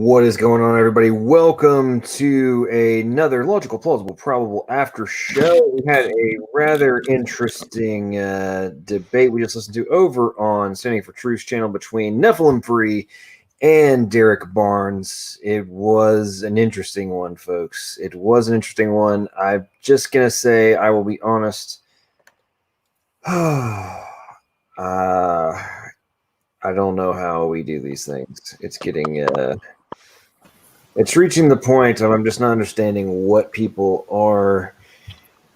What is going on, everybody? Welcome to another Logical, Plausible, Probable After Show. We had a rather interesting debate we just listened to over on Standing for Truth's channel between NephilimFree and Derrick Barnes. It was an interesting one, folks. It was an interesting one. I'm just going to say, I will be honest. I don't know how we do these things. It's getting... it's reaching the point of I'm just not understanding what people are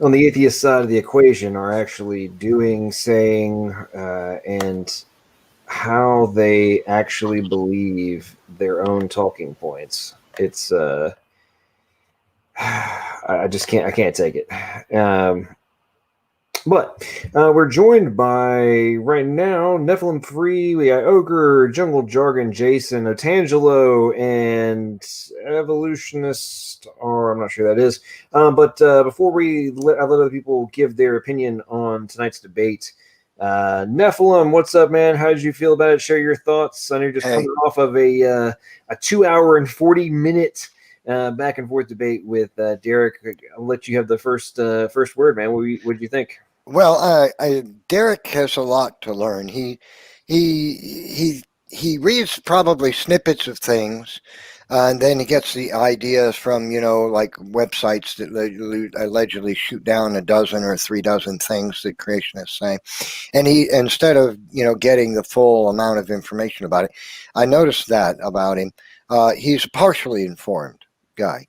on the atheist side of the equation are actually doing, saying, and how they actually believe their own talking points. It's I can't take it. But we're joined by, right now, NephilimFree, we got Ogre, Jungle Jargon, Jason, Otangelo, and Evolutionist, or I'm not sure that is. But before I let other people give their opinion on tonight's debate, Nephilim, what's up, man? How did you feel about it? Share your thoughts. I know you're just coming off of a 2 hour and 40-minute back and forth debate with Derrick. I'll let you have the first word, man. What did you think? Well, Derrick has a lot to learn. He reads probably snippets of things, and then he gets the ideas from, like websites that allegedly shoot down a dozen or 3 dozen things that creationists say. And he, instead of, getting the full amount of information about it, I noticed that about him. He's partially informed guy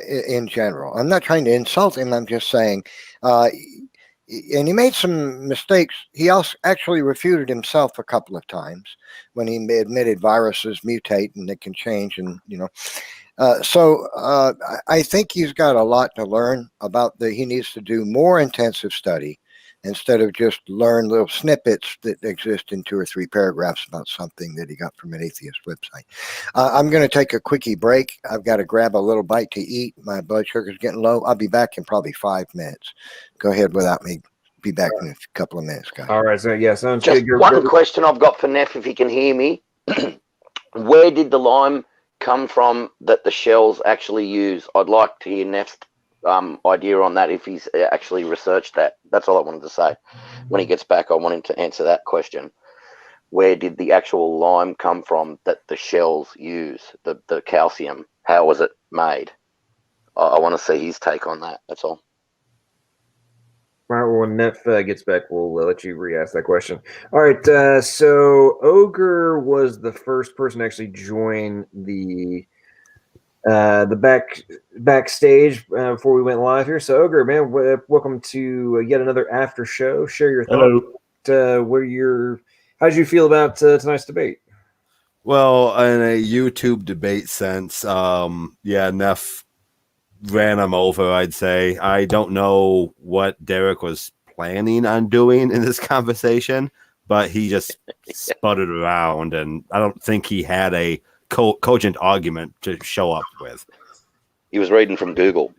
in general. I'm not trying to insult him. I'm just saying, and he made some mistakes. He also actually refuted himself a couple of times when he admitted viruses mutate and it can change, and so I think he's got a lot to learn about. He needs to do more intensive study instead of just learn little snippets that exist in 2 or 3 paragraphs about something that he got from an atheist website. I'm going to take a quickie break. I've got to grab a little bite to eat. My blood sugar's getting low. I'll be back in probably 5 minutes. Go ahead without me. Be back in a couple of minutes, guys. All right, so yeah, sounds just good. One question I've got for Neff, if he can hear me. Where did the lime come from that the shells actually use? I'd like to hear Neff's idea on that, if he's actually researched that. That's all I wanted to say. When he gets back, I want him to answer that question. Where did the actual lime come from that the shells use, the calcium? How was it made? I want to see his take on that. That's all. All right, well, when Neff gets back, we'll let you re-ask that question. All right, so Ogre was the first person to actually join the backstage before we went live here. So Ogre, man, welcome to yet another after show. Share your thoughts. How did you feel about tonight's debate? Well, in a YouTube debate sense, Neff ran him over, I'd say. I don't know what Derrick was planning on doing in this conversation, but he just sputtered around, and I don't think he had a cogent argument to show up with. He was reading from Google.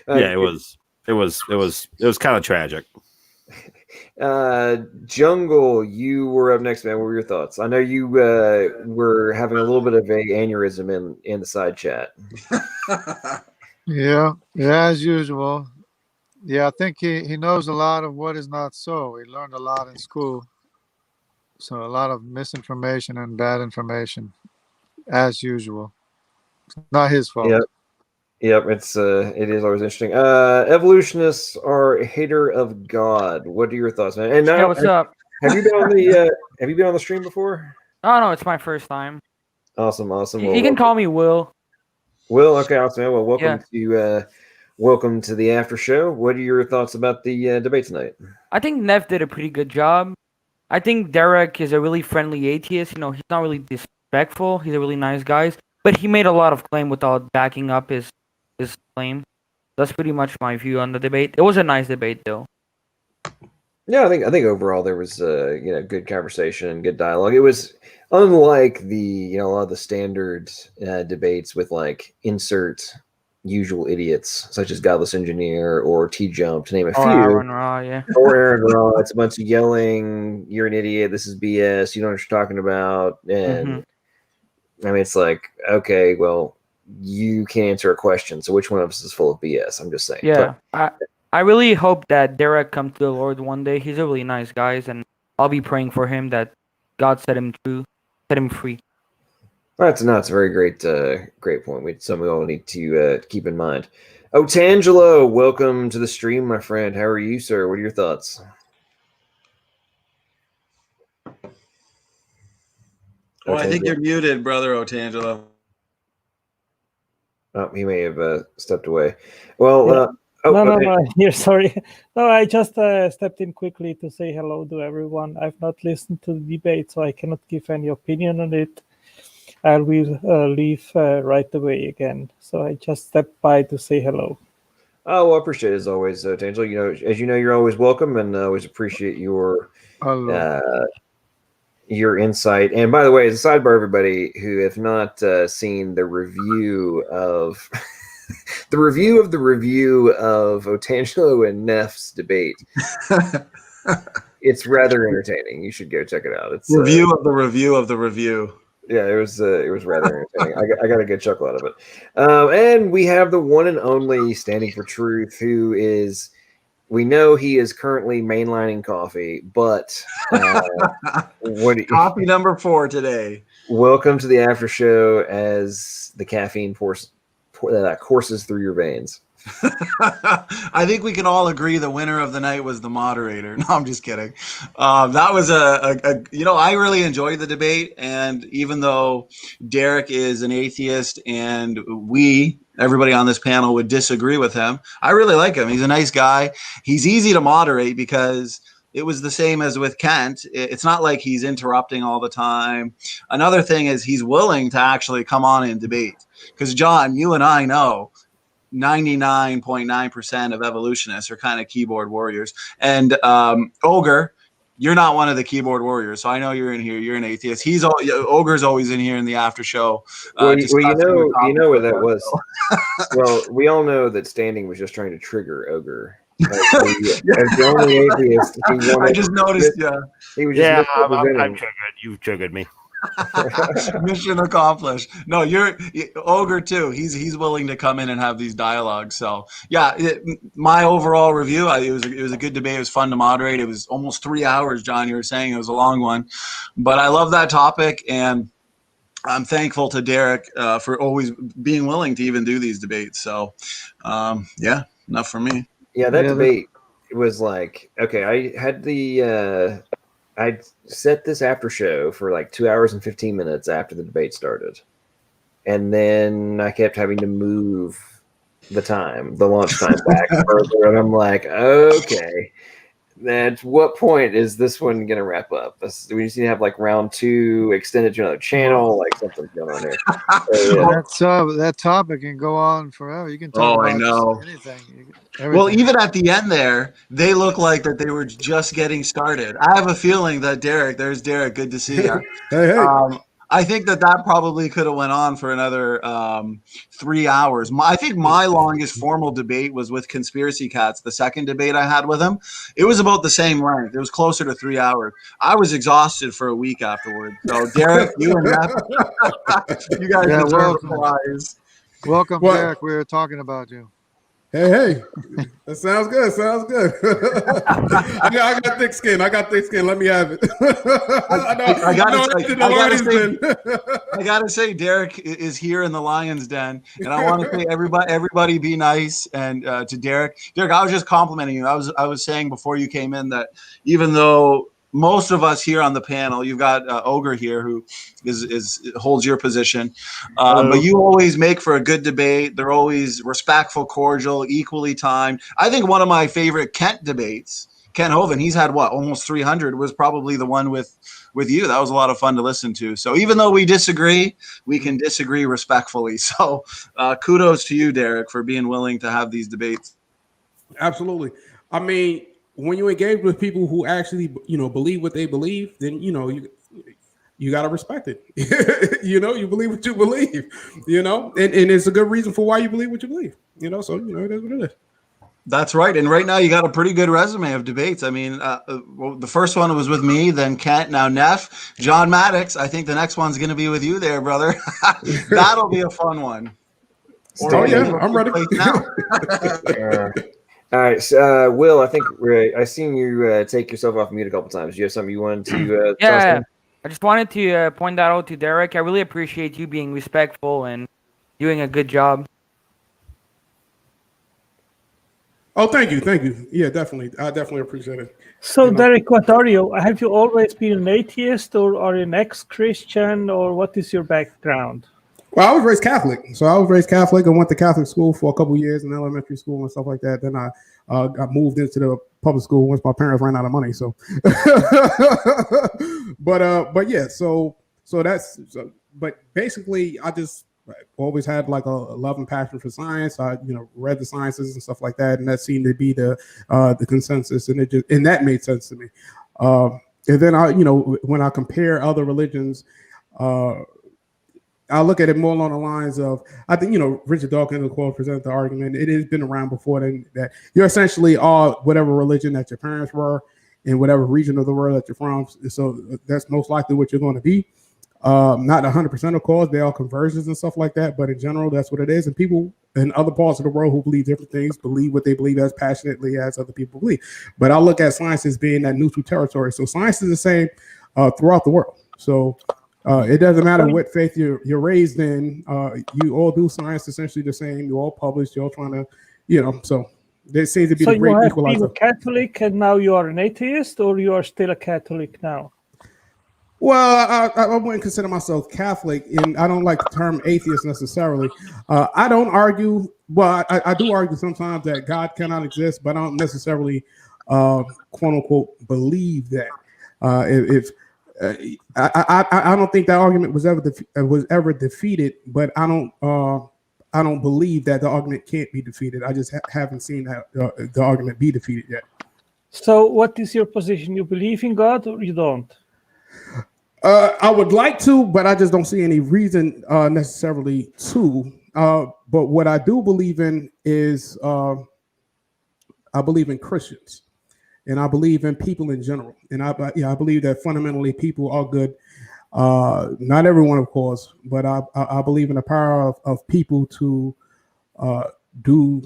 Yeah, it was kind of tragic. Jungle, you were up next, man. What were your thoughts? I know you were having a little bit of a aneurysm in the side chat. Yeah, as usual. Yeah, I think he knows a lot of what is not so. He learned a lot in school. So a lot of misinformation and bad information, as usual. Not his fault. Yep, it is always interesting. Evolutionists are a hater of God. What are your thoughts, man? And now, what's up? Have you been on the stream before? Oh no, it's my first time. Awesome. You can call me Will. Will, okay, awesome. Well, welcome to the after show. What are your thoughts about the debate tonight? I think Neff did a pretty good job. I think Derrick is a really friendly atheist. You know, he's not really disrespectful. He's a really nice guy, but he made a lot of claim without backing up his claim. That's pretty much my view on the debate. It was a nice debate, though. Yeah, I think overall there was good conversation and good dialogue. It was unlike the a lot of the standard debates with like insert usual idiots such as Godless Engineer or T-Jump, to name a few. Aaron Raw, yeah. Or Aaron Raw. It's a bunch of yelling, "You're an idiot. This is BS. You don't know what you're talking about." And I mean, it's like, okay, well, you can't answer a question, so which one of us is full of BS? I'm just saying. Yeah, I really hope that Derrick comes to the Lord one day. He's a really nice guy, and I'll be praying for him that God set him free. That's a very great point. Something we all need to keep in mind. Otangelo, welcome to the stream, my friend. How are you, sir? What are your thoughts? Oh, I think you're muted, brother Otangelo. Oh, he may have stepped away. Well, yeah. No, here, sorry. No, I just stepped in quickly to say hello to everyone. I've not listened to the debate, so I cannot give any opinion on it. I will leave right away again. So I just stepped by to say hello. Oh, well, I appreciate it as always, Otangelo. As you know, you're always welcome, and always appreciate your insight. And by the way, as a sidebar, everybody who have not seen the review of the review of Otangelo and Neff's debate, it's rather entertaining. You should go check it out. It's review of the review of the review. Yeah, it was rather entertaining. I got a good chuckle out of it. And we have the one and only Standing for Truth, who is. We know he is currently mainlining coffee, but coffee number 4 today. Welcome to the after show as the caffeine courses through your veins. I think we can all agree the winner of the night was the moderator. No, I'm just kidding. That was I really enjoyed the debate, and even though Derrick is an atheist and everybody on this panel would disagree with him, I really like him. He's a nice guy. He's easy to moderate because it was the same as with Kent. It's not like he's interrupting all the time. Another thing is he's willing to actually come on and debate. Because, John, you and I know 99.9% of evolutionists are kind of keyboard warriors. And Ogre, you're not one of the keyboard warriors, so I know you're in here. You're an atheist. Ogre's always in here in the after show. You know what that was. Well, we all know that Standing was just trying to trigger Ogre. As the only atheist, I just noticed. Yeah, he was just I'm triggered. You've triggered me. Mission accomplished. No, you're Ogre too. He's willing to come in and have these dialogues. So yeah, my overall review, it was a good debate. It was fun to moderate. It was almost 3 hours, John. You were saying it was a long one, but I love that topic, and I'm thankful to Derrick for always being willing to even do these debates. So yeah, enough for me. Yeah, that debate was like, okay, I had the I set this after show for like 2 hours and 15 minutes after the debate started. And then I kept having to move the launch time back further. And I'm like, okay, at what point is this one going to wrap up? We just need to have like round 2 extended to another channel, like something's going on here. That topic can go on forever. You can talk I about know. anything. Well, even at the end there, they look like that they were just getting started. I have a feeling that there's Derrick, good to see you. Hey. I think that probably could have went on for another 3 hours. I think my longest formal debate was with Conspiracy Cats, the second debate I had with him. It was about the same length. It was closer to 3 hours. I was exhausted for a week afterwards. So, Derrick, you and Neff, you guys deserve a prize. Welcome, Derrick. We were talking about you. Hey, that sounds good. I got thick skin. Let me have it. I gotta say, Derrick is here in the Lion's Den, and I want to say everybody be nice and to Derrick. Derrick, I was just complimenting you. I was saying before you came in that even though most of us here on the panel, you've got Ogre here who holds your position, but you always make for a good debate. They're always respectful, cordial, equally timed. I think one of my favorite Kent debates, Kent Hovind, he's had almost 300, was probably the one with you. That was a lot of fun to listen to. So even though we disagree, we can disagree respectfully. So kudos to you, Derrick, for being willing to have these debates. Absolutely. I mean, when you engage with people who actually, believe what they believe, then, you got to respect it. You believe what you believe, and it's a good reason for why you believe what you believe, so, it is what it is. That's right. And right now you got a pretty good resume of debates. I mean, the first one was with me, then Kent, now Neff, John Maddox. I think the next one's going to be with you there, brother. That'll be a fun one. I'm ready. All right, so, Will, I think I've seen you take yourself off mute a couple times. Do you have something you wanted to yeah, I just wanted to point that out to Derrick. I really appreciate you being respectful and doing a good job. Oh, thank you. Yeah, definitely. I definitely appreciate it. So, Derrick, what are you? Have you always been an atheist or are you an ex-Christian, or what is your background? Well, I was raised Catholic. So I was raised Catholic. I went to Catholic school for a couple of years in elementary school and stuff like that. Then I got moved into the public school once my parents ran out of money. So, but yeah, but basically I just always had like a love and passion for science. I, read the sciences and stuff like that. And that seemed to be the consensus. And that made sense to me. And then when I compare other religions, I look at it more along the lines of, I think, Richard Dawkins, of course, presented the argument. It has been around before then that you're essentially all whatever religion that your parents were in whatever region of the world that you're from. So that's most likely what you're going to be. Not 100%, of course. They are conversions and stuff like that. But in general, that's what it is. And people in other parts of the world who believe different things believe what they believe as passionately as other people believe. But I look at science as being that neutral territory. So science is the same throughout the world. So it doesn't matter what faith you're raised in. You all do science essentially the same. You all publish. You're all trying to, so there seems to be the great equalizer. So you have been a Catholic and now you are an atheist, or you are still a Catholic now? Well, I wouldn't consider myself Catholic, and I don't like the term atheist necessarily. I don't argue. Well, I do argue sometimes that God cannot exist, but I don't necessarily, quote unquote, believe that. I don't think that argument was ever defeated, but I don't believe that the argument can't be defeated. I just haven't seen that the argument be defeated yet. So, what is your position? You believe in God or you don't? I would like to, but I just don't see any reason necessarily to. But what I do believe in is I believe in Christians. And I believe in people in general. And I believe that fundamentally people are good. Not everyone, of course, but I believe in the power of people to do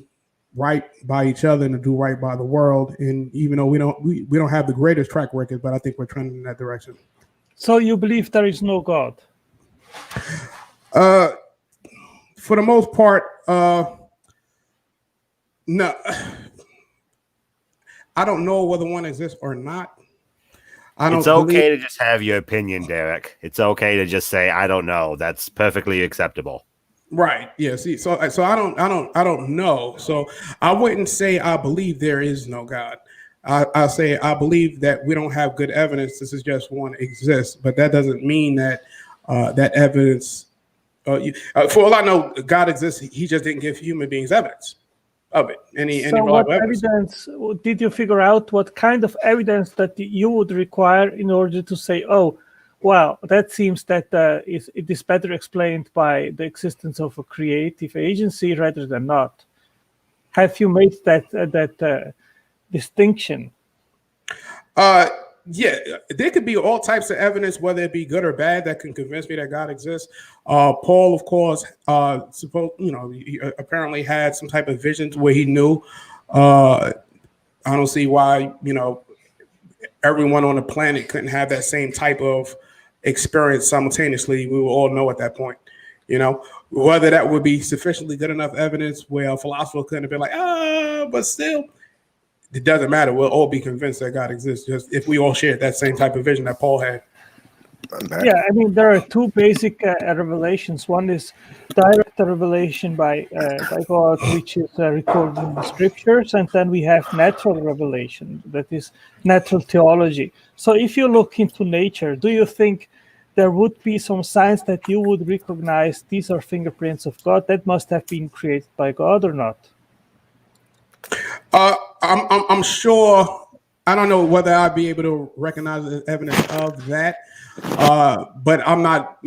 right by each other and to do right by the world. And even though we don't have the greatest track record, but I think we're trending in that direction. So you believe there is no God? For the most part, no. I don't know whether one exists or not. I don't It's okay believe. to just have your opinion, Derek. It's okay to just say I don't know. That's perfectly acceptable. Right. Yeah. See. So I don't know. So I wouldn't say I believe there is no God. I say I believe that we don't have good evidence to suggest one exists, but that doesn't mean that that evidence. For all I know, God exists. He just didn't give human beings evidence of it. Any So what reliable evidence. evidence did you figure out? What kind of evidence that you would require in order to say, oh, well, that seems that it is better explained by the existence of a creative agency rather than not? Have you made that distinction? Yeah, there could be all types of evidence, whether it be good or bad, that can convince me that God exists. Paul, of course, he apparently had some type of visions where he knew. I don't see why, everyone on the planet couldn't have that same type of experience simultaneously. We will all know at that point, whether that would be sufficiently good enough evidence where a philosopher couldn't have been like, but still. It doesn't matter. We'll all be convinced that God exists, just if we all shared that same type of vision that Paul had. Yeah, I mean, there are two basic revelations. One is direct revelation by God, which is recorded in the scriptures, and then we have natural revelation, that is natural theology. So if you look into nature, do you think there would be some signs that you would recognize these are fingerprints of God that must have been created by God or not? I'm sure. I don't know whether I'd be able to recognize the evidence of that, but I'm not,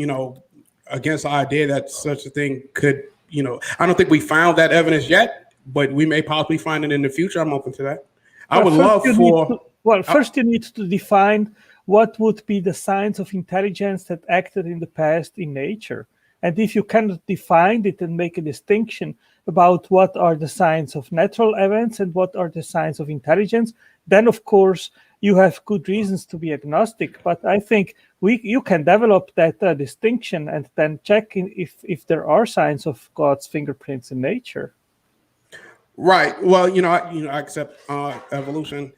against the idea that such a thing could, I don't think we found that evidence yet, but we may possibly find it in the future. I'm open to that. I would love for. First you need to define what would be the signs of intelligence that acted in the past in nature, and if you cannot define it and make a distinction about what are the signs of natural events and what are the signs of intelligence, then of course you have good reasons to be agnostic. But I think you can develop that distinction and then check if there are signs of God's fingerprints in nature. Right. Well, I accept evolution,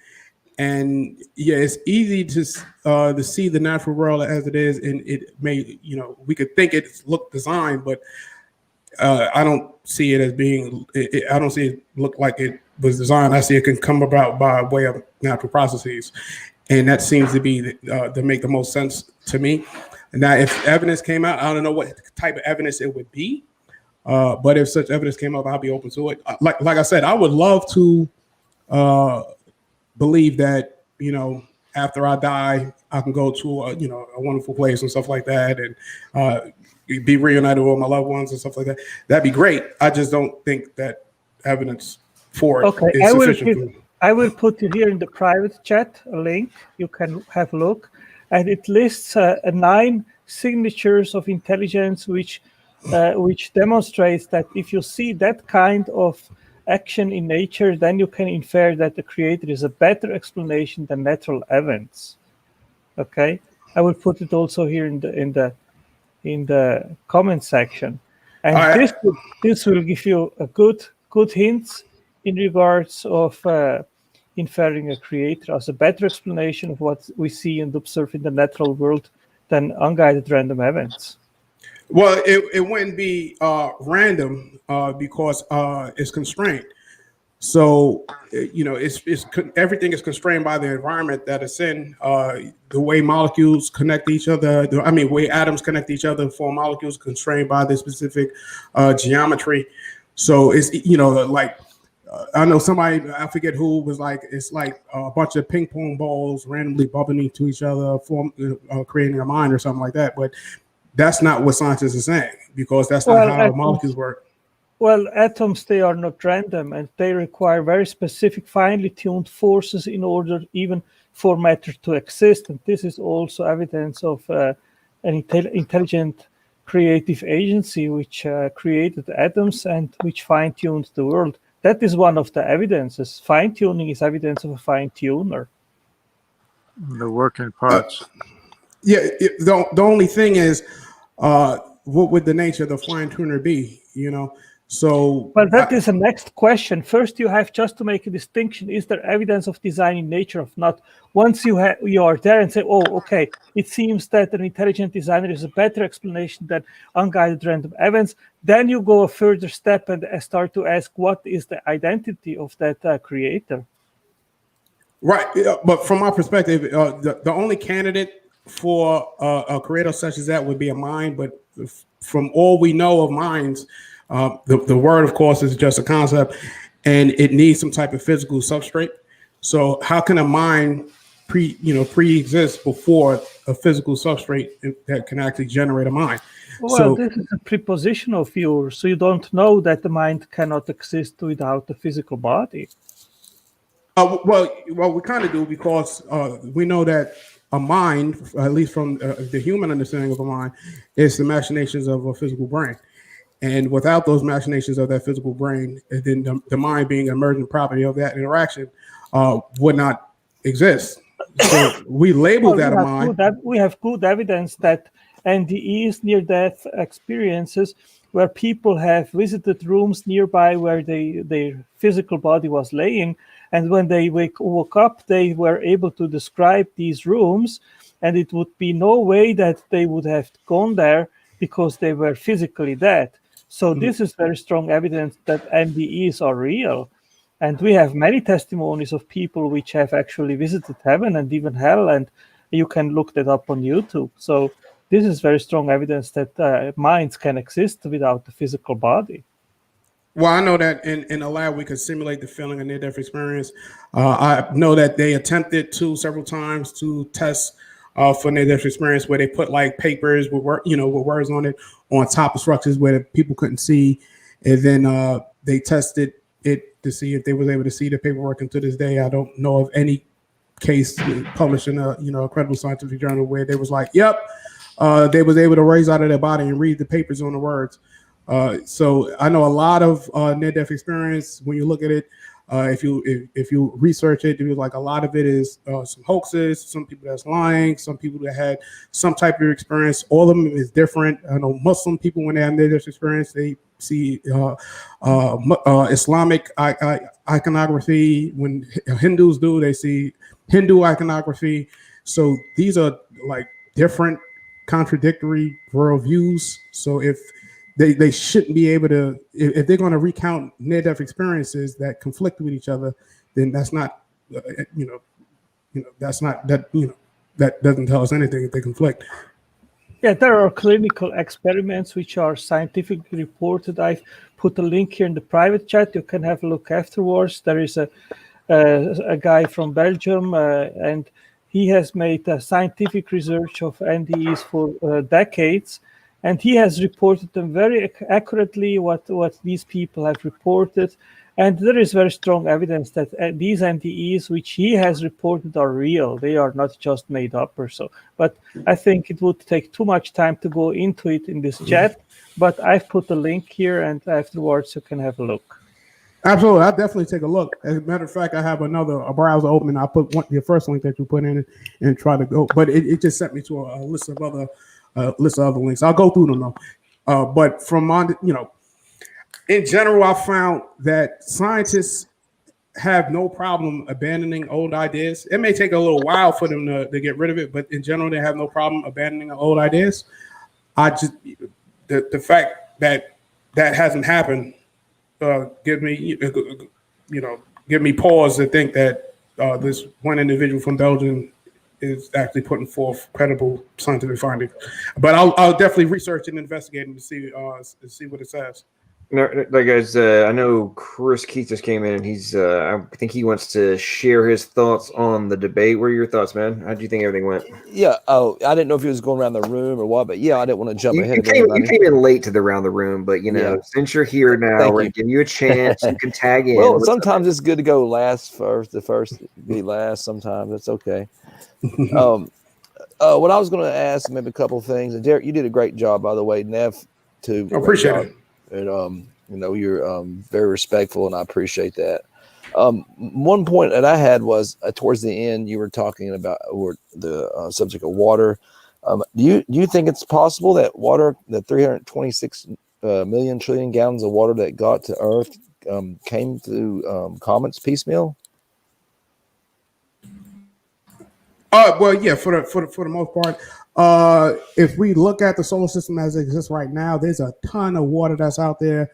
and yeah, it's easy to see the natural world as it is, and it may, we could think it's look designed, but I don't see it as being. I don't see it look like it was designed. I see it can come about by way of natural processes, and that seems to be to make the most sense to me. Now, if evidence came out, I don't know what type of evidence it would be, but if such evidence came up, I'll be open to it. Like I said, I would love to believe that after I die, I can go to a wonderful place and stuff like that, and be reunited with my loved ones and stuff like that. That'd be great. I just don't think that evidence for it is sufficient. I will put you here in the private chat a link. You can have a look, and it lists 9 signatures of intelligence, which demonstrates that if you see that kind of action in nature, then you can infer that the creator is a better explanation than natural events. Okay, I will put it also here in the comment section, and this will give you a good hints in regards of inferring a creator as a better explanation of what we see and observe in the natural world than unguided random events. Well, it wouldn't be random because it's constrained. So, everything is constrained by the environment that it's in. The way molecules connect each other, the way atoms connect each other, form molecules constrained by the specific geometry. So it's, I know somebody, I forget who, was like, it's like a bunch of ping pong balls randomly bumping into each other, creating a mind or something like that. But that's not what scientists are saying, because that's not how molecules work. Well, atoms, they are not random, and they require very specific, finely tuned forces in order even for matter to exist. And this is also evidence of an intelligent creative agency which created atoms and which fine-tuned the world. That is one of the evidences. Fine-tuning is evidence of a fine-tuner. The working parts. The only thing is, what would the nature of the fine-tuner be? So, well, that is the next question. First, you have just to make a distinction. Is there evidence of design in nature or not? Once you are there and say, oh, okay, it seems that an intelligent designer is a better explanation than unguided random events, then you go a further step and start to ask, what is the identity of that creator? Right. But from my perspective, the only candidate for a creator such as that would be a mind. But from all we know of minds, the word, of course, is just a concept, and it needs some type of physical substrate. So how can a mind pre-exist before a physical substrate that can actually generate a mind? Well, So this is a preposition of yours, so you don't know that the mind cannot exist without the physical body. well, we kind of do, because we know that a mind, at least from the human understanding of a mind, is the machinations of a physical brain. And without those machinations of that physical brain, then the mind being an emergent property of that interaction would not exist. So we label that a mind. We have good evidence that NDEs, near-death experiences, where people have visited rooms nearby where their physical body was laying, and when they woke up, they were able to describe these rooms, and it would be no way that they would have gone there because they were physically dead. So this is very strong evidence that NDEs are real. And we have many testimonies of people which have actually visited heaven and even hell, and you can look that up on YouTube. So this is very strong evidence that minds can exist without the physical body. Well, I know that in a lab we could simulate the feeling of near-death experience. I know that they attempted to several times to test for near-death experience, where they put like papers with words on it on top of structures where people couldn't see, and then they tested it to see if they was able to see the paperwork. And to this day, I don't know of any case published in a credible scientific journal where they was like, yep, they was able to raise out of their body and read the papers on the words. So I know a lot of near-death experience. When you look at it, if you research it, there's like a lot of it is some hoaxes, some people that's lying, some people that had some type of experience. All of them is different. I know Muslim people, when they have near-death experience, they see Islamic iconography. When Hindus do, they see Hindu iconography. So these are like different contradictory worldviews. So if they shouldn't be able to, if they're going to recount near-death experiences that conflict with each other, then that's not, that doesn't tell us anything if they conflict. Yeah, there are clinical experiments which are scientifically reported. I've put a link here in the private chat. You can have a look afterwards. There is a guy from Belgium, and he has made scientific research of NDEs for decades. And he has reported them very accurately, what these people have reported. And there is very strong evidence that these NDEs, which he has reported, are real. They are not just made up or so. But I think it would take too much time to go into it in this chat. But I've put a link here, and afterwards you can have a look. Absolutely. I'll definitely take a look. As a matter of fact, I have a browser open. I'll put the first link that you put in and try to go. But it just sent me to a list of other links. I'll go through them though. But from in general, I found that scientists have no problem abandoning old ideas. It may take a little while for them to get rid of it, but in general, they have no problem abandoning old ideas. The fact that hasn't happened give me pause to think that this one individual from Belgium is actually putting forth credible scientific findings. But I'll definitely research and investigate to see what it says. No, guys, I know Chris Keith just came in, and he's I think he wants to share his thoughts on the debate. What are your thoughts, man? How do you think everything went? Yeah. Oh, I didn't know if he was going around the room or what, but yeah, I didn't want to jump ahead of everybody. You came in late to the round the room, but since you're here now, we're gonna give you a chance. You can tag in. Well, sometimes it's good to go last first. The first be last. Sometimes it's okay. What I was going to ask, maybe a couple of things. And Derrick, you did a great job, by the way. Nev, too. I appreciate it. And you're very respectful, and I appreciate that. One point that I had was towards the end, you were talking about the subject of water. Do you think it's possible that water, the 326 million trillion gallons of water that got to Earth came through comets piecemeal? Well, yeah, for the most part, if we look at the solar system as it exists right now, there's a ton of water that's out there.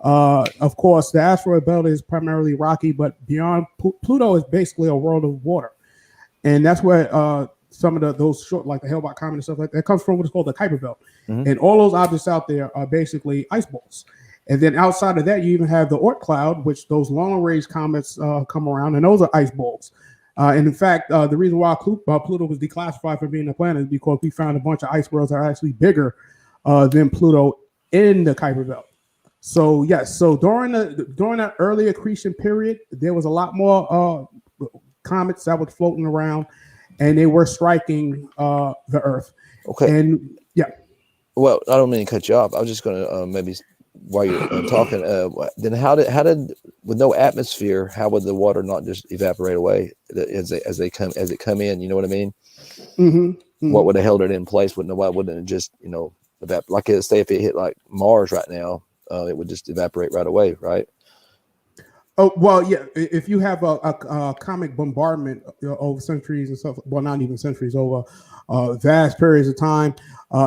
Of course, the asteroid belt is primarily rocky, but beyond Pluto is basically a world of water, and that's where some of those short, like the Hale-Bopp comet and stuff like that, comes from what's called the Kuiper Belt, and all those objects out there are basically ice balls. And then outside of that, you even have the Oort cloud, which those long-range comets come around, and those are ice balls. And in fact, the reason why Pluto was declassified from being a planet is because we found a bunch of ice worlds that are actually bigger than Pluto in the Kuiper Belt. So yes, so during that early accretion period, there was a lot more comets that were floating around, and they were striking the Earth. Okay. And yeah. Well, I don't mean to cut you off. I was just going to maybe while you're talking. Then how did with no atmosphere, how would the water not just evaporate away as it come in? You know what I mean? What would have held it in place? Why wouldn't it just like say if it hit like Mars right now, it would just evaporate right away, right? Oh, well, yeah. If you have a comet bombardment over centuries and stuff, well, not even centuries, over vast periods of time.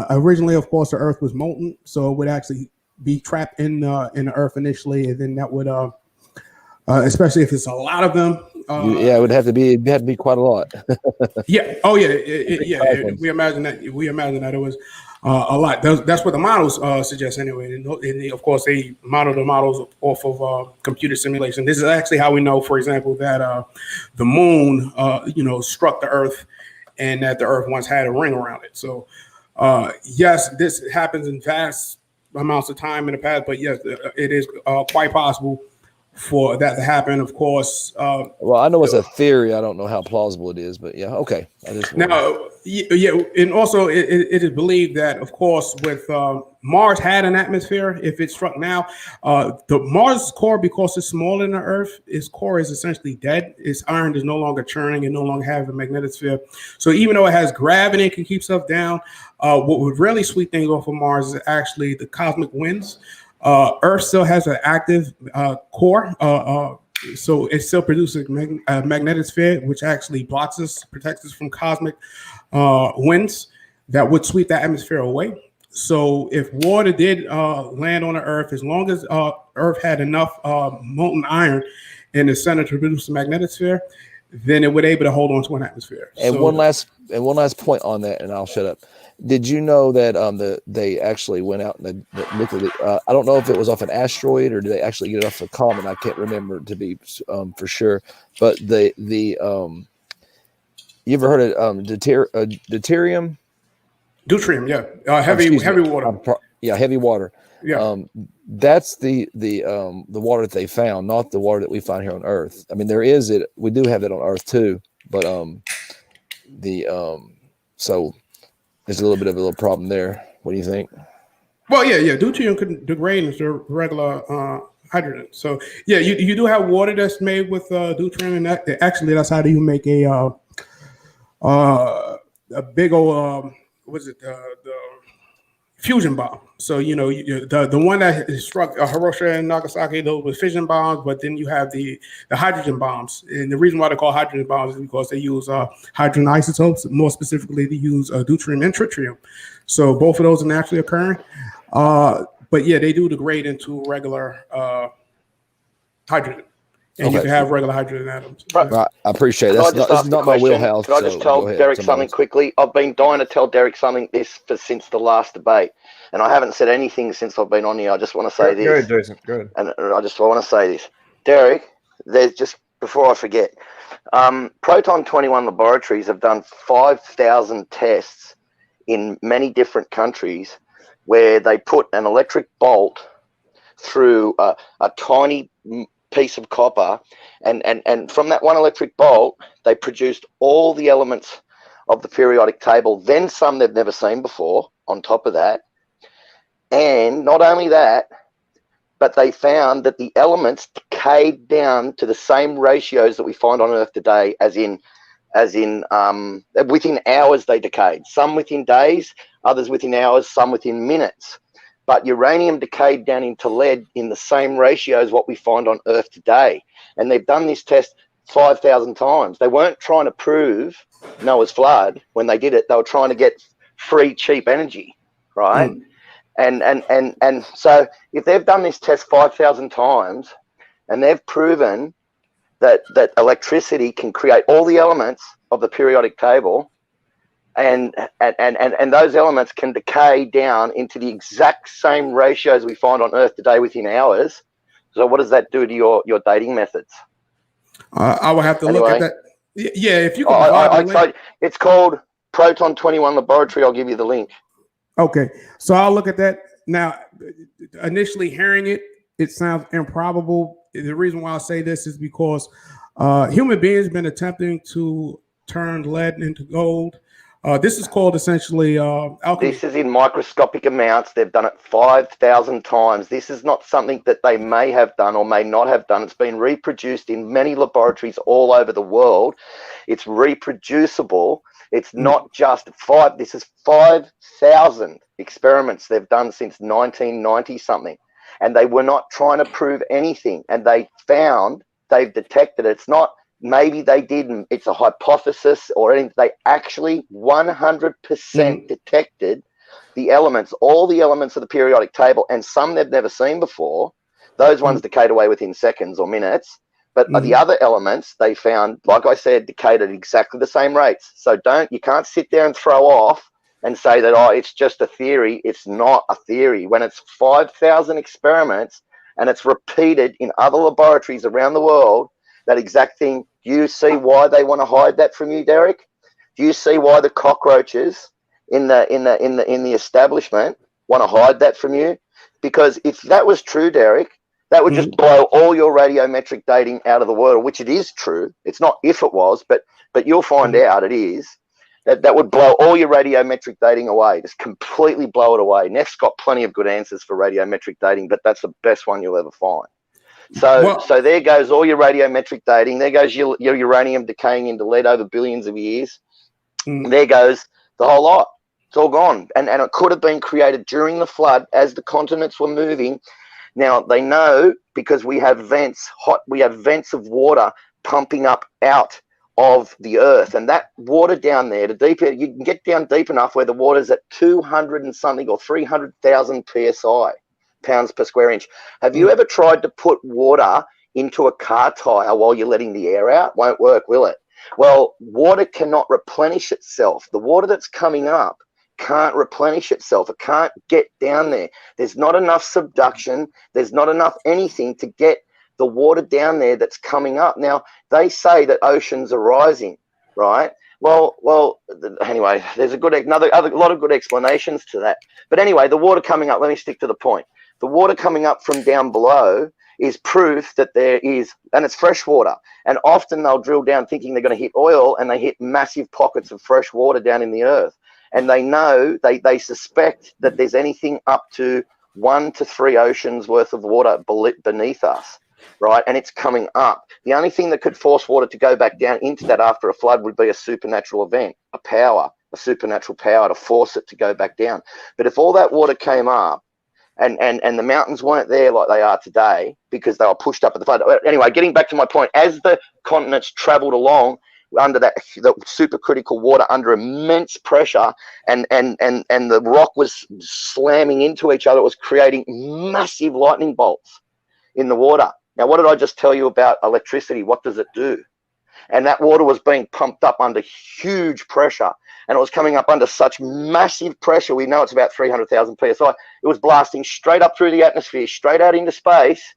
Originally, of course, the Earth was molten, so it would actually be trapped in the Earth initially, and then that would, especially if it's a lot of them. It would have to be quite a lot. Yeah. Oh, yeah. We imagine that it was a lot. That's what the models suggest anyway. And of course, they model the models off of computer simulation. This is actually how we know, for example, that the moon, struck the Earth, and that the Earth once had a ring around it. So, yes, this happens in vast amounts of time in the past, but yes, it is quite possible for that to happen. Of course. Well, I know it's a theory. I don't know how plausible it is, but yeah, okay. And also it is believed that, of course, with Mars had an atmosphere. If it struck now, the Mars core, because it's smaller than the Earth, its core is essentially dead. Its iron is no longer churning and no longer have a magnetosphere. So even though it has gravity and can keep stuff down, what would really sweep things off of Mars is actually the cosmic winds. Earth still has an active core, so it still produces a magnetosphere, which actually protects us from cosmic winds that would sweep that atmosphere away. So if water did land on the Earth, as long as Earth had enough molten iron in the center to produce a magnetosphere, then it would be able to hold on to an atmosphere. And one last point on that, and I'll shut up. Did you know that they actually went out and they looked at it? I don't know if it was off an asteroid or did they actually get it off a comet. I can't remember to be for sure. But you ever heard of deuterium? Deuterium, yeah, heavy water. Heavy water. Yeah. That's the water that they found, not the water that we find here on Earth. I mean, we do have that on Earth too, but so there's a little bit of a problem there. What do you think? Well, yeah. Deuterium could degrade into regular hydrogen. So yeah, you do have water that's made with deuterium, and that's how you make a big old the fusion bomb. So the one that struck Hiroshima and Nagasaki, those were fission bombs, but then you have the hydrogen bombs, and the reason why they're called hydrogen bombs is because they use hydrogen isotopes. More specifically, they use deuterium and tritium. So both of those are naturally occurring, but yeah, they do degrade into regular hydrogen. And you can have regular hydrogen atoms. Right. I appreciate it. That's not my wheelhouse. Can I just tell Derrick something quickly? I've been dying to tell Derrick something since the last debate, and I haven't said anything since I've been on here. I just want to say this. Go ahead, Jason. Go ahead. And I want to say this. Derrick, there's just, before I forget, Proton 21 laboratories have done 5,000 tests in many different countries where they put an electric bolt through a tiny piece of copper, and from that one electric bolt they produced all the elements of the periodic table, then some they've never seen before on top of that. And not only that, but they found that the elements decayed down to the same ratios that we find on Earth today, as in within hours they decayed, some within days, others within hours, some within minutes. but uranium decayed down into lead in the same ratio as what we find on Earth today. And they've done this test 5,000 times. They weren't trying to prove Noah's flood when they did it. They were trying to get free, cheap energy, right? And so if they've done this test 5,000 times and they've proven that electricity can create all the elements of the periodic table, and those elements can decay down into the exact same ratios we find on Earth today within hours. So what does that do to your dating methods? I will have to look at that. Yeah, if you can provide the link. It's called Proton 21 Laboratory. I'll give you the link. Okay, so I'll look at that. Now, initially hearing it, it sounds improbable. The reason why I say this is because human beings have been attempting to turn lead into gold. This is called essentially alchemy. This is in microscopic amounts. They've done it 5,000 times. This is not something that they may have done or may not have done. It's been reproduced in many laboratories all over the world. It's reproducible. It's not just this is 5,000 experiments they've done since 1990 something. And they were not trying to prove anything. And they've detected it. It's not, maybe they didn't, it's a hypothesis or anything. They actually 100% detected the elements, all the elements of the periodic table, and some they've never seen before. Those ones decayed away within seconds or minutes. But the other elements they found, like I said, decayed at exactly the same rates. So you can't sit there and throw off and say that, oh, it's just a theory. It's not a theory. When it's 5,000 experiments and it's repeated in other laboratories around the world, that exact thing. Do you see why they want to hide that from you, Derrick? Do you see why the cockroaches in the establishment want to hide that from you? Because if that was true, Derrick, that would just blow all your radiometric dating out of the water, which it is true. It's not if it was, but you'll find out it is. That would blow all your radiometric dating away, just completely blow it away. Neff's got plenty of good answers for radiometric dating, but that's the best one you'll ever find. So there goes all your radiometric dating. There goes your uranium decaying into lead over billions of years. There goes the whole lot. It's all gone. And it could have been created during the flood as the continents were moving. Now, they know because we have vents of water pumping up out of the earth, and that water down there, you can get down deep enough where the water's at 200 and something or 300,000 psi, pounds per square inch. Have you ever tried to put water into a car tire while you're letting the air out? Won't work, will it? Well, water cannot replenish itself. The water that's coming up can't replenish itself. It can't get down there. There's not enough subduction. There's not enough anything to get the water down there that's coming up. Now, they say that oceans are rising, right? Well, anyway, there's a lot of good explanations to that. But anyway, the water coming up, let me stick to the point. The water coming up from down below is proof that there is, and it's fresh water. And often they'll drill down thinking they're going to hit oil, and they hit massive pockets of fresh water down in the earth. And they know, they suspect that there's anything up to 1 to 3 oceans worth of water beneath us. Right, and it's coming up. The only thing that could force water to go back down into that after a flood would be a supernatural event, a supernatural power to force it to go back down. But if all that water came up and the mountains weren't there like they are today because they were pushed up at the flood. Anyway, getting back to my point, as the continents traveled along under the supercritical water under immense pressure and the rock was slamming into each other, it was creating massive lightning bolts in the water. Now, what did I just tell you about electricity? What does it do? And that water was being pumped up under huge pressure, and it was coming up under such massive pressure. We know it's about 300,000 psi. It was blasting straight up through the atmosphere, straight out into space,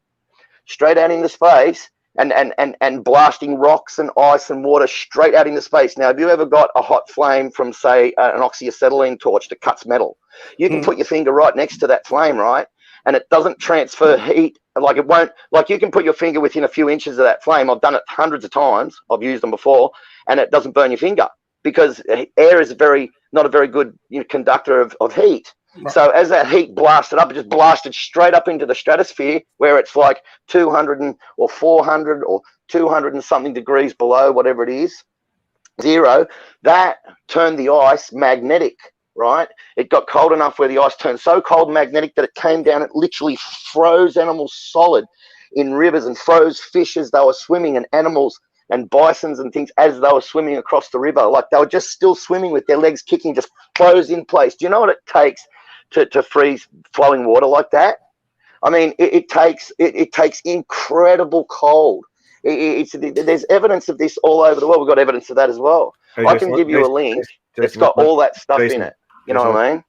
and blasting rocks and ice and water straight out into space. Now, have you ever got a hot flame from, say, an oxyacetylene torch that cuts metal? You can put your finger right next to that flame, right? And it doesn't transfer heat. Like it won't, like you can put your finger within a few inches of that flame. I've done it hundreds of times. I've used them before, and it doesn't burn your finger because air is not a very good conductor of heat. Right. So as that heat blasted up, it just blasted straight up into the stratosphere where it's like 200 or 400 or 200 and something degrees below, whatever it is, 0. That turned the ice magnetic. right? It got cold enough where the ice turned so cold and magnetic that it came down. It literally froze animals solid in rivers and froze fish as they were swimming, and animals and bisons and things as they were swimming across the river. Like they were just still swimming with their legs kicking, just froze in place. Do you know what it takes to freeze flowing water like that? I mean, it takes incredible cold. There's evidence of this all over the world. We've got evidence of that as well. Hey, I Jason, can give you a link. It's got all that stuff in it. You know what I mean?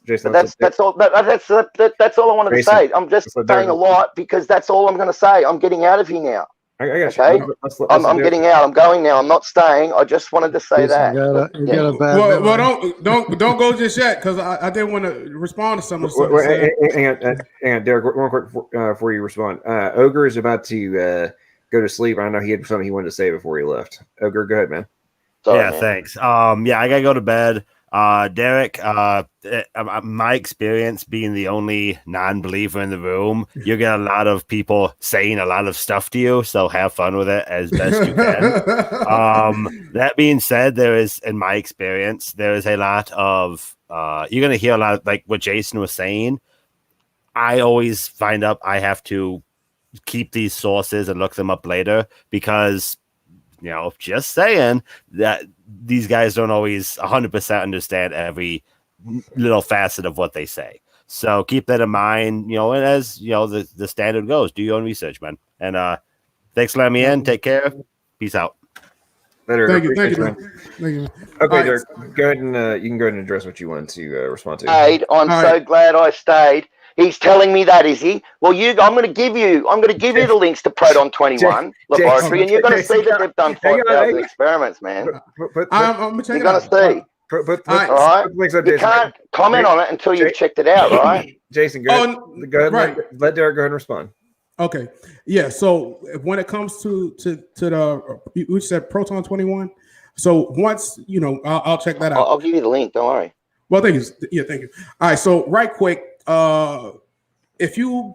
Jason, But that's all. That's all I wanted to say. I'm just saying a lot because that's all I'm going to say. I'm getting out of here now. I got Okay, you. I'm getting out. I'm going now. I'm not staying. I just wanted to say that. You got a bad Well, don't go just yet, because I did want to respond to some of the stuff. Hang on, Derek. One quick before you respond. Ogre is about to go to sleep. I know he had something he wanted to say before he left. Ogre, go ahead, man. Sorry, man. Thanks. Yeah, I gotta go to bed. Derek, my experience being the only non-believer in the room, you get a lot of people saying a lot of stuff to you, so have fun with it as best you can. That being said, there is, in my experience, there is a lot of you're gonna hear a lot of, like what Jason was saying. I always find up I have to keep these sources and look them up later because, you know, just saying that these guys don't always 100% understand every little facet of what they say. So keep that in mind, you know, and as you know, the standard goes, do your own research, man. And thanks for letting me in. Take care. Peace out. Thank you. Man. Okay, Derek, go ahead and you can go ahead and address what you want to respond to. I'm so glad I stayed. He's telling me that, is he? Well, I'm going to give you the links to Proton 21 laboratory, and you're going to see that they've done 5,000 experiments, man. I'm going to check you're going to see. All right. You can't comment on it until you've checked it out, right? Jason, go ahead. Right. Let Derek go ahead and respond. Okay. Yeah. So when it comes to the, you said Proton 21. So once, you know, I'll check that out. I'll give you the link. Don't worry. Well, thank you. Yeah, thank you. All right. So right quick, if you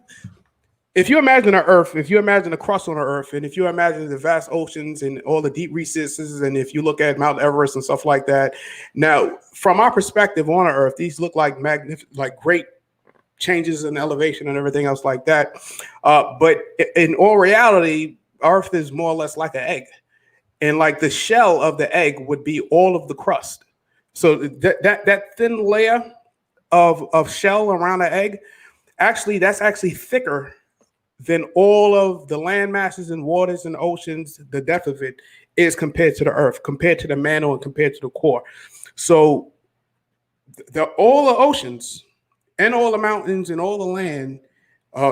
imagine the Earth, if you imagine the crust on the Earth, and if you imagine the vast oceans and all the deep recesses, and if you look at Mount Everest and stuff like that, now from our perspective on the Earth, these look like great changes in elevation and everything else like that. But in all reality, Earth is more or less like an egg, and like the shell of the egg would be all of the crust. So that thin layer of shell around the egg, that's actually thicker than all of the land masses and waters and oceans. The depth of it is compared to the Earth, compared to the mantle, and compared to the core. So all the oceans and all the mountains and all the land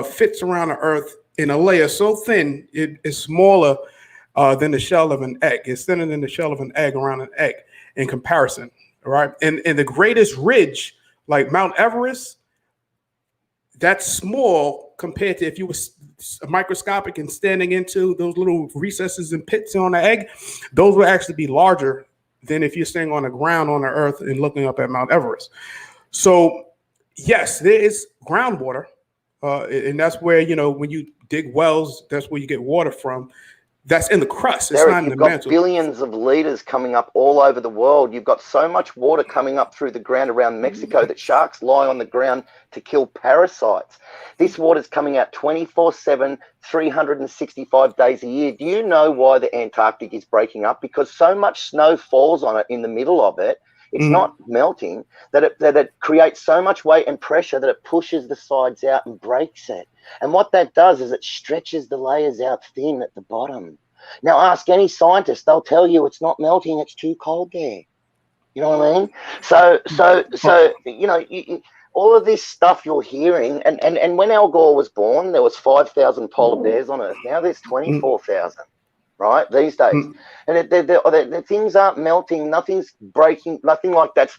fits around the Earth in a layer so thin it is smaller than the shell of an egg. It's thinner than the shell of an egg around an egg in comparison, right? And the greatest ridge, like Mount Everest, that's small compared to if you were microscopic and standing into those little recesses and pits on the egg. Those would actually be larger than if you're standing on the ground on the Earth and looking up at Mount Everest. So yes, there is groundwater, and that's where, you know, when you dig wells, that's where you get water from. That's in the crust. It's not in the mantle. You've got billions of liters coming up all over the world. You've got so much water coming up through the ground around Mexico that sharks lie on the ground to kill parasites. This water's coming out 24/7, 365 days a year. Do you know why the Antarctic is breaking up? Because so much snow falls on it in the middle of it. It's not melting, that it creates so much weight and pressure that it pushes the sides out and breaks it. And what that does is it stretches the layers out thin at the bottom. Now ask any scientist, they'll tell you it's not melting, it's too cold there. You know what I mean? So you know, all of this stuff you're hearing, and when Al Gore was born, there was 5,000 polar bears on Earth. Now there's 24,000. Right, these days, and the things aren't melting, nothing's breaking, nothing like that.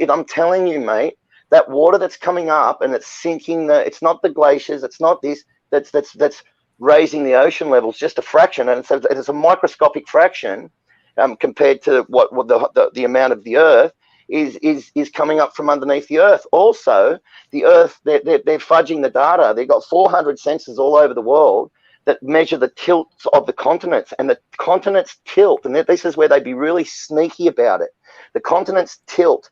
I'm telling you, mate, that water that's coming up and it's sinking. It's not the glaciers, it's not this. That's raising the ocean levels just a fraction, and it's a microscopic fraction compared to what the amount of the Earth is coming up from underneath the Earth. Also, the Earth, they're fudging the data. They've got 400 sensors all over the world that measure the tilts of the continents, and the continents tilt, and this is where they'd be really sneaky about it. The continents tilt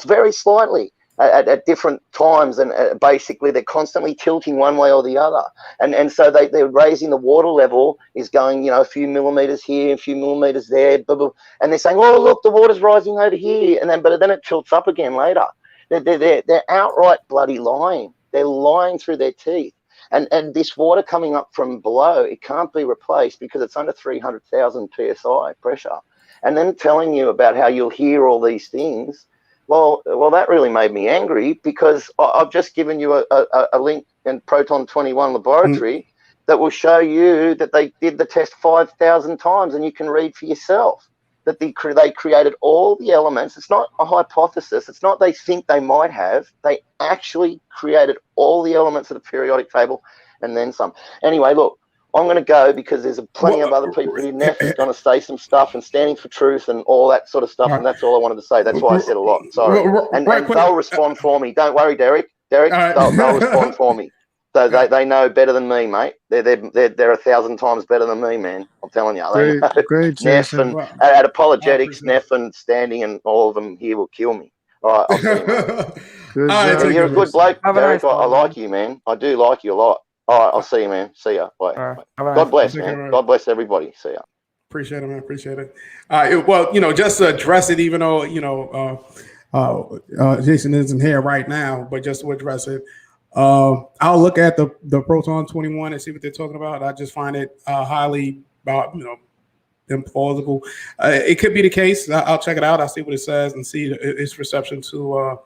very slightly at different times, and basically they're constantly tilting one way or the other, and so they're raising the water level is going, you know, a few millimeters here, a few millimeters there, blah, blah, and they're saying, oh look, the water's rising over here, and then it tilts up again later. They're outright bloody lying. They're lying through their teeth. And this water coming up from below, it can't be replaced because it's under 300,000 psi pressure. And then telling you about how you'll hear all these things, well, that really made me angry, because I've just given you a link in Proton 21 laboratory that will show you that they did the test 5,000 times, and you can read for yourself that they created all the elements. It's not a hypothesis. It's not they think they might have. They actually created all the elements of the periodic table and then some. Anyway, look, I'm going to go because there's plenty of other people here. Neff is going to say some stuff and standing for truth and all that sort of stuff, and that's all I wanted to say. That's why I said a lot. Sorry. And they'll respond for me. Don't worry, Derrick. They'll respond for me. So they know better than me, mate. They're 1,000 times better than me, man. I'm telling you. Great, Neff Jason. and at apologetics, Neff and Standing and all of them here will kill me. All right, I'll see you, man. You're a good bloke, Derrick. I like you, man. I do like you a lot. All right, I'll see you, man. See ya. Bye. Right. God bless, man. God bless everybody. See ya. Appreciate it, man. Appreciate it. Well, you know, just to address it, even though, you know, Jason isn't here right now, but just to address it, I'll look at the Proton 21 and see what they're talking about. I just find it highly, implausible. It could be the case. I'll check it out. I'll see what it says and see its reception to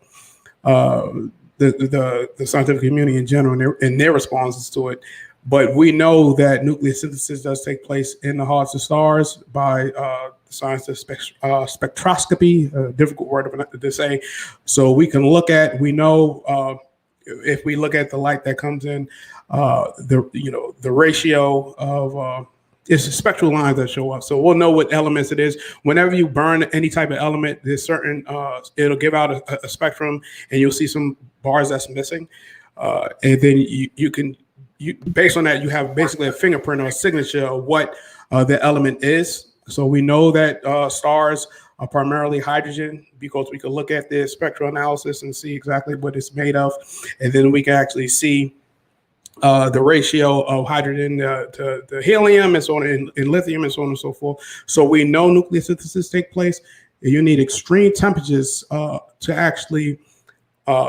the scientific community in general and their responses to it. But we know that nucleosynthesis does take place in the hearts of stars by the science of spectroscopy, a difficult word to say. So we can look at, we know if we look at the light that comes in, the ratio of it's the spectral lines that show up. So we'll know what elements it is. Whenever you burn any type of element, there's certain, it'll give out a spectrum, and you'll see some bars that's missing. And then you can, based on that, you have basically a fingerprint or a signature of what the element is. So we know that stars are primarily hydrogen because we can look at the spectral analysis and see exactly what it's made of. And then we can actually see the ratio of hydrogen to the helium and so on, and lithium and so on and so forth. So we know nucleosynthesis take place. You need extreme temperatures to actually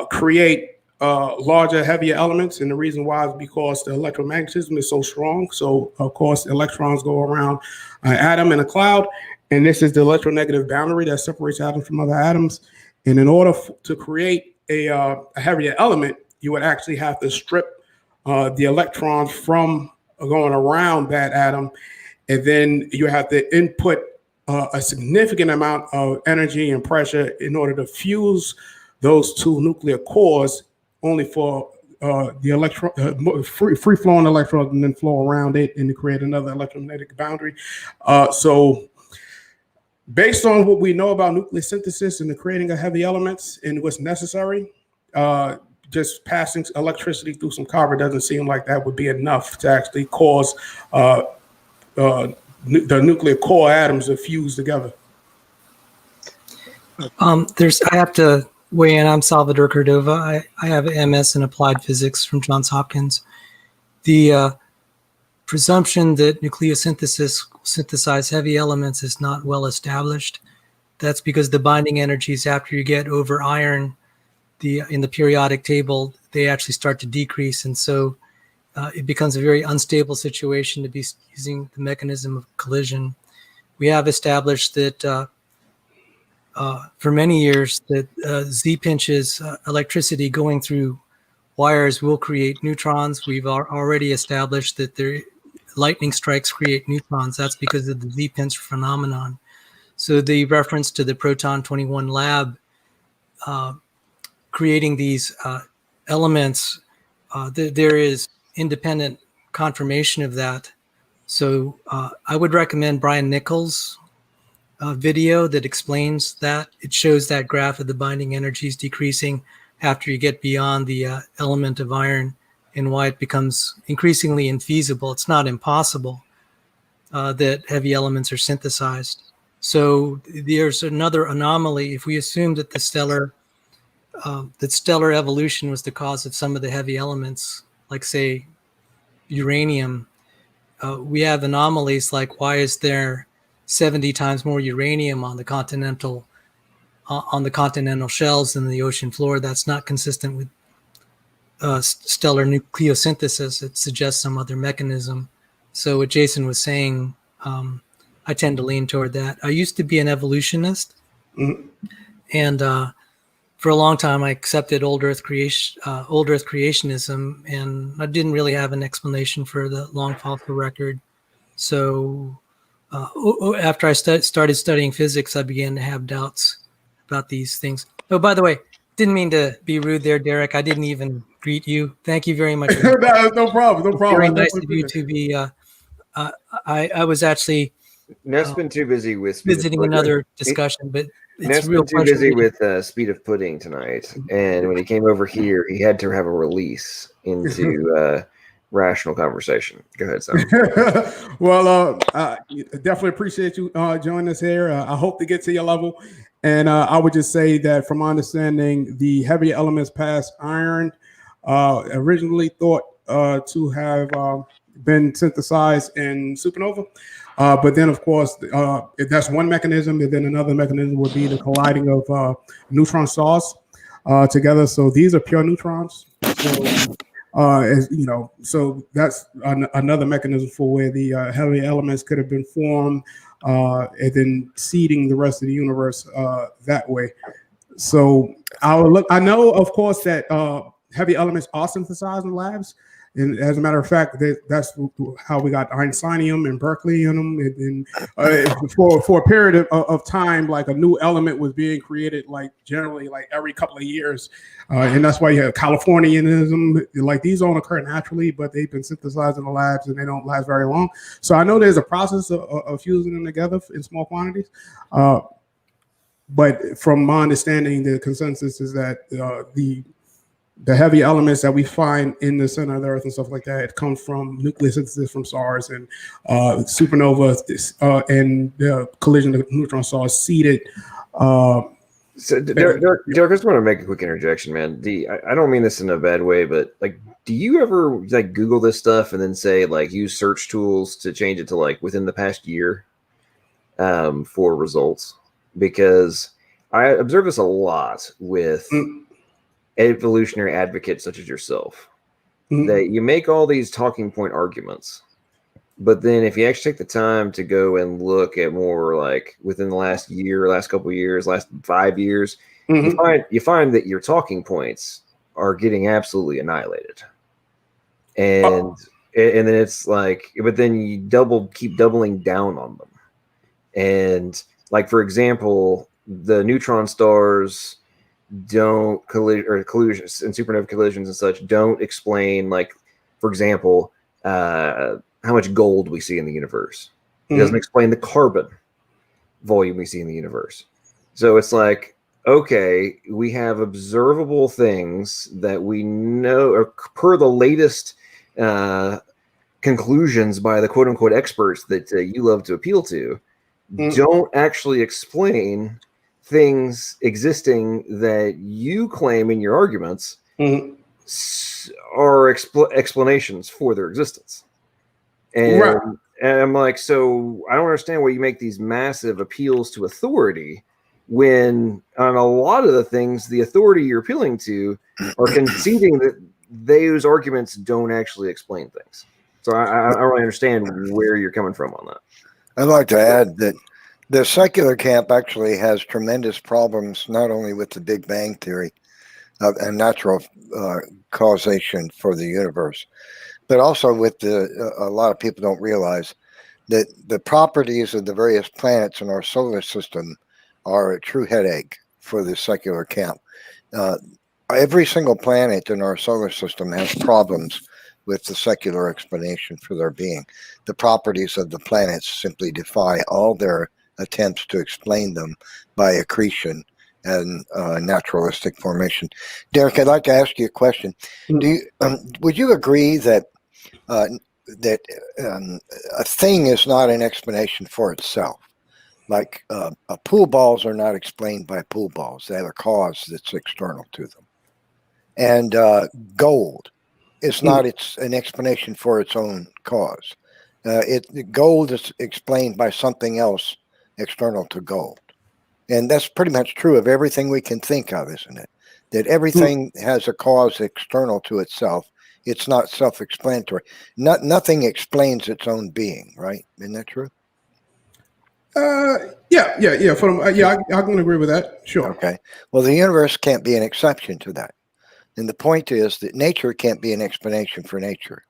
create larger, heavier elements. And the reason why is because the electromagnetism is so strong. So, of course, electrons go around an atom in a cloud. And this is the electronegative boundary that separates atoms from other atoms. And in order to create a heavier element, you would actually have to strip the electrons from going around that atom. And then you have to input a significant amount of energy and pressure in order to fuse those two nuclear cores, only for the electron free flowing electrons and then flow around it and to create another electromagnetic boundary. So based on what we know about nucleosynthesis and the creating of heavy elements and what's necessary, just passing electricity through some copper doesn't seem like that would be enough to actually cause the nuclear core atoms to fuse together. I have to weigh in. I'm Salvador Cordova. I have an MS in applied physics from Johns Hopkins. The presumption that nucleosynthesis synthesize heavy elements is not well established. That's because the binding energies after you get over iron, in the periodic table, they actually start to decrease. And so it becomes a very unstable situation to be using the mechanism of collision. We have established that for many years that Z-pinches electricity going through wires will create neutrons. We've already established that lightning strikes create neutrons. That's because of the Z-pinch phenomenon. So the reference to the Proton 21 lab creating these elements, there is independent confirmation of that. So I would recommend Brian Nichols' video that explains that. It shows that graph of the binding energies decreasing after you get beyond the element of iron and why it becomes increasingly infeasible. It's not impossible that heavy elements are synthesized. So there's another anomaly. If we assume that the stellar evolution was the cause of some of the heavy elements, like say uranium, we have anomalies like why is there 70 times more uranium on the continental shells than the ocean floor? That's not consistent with stellar nucleosynthesis. It suggests some other mechanism. So what Jason was saying, I tend to lean toward that. I used to be an evolutionist, and for a long time I accepted old Earth creationism, and I didn't really have an explanation for the long fossil record. So after I started studying physics, I began to have doubts about these things. Oh, by the way, didn't mean to be rude there, Derrick. I didn't even greet you. Thank you very much. No problem. No problem. Very nice of you to be. I was actually Neff's been too busy with visiting another discussion, but Neff's been too busy with Speed of Pudding tonight, and when he came over here, he had to have a release into rational conversation. Go ahead, Sam. Well, definitely appreciate you joining us here. I hope to get to your level, and I would just say that from my understanding, the heavy elements past iron originally thought to have been synthesized in supernova. But then, of course, that's one mechanism. And then another mechanism would be the colliding of neutron stars together. So these are pure neutrons. So, as you know, so that's another mechanism for where the heavy elements could have been formed and then seeding the rest of the universe that way. So I know, of course, that heavy elements are synthesized in labs. And as a matter of fact, that's how we got Einsteinium and Berkeleyium. And for a period of time, like a new element was being created, like generally like every couple of years. And that's why you have Californianism. Like these don't occur naturally, but they've been synthesized in the labs and they don't last very long. So I know there's a process of fusing them together in small quantities. But from my understanding, the consensus is that the heavy elements that we find in the center of the Earth and stuff like that, it comes from nucleosynthesis from stars and supernova and the collision of neutron stars seeded. So Derrick, I just want to make a quick interjection, man. I don't mean this in a bad way, but like, do you ever like Google this stuff and then say like use search tools to change it to like within the past year for results? Because I observe this a lot with evolutionary advocates such as yourself, that you make all these talking point arguments, but then if you actually take the time to go and look at more like within the last year, last couple of years, last 5 years, you find that your talking points are getting absolutely annihilated. And then it's like, but then you keep doubling down on them. And like, for example, the neutron stars don't collisions and supernova collisions and such don't explain, like, for example, how much gold we see in the universe. It doesn't explain the carbon volume we see in the universe. So it's like, okay, we have observable things that we know, or per the latest conclusions by the quote unquote experts that you love to appeal to, don't actually explain things existing that you claim in your arguments are explanations for their existence. And I'm like, so I don't understand why you make these massive appeals to authority when on a lot of the things the authority you're appealing to are conceding that those arguments don't actually explain things. So I don't really understand where you're coming from on that. I'd like to add that the secular camp actually has tremendous problems, not only with the Big Bang Theory and natural causation for the universe, but also with a lot of people don't realize that the properties of the various planets in our solar system are a true headache for the secular camp. Every single planet in our solar system has problems with the secular explanation for their being. The properties of the planets simply defy all their attempts to explain them by accretion and naturalistic formation. Derrick, I'd like to ask you a question. Would you agree that a thing is not an explanation for itself? Like pool balls are not explained by pool balls. They have a cause that's external to them. And gold is not an explanation for its own cause. Gold is explained by something else external to gold. And that's pretty much true of everything we can think of, isn't it? That everything has a cause external to itself. It's not self-explanatory. Nothing explains its own being, right? Isn't that true? Yeah. I can agree with that. Sure. Okay. Well, the universe can't be an exception to that. And the point is that nature can't be an explanation for nature.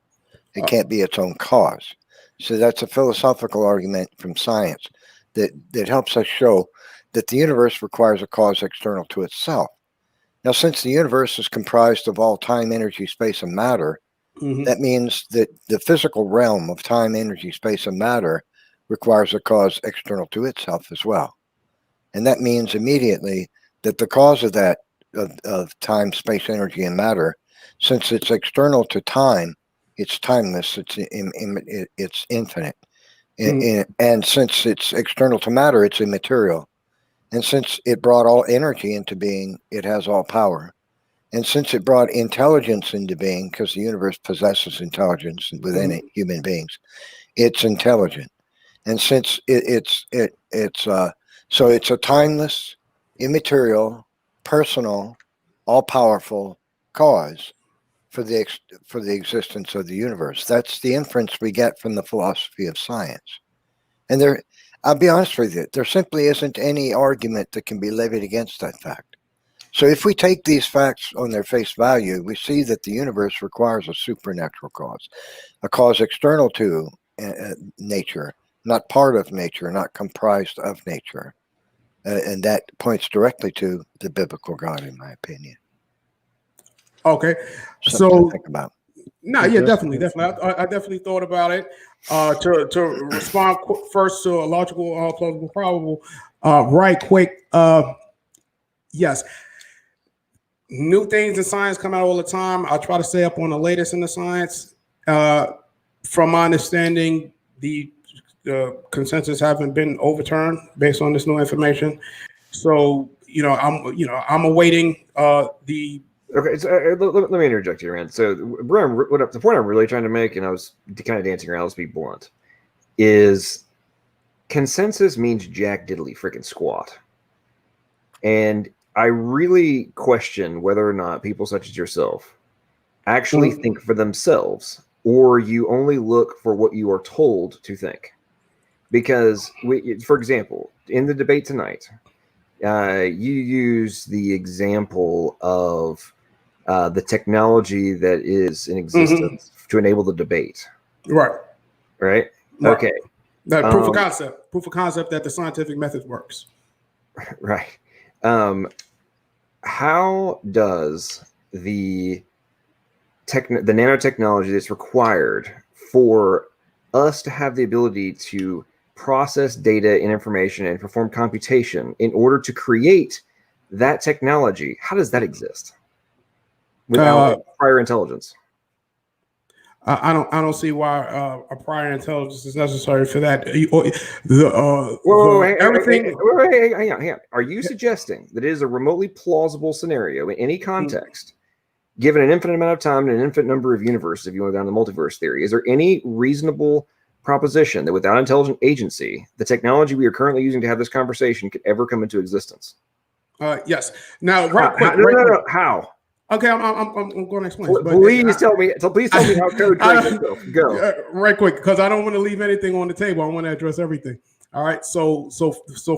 It can't be its own cause. So that's a philosophical argument from science that helps us show that the universe requires a cause external to itself. Now, since the universe is comprised of all time, energy, space, and matter, that means that the physical realm of time, energy, space, and matter requires a cause external to itself as well. And that means immediately that the cause of that, of time, space, energy, and matter, since it's external to time, it's timeless, it's infinite. And since it's external to matter, it's immaterial. And since it brought all energy into being, it has all power. And since it brought intelligence into being, because the universe possesses intelligence within it, human beings, it's intelligent. And since it's a timeless, immaterial, personal, all-powerful cause for the existence of the universe. That's the inference we get from the philosophy of science. And I'll be honest with you, there simply isn't any argument that can be levied against that fact. So if we take these facts on their face value, we see that the universe requires a supernatural cause, a cause external to nature, not part of nature, not comprised of nature. And that points directly to the biblical God, in my opinion. Okay. Something to think about. No, yeah, definitely. I definitely thought about it. To respond first to a logical, plausible, probable, right quick. Yes. New things in science come out all the time. I try to stay up on the latest in the science. From my understanding, the consensus haven't been overturned based on this new information. So, I'm awaiting the. Okay, so let me interject here, man. So the point I'm really trying to make, and I was kind of dancing around, let's be blunt, is consensus means jack diddly freaking squat. And I really question whether or not people such as yourself actually think for themselves, or you only look for what you are told to think. Because, for example, in the debate tonight, you use the example of the technology that is in existence to enable the debate. Right. Okay. That proof of concept that the scientific method works. Right. How does the nanotechnology that's required for us to have the ability to process data and information and perform computation in order to create that technology, how does that exist without prior intelligence? I don't see why a prior intelligence is necessary for that. Hang on. Are you suggesting that it is a remotely plausible scenario in any context, given an infinite amount of time and an infinite number of universes, if you went down the multiverse theory, is there any reasonable proposition that without intelligent agency, the technology we are currently using to have this conversation could ever come into existence? Yes. Now, How? Okay, I'm going to explain. Please tell me how code tracks itself. Go. Right quick, because I don't want to leave anything on the table. I want to address everything. All right. So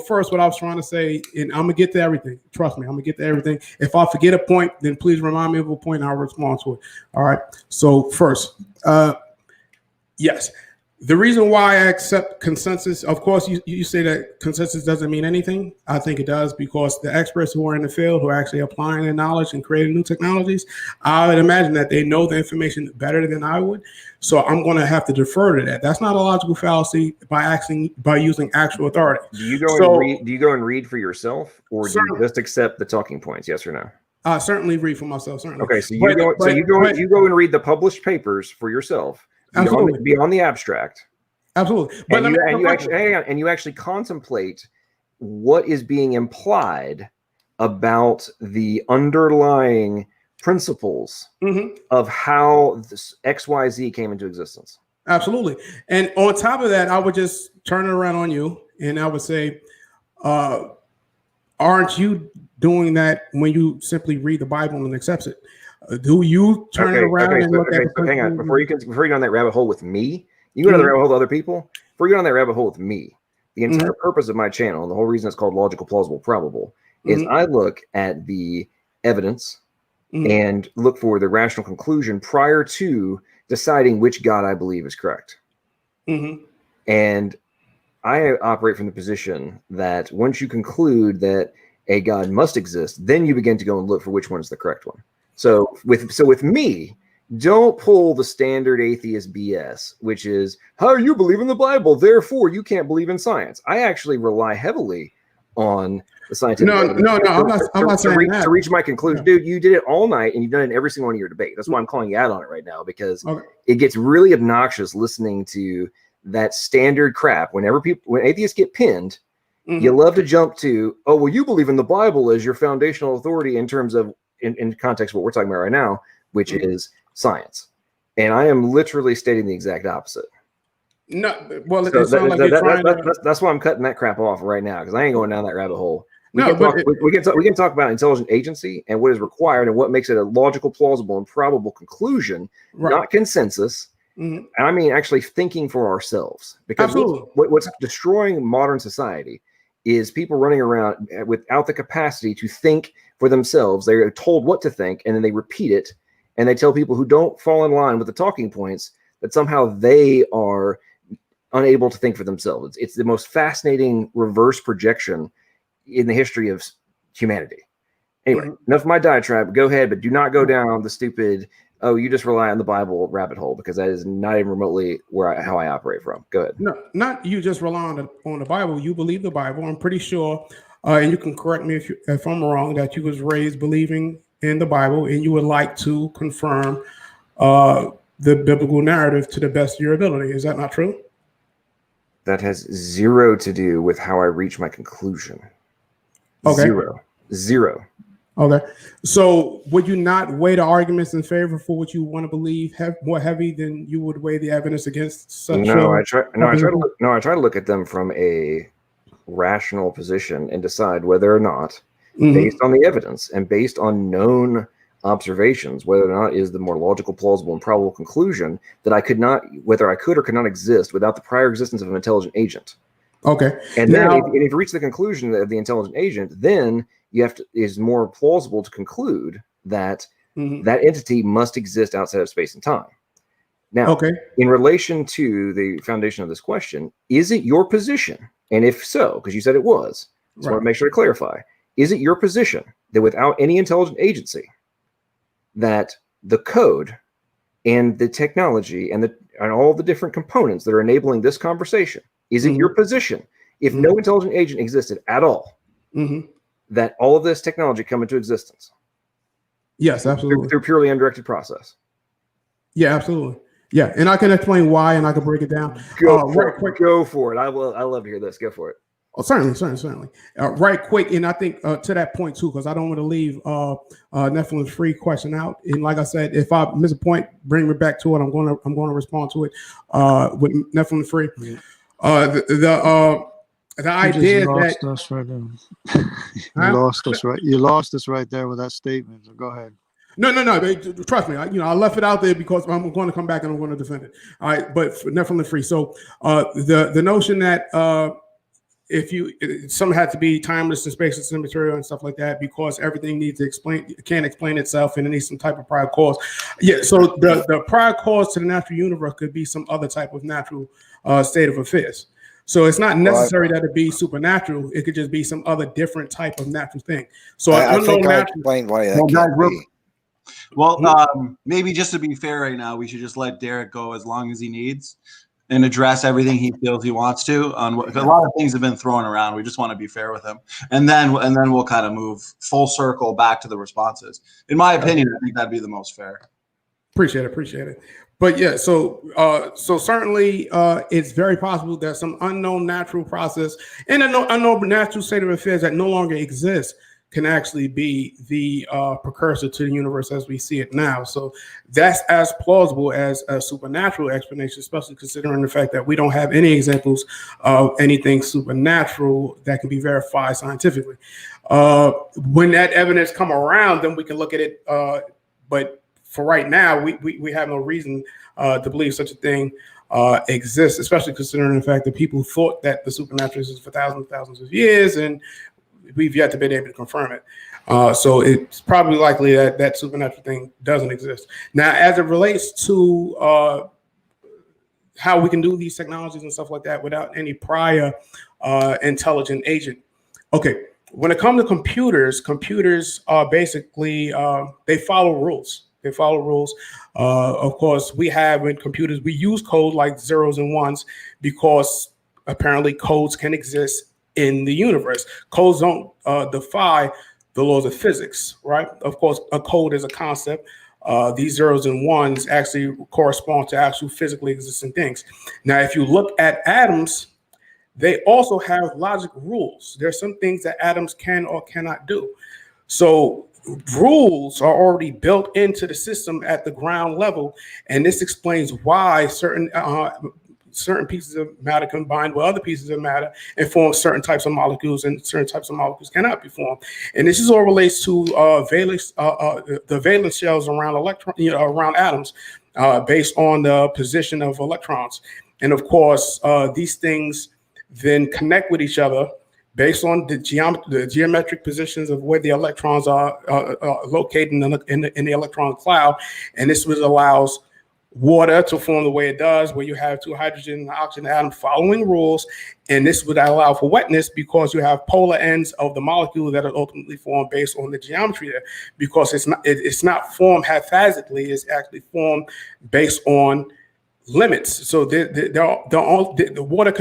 first, what I was trying to say, and I'm gonna get to everything. Trust me, I'm gonna get to everything. If I forget a point, then please remind me of a point and I'll respond to it. All right. So first, yes. The reason why I accept consensus, of course, you say that consensus doesn't mean anything. I think it does, because the experts who are in the field, who are actually applying their knowledge and creating new technologies, I would imagine that they know the information better than I would. So I'm going to have to defer to that. That's not a logical fallacy by using actual authority. Do you go and read for yourself, or do you just accept the talking points? Yes or no? I certainly read for myself. Certainly. Okay, so you go and read the published papers for yourself. Beyond the abstract. Absolutely. But you actually contemplate what is being implied about the underlying principles of how this XYZ came into existence. Absolutely. And on top of that, I would just turn it around on you and I would say, aren't you doing that when you simply read the Bible and accept it? Do you turn it around and look at it? Hang on, before you go down that rabbit hole with me, you go down the rabbit hole with other people. Before you go down that rabbit hole with me, the entire purpose of my channel, and the whole reason it's called Logical, Plausible, Probable, is I look at the evidence and look for the rational conclusion prior to deciding which God I believe is correct. And I operate from the position that once you conclude that a God must exist, then you begin to go and look for which one is the correct one. So with me, don't pull the standard atheist BS, which is how you believe in the Bible, therefore you can't believe in science. I actually rely heavily on the scientific I'm not saying that. To reach my conclusion. Dude, you did it all night and you've done it in every single one of your debates. That's why I'm calling you out on it right now, because it gets really obnoxious listening to that standard crap. When atheists get pinned, you love to jump to, oh, well, you believe in the Bible as your foundational authority in terms of, in context of what we're talking about right now, which is science. And I am literally stating the exact opposite. No, well, that's why I'm cutting that crap off right now, because I ain't going down that rabbit hole. We can talk about intelligent agency and what is required and what makes it a logical, plausible, and probable conclusion, not consensus. And I mean actually thinking for ourselves, because what's destroying modern society is people running around without the capacity to think for themselves. They're told what to think and then they repeat it, and they tell people who don't fall in line with the talking points that somehow they are unable to think for themselves. It's the most fascinating reverse projection in the history of humanity. Anyway, enough of my diatribe. Go ahead, but do not go down the stupid, oh, you just rely on the Bible rabbit hole, because that is not even remotely how I operate from. Go ahead. No, not you just rely on the Bible. You believe the Bible. I'm pretty sure, and you can correct me if I'm wrong, that you was raised believing in the Bible and you would like to confirm the biblical narrative to the best of your ability. Is that not true? That has zero to do with how I reach my conclusion. Okay. Zero. Okay. So would you not weigh the arguments in favor for what you want to believe more heavy than you would weigh the evidence against such? I try to look at them from a rational position and decide whether or not, based on the evidence and based on known observations, whether or not is the more logical, plausible, and probable conclusion that whether I could or could not exist without the prior existence of an intelligent agent. Okay. And then if you reach the conclusion of the intelligent agent, then is more plausible to conclude that that entity must exist outside of space and time. Now, in relation to the foundation of this question, is it your position? And if so, because you said it was, so I want to make sure to clarify, is it your position that without any intelligent agency, that the code and the technology and all the different components that are enabling this conversation, is it your position, if no intelligent agent existed at all, that all of this technology come into existence? Yes, absolutely. Through purely undirected process. Yeah, absolutely. Yeah, and I can explain why, and I can break it down. Go for it. I love to hear this. Go for it. Oh, certainly. Right quick, and I think to that point too, because I don't want to leave NephilimFree question out. And like I said, if I miss a point, bring me back to it. I'm going to respond to it with NephilimFree. The idea that us right now. You lost us right there with that statement. So go ahead. No. Trust me. I left it out there because I'm going to come back and I'm going to defend it. All right, but NephilimFree. So the notion that some had to be timeless and spaceless and material and stuff like that, because everything can't explain itself, and it needs some type of prior cause. Yeah. So the prior cause to the natural universe could be some other type of natural state of affairs. So it's not necessary that it be supernatural. It could just be some other different type of natural thing. So I think I explained why that can't be. Well, maybe just to be fair right now, we should just let Derrick go as long as he needs and address everything he feels he wants to. A lot of things have been thrown around. We just want to be fair with him, and then we'll kind of move full circle back to the responses. In my opinion, I think that'd be the most fair. Appreciate it. But yeah, so certainly it's very possible that some unknown natural process and an unknown natural state of affairs that no longer exists can actually be the precursor to the universe as we see it now. So that's as plausible as a supernatural explanation, especially considering the fact that we don't have any examples of anything supernatural that can be verified scientifically. When that evidence come around, then we can look at it. But for right now, we have no reason to believe such a thing exists, especially considering the fact that people thought that the supernatural exists for thousands and thousands of years, and we've yet to be able to confirm it. So it's probably likely that that supernatural thing doesn't exist. Now, as it relates to how we can do these technologies and stuff like that without any prior intelligent agent. Okay, when it comes to computers are basically, they follow rules. They follow rules. Of course, we have in computers, we use code like zeros and ones because apparently codes can exist in the universe. Codes don't defy the laws of physics, right? Of course, a code is a concept. These zeros and ones actually correspond to actual physically existing things. Now, if you look at atoms, they also have logic rules. There's some things that atoms can or cannot do. So rules are already built into the system at the ground level, and this explains why certain pieces of matter combine with other pieces of matter and form certain types of molecules, and certain types of molecules cannot be formed. And this is all relates to the valence shells around around atoms, based on the position of electrons. And of course, these things then connect with each other based on the geometric positions of where the electrons are located in the electron cloud. And this allows water to form the way it does, where you have two hydrogen and oxygen atoms following rules. And this would allow for wetness because you have polar ends of the molecule that are ultimately formed based on the geometry there, because it's not formed haphazardly. It's actually formed based on limits. So the water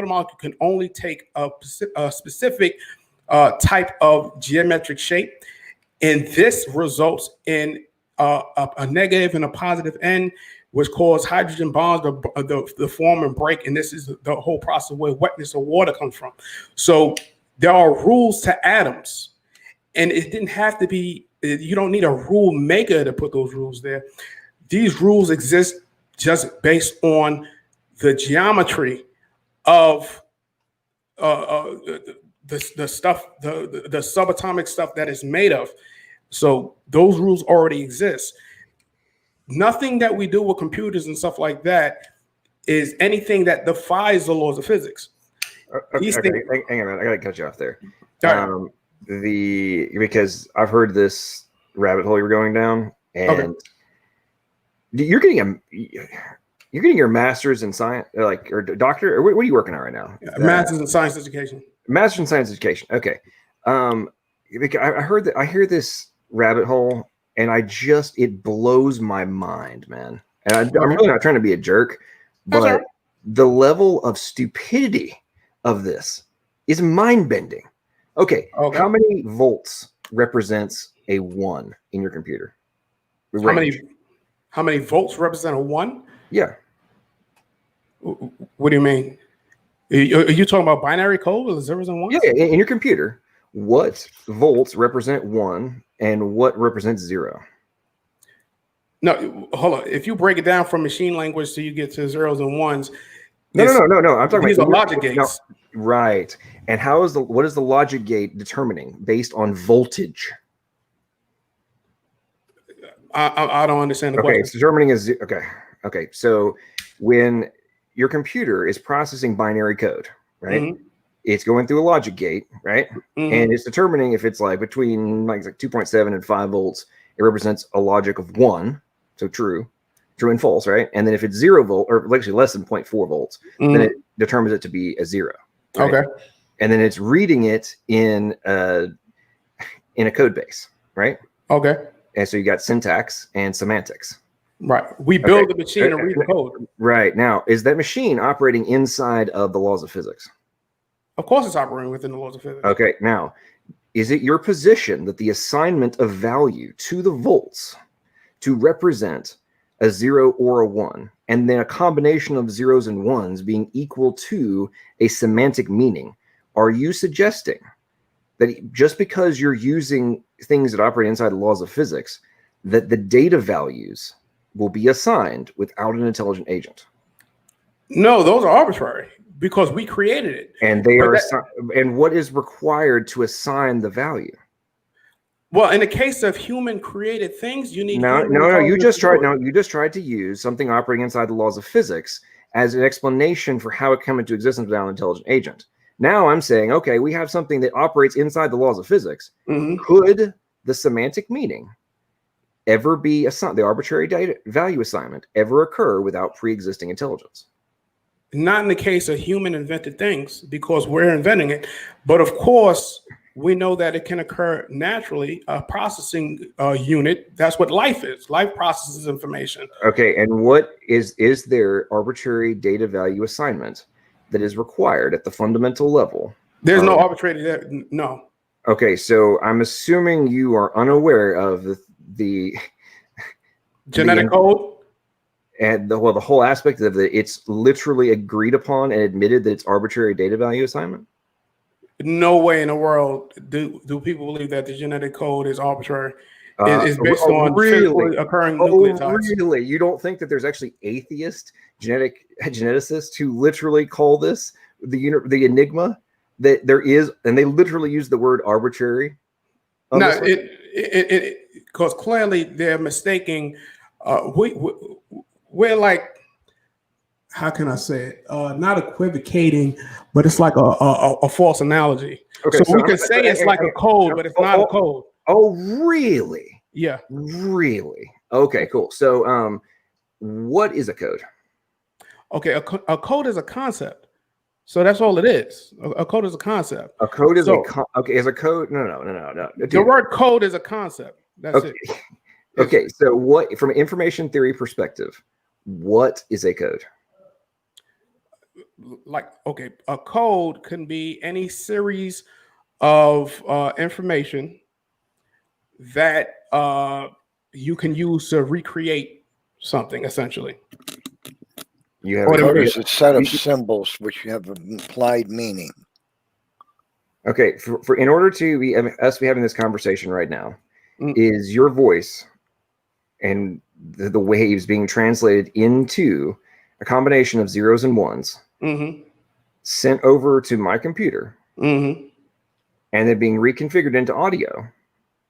molecule can only take a specific type of geometric shape, and this results in a negative and a positive end, which cause hydrogen bonds to form and break. And this is the whole process where wetness of water comes from. So there are rules to atoms, and it didn't have to be, you don't need a rule maker to put those rules there. These rules exist just based on the geometry of the stuff, the subatomic stuff that is made of. So those rules already exist. Nothing that we do with computers and stuff like that is anything that defies the laws of physics. Okay, hang on, I gotta cut you off there. Because I've heard this rabbit hole you're going down, and you're getting your master's in science, or doctor, or what are you working on right now? Master's in science education. Master's in science education. Okay. I hear this rabbit hole, and it blows my mind, man. And I'm really not trying to be a jerk, but the level of stupidity of this is mind-bending. Okay. How many volts represents a 1 in your computer? How many volts represent a 1? Yeah. What do you mean? Are you talking about binary code or zeros and ones? Yeah, in your computer, what volts represent 1 and what represents 0? No, hold on. If you break it down from machine language so you get to zeros and ones. No. I'm talking these about are logic gates. No, right. And what is the logic gate determining based on voltage? I don't understand the question. Okay, so determining is okay. So when your computer is processing binary code, right? Mm-hmm. It's going through a logic gate, right? Mm-hmm. And it's determining if it's between 2.7 and 5 volts, it represents a logic of 1, so true and false, right? And then if it's 0 volt, or actually less than 0.4 volts, then it determines it to be a 0. Right? Okay. And then it's reading it in a code base, right? Okay. And so you got syntax and semantics. Right. We build the machine and read the code. Right. Now, is that machine operating inside of the laws of physics? Of course it's operating within the laws of physics. Okay. Now, is it your position that the assignment of value to the volts to represent a 0 or a 1, and then a combination of zeros and ones being equal to a semantic meaning, are you suggesting that just because you're using things that operate inside the laws of physics, that the data values will be assigned without an intelligent agent? No, those are arbitrary because we created it. And they are and what is required to assign the value? Well, in the case of human created things, you need No. You just tried to use something operating inside the laws of physics as an explanation for how it came into existence without an intelligent agent. Now I'm saying, okay, we have something that operates inside the laws of physics. Could the semantic meaning ever be assigned, the arbitrary data value assignment ever occur without pre-existing intelligence? Not in the case of human invented things, because we're inventing it. But of course, we know that it can occur naturally. A processing unit, that's what life is. Life processes information. Okay, and what is there arbitrary data value assignment that is required at the fundamental level? There's no arbitrary, no. Okay, so I'm assuming you are unaware of the genetic code? And the whole aspect of it, it's literally agreed upon and admitted that it's arbitrary data value assignment? No way in the world do people believe that the genetic code is arbitrary. It's based on physically occurring nucleotides. Really? You don't think that there's actually atheist geneticists who literally call this the enigma? That there is, and they literally use the word arbitrary? No, because clearly they're mistaking. We're like, how can I say it? Not equivocating, but it's like a false analogy. Okay, so we can say it's like a code, but it's not a code. Oh, really? Yeah. Really? Okay, cool. So, what is a code? Okay, a code is a concept. So that's all it is. A code is a concept. A code is is a code? No. The word code is a concept. That's it. Okay, so what, from an information theory perspective, what is a code? Like, okay, a code can be any series of information that you can use to recreate something, essentially. You have a set of symbols which have implied meaning. Okay, for in order to be us be having this conversation right now, is your voice and the waves being translated into a combination of zeros and ones, sent over to my computer, and then being reconfigured into audio,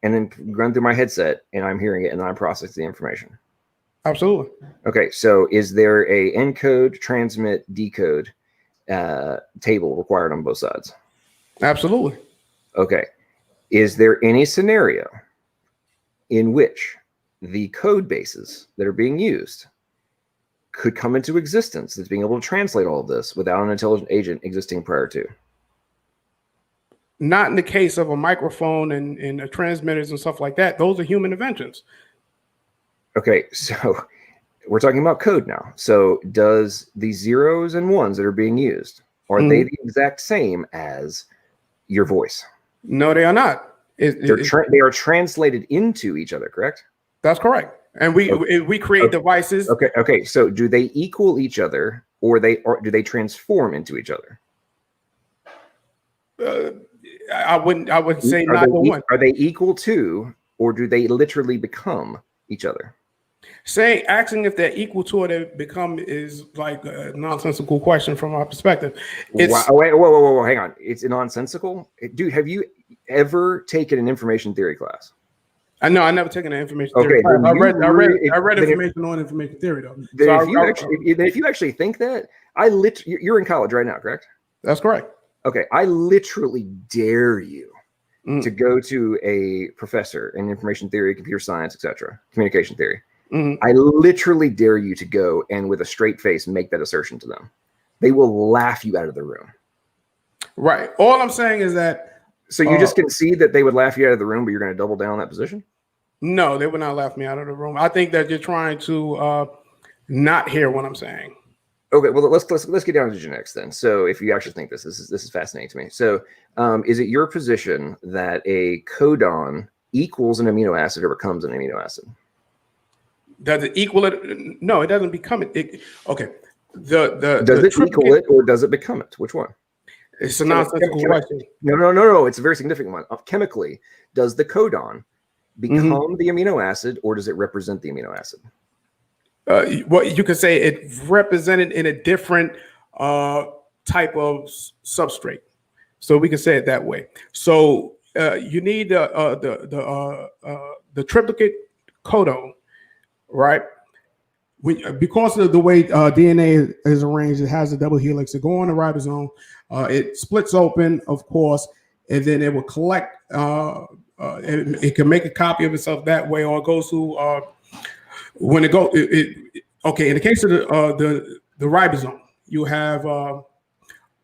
and then run through my headset, and I'm hearing it, and I'm processing the information. Absolutely. Okay, so is there a encode, transmit, decode table required on both sides? Absolutely. Okay. Is there any scenario in which the code bases that are being used could come into existence that's being able to translate all of this without an intelligent agent existing prior to? Not in the case of a microphone and transmitters and stuff like that. Those are human inventions. Okay, so we're talking about code now. So does the zeros and ones that are being used, are they the exact same as your voice? No, they are not. They are translated into each other, correct? That's correct. And we create devices. Okay. So do they equal each other, or do they transform into each other? I would say neither one. Are they equal to, or do they literally become each other? Asking if they're equal to or they become is like a nonsensical question from our perspective. Whoa, hang on. It's nonsensical? Dude, have you ever taken an information theory class? No, I never taken an information theory class. I read information on information theory though. If you actually think that, you're in college right now, correct? That's correct. Okay, I literally dare you to go to a professor in information theory, computer science, etc., communication theory. I literally dare you to go and with a straight face make that assertion to them. They will laugh you out of the room. Right. All I'm saying is that. So you just concede that they would laugh you out of the room, but you're going to double down on that position? No, they would not laugh me out of the room. I think that you're trying to not hear what I'm saying. Okay, well let's get down to genetics then. So if you actually think this is fascinating to me. So is it your position that a codon equals an amino acid or becomes an amino acid? Does it equal it? No, it doesn't become it. Okay. Does it equal it or does it become it? Which one? It's a nonsensical question. No. It's a very significant one. Chemically, does the codon become the amino acid or does it represent the amino acid? Well, you could say it represented in a different type of substrate. So we can say it that way. So you need the triplicate codon, right? Because of the way DNA is arranged, it has a double helix. It go on the ribosome. It splits open, of course, and then it will collect. It can make a copy of itself that way, or it goes to when it go. Okay, in the case of the ribosome, you have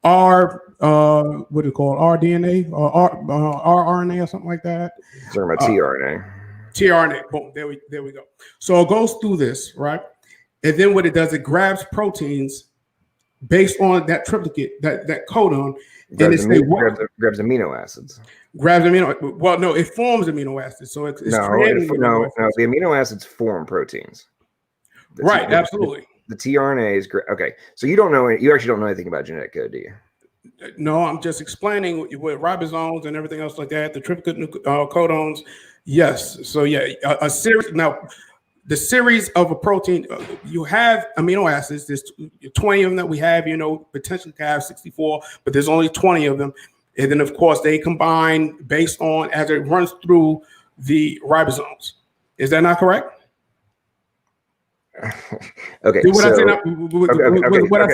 what do you call it? rDNA or rRNA or something like that. Talking about tRNA. tRNA. Boom. There we go. So it goes through this, right? And then what it does, it grabs proteins based on that triplicate, that codon, grabs amino acids. Grabs amino. Well, no, it forms amino acids. So it's creating no. The amino acids form proteins. Right. Absolutely. The tRNA is great. Okay, so you actually don't know anything about genetic code, do you? No, I'm just explaining with ribosomes and everything else like that. The triplicate codons, yes. So yeah, a series. Now, the series of a protein, you have amino acids. There's 20 of them that we have. Potentially can have 64, but there's only 20 of them. And then, of course, they combine based on as it runs through the ribosomes. Is that not correct? Okay. I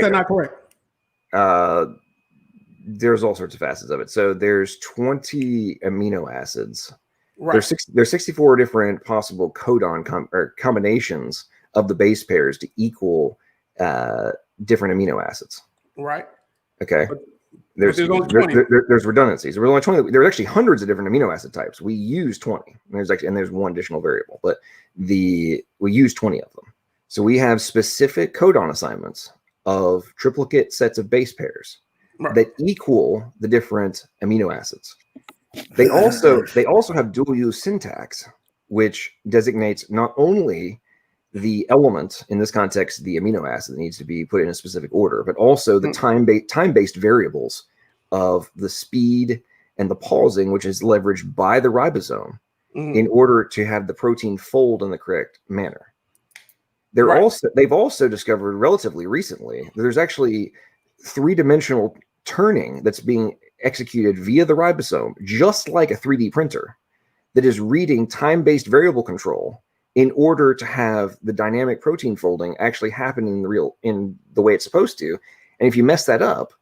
said not correct? There's all sorts of facets of it. So there's 20 amino acids. Right. There's 64 different possible codon combinations of the base pairs to equal different amino acids. Right. Okay. There's only 20. There's redundancies. There's only 20. There are actually hundreds of different amino acid types. We use 20. And there's one additional variable, but we use 20 of them. So we have specific codon assignments of triplicate sets of base pairs that equal the different amino acids. They also have dual use syntax, which designates not only the element, in this context, the amino acid that needs to be put in a specific order, but also the time-based variables of the speed and the pausing, which is leveraged by the ribosome in order to have the protein fold in the correct manner. They've also discovered relatively recently that there's actually three-dimensional turning that's being executed via the ribosome, just like a 3D printer, that is reading time-based variable control in order to have the dynamic protein folding actually happen in the way it's supposed to. And if you mess that up,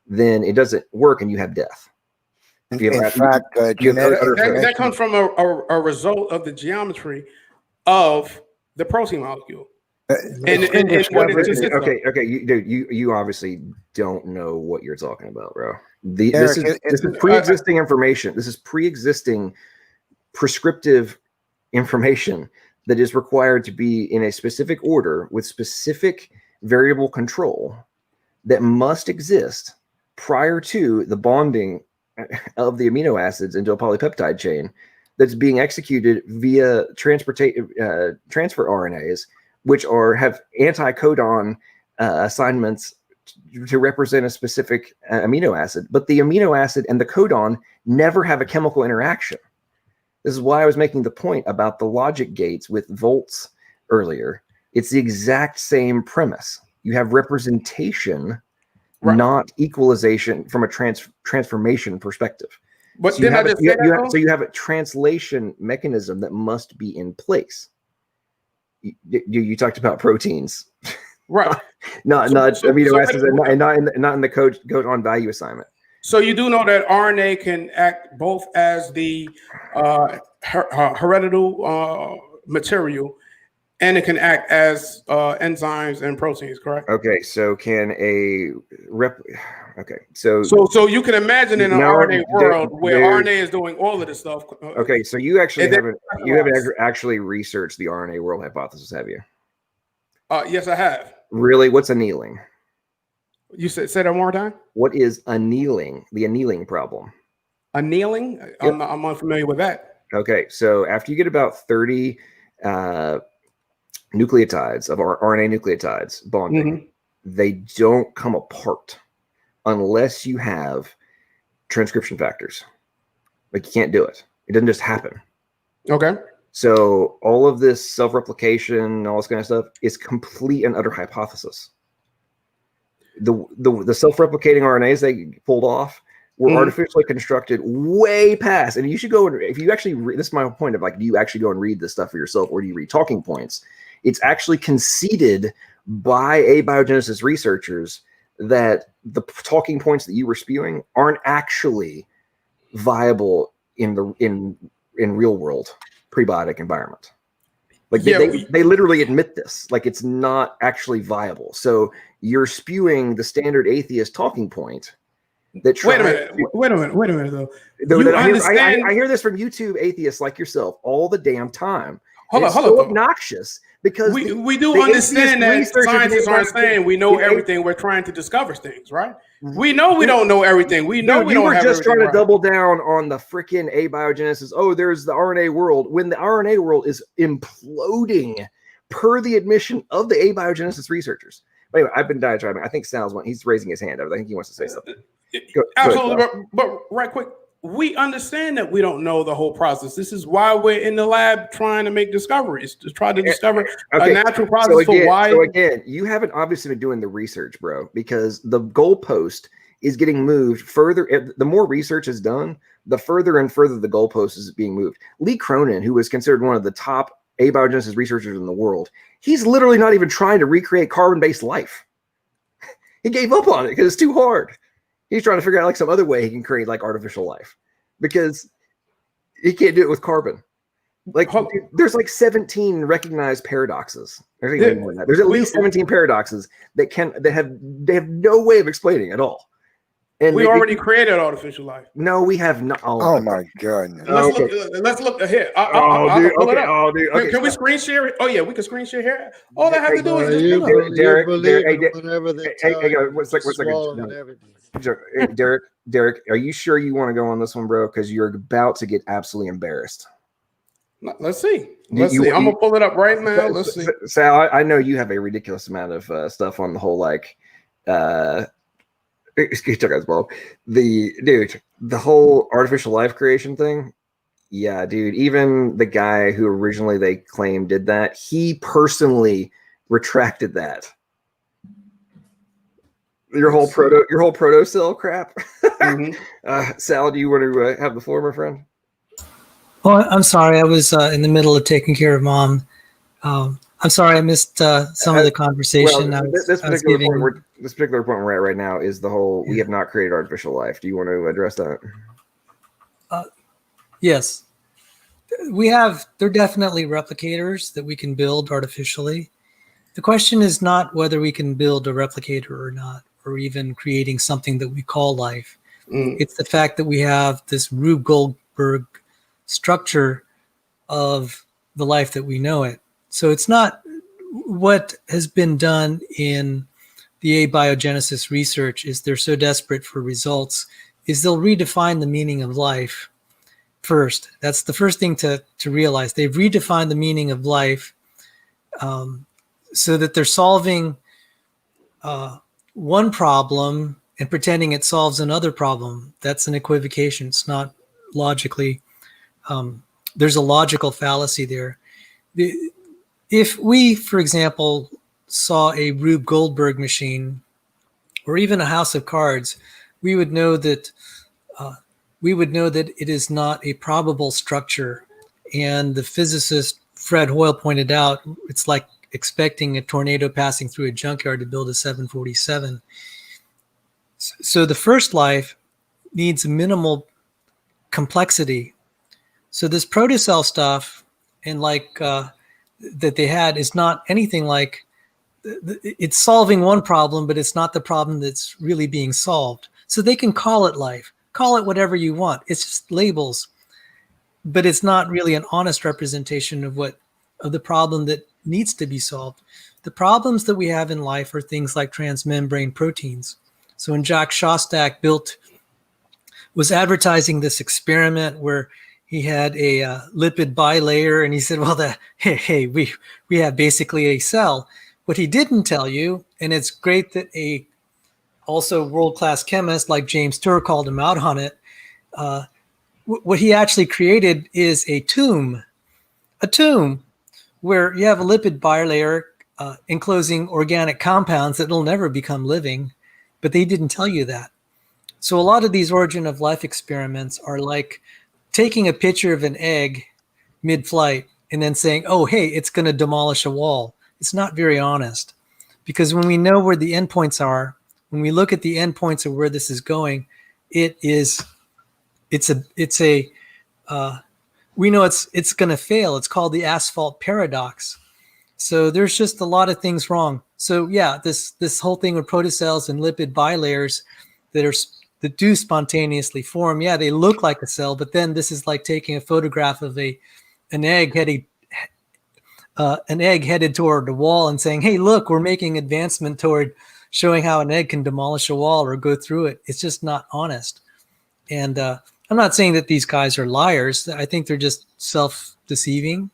then it doesn't work and you have death. That comes from a result of the geometry of the protein molecule. You obviously don't know what you're talking about, bro. This is pre-existing information. This is pre-existing prescriptive information that is required to be in a specific order with specific variable control that must exist prior to the bonding of the amino acids into a polypeptide chain that's being executed via transfer RNAs, which have anti-codon assignments to represent a specific amino acid. But the amino acid and the codon never have a chemical interaction. This is why I was making the point about the logic gates with volts earlier. It's the exact same premise. You have representation, not equalization from a transformation perspective. But so you have a translation mechanism that must be in place. You talked about proteins, right? not amino acids, and not in the codon value assignment. So you do know that RNA can act both as the hereditary material, and it can act as enzymes and proteins, correct? Okay, so So you can imagine in an RNA world where RNA is doing all of this stuff. Okay, so you haven't actually researched the RNA world hypothesis, have you? Yes, I have. Really? What's annealing? You say that one more time. What is annealing? The annealing problem. Annealing? Yep. I'm unfamiliar with that. Okay, so after you get about 30 nucleotides, of our RNA nucleotides bonding, they don't come apart unless you have transcription factors. Like, you can't do it. It doesn't just happen. Okay. So all of this self-replication, all this kind of stuff, is complete and utter hypothesis. The self-replicating RNAs they pulled off were artificially constructed way past. And you should go and, if you actually read, this is my point of like, do you actually go and read this stuff for yourself, or do you read talking points? It's actually conceded by abiogenesis researchers that the talking points that you were spewing aren't actually viable in real world prebiotic environment. Like they literally admit this. Like, it's not actually viable. So you're spewing the standard atheist talking point. That wait a minute though. I hear this from YouTube atheists like yourself all the damn time. Hold on. Obnoxious because we do understand that scientists aren't saying we know everything. We're trying to discover things, right? We know we don't know everything. We know we don't have everything. You were just trying to double down on the freaking abiogenesis. Oh, there's the RNA world. When the RNA world is imploding, per the admission of the abiogenesis researchers. But anyway, I've been diatribing. I think Sal's one. He's raising his hand. I think he wants to say something. Absolutely, but right quick, we understand that we don't know the whole process. This is why we're in the lab trying to make discoveries, to try to discover a natural process for why. So again, you haven't obviously been doing the research, bro, because the goalpost is getting moved further. The more research is done, the further and further the goalpost is being moved. Lee Cronin, who was considered one of the top abiogenesis researchers in the world, he's literally not even trying to recreate carbon-based life. He gave up on it because it's too hard. He's trying to figure out like some other way he can create like artificial life, because he can't do it with carbon. Like, there's like 17 recognized paradoxes. There's at least 17 paradoxes that have no way of explaining at all. And we already created artificial life. No, we have not. Oh my goodness. Let's look ahead. Dude. Can we screen share it? Oh yeah, we can screen share here. All I have to do is Derrick, are you sure you want to go on this one, bro? Because you're about to get absolutely embarrassed. Let's see. I'm gonna pull it up right now. Let's see. Sal, I know you have a ridiculous amount of stuff on the whole like the whole artificial life creation thing. Yeah, dude. Even the guy who originally they claimed did that, he personally retracted that. Your whole proto cell crap. Sal, do you want to have the floor, my friend? Well, I'm sorry. I was in the middle of taking care of mom. I'm sorry I missed some of the conversation. Well, this particular point we're at right now is the whole we have not created artificial life. Do you want to address that? Yes. They're definitely replicators that we can build artificially. The question is not whether we can build a replicator or not, or even creating something that we call life. It's the fact that we have this Rube Goldberg structure of the life that we know it. So it's not what has been done in the abiogenesis research is they're so desperate for results is they'll redefine the meaning of life first. That's the first thing to realize. They've redefined the meaning of life so that they're solving one problem and pretending it solves another problem. That's an equivocation. It's not logically, there's a logical fallacy there. If we, for example, saw a Rube Goldberg machine or even a house of cards, we would know that it is not a probable structure. And the physicist Fred Hoyle pointed out, it's like expecting a tornado passing through a junkyard to build a 747. So the first life needs minimal complexity. So this protocell stuff and that they had is not anything like, it's solving one problem, but it's not the problem that's really being solved. So they can call it life, call it whatever you want. It's just labels, but it's not really an honest representation of the problem that needs to be solved. The problems that we have in life are things like transmembrane proteins. So when Jacques Shostak was advertising this experiment where he had a lipid bilayer, and he said, well, hey, we have basically a cell. What he didn't tell you, and it's great that a also world-class chemist like James Tour called him out on it, what he actually created is a tomb where you have a lipid bilayer enclosing organic compounds that will never become living, but they didn't tell you that. So a lot of these origin of life experiments are like taking a picture of an egg mid-flight and then saying, oh, hey, it's going to demolish a wall. It's not very honest, because when we know where the endpoints are, when we look at the endpoints of where this is going, we know it's going to fail. It's called the asphalt paradox. So there's just a lot of things wrong. So yeah, this whole thing with protocells and lipid bilayers that do spontaneously form, yeah, they look like a cell, but then this is like taking a photograph of an egg headed toward the wall and saying, hey, look, we're making advancement toward showing how an egg can demolish a wall or go through it. It's just not honest. And I'm not saying that these guys are liars. I think they're just self-deceiving.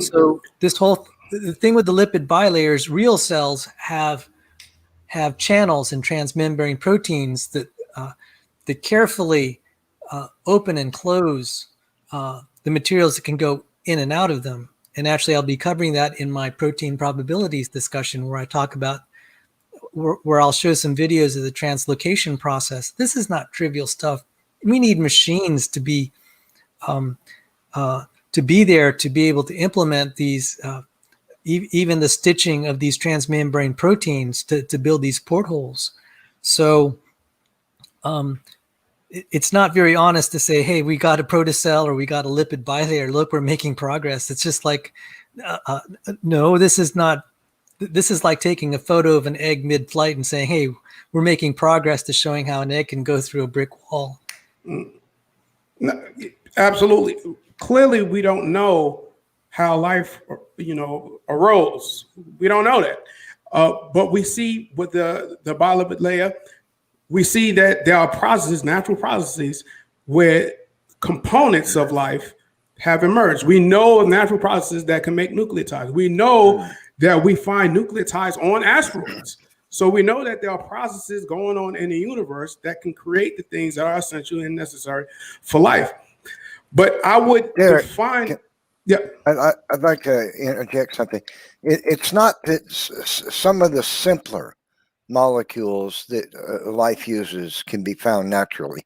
So the thing with the lipid bilayers, real cells have channels and transmembrane proteins that carefully open and close the materials that can go in and out of them. And actually, I'll be covering that in my protein probabilities discussion, where I talk about where I'll show some videos of the translocation process. This is not trivial stuff. We need machines to be there to be able to implement these, even the stitching of these transmembrane proteins to build these portholes. So it's not very honest to say, hey, we got a protocell or we got a lipid bilayer. Look, we're making progress. It's just like, no, this is not. This is like taking a photo of an egg mid-flight and saying, hey, we're making progress to showing how an egg can go through a brick wall. No, absolutely. Clearly, we don't know how life, arose. We don't know that. But we see with the bilipid layer, we see that there are processes, natural processes, where components of life have emerged. We know of natural processes that can make nucleotides. We know that we find nucleotides on asteroids. So we know that there are processes going on in the universe that can create the things that are essential and necessary for life. But I would define... Yeah, I'd like to interject something. It's not that some of the simpler molecules that life uses can be found naturally.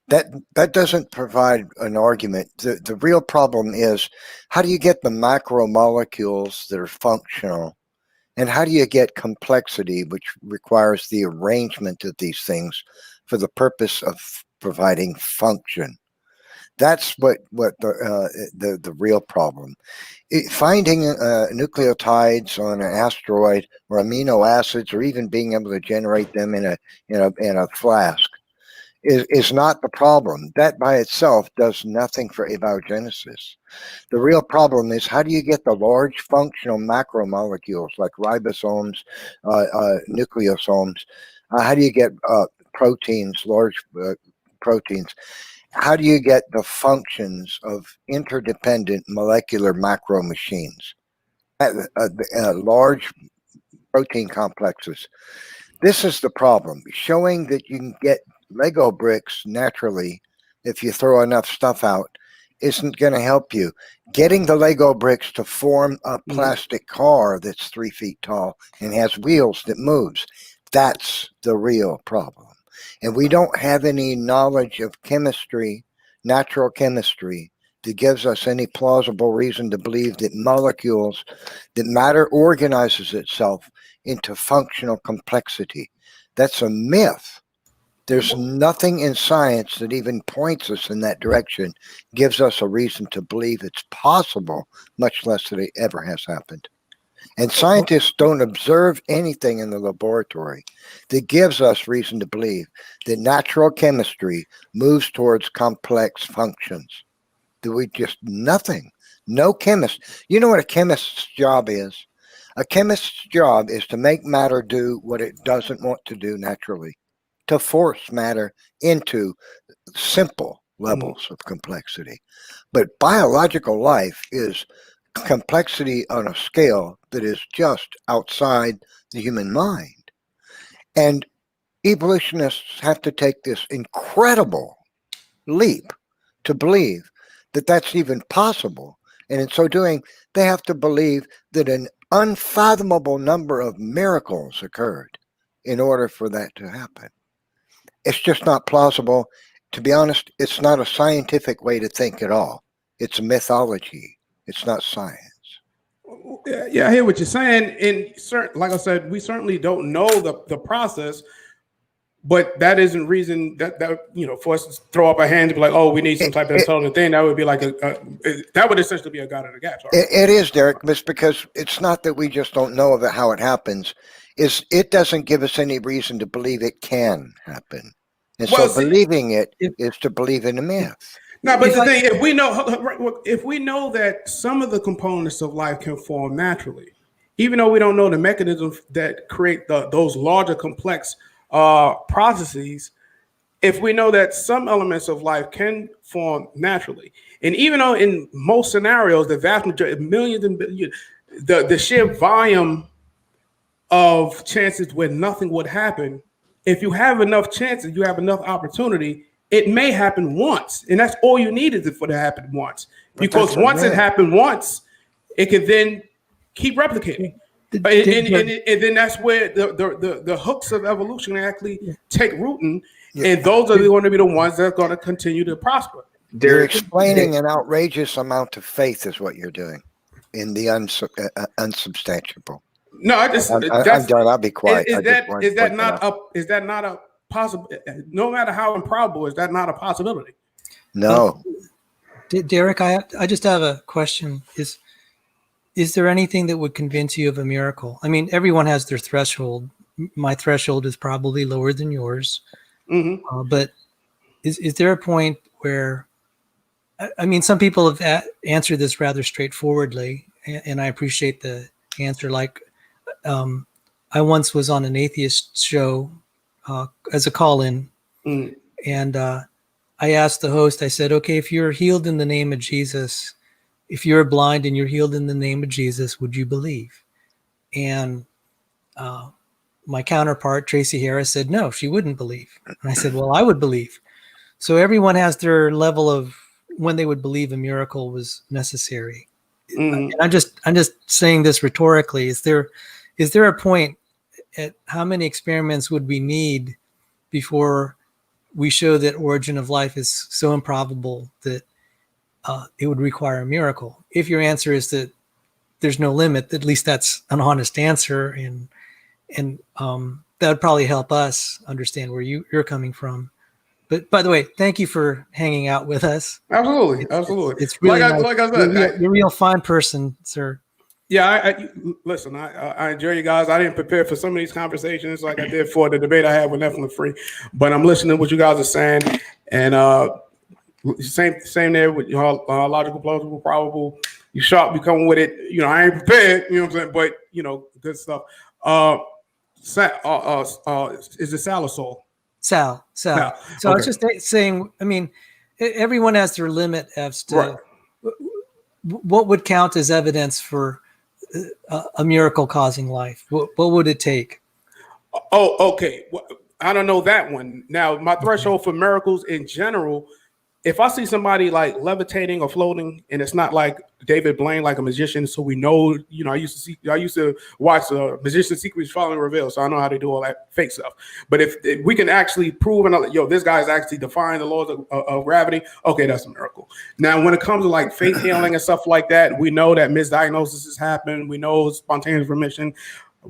That doesn't provide an argument. The real problem is, how do you get the macromolecules that are functional, and how do you get complexity, which requires the arrangement of these things for the purpose of providing function? That's what the real problem. Finding nucleotides on an asteroid, or amino acids, or even being able to generate them in a flask is not the problem. That by itself does nothing for abiogenesis. The real problem is, how do you get the large functional macromolecules like ribosomes, nucleosomes? How do you get proteins, large proteins? How do you get the functions of interdependent molecular macro machines, large protein complexes? This is the problem. Showing that you can get Lego bricks naturally if you throw enough stuff out isn't going to help you. Getting the Lego bricks to form a plastic car that's 3 feet tall and has wheels that moves, that's the real problem. And we don't have any knowledge of chemistry, natural chemistry, that gives us any plausible reason to believe that molecules, that matter organizes itself into functional complexity. That's a myth. There's nothing in science that even points us in that direction, gives us a reason to believe it's possible, much less that it ever has happened. And scientists don't observe anything in the laboratory that gives us reason to believe that natural chemistry moves towards complex functions. Nothing. No chemist. You know what a chemist's job is? A chemist's job is to make matter do what it doesn't want to do naturally, to force matter into simple levels of complexity. But biological life is complexity on a scale that is just outside the human mind. And evolutionists have to take this incredible leap to believe that that's even possible. And in so doing, they have to believe that an unfathomable number of miracles occurred in order for that to happen. It's just not plausible. To be honest, it's not a scientific way to think at all. It's a mythology. It's not science. Yeah, I hear what you're saying. And like I said, we certainly don't know the process, but that isn't reason that for us to throw up our hands and be like, oh, we need some type of intelligent thing. That would be like that would essentially be a God in the gaps. It is, Derek, it's because it's not that we just don't know of it, how it happens. It doesn't give us any reason to believe it can happen. And so believing it is to believe in a myth. No, but the thing, if we know that some of the components of life can form naturally, even though we don't know the mechanisms that create those larger complex processes, if we know that some elements of life can form naturally, and even though in most scenarios, the vast majority, millions and billions, the sheer volume of chances where nothing would happen, if you have enough chances, you have enough opportunity, it may happen once, and that's all you need is for it to happen once. Because once it happened once, it can then keep replicating. And then that's where the hooks of evolution actually take root, and those are going to be the ones that are going to continue to prosper. You're explaining an outrageous amount of faith is what you're doing in the unsubstantiable. No, I'm done. I'll be quiet. Is that not a possible? No matter how improbable, is that not a possibility? No. Derrick, I just have a question. Is there anything that would convince you of a miracle? I mean, everyone has their threshold. My threshold is probably lower than yours. Mm-hmm. But is there a point where, I mean, some people have answered this rather straightforwardly, and I appreciate the answer. Like, I once was on an atheist show as a call-in, and I asked the host, I said, okay, if you're healed in the name of Jesus, if you're blind and you're healed in the name of Jesus, would you believe? And my counterpart, Tracy Harris, said, no, she wouldn't believe. And I said, well, I would believe. So everyone has their level of when they would believe a miracle was necessary. And I'm just saying this rhetorically. Is there a point at how many experiments would we need before we show that origin of life is so improbable that it would require a miracle? If your answer is that there's no limit, at least that's an honest answer, and that would probably help us understand where you're coming from. But by the way, thank you for hanging out with us. Absolutely. It's really like I said, you're a real fine person, sir. Yeah, listen, I enjoy you guys. I didn't prepare for some of these conversations like I did for the debate I had with NephilimFree, but I'm listening to what you guys are saying, and same there with logical, plausible, probable. You sharp, you come with it. I ain't prepared. You know what I'm saying? But good stuff. Is it Sal or Sol? Sal. So okay. I was just saying, I mean, everyone has their limit as to what would count as evidence for a miracle causing life. What would it take? Oh, okay. Well, I don't know that one. Now, my threshold for miracles in general, if I see somebody like levitating or floating, and it's not like David Blaine, like a magician, so we know, I used to watch Magician's Secrets Following Reveal, so I know how to do all that fake stuff. But if we can actually prove, this guy is actually defying the laws of gravity, okay, that's a miracle. Now, when it comes to like faith healing and stuff like that, we know that misdiagnosis has happened. We know spontaneous remission.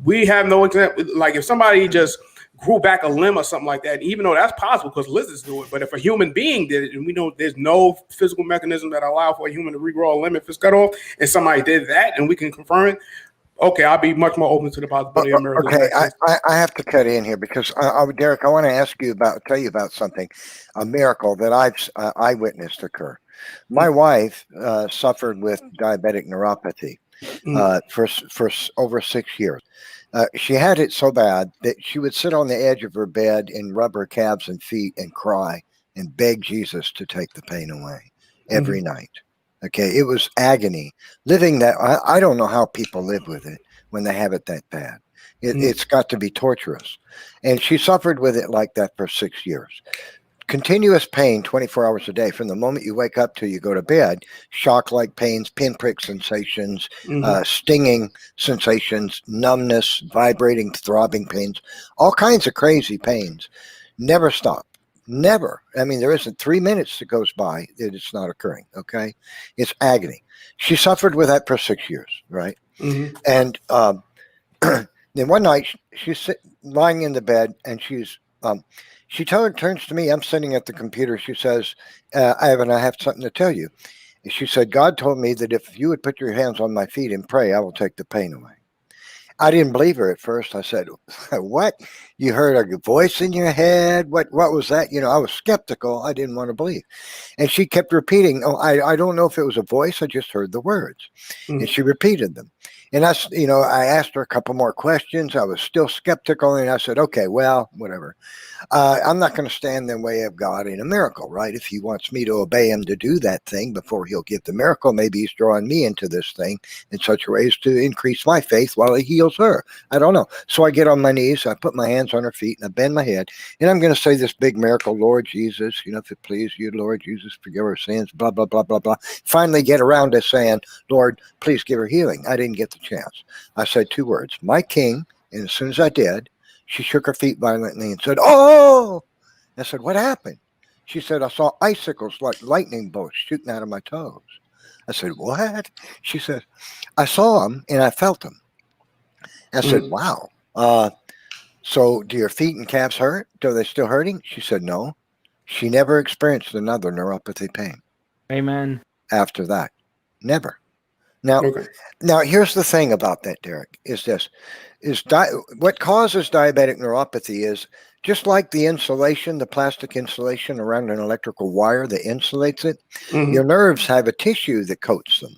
We have no example. Like if somebody just grew back a limb or something like that, even though that's possible because lizards do it. But if a human being did it, and we know there's no physical mechanism that allow for a human to regrow a limb if it's cut off, and somebody did that and we can confirm it, okay, I'll be much more open to the possibility of miracles. Okay, I have to cut in here because, Derrick, I want to tell you about something, a miracle that I witnessed occur. My wife suffered with diabetic neuropathy for over 6 years. She had it so bad that she would sit on the edge of her bed and rub her calves and feet and cry and beg Jesus to take the pain away every night. Okay, it was agony. Living that, I don't know how people live with it when they have it that bad. It's got to be torturous. And she suffered with it like that for 6 years. Continuous pain 24 hours a day from the moment you wake up till you go to bed, shock-like pains, pinprick sensations, stinging sensations, numbness, vibrating, throbbing pains, all kinds of crazy pains. Never stop. Never. I mean, there isn't 3 minutes that goes by that it's not occurring, okay? It's agony. She suffered with that for 6 years, right? And then one night, she's lying in the bed, and she turns to me. I'm sitting at the computer. She says, Ivan, I have something to tell you. She said, God told me that if you would put your hands on my feet and pray, I will take the pain away. I didn't believe her at first. I said, what? You heard a voice in your head? What was that? You know, I was skeptical. I didn't want to believe. And she kept repeating, oh, I don't know if it was a voice. I just heard the words. And she repeated them. And I asked her a couple more questions. I was still skeptical. And I said, okay, well, whatever. I'm not going to stand in the way of God in a miracle, right? If he wants me to obey him to do that thing before he'll give the miracle, maybe he's drawing me into this thing in such a way as to increase my faith while he heals her. I don't know. So I get on my knees, I put my hands on her feet, and I bend my head, and I'm going to say this big miracle, Lord Jesus, if it please you, Lord Jesus, forgive our sins, blah, blah, blah, blah, blah. Finally get around to saying, Lord, please give her healing. I didn't get the chance. I said 2 words, my king, and as soon as I did, she shook her feet violently and said, oh! I said, what happened? She said, I saw icicles like lightning bolts shooting out of my toes. I said, what? She said, I saw them and I felt them. I said, wow. So do your feet and calves hurt? Are they still hurting? She said, no. She never experienced another neuropathy pain. Amen. After that. Never. Now, here's the thing about that, Derrick, is this. What causes diabetic neuropathy is just like the insulation, the plastic insulation around an electrical wire that insulates it, your nerves have a tissue that coats them.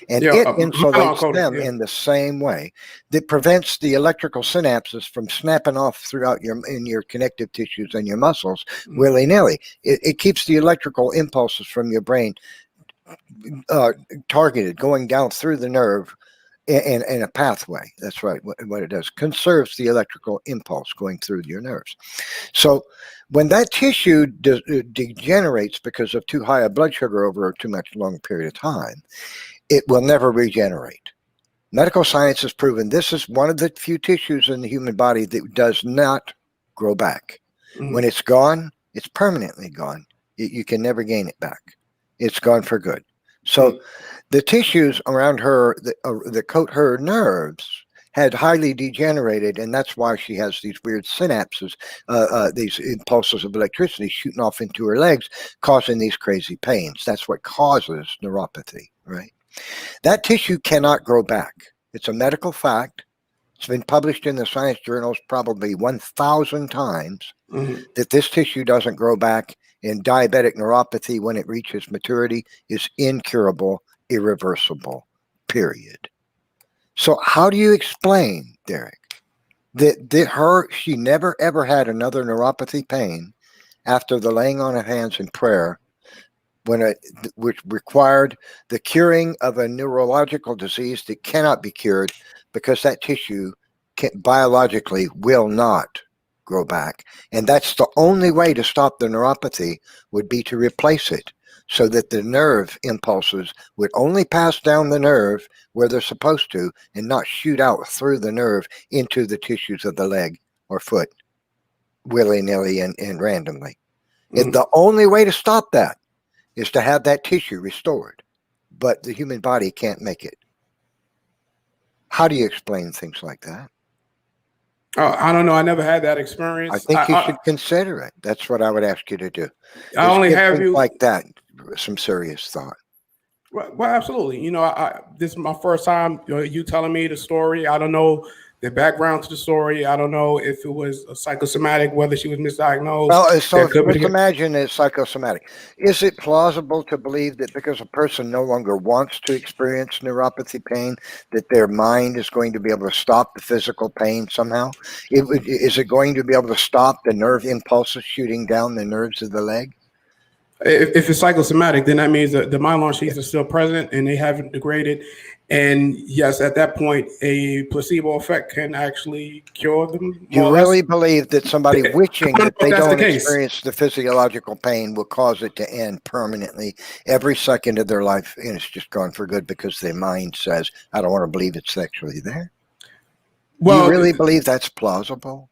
And it insulates them in the same way that prevents the electrical synapses from snapping off throughout your connective tissues and your muscles willy-nilly. It keeps the electrical impulses from your brain targeted, going down through the nerve in a pathway. That's right. What it does, conserves the electrical impulse going through your nerves. So when that tissue degenerates because of too high a blood sugar over a too much long period of time, it will never regenerate. Medical science has proven this is one of the few tissues in the human body that does not grow back. When it's gone, it's permanently gone. You can never gain it back. It's gone for good. So the tissues around her that coat her nerves had highly degenerated, and that's why she has these weird synapses, these impulses of electricity shooting off into her legs, causing these crazy pains. That's what causes neuropathy, right? That tissue cannot grow back. It's a medical fact. It's been published in the science journals probably 1,000 times that this tissue doesn't grow back, and diabetic neuropathy, when it reaches maturity, is incurable, irreversible, period. So how do you explain, Derrick, that she never ever had another neuropathy pain after the laying on of hands in prayer, which required the curing of a neurological disease that cannot be cured because that tissue biologically will not grow back. And that's the only way to stop the neuropathy would be to replace it so that the nerve impulses would only pass down the nerve where they're supposed to and not shoot out through the nerve into the tissues of the leg or foot willy-nilly and randomly. And the only way to stop that is to have that tissue restored, but the human body can't make it. How do you explain things like that? Oh, I don't know. I never had that experience. I think you should consider it. That's what I would ask you to do. I only have you like that. Some serious thought. Well, absolutely. This is my first time. You telling me the story. I don't know the background to the story. I don't know if it was a psychosomatic, whether she was misdiagnosed. Well, so let's imagine it's psychosomatic. Is it plausible to believe that because a person no longer wants to experience neuropathy pain, that their mind is going to be able to stop the physical pain somehow? Is it going to be able to stop the nerve impulses shooting down the nerves of the leg? If it's psychosomatic, then that means that the myelin sheaths are still present and they haven't degraded. And yes, at that point, a placebo effect can actually cure them. You really believe that somebody wishing that they don't case. experience the physiological pain will cause it to end permanently every second of their life, and it's just gone for good because their mind says, I don't want to believe it's actually there? Well, you really believe that's plausible?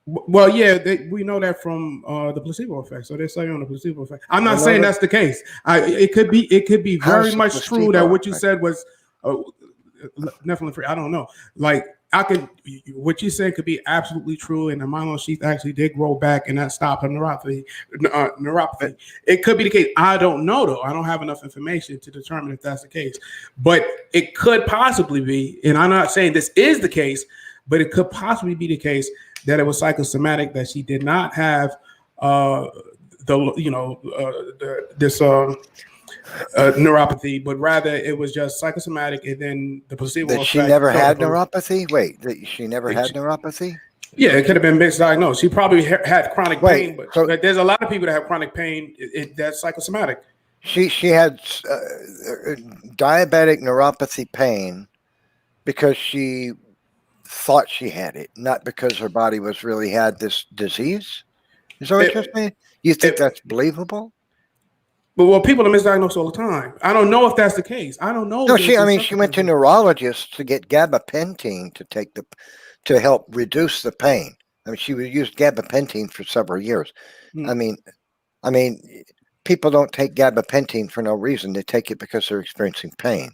Well, yeah, we know that from the placebo effect. So they're saying on the placebo effect. I'm not saying that's the case. It could be very much true that what you said was NephilimFree. I don't know. Like what you said could be absolutely true, and the myelin sheath actually did grow back, and that stopped a neuropathy. It could be the case. I don't know though. I don't have enough information to determine if that's the case. But it could possibly be, and I'm not saying this is the case, but it could possibly be the case that it was psychosomatic, that she did not have this neuropathy, but rather it was just psychosomatic, and then the placebo effect. She never had neuropathy? Wait, she never had neuropathy? Yeah, it could have been misdiagnosed. She probably had chronic pain, but there's a lot of people that have chronic pain that's psychosomatic. She had diabetic neuropathy pain because she thought she had it, not because her body was really had this disease. Is that what you're saying? You think that's believable? But well, people are misdiagnosed all the time. I don't know if that's the case. I don't know. No, she went to neurologists to get gabapentin to help reduce the pain. I mean, she would use gabapentin for several years. I mean, people don't take gabapentin for no reason. They take it because they're experiencing pain.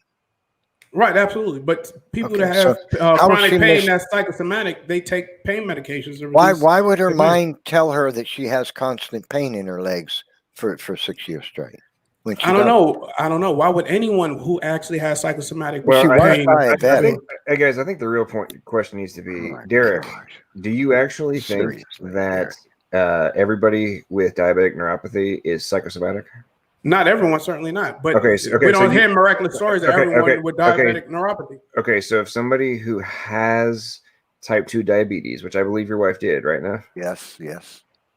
Right, absolutely. But people that have chronic pain that's psychosomatic, they take pain medications. Why would her mind tell her that she has constant pain in her legs for 6 years straight? I don't know. Why would anyone who actually has psychosomatic pain? Hey guys, I think the real question needs to be, Derrick, do you actually think that everybody with diabetic neuropathy is psychosomatic? Not everyone, certainly not. But we don't hear miraculous stories of everyone with diabetic neuropathy. Okay, so if somebody who has type 2 diabetes, which I believe your wife did, right now? Yes.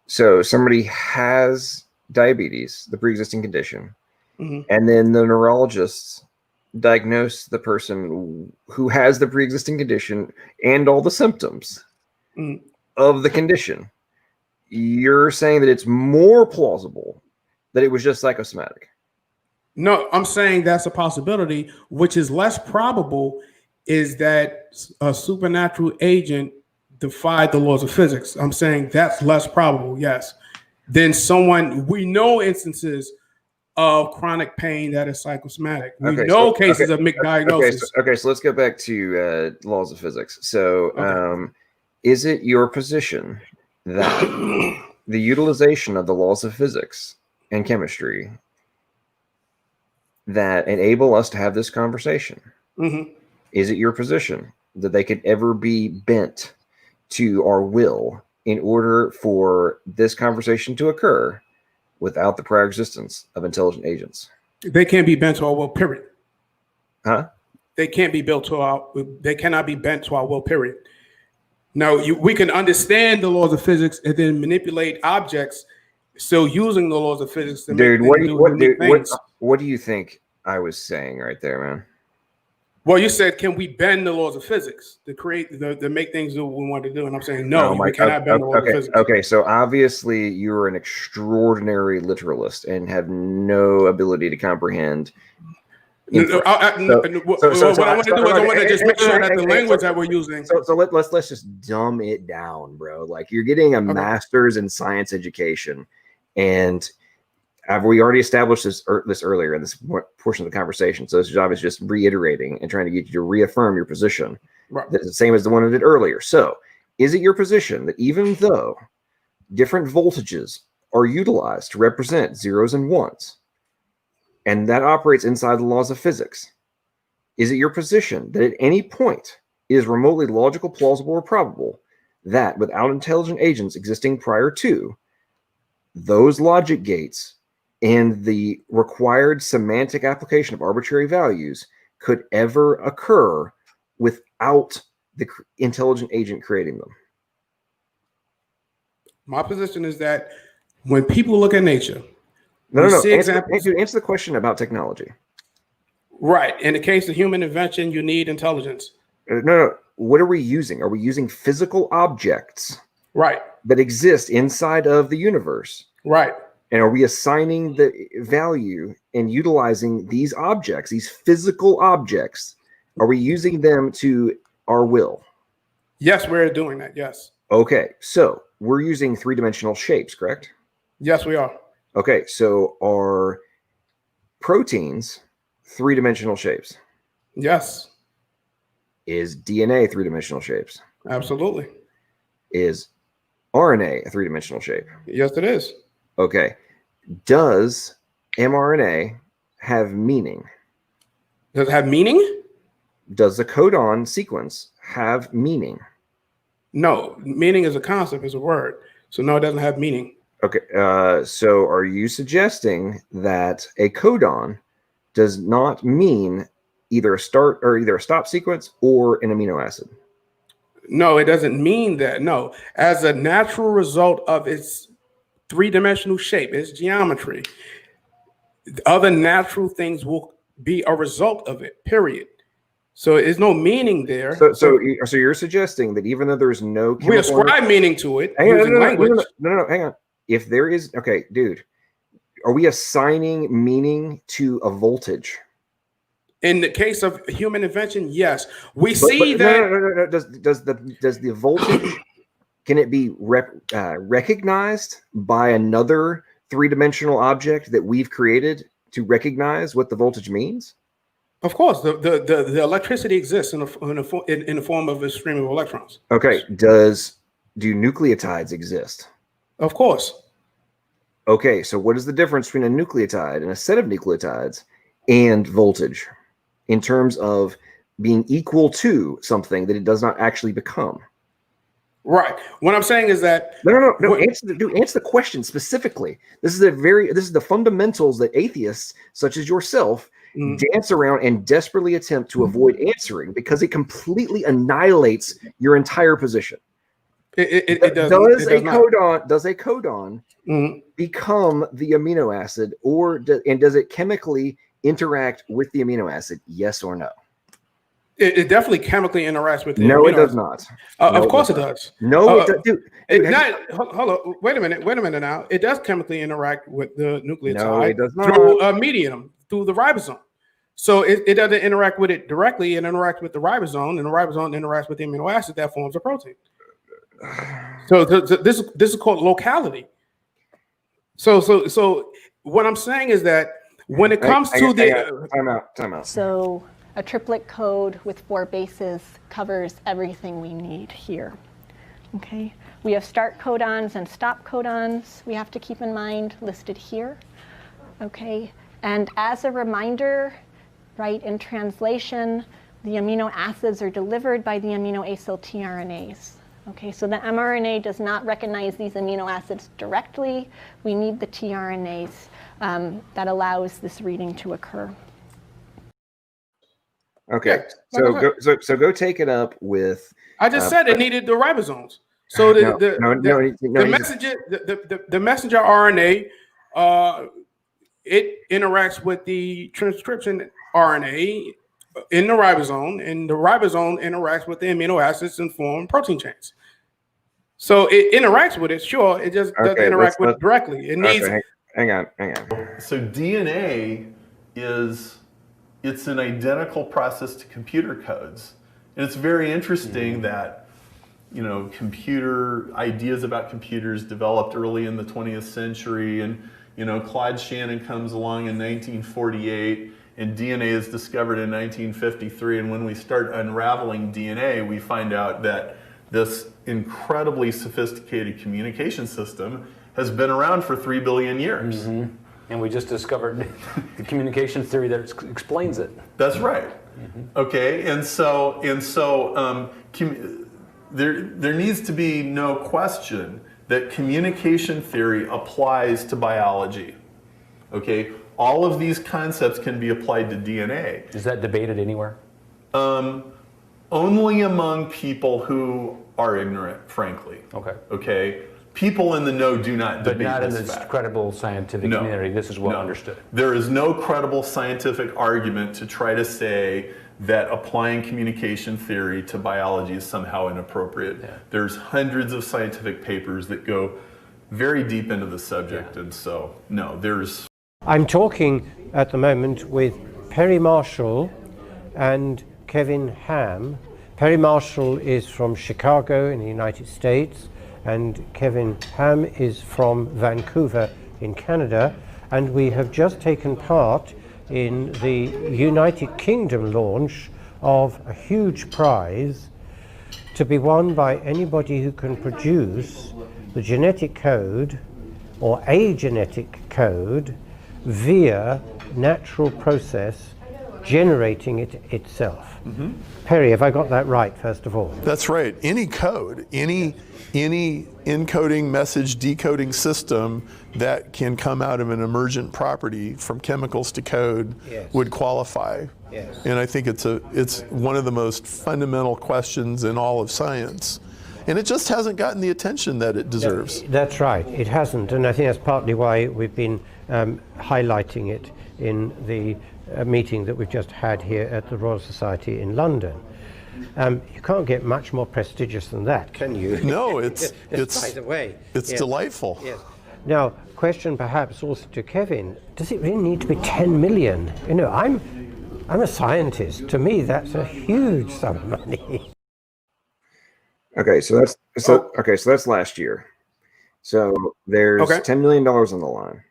So somebody has diabetes, the pre-existing condition, mm-hmm. and then the neurologists diagnose the person who has the pre-existing condition and all the symptoms of the condition. You're saying that it's more plausible that it was just psychosomatic? No, I'm saying that's a possibility. Which is less probable is that a supernatural agent defied the laws of physics. I'm saying that's less probable, yes, than someone. We know instances of chronic pain that is psychosomatic. We know cases of misdiagnosis. Okay, so let's go back to laws of physics. So is it your position that the utilization of the laws of physics and chemistry that enable us to have this conversation, is it your position that they could ever be bent to our will in order for this conversation to occur without the prior existence of intelligent agents? They can't be bent to our will, period. Huh? They can't be built to our. They cannot be bent to our will, period. Now, we can understand the laws of physics and then manipulate objects, still using the laws of physics to dude, make things. What do you think I was saying right there, man? Well, you said, can we bend the laws of physics to make things do what we want to do? And I'm saying, no, we cannot bend the laws of physics. Okay, so obviously you're an extraordinary literalist and have no ability to comprehend. What I want to do is I want to just make sure that the language that we're using. So let's just dumb it down, bro. Like, you're getting a master's in science education, and we already established this earlier in this portion of the conversation. So this job is just reiterating and trying to get you to reaffirm your position. Right. That's the same as the one I did earlier. So is it your position that even though different voltages are utilized to represent zeros and ones, and that operates inside the laws of physics, is it your position that at any point it is remotely logical, plausible, or probable that without intelligent agents existing prior to, those logic gates and the required semantic application of arbitrary values could ever occur without the intelligent agent creating them? My position is that when people look at nature, No. See Answer examples. the question about technology. Right. In the case of human invention, you need intelligence. No. What are we using? Are we using physical objects? Right. That exist inside of the universe? Right. And are we assigning the value and utilizing these objects, these physical objects? Are we using them to our will? Yes, we're doing that. Yes. Okay, so we're using three-dimensional shapes, correct? Yes, we are. Okay, so are proteins three-dimensional shapes? Yes. Is DNA three-dimensional shapes? Absolutely. Is RNA a three-dimensional shape? Yes, it is. Okay. Does mRNA have meaning? Does it have meaning? Does the codon sequence have meaning? No. Meaning is a concept, is a word. So no, it doesn't have meaning. Okay. So are you suggesting that a codon does not mean either a start or either a stop sequence or an amino acid? No, it doesn't mean that. No. As a natural result of its three-dimensional shape, its geometry, other natural things will be a result of it, period. So there's no meaning there. So you're suggesting that even though there's no we ascribe meaning to it hang on, using language. No, hang on. If there is, okay, dude, are we assigning meaning to a voltage? In the case of human invention, yes. We see that. No. Does the voltage, can it be recognized by another three-dimensional object that we've created to recognize what the voltage means? Of course, the electricity exists in the form of a stream of electrons. Okay. Do nucleotides exist? Of course. Okay. So what is the difference between a nucleotide and a set of nucleotides and voltage in terms of being equal to something that it does not actually become? Right. What I'm saying is that no. Answer the question specifically. This is the fundamentals that atheists such as yourself dance around and desperately attempt to avoid answering because it completely annihilates your entire position. Does a codon become the amino acid, or does it chemically interact with the amino acid? Yes or no? It definitely chemically interacts with the No, amino it does acid. not. Of course it does. No, it does. Dude, hold on. Wait a minute now. It does chemically interact with the nucleotide No, it does not. through a medium, through the ribosome. So it doesn't interact with it directly. It interacts with the ribosome, and the ribosome interacts with the amino acid that forms a protein. So this is called locality. So what I'm saying is that when it comes to the time out. So a triplet code with 4 bases covers everything we need here. Okay, we have start codons and stop codons we have to keep in mind listed here. Okay, and as a reminder, right, in translation, the amino acids are delivered by the amino acyl tRNAs. Okay, so the mRNA does not recognize these amino acids directly. We need the tRNAs that allows this reading to occur. Okay, so go take it up with. I just said it needed the ribosomes. So the messenger RNA, it interacts with the transcription RNA in the ribosome, and the ribosome interacts with the amino acids and form protein chains. So it interacts with it, sure. It just doesn't interact with it directly. It needs. Hang on. So DNA it's an identical process to computer codes, and it's very interesting that computer ideas about computers developed early in the 20th century, and Claude Shannon comes along in 1948. And DNA is discovered in 1953, and when we start unraveling DNA, we find out that this incredibly sophisticated communication system has been around for 3 billion years. Mm-hmm. And we just discovered the communication theory that explains it. That's right. Mm-hmm. Okay, and so there needs to be no question that communication theory applies to biology. Okay. All of these concepts can be applied to DNA. Is that debated anywhere? Only among people who are ignorant, frankly. Okay. Okay. people in the know do not But debate not in this the fact. credible scientific No. community. This is well No. understood. There is no credible scientific argument to try to say that applying communication theory to biology is somehow inappropriate. Yeah. There's hundreds of scientific papers that go very deep into the subject, and so, no, there's... I'm talking at the moment with Perry Marshall and Kevin Ham. Perry Marshall is from Chicago in the United States, and Kevin Ham is from Vancouver in Canada, and we have just taken part in the United Kingdom launch of a huge prize to be won by anybody who can produce the genetic code or a genetic code via natural process generating it itself. Mm-hmm. Perry, have I got that right, first of all? That's right. Any code, any encoding, message decoding system that can come out of an emergent property from chemicals to code Yes. would qualify. Yes. And I think it's one of the most fundamental questions in all of science. And it just hasn't gotten the attention that it deserves. That's right, it hasn't, and I think that's partly why we've been highlighting it in the meeting that we've just had here at the Royal Society in London. You can't get much more prestigious than that, can you? No, it's by the way. It's Yes. delightful. Yes. Now, question perhaps also to Kevin: does it really need to be 10 million? You know, I'm a scientist. To me, that's a huge sum of money. Okay, so that's last year. So there's Okay. $10 million on the line.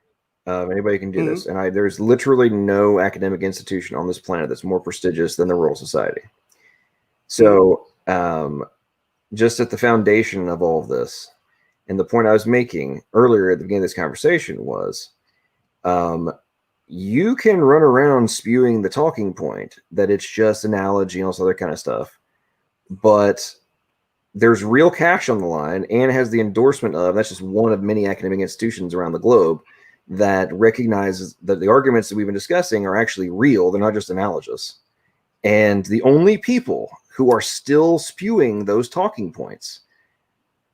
Anybody can do this, and there's literally no academic institution on this planet that's more prestigious than the Royal Society. So, just at the foundation of all of this, and the point I was making earlier at the beginning of this conversation was, you can run around spewing the talking point that it's just analogy and all this other kind of stuff, but there's real cash on the line, and it has the endorsement of, that's just one of many academic institutions around the globe that recognizes that the arguments that we've been discussing are actually real. They're not just analogous. And the only people who are still spewing those talking points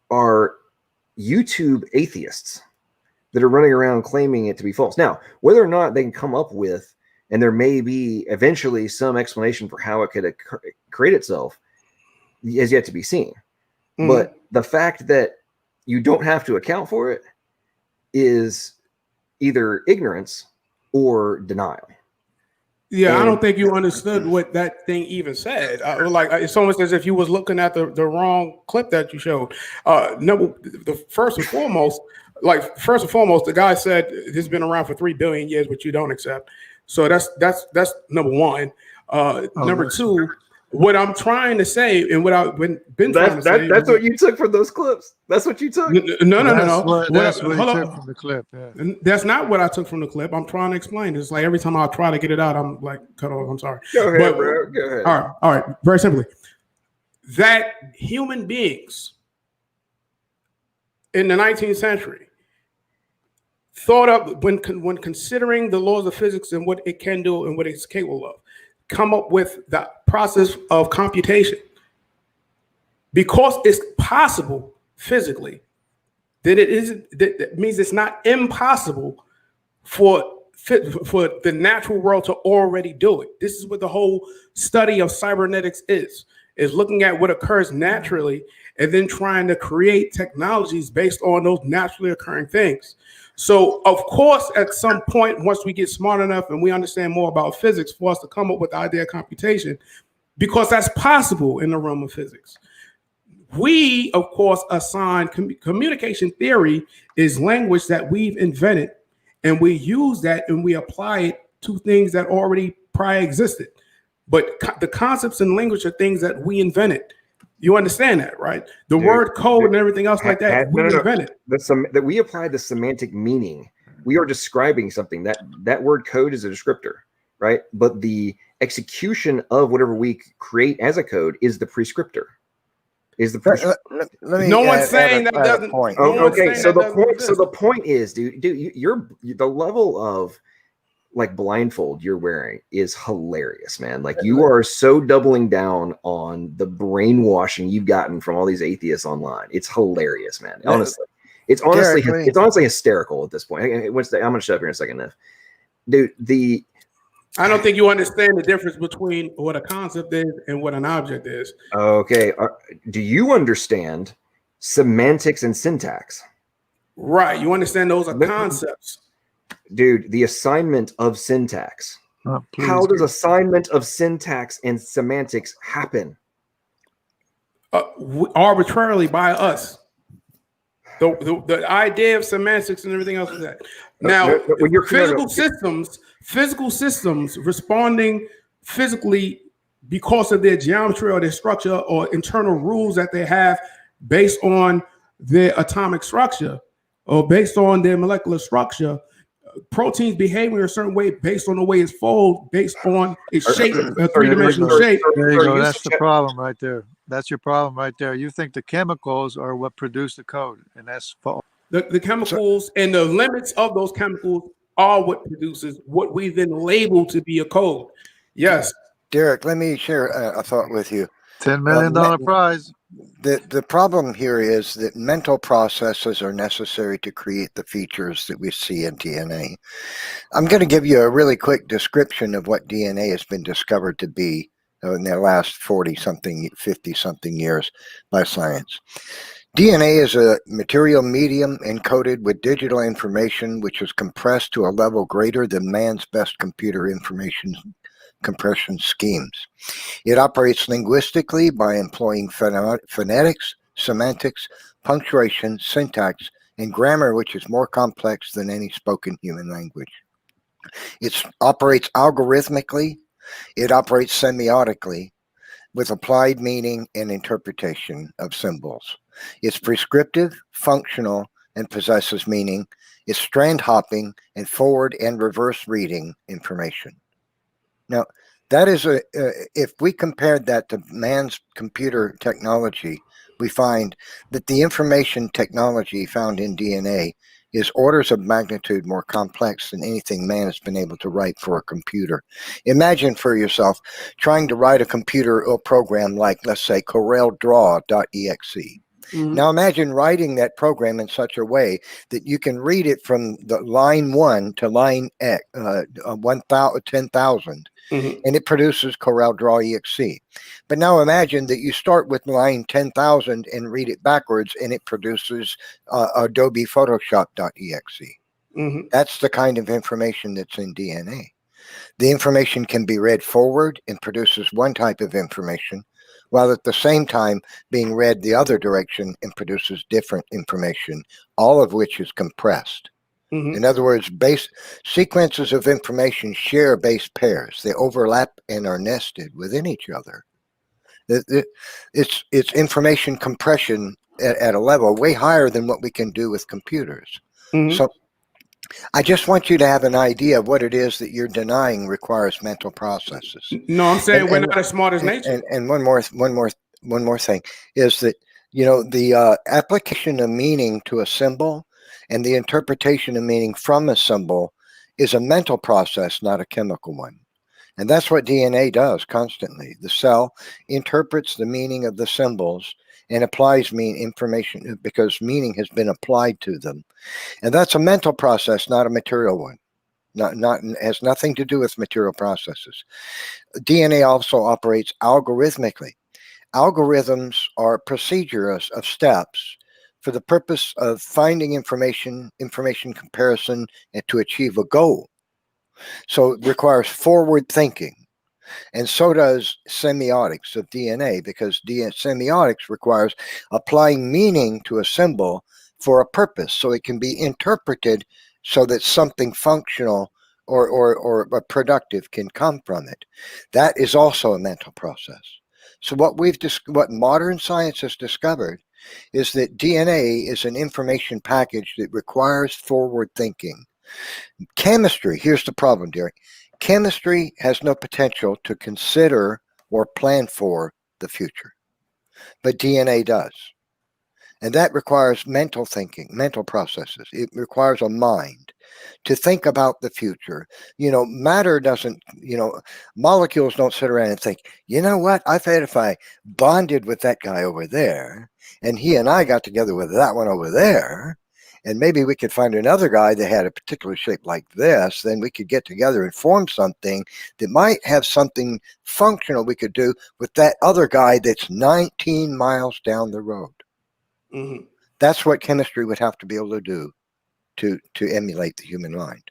are YouTube atheists that are running around claiming it to be false. Now, whether or not they can come up with, and there may be eventually some explanation for how it could create itself, is yet to be seen. But the fact that you don't have to account for it is either ignorance or denial. Yeah, And I don't think you understood what that thing even said. It's almost as if you was looking at the wrong clip that you showed. First and foremost, the guy said this has been around for 3 billion years, which you don't accept. So that's number one. Number two, what I'm trying to say, and what I've been trying to say, that's what you took from those clips. That's what you took. No. That's what he took from the clip. Yeah. That's not what I took from the clip. I'm trying to explain. It's like every time I try to get it out, I'm like cut off. I'm sorry. Go ahead, bro. Go ahead. All right. Very simply, that human beings in the 19th century thought up when considering the laws of physics and what it can do and what it's capable of, come up with the process of computation. Because it's possible physically, that means it's not impossible for the natural world to already do it. This is what the whole study of cybernetics is looking at what occurs naturally and then trying to create technologies based on those naturally occurring things. So, of course, at some point, once we get smart enough and we understand more about physics, for us to come up with the idea of computation, because that's possible in the realm of physics. We, of course, assign communication theory is language that we've invented, and we use that and we apply it to things that already prior existed. But the concepts and language are things that we invented. You understand that, right? The word code and everything else like that, we invented. That we apply the semantic meaning. We are describing something. That word code is a descriptor, right? But the execution of whatever we create as a code is the prescriptor. No one's saying that doesn't. Point. Okay, so the point is, dude, you're the level of like blindfold you're wearing is hilarious, man. Like you are so doubling down on the brainwashing you've gotten from all these atheists online. It's hilarious, man. Honestly, It's honestly Derek, it's honestly hysterical at this point. I'm going to shut up here in a second, Neff. Dude, I don't think you understand the difference between what a concept is and what an object is. Okay. Do you understand semantics and syntax? Right. You understand those are concepts. Dude, the assignment of syntax. How does assignment of syntax and semantics happen? Arbitrarily by us. The idea of semantics and everything else is that. Now, physical systems responding physically because of their geometry or their structure or internal rules that they have based on their atomic structure or based on their molecular structure. Proteins behaving a certain way based on the way it's folded, based on its shape, a three-dimensional shape. There you go. That's the problem right there. That's your problem right there. You think the chemicals are what produce the code, and that's false. The chemicals and the limits of those chemicals are what produces what we then label to be a code. Yes. Derek, let me share a thought with you. $10 million prize. The problem here is that mental processes are necessary to create the features that we see in DNA. I'm going to give you a really quick description of what DNA has been discovered to be in the last 40-something, 50-something years by science. DNA is a material medium encoded with digital information which is compressed to a level greater than man's best computer information compression schemes. It operates linguistically by employing phonetics, semantics, punctuation, syntax, and grammar, which is more complex than any spoken human language. It operates algorithmically. It operates semiotically with applied meaning and interpretation of symbols. It's prescriptive, functional, and possesses meaning. It's strand hopping and forward and reverse reading information. Now, that is if we compared that to man's computer technology, we find that the information technology found in DNA is orders of magnitude more complex than anything man has been able to write for a computer. Imagine for yourself trying to write a computer program like, let's say, CorelDRAW.exe. Now imagine writing that program in such a way that you can read it from the line 1 to line 10,000, and it produces CorelDRAW.exe. But now imagine that you start with line 10,000 and read it backwards, and it produces Adobe Photoshop.exe. That's the kind of information that's in DNA. The information can be read forward and produces one type of information, while at the same time being read the other direction and produces different information, all of which is compressed. In other words, base sequences of information share base pairs. They overlap and are nested within each other. It's information compression at a level way higher than what we can do with computers. So I just want you to have an idea of what it is that you're denying requires mental processes. No, I'm saying we're not as smart as nature. And one more thing is that, you know, the application of meaning to a symbol and the interpretation of meaning from a symbol is a mental process, not a chemical one. And that's what DNA does constantly. The cell interprets the meaning of the symbols and applies information because meaning has been applied to them. And that's a mental process, not a material one. Has nothing to do with material processes. DNA also operates algorithmically. Algorithms are procedures of steps for the purpose of finding information comparison, and to achieve a goal. So it requires forward thinking. And so does semiotics of DNA, because semiotics requires applying meaning to a symbol for a purpose, so it can be interpreted so that something functional or productive can come from it. That is also a mental process. So what modern science has discovered is that DNA is an information package that requires forward thinking. Chemistry, here's the problem, Derek. Chemistry has no potential to consider or plan for the future, but DNA does. And that requires mental thinking, mental processes. It requires a mind to think about the future. You know, matter doesn't, molecules don't sit around and think, you know what, if I bonded with that guy over there, and he and I got together with that one over there, and maybe we could find another guy that had a particular shape like this, then we could get together and form something that might have something functional we could do with that other guy that's 19 miles down the road. Mm-hmm. That's what chemistry would have to be able to do to emulate the human mind.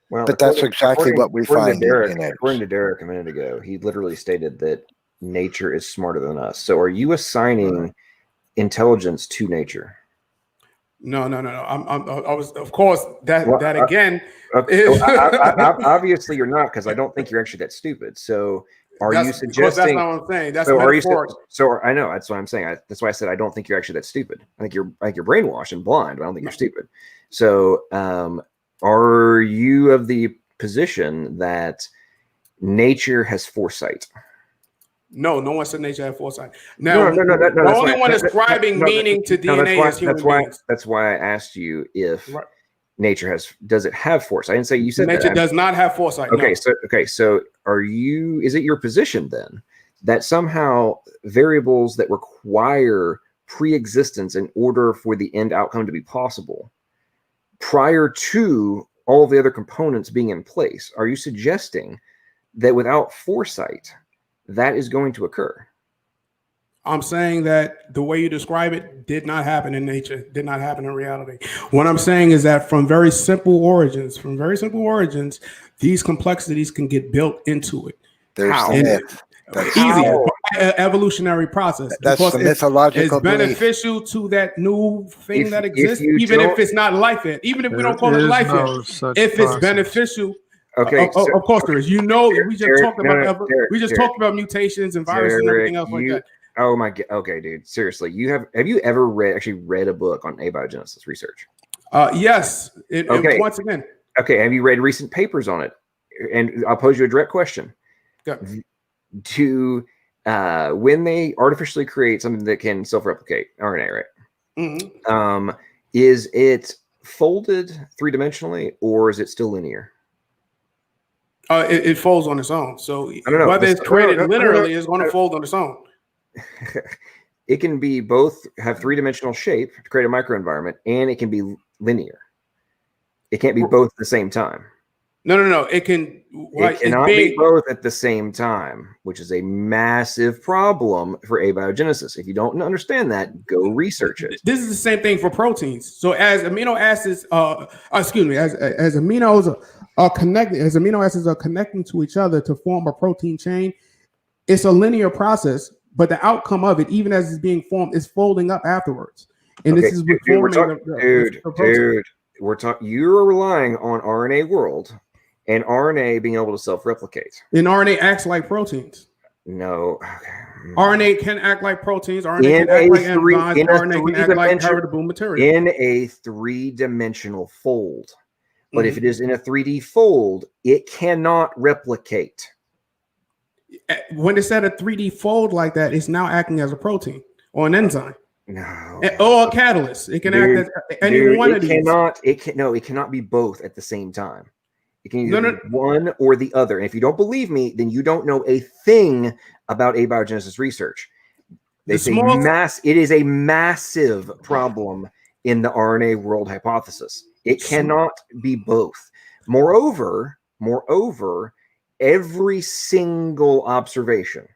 Well, but that's exactly what we find in it. According to Derrick a minute ago, he literally stated that nature is smarter than us. So are you assigning intelligence to nature? No. I was, of course, that again. Obviously, you're not, because I don't think you're actually that stupid. So, are you suggesting? That's not what I'm saying. That's so metaphoric. So I know that's what I'm saying. That's why I said I don't think you're actually that stupid. I think you're brainwashed and blind, but I don't think you're stupid. So, are you of the position that nature has foresight? No one said nature had foresight. Now, no, the only one ascribing meaning to DNA is human beings. That's why I asked you if nature does it have foresight? I didn't say you said nature that. does not have foresight. Okay, no. So is it your position then that somehow variables that require pre-existence in order for the end outcome to be possible prior to all the other components being in place, are you suggesting that without foresight that is going to occur? I'm saying that the way you describe it did not happen in nature, did not happen in reality. What I'm saying is that from very simple origins, these complexities can get built into it. There's How? the myth. Easy. Evolutionary process. That's because the mythological it's beneficial to that new thing that exists, even if it's not life yet. Even if we don't call it life yet. If it's beneficial. Okay, of course there is. You know, we just talked about Derrick, talked about mutations and viruses and everything else like that. Oh my god. Okay, dude. Seriously, have you ever read a book on abiogenesis research? Yes. Okay. Once again. Okay. Have you read recent papers on it? And I'll pose you a direct question. When they artificially create something that can self-replicate RNA, right? Mm-hmm. Is it folded three-dimensionally or is it still linear? It folds on its own. So whether it's created linearly, it's going to fold on its own. It can be both, have three-dimensional shape to create a microenvironment, and it can be linear. It can't be both at the same time. No. It can. It cannot be both at the same time, which is a massive problem for abiogenesis. If you don't understand that, go research it. This is the same thing for proteins. So as amino acids, as aminos are connected, as amino acids are connecting to each other to form a protein chain, it's a linear process. But the outcome of it, even as it's being formed, is folding up afterwards. And this is you're relying on RNA world and RNA being able to self-replicate. And RNA acts like proteins. No. RNA can act like proteins. RNA can act like enzymes. RNA can act like heritable material. In a three-dimensional fold. But if it is in a 3D fold, it cannot replicate. When it's at a 3D fold like that, it's now acting as a protein or an enzyme. No. Or a catalyst. It can act as any one of these. It cannot be both at the same time. It can either be one or the other. And if you don't believe me, then you don't know a thing about abiogenesis research. It is a massive problem in the RNA world hypothesis. It cannot be both. Moreover, every single observation,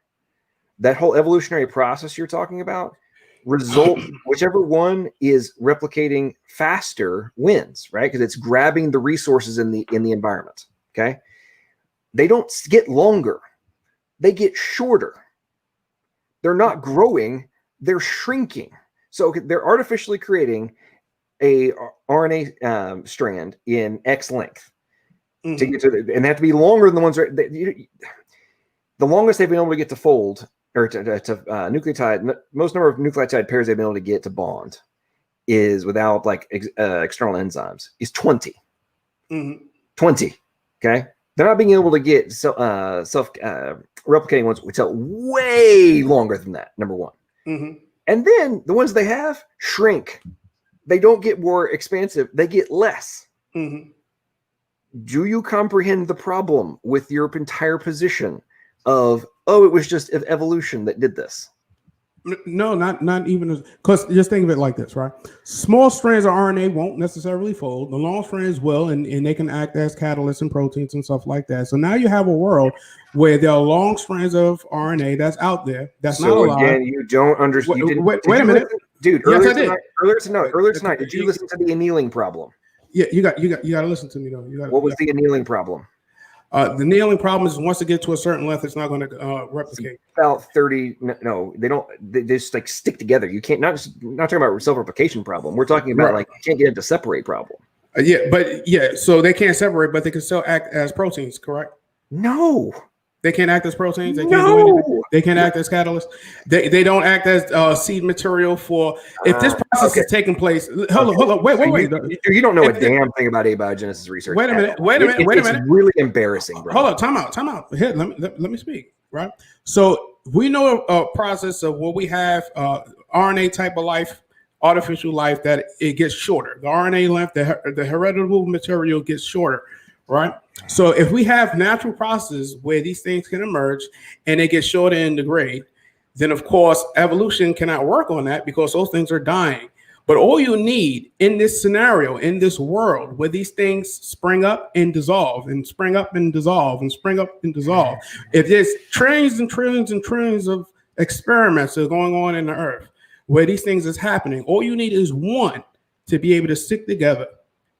that whole evolutionary process you're talking about, whichever one is replicating faster wins, right? Because it's grabbing the resources in the environment. Okay, they don't get longer; they get shorter. They're not growing; they're shrinking. So they're artificially creating a RNA strand in X length. To get to and they have to be longer than the ones the longest they've been able to get to fold or to nucleotide. Most number of nucleotide pairs they've been able to get to bond is without like external enzymes is 20. 20. Okay, they're not being able to get self replicating ones which are way longer than that. Number one, and then the ones they have shrink. They don't get more expansive; they get less. Do you comprehend the problem with your entire position of, it was just evolution that did this? No, not even because just think of it like this, right? Small strands of RNA won't necessarily fold. The long strands will, and they can act as catalysts and proteins and stuff like that. So now you have a world where there are long strands of RNA that's out there that's not alive. Again, you don't understand. Wait a minute, dude. Yes, I did. Earlier tonight, did you listen to the annealing problem? Yeah, you got to listen to me though. What was the annealing problem? The annealing problem is once it gets to a certain length, it's not going to replicate. About 30. No, they don't. They just like stick together. You can't not talking about self-replication problem. We're talking about like you can't get into separate problem. So they can't separate, but they can still act as proteins, correct? No. They can't act as proteins. They can't do anything. They can't act as catalysts. They don't act as seed material for. If this process is taking place, hold on, wait. You don't know a damn thing about abiogenesis research. Wait a minute. It's really embarrassing, bro. Hold on, time out. Here, let me speak. Right. So we know a process of where we have RNA type of life, artificial life, that it gets shorter. The RNA length, the heritable material gets shorter. Right. So if we have natural processes where these things can emerge and they get shorter and degrade, then of course evolution cannot work on that because those things are dying. But all you need in this scenario, in this world where these things spring up and dissolve and spring up and dissolve and spring up and dissolve, if there's trillions and trillions and trillions of experiments that are going on in the earth where these things is happening, all you need is one to be able to stick together.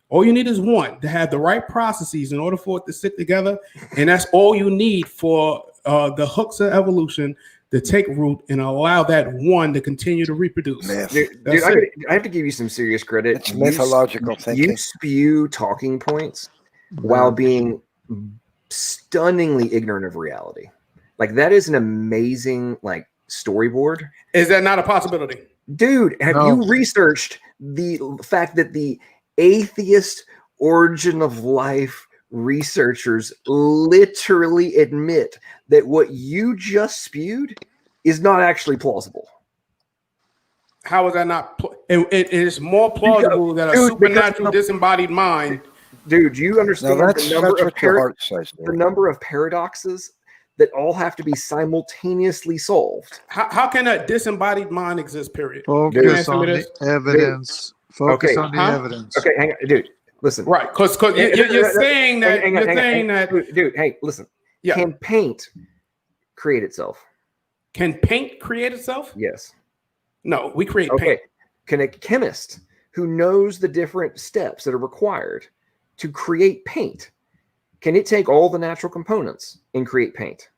All you need is one to have the right processes in order for it to stick together. And that's all you need for the hooks of evolution to take root and allow that one to continue to reproduce. Dude, I have to give you some serious credit. It's mythological thinking. You spew talking points while being stunningly ignorant of reality. Like that is an amazing like storyboard. Is that not a possibility? Dude, have you researched the fact that the atheist origin of life researchers literally admit that what you just spewed is not actually plausible? How is that not? It is more plausible that a supernatural disembodied mind. Dude, you understand the number of paradoxes that all have to be simultaneously solved. How can a disembodied mind exist, period? Focus on the evidence. Focus on the evidence. Okay, hang on, dude. Listen. Right, because you're saying that. Dude, hey, listen. Yeah. Can paint create itself? Can paint create itself? Yes. No, we create paint. Can a chemist who knows the different steps that are required to create paint, can it take all the natural components and create paint?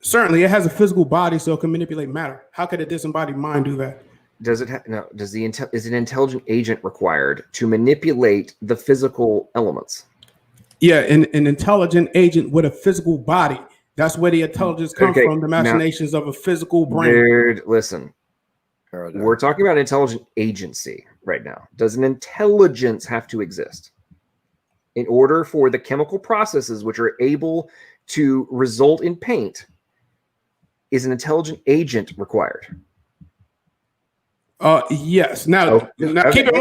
Certainly, it has a physical body, so it can manipulate matter. How could a disembodied mind do that? Does it is an intelligent agent required to manipulate the physical elements? Yeah, an intelligent agent with a physical body. That's where the intelligence comes from, the machinations of a physical brain. Dude, listen. We're talking about intelligent agency right now. Does an intelligence have to exist? In order for the chemical processes which are able to result in paint, is an intelligent agent required? Yes. Now, keep in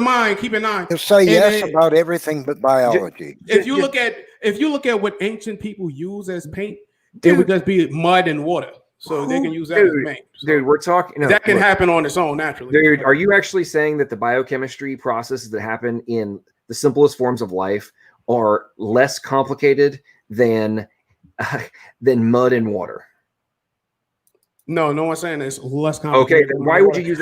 mind. He'll say yes about everything but biology. If you look at what ancient people use as paint, it would just be mud and water, so they can use that as paint. So dude, we're talking. That can happen on its own naturally. Dude, are you actually saying that the biochemistry processes that happen in the simplest forms of life are less complicated than mud and water? No, no one's saying it's less complicated. Okay, then why would you use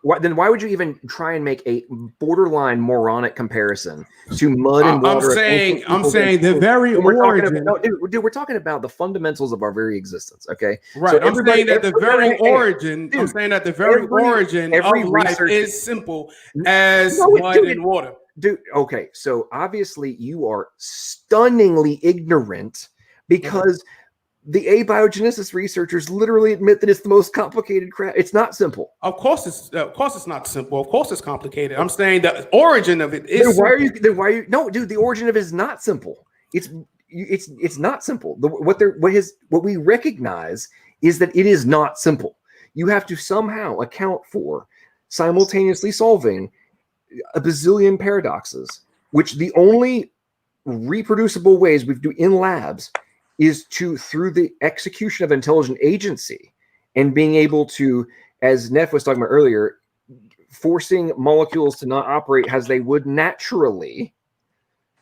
why would you even try and make a borderline moronic comparison to mud and water? I'm saying the very origin. Dude, we're talking about the fundamentals of our very existence. Okay, right. I'm saying that the very origin of life is simple as mud and water. Dude, okay, so obviously you are stunningly ignorant because the abiogenesis researchers literally admit that it's the most complicated crap. It's not simple. Of course it's not simple. Of course it's complicated. I'm saying the origin of it is. No, dude, the origin of it is not simple. It's not simple. What we recognize is that it is not simple. You have to somehow account for simultaneously solving a bazillion paradoxes, which the only reproducible ways we do in labs is through the execution of intelligent agency and being able to, as Neff was talking about earlier, forcing molecules to not operate as they would naturally,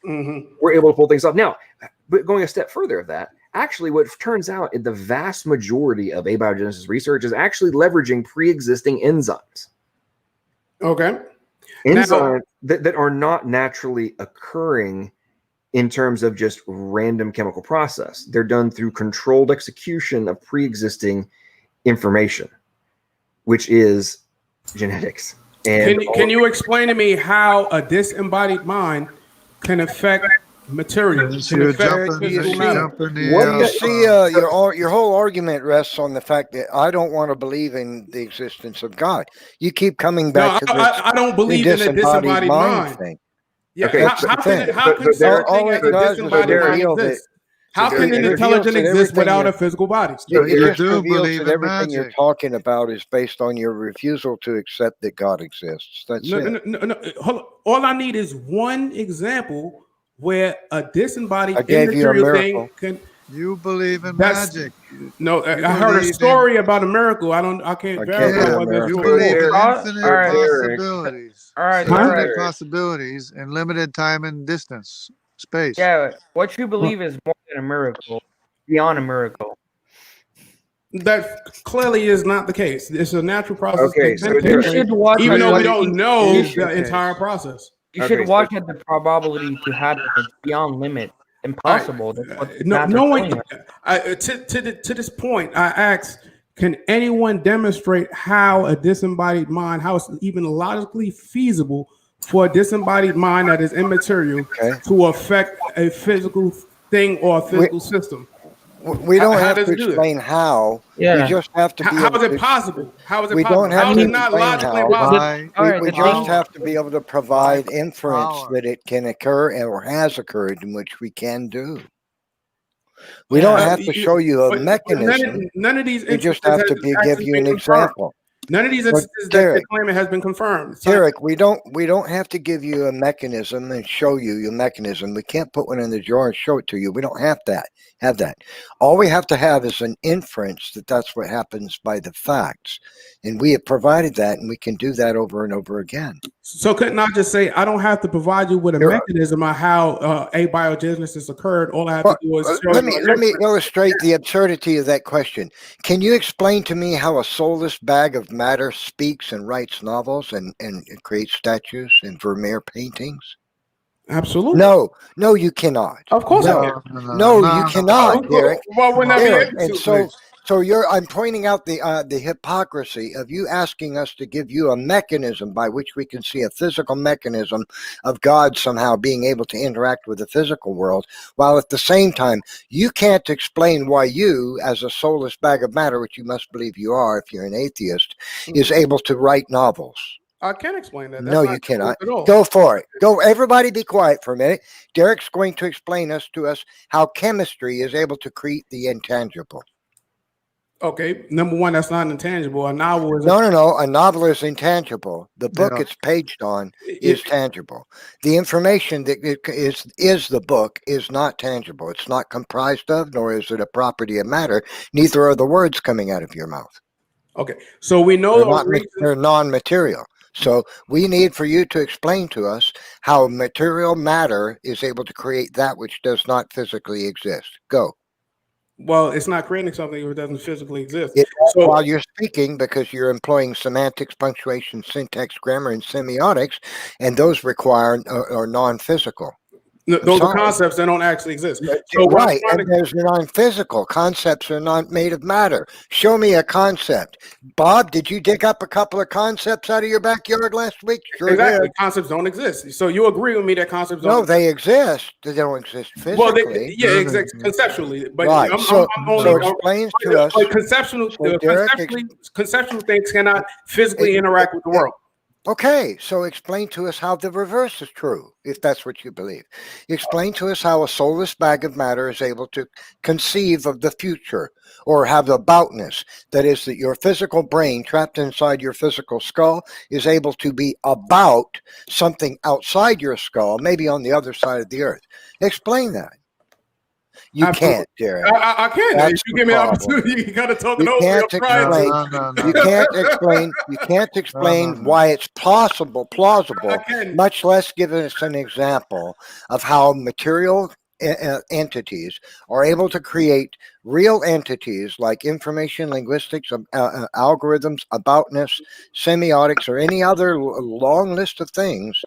we're able to pull things off. Now, but going a step further of that, actually what turns out in the vast majority of abiogenesis research is actually leveraging pre-existing enzymes. Okay. Enzymes that are not naturally occurring in terms of just random chemical process. They're done through controlled execution of pre-existing information, which is genetics. And can you explain to me how a disembodied mind can affect material? Can affect physical matter? What you see, your whole argument rests on the fact that I don't want to believe in the existence of God. You keep coming back to this. I don't believe in a disembodied mind thing. Yeah, Okay, how can something as a disembodied mind exist? How can an intelligence exist without a physical body? It just reveals that everything you're talking about is based on your refusal to accept that God exists. That's it. No. Hold on. All I need is one example where a disembodied I gave you a immaterial miracle. thing can. You believe in magic. No, I heard a story about a miracle. I can't verify what that You story believe in is. infinite possibilities. All right, Infinite possibilities in limited time and distance, space. Yeah, what you believe is more than a miracle, beyond a miracle. That clearly is not the case. It's a natural process. Okay, so you should watch even though we it. don't know You the should- entire process. You should watch at the probability to happen. It's beyond limit. Impossible. That's what No one. To this point, I asked, can anyone demonstrate how a disembodied mind, how it's even logically feasible for a disembodied mind that is immaterial to affect a physical thing or a physical system? We don't have to explain how. Yeah. We just have to be How able is it to- possible? How is it We possible? don't have How to is it not explain logically how. possible? We just have to be able to provide inference that it can occur or has occurred, in which we can do. We don't have to show you a mechanism. None of these We just instances have to has give actually you an been confirmed. example. None of these But instances that Derrick, you're claiming has been confirmed. Derrick, we don't have to give you a mechanism and show you your mechanism. We can't put one in the jar and show it to you. We don't have that. All we have to have is an inference that that's what happens by the facts, and we have provided that, and we can do that over and over again. So couldn't I just say I don't have to provide you with a mechanism of how abiogenesis occurred? All I have to do is show Let you me illustrate the absurdity of that question. Can you explain to me how a soulless bag of matter speaks and writes novels and creates statues and Vermeer paintings? Absolutely. No, you cannot. Of course I can. No, you cannot, Derrick. Well, wouldn't I be Derrick, able and to, so please? I'm pointing out the hypocrisy of you asking us to give you a mechanism by which we can see a physical mechanism of God somehow being able to interact with the physical world, while at the same time you can't explain why you, as a soulless bag of matter, which you must believe you are if you're an atheist, is able to write novels. I can't explain that. That's No, not you true cannot. at all. Go for it. Go. Everybody be quiet for a minute. Derrick's going to explain to us how chemistry is able to create the intangible. Okay, number one, that's not intangible. A novel is No. A novel is intangible. The book it's paged on is tangible. The information that is the book is not tangible. It's not comprised of, nor is it a property of matter. Neither are the words coming out of your mouth. Okay, so we know They're non-material. So we need for you to explain to us how material matter is able to create that which does not physically exist. Go. Well, it's not creating something if it doesn't physically exist. While you're speaking, because you're employing semantics, punctuation, syntax, grammar, and semiotics, and those are non-physical. Those are concepts that don't actually exist. So Right, and there's non-physical. Concepts are not made of matter. Show me a concept. Bob, did you dig up a couple of concepts out of your backyard last week? Sure Exactly. did. Concepts don't exist. So you agree with me that concepts don't No, exist? they exist. They don't exist physically. Well, conceptually. But Right. I'm only explains to us. But conceptual things cannot physically interact with the world. Okay, so explain to us how the reverse is true, if that's what you believe. Explain to us how a soulless bag of matter is able to conceive of the future or have aboutness. That is, that your physical brain trapped inside your physical skull is able to be about something outside your skull, maybe on the other side of the earth. Explain that. You Absolutely. can't, Derrick. I can. That's If you the give me an problem. opportunity, you got to talk it You over. can't I'm trying explain. to. You can't explain. You can't explain why it's plausible, much less give us an example of how material entities are able to create real entities like information linguistics, algorithms, aboutness, semiotics, or any other long list of things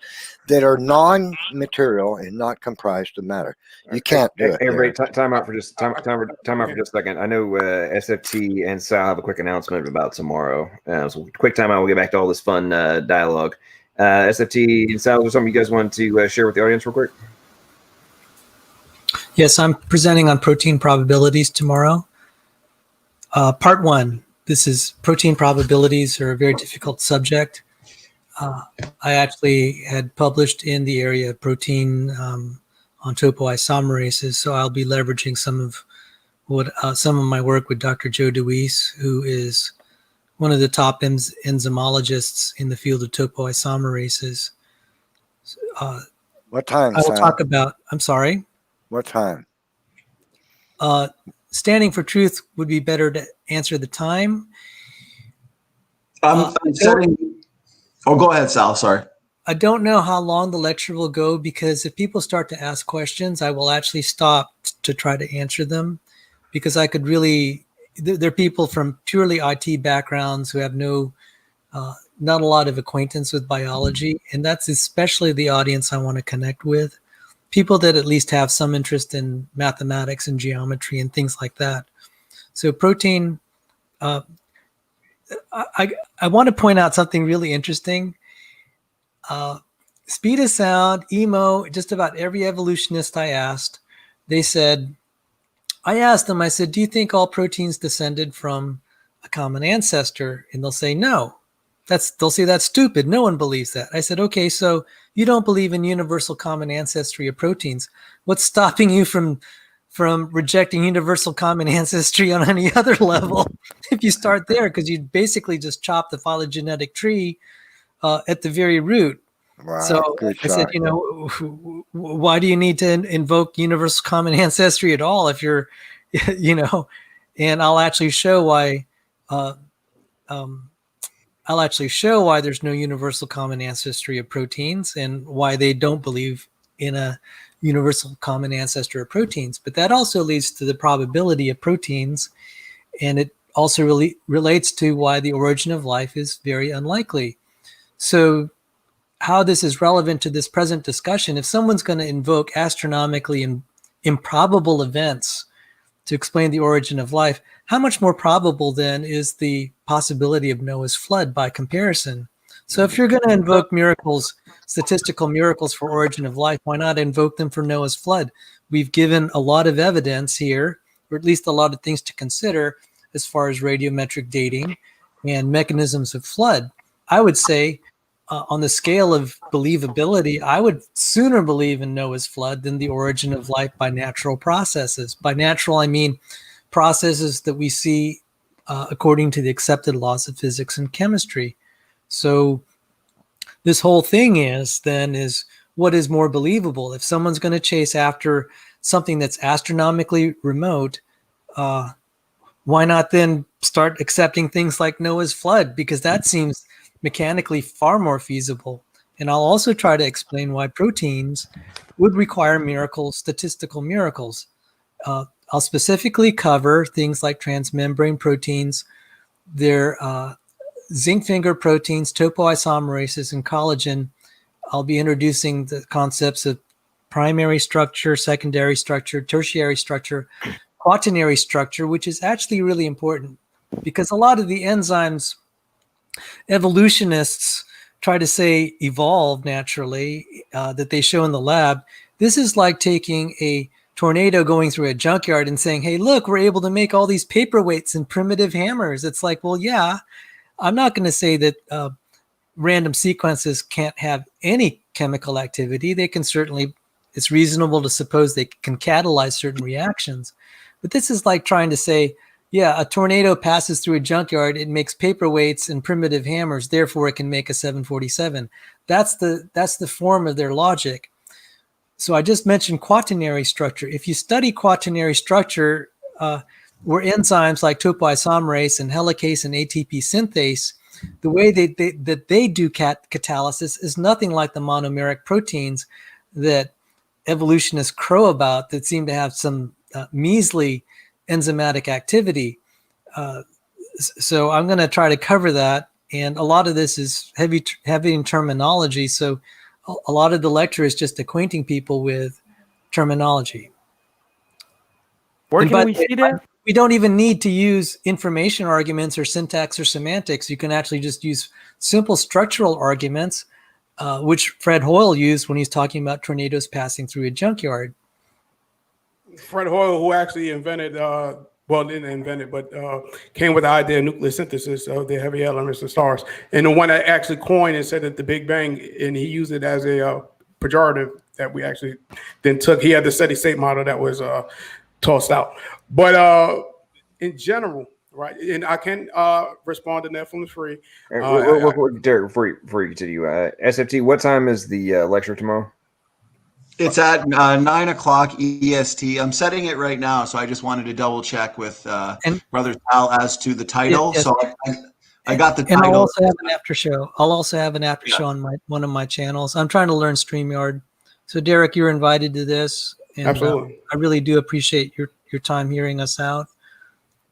that are non-material and not comprised of matter. You can't do it. Everybody, time out for just time out for just a second. I know SFT and Sal have a quick announcement about tomorrow. So quick time out. We'll get back to all this fun dialogue. SFT and Sal, is there something you guys want to share with the audience real quick? Yes, I'm presenting on protein probabilities tomorrow. Part 1. This is protein probabilities are a very difficult subject. I actually had published in the area of protein on topoisomerases, so I'll be leveraging some of my work with Dr. Joe DeWeese, who is one of the top enzymologists in the field of topoisomerases. What time? I will talk about. I'm sorry. What time? Standing for truth would be better to answer the time. I'm setting. Oh, go ahead, Sal. Sorry. I don't know how long the lecture will go, because if people start to ask questions, I will actually stop to try to answer them, because I could really. There are people from purely IT backgrounds who have not a lot of acquaintance with biology, and that's especially the audience I want to connect with. People that at least have some interest in mathematics and geometry and things like that. So protein, I want to point out something really interesting. Speed of sound, emo, just about every evolutionist I asked, they said, I asked them, I said, do you think all proteins descended from a common ancestor? And they'll say, no. They'll say that's stupid. No one believes that. I said, okay, so you don't believe in universal common ancestry of proteins. What's stopping you from rejecting universal common ancestry on any other level? If you start there, because you basically just chop the phylogenetic tree at the very root. Wow, so I said, why do you need to invoke universal common ancestry at all if you're, and I'll actually show why. I'll actually show why there's no universal common ancestry of proteins and why they don't believe in a universal common ancestor of proteins. But that also leads to the probability of proteins, and it also really relates to why the origin of life is very unlikely. So how this is relevant to this present discussion, if someone's going to invoke astronomically improbable events to explain the origin of life, how much more probable then is the possibility of Noah's flood by comparison? So if you're going to invoke miracles, statistical miracles for origin of life, why not invoke them for Noah's flood? We've given a lot of evidence here, or at least a lot of things to consider as far as radiometric dating and mechanisms of flood. I would say on the scale of believability, I would sooner believe in Noah's flood than the origin of life by natural processes. By natural, I mean processes that we see according to the accepted laws of physics and chemistry. So this whole thing is what is more believable? If someone's going to chase after something that's astronomically remote, why not then start accepting things like Noah's flood? Because that seems mechanically far more feasible. And I'll also try to explain why proteins would require miracles, statistical miracles. I'll specifically cover things like transmembrane proteins, their zinc finger proteins, topoisomerases, and collagen. I'll be introducing the concepts of primary structure, secondary structure, tertiary structure, quaternary structure, which is actually really important because a lot of the enzymes evolutionists try to say evolve naturally that they show in the lab. This is like taking a tornado going through a junkyard and saying, hey, look, we're able to make all these paperweights and primitive hammers. It's like, well, yeah, I'm not going to say that random sequences can't have any chemical activity. They can certainly, it's reasonable to suppose they can catalyze certain reactions. But this is like trying to say, yeah, a tornado passes through a junkyard, it makes paperweights and primitive hammers, therefore it can make a 747. That's the form of their logic. So I just mentioned quaternary structure. If you study quaternary structure, where enzymes like topoisomerase and helicase and ATP synthase, the way that they do catalysis is nothing like the monomeric proteins that evolutionists crow about that seem to have some measly enzymatic activity. So I'm going to try to cover that. And a lot of this is heavy in terminology. So a lot of the lecture is just acquainting people with terminology. Where And can by we the way, see that? we don't even need to use information arguments or syntax or semantics. You can actually just use simple structural arguments, which Fred Hoyle used when he's talking about tornadoes passing through a junkyard. Fred Hoyle, who actually invented, well, didn't invent it, but came with the idea of nucleosynthesis of the heavy elements of stars. And the one that actually coined and said that the Big Bang, and he used it as a pejorative that we actually then took. He had the steady state model that was tossed out. But in general, right, and I can respond to NephilimFree. Derek, before you continue, SFT, what time is the lecture tomorrow? It's at 9 o'clock EST. I'm setting it right now, so I just wanted to double check with Brother Sal as to the title. Yes. So I got the And title. I'll also have an after show. I'll also have an after show on one of my channels. I'm trying to learn StreamYard. So Derek, you're invited to this. And, Absolutely. I really do appreciate your time hearing us out.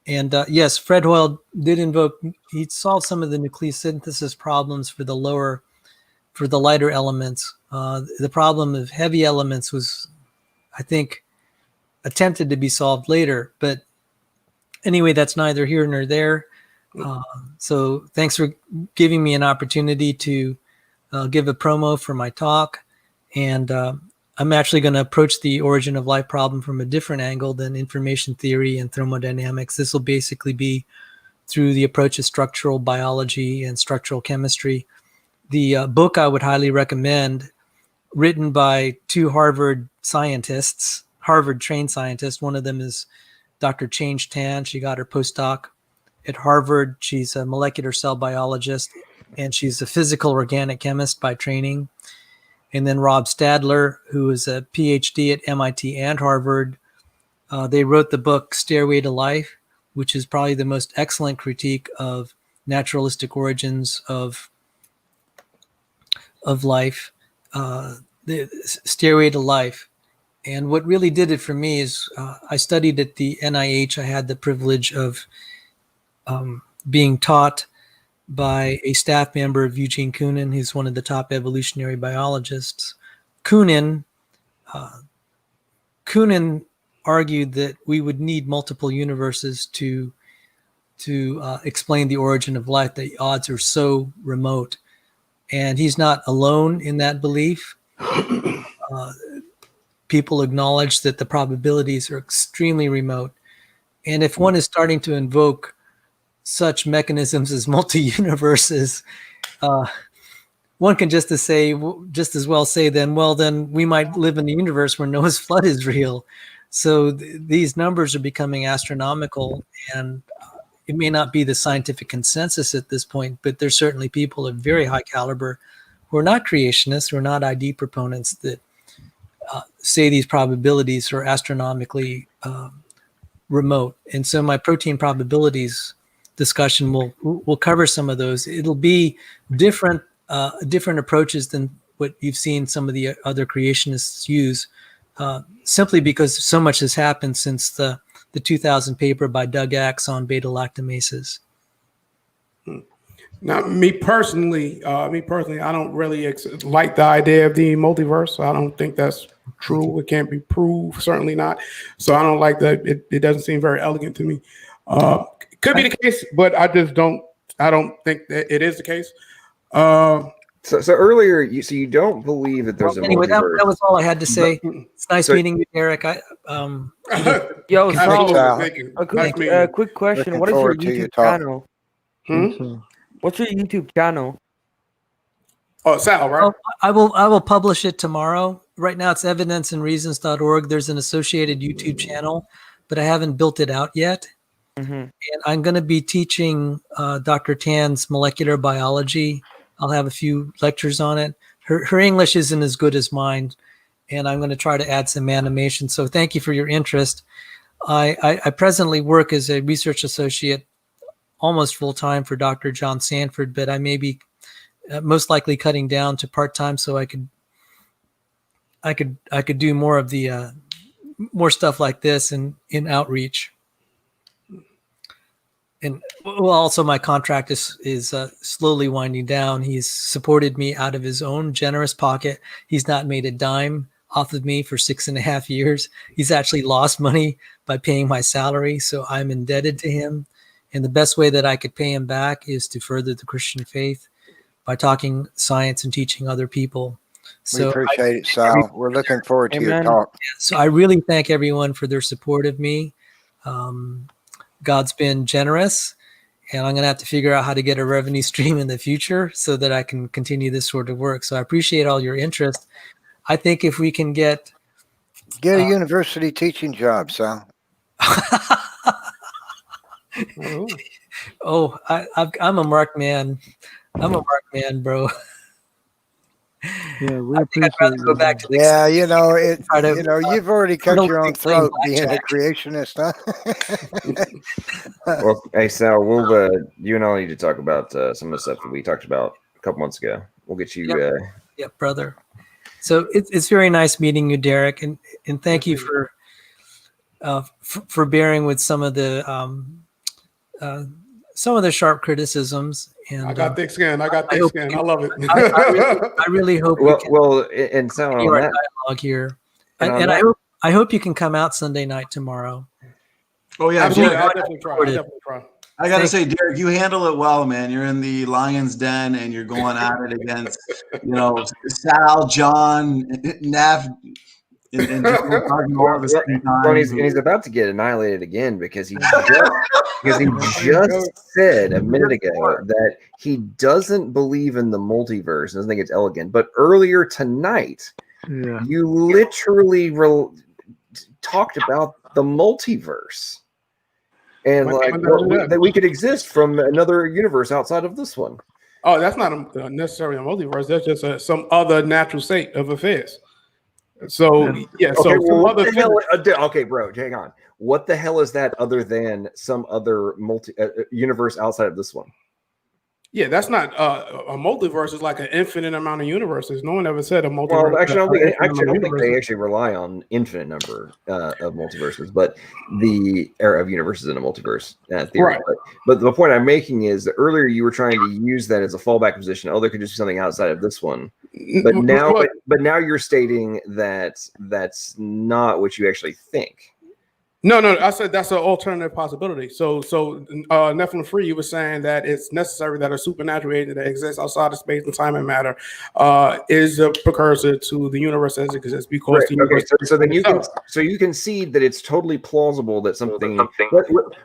And yes, Fred Hoyle did invoke, he solved some of the nucleosynthesis problems for the lighter elements. The problem of heavy elements was, I think, attempted to be solved later. But anyway, that's neither here nor there. So thanks for giving me an opportunity to give a promo for my talk. And I'm actually going to approach the origin of life problem from a different angle than information theory and thermodynamics. This will basically be through the approach of structural biology and structural chemistry. The book I would highly recommend, written by two Harvard scientists, Harvard-trained scientists. One of them is Dr. Change Tan. She got her postdoc at Harvard. She's a molecular cell biologist, and she's a physical organic chemist by training. And then Rob Stadler, who is a PhD at MIT and Harvard. They wrote the book Stairway to Life, which is probably the most excellent critique of naturalistic origins of life, the Stairway to Life. And what really did it for me is I studied at the NIH. I had the privilege of being taught by a staff member of Eugene Koonin, who's one of the top evolutionary biologists. Koonin argued that we would need multiple universes to explain the origin of life. The odds are so remote. And he's not alone in that belief. People acknowledge that the probabilities are extremely remote. And if one is starting to invoke such mechanisms as multi-universes, one can just as well say then we might live in a universe where Noah's flood is real. So these numbers are becoming astronomical, and it may not be the scientific consensus at this point, but there's certainly people of very high caliber who are not creationists, who are not ID proponents, that say these probabilities are astronomically remote. And so my protein probabilities discussion will cover some of those. It'll be different approaches than what you've seen some of the other creationists use, simply because so much has happened since the 2000 paper by Doug Axe on beta-lactamases. Now, me personally, I don't really like the idea of the multiverse. I don't think that's true. It can't be proved, certainly not. So I don't like that. It doesn't seem very elegant to me. Could be the case, but I don't think that it is the case. So earlier, you don't believe that there's a anyway, multiverse. that was all I had to say. It's nice meeting you, Derek. Yo, Sal, thank you. a quick question. Looking What is your forward to your YouTube talk. channel? What's your YouTube channel? Oh, Sal, right? I will publish it tomorrow. Right now it's evidenceandreasons.org. There's an associated YouTube channel, but I haven't built it out yet. And I'm going to be teaching Dr. Tan's molecular biology. I'll have a few lectures on it. Her English isn't as good as mine, and I'm going to try to add some animation. So thank you for your interest. I presently work as a research associate almost full-time for Dr. John Sanford, but I may be most likely cutting down to part-time so I could do more of the more stuff like this in outreach. And well, also my contract is slowly winding down. He's supported me out of his own generous pocket. He's not made a dime off of me for 6.5 years. He's actually lost money by paying my salary, so I'm indebted to him. And the best way that I could pay him back is to further the Christian faith by talking science and teaching other people. So we appreciate it, Sal. We're looking forward to your talk. So I really thank everyone for their support of me. God's been generous, and I'm going to have to figure out how to get a revenue stream in the future so that I can continue this sort of work. So I appreciate all your interest. I think if we can get a university teaching job, Sal. Oh, I'm a marked man. I'm a marked man, bro. Yeah, we I think I'd rather go back to the you've already cut your own throat being a creationist, huh? Well, hey Sal, you and I need to talk about some of the stuff that we talked about a couple months ago. We'll get you. Yep, brother. So it's very nice meeting you, Derrick, and thank you for bearing with some of the sharp criticisms. And I got thick skin. I got thick skin. I love it. I really hope. And Sal, on our that dialogue here, and I hope you can come out Sunday night tomorrow. Oh yeah, absolutely. I'll definitely try. I gotta say, Derrick, you handle it well, man. You're in the lion's den, and you're going at it against, Sal, John, Neff, and all at the same time. And he's about to get annihilated again because he just said a minute ago that he doesn't believe in the multiverse. Doesn't think it's elegant. But earlier tonight, you literally talked about the multiverse. And that we could exist from another universe outside of this one. Oh, that's not necessarily a multiverse. That's just some other natural state of affairs. So yeah. So okay, well, what the hell? Okay, bro, hang on. What the hell is that other than some other universe outside of this one? Yeah, that's not a multiverse. Is like an infinite amount of universes. No one ever said a multiverse. Well, actually, I don't think they actually rely on infinite number of multiverses, but the era of universes in a multiverse theory. Right. But the point I'm making is that earlier you were trying to use that as a fallback position. Oh, there could just be something outside of this one. But now you're stating that that's not what you actually think. No, I said that's an alternative possibility. So NephilimFree, you were saying that it's necessary that a supernatural agent that exists outside of space and time and matter is a precursor to the universe as it exists because the universe. So then you can see that it's totally plausible that something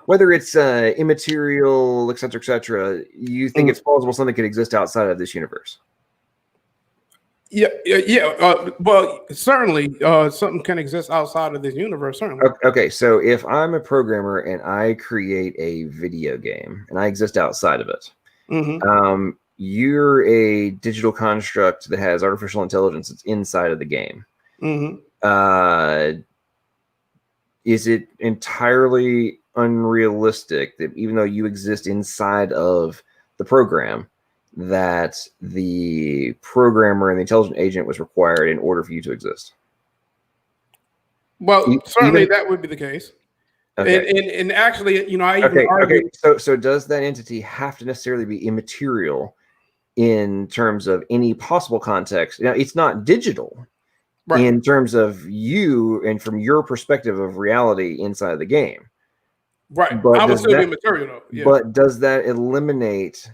whether it's immaterial, etc., you think it's plausible something could exist outside of this universe. Yeah. Well, certainly, something can exist outside of this universe. Certainly. Okay, so if I'm a programmer and I create a video game and I exist outside of it, you're a digital construct that has artificial intelligence that's inside of the game. Is it entirely unrealistic that even though you exist inside of the program, that the programmer and the intelligent agent was required in order for you to exist? Well, certainly that would be the case. Okay. And actually, I even argue. So does that entity have to necessarily be immaterial in terms of any possible context? Now, it's not digital in terms of you and from your perspective of reality inside the game. Right. But I would still be material, though. Yeah. But does that eliminate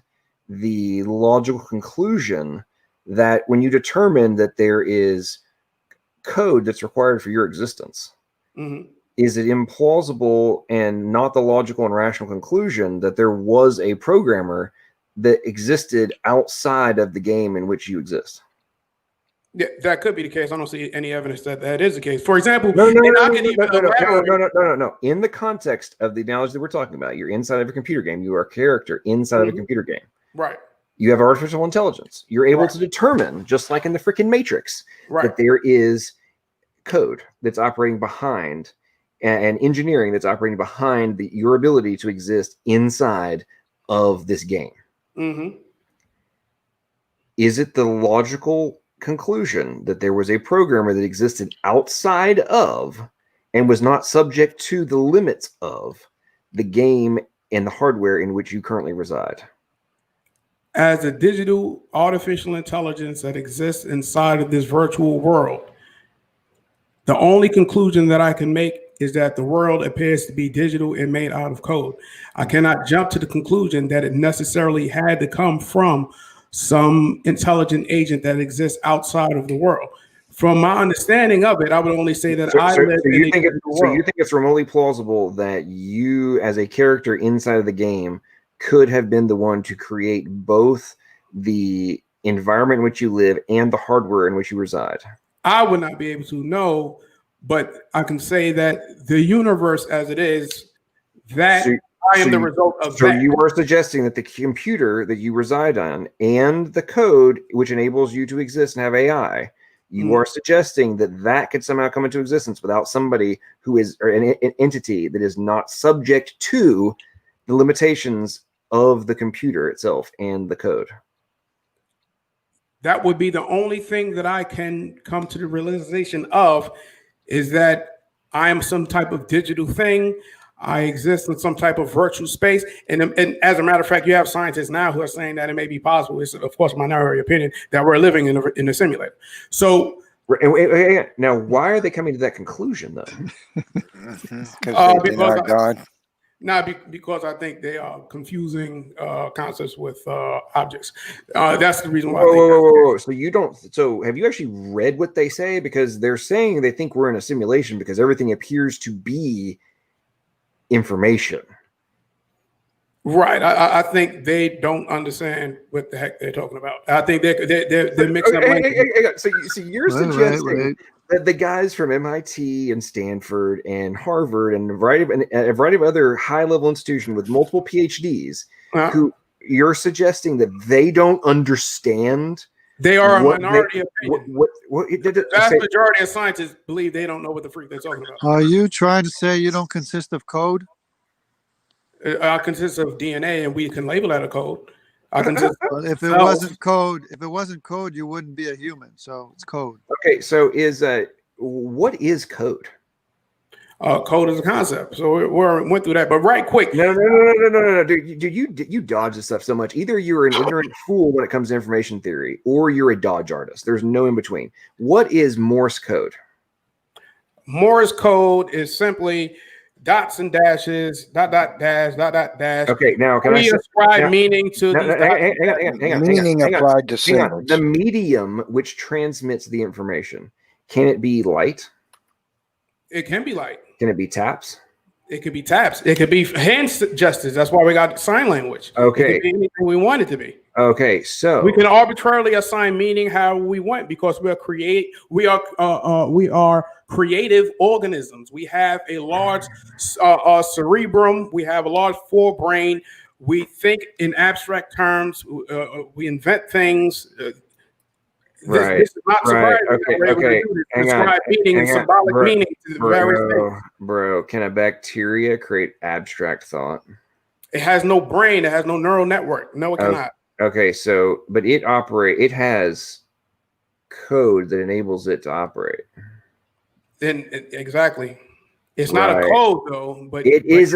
the logical conclusion that when you determine that there is code that's required for your existence, is it implausible and not the logical and rational conclusion that there was a programmer that existed outside of the game in which you exist? Yeah, that could be the case. I don't see any evidence that that is the case. For example, no. In the context of the analogy that we're talking about, you're inside of a computer game. You are a character inside of a computer game. Right. You have artificial intelligence. You're able to determine, just like in the freaking Matrix, that there is code that's operating behind, and engineering that's operating behind your ability to exist inside of this game. Mm-hmm. Is it the logical conclusion that there was a programmer that existed outside of and was not subject to the limits of the game and the hardware in which you currently reside? As a digital artificial intelligence that exists inside of this virtual world, the only conclusion that I can make is that the world appears to be digital and made out of code. I cannot jump to the conclusion that it necessarily had to come from some intelligent agent that exists outside of the world. From my understanding of it, I would only say that I live in a digital world. So you think it's remotely plausible that you, as a character inside of the game, could have been the one to create both the environment in which you live and the hardware in which you reside? I would not be able to know, but I can say that the universe as it is, that I am the result of that. So you are suggesting that the computer that you reside on and the code which enables you to exist and have AI, you are suggesting that that could somehow come into existence without somebody who is, or an entity that is not subject to the limitations of the computer itself and the code. That would be the only thing that I can come to the realization of, is that I am some type of digital thing. I exist in some type of virtual space. And as a matter of fact, you have scientists now who are saying that it may be possible. It's, of course, minority opinion, that we're living in a simulator. So now, why are they coming to that conclusion, though? Because God. Not because I think they are confusing concepts with objects. That's the reason why. Whoa. So you don't. So have you actually read what they say? Because they're saying they think we're in a simulation because everything appears to be information. Right. I think they don't understand what the heck they're talking about. I think they're mixing up. So you're suggesting that the guys from MIT and Stanford and Harvard and a variety of other high-level institutions with multiple PhDs, who you're suggesting that they don't understand. They are a minority opinion. The vast majority of scientists believe they don't know what the freak they're talking about. Are you trying to say you don't consist of code? I consist of DNA, and we can label that a code. I consist of if it wasn't code, you wouldn't be a human. So it's code. Okay, so what is code? Code is a concept. So we went through that, but right quick. No, dude, you dodge this stuff so much. Either you're an ignorant fool when it comes to information theory, or you're a dodge artist. There's no in between. What is Morse code? Morse code is simply dots and dashes, dot dash. Okay, now can we ascribe meaning to meaning applied to symbols. The medium which transmits the information, can it be light? It can be light. Can it be taps? It could be taps. It could be hand gestures. That's why we got sign language. Okay. It could be anything we want it to be. Okay, so we can arbitrarily assign meaning how we want because we are creative organisms. We have a large cerebrum. We have a large forebrain. We think in abstract terms. We invent things. Right. This is not surprising. Okay. Describe meaning and symbolic meaning to the various things. Bro, can a bacteria create abstract thought? It has no brain. It has no neural network. No, it cannot. Okay, so but it has code that enables it to operate. Exactly. It's not a code though, but it is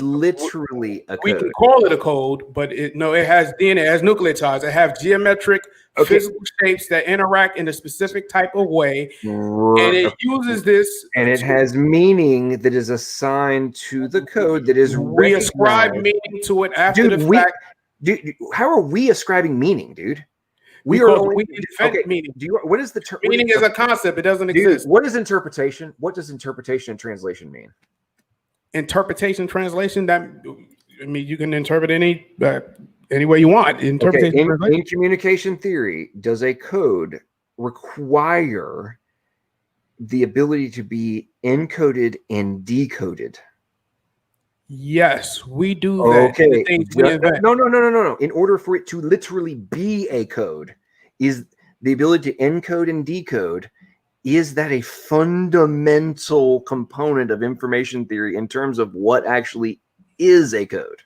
literally a code. We can call it a code, but it has DNA, it has nucleotides, it has geometric physical shapes that interact in a specific type of way. And it uses this, and it has meaning that is assigned to the code that is we ascribe meaning to it after the fact. Dude, how are we ascribing meaning, dude? We invent meaning. What is the term? Meaning is a concept. It doesn't exist. What is interpretation? What does interpretation and translation mean? Interpretation, translation. You can interpret any way you want. Interpretation. In communication theory, does a code require the ability to be encoded and decoded? Yes, we do that. Okay. No. In order for it to literally be a code, is the ability to encode and decode is that a fundamental component of information theory in terms of what actually is a code?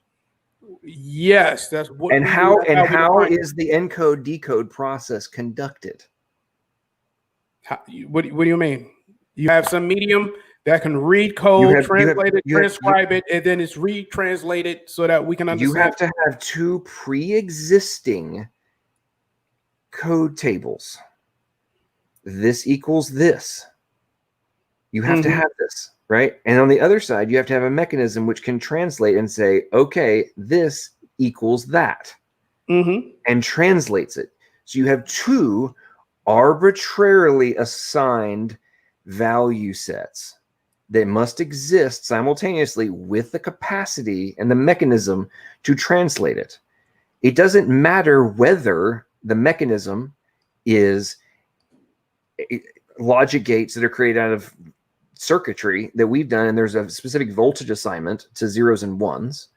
Yes, that's what. And how is the encode decode process conducted? What do you mean? You have some medium that can read code, translate it, transcribe it, and then it's retranslated so that we can understand. You have to have two pre-existing code tables. This equals this. You have to have this, right? And on the other side, you have to have a mechanism which can translate and say, okay, this equals that, and translates it. So you have two arbitrarily assigned value sets that must exist simultaneously with the capacity and the mechanism to translate it. It doesn't matter whether the mechanism is logic gates that are created out of circuitry that we've done, and there's a specific voltage assignment to zeros and ones,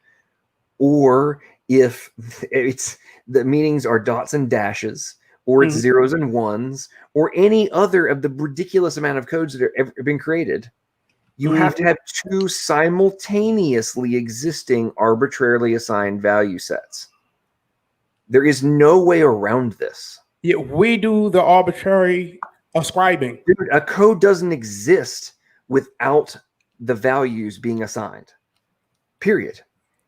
or if it's the meanings are dots and dashes, or it's zeros and ones, or any other of the ridiculous amount of codes that have ever been created. You have to have two simultaneously existing arbitrarily assigned value sets. There is no way around this. Yeah, we do the arbitrary ascribing. Dude, a code doesn't exist without the values being assigned. Period.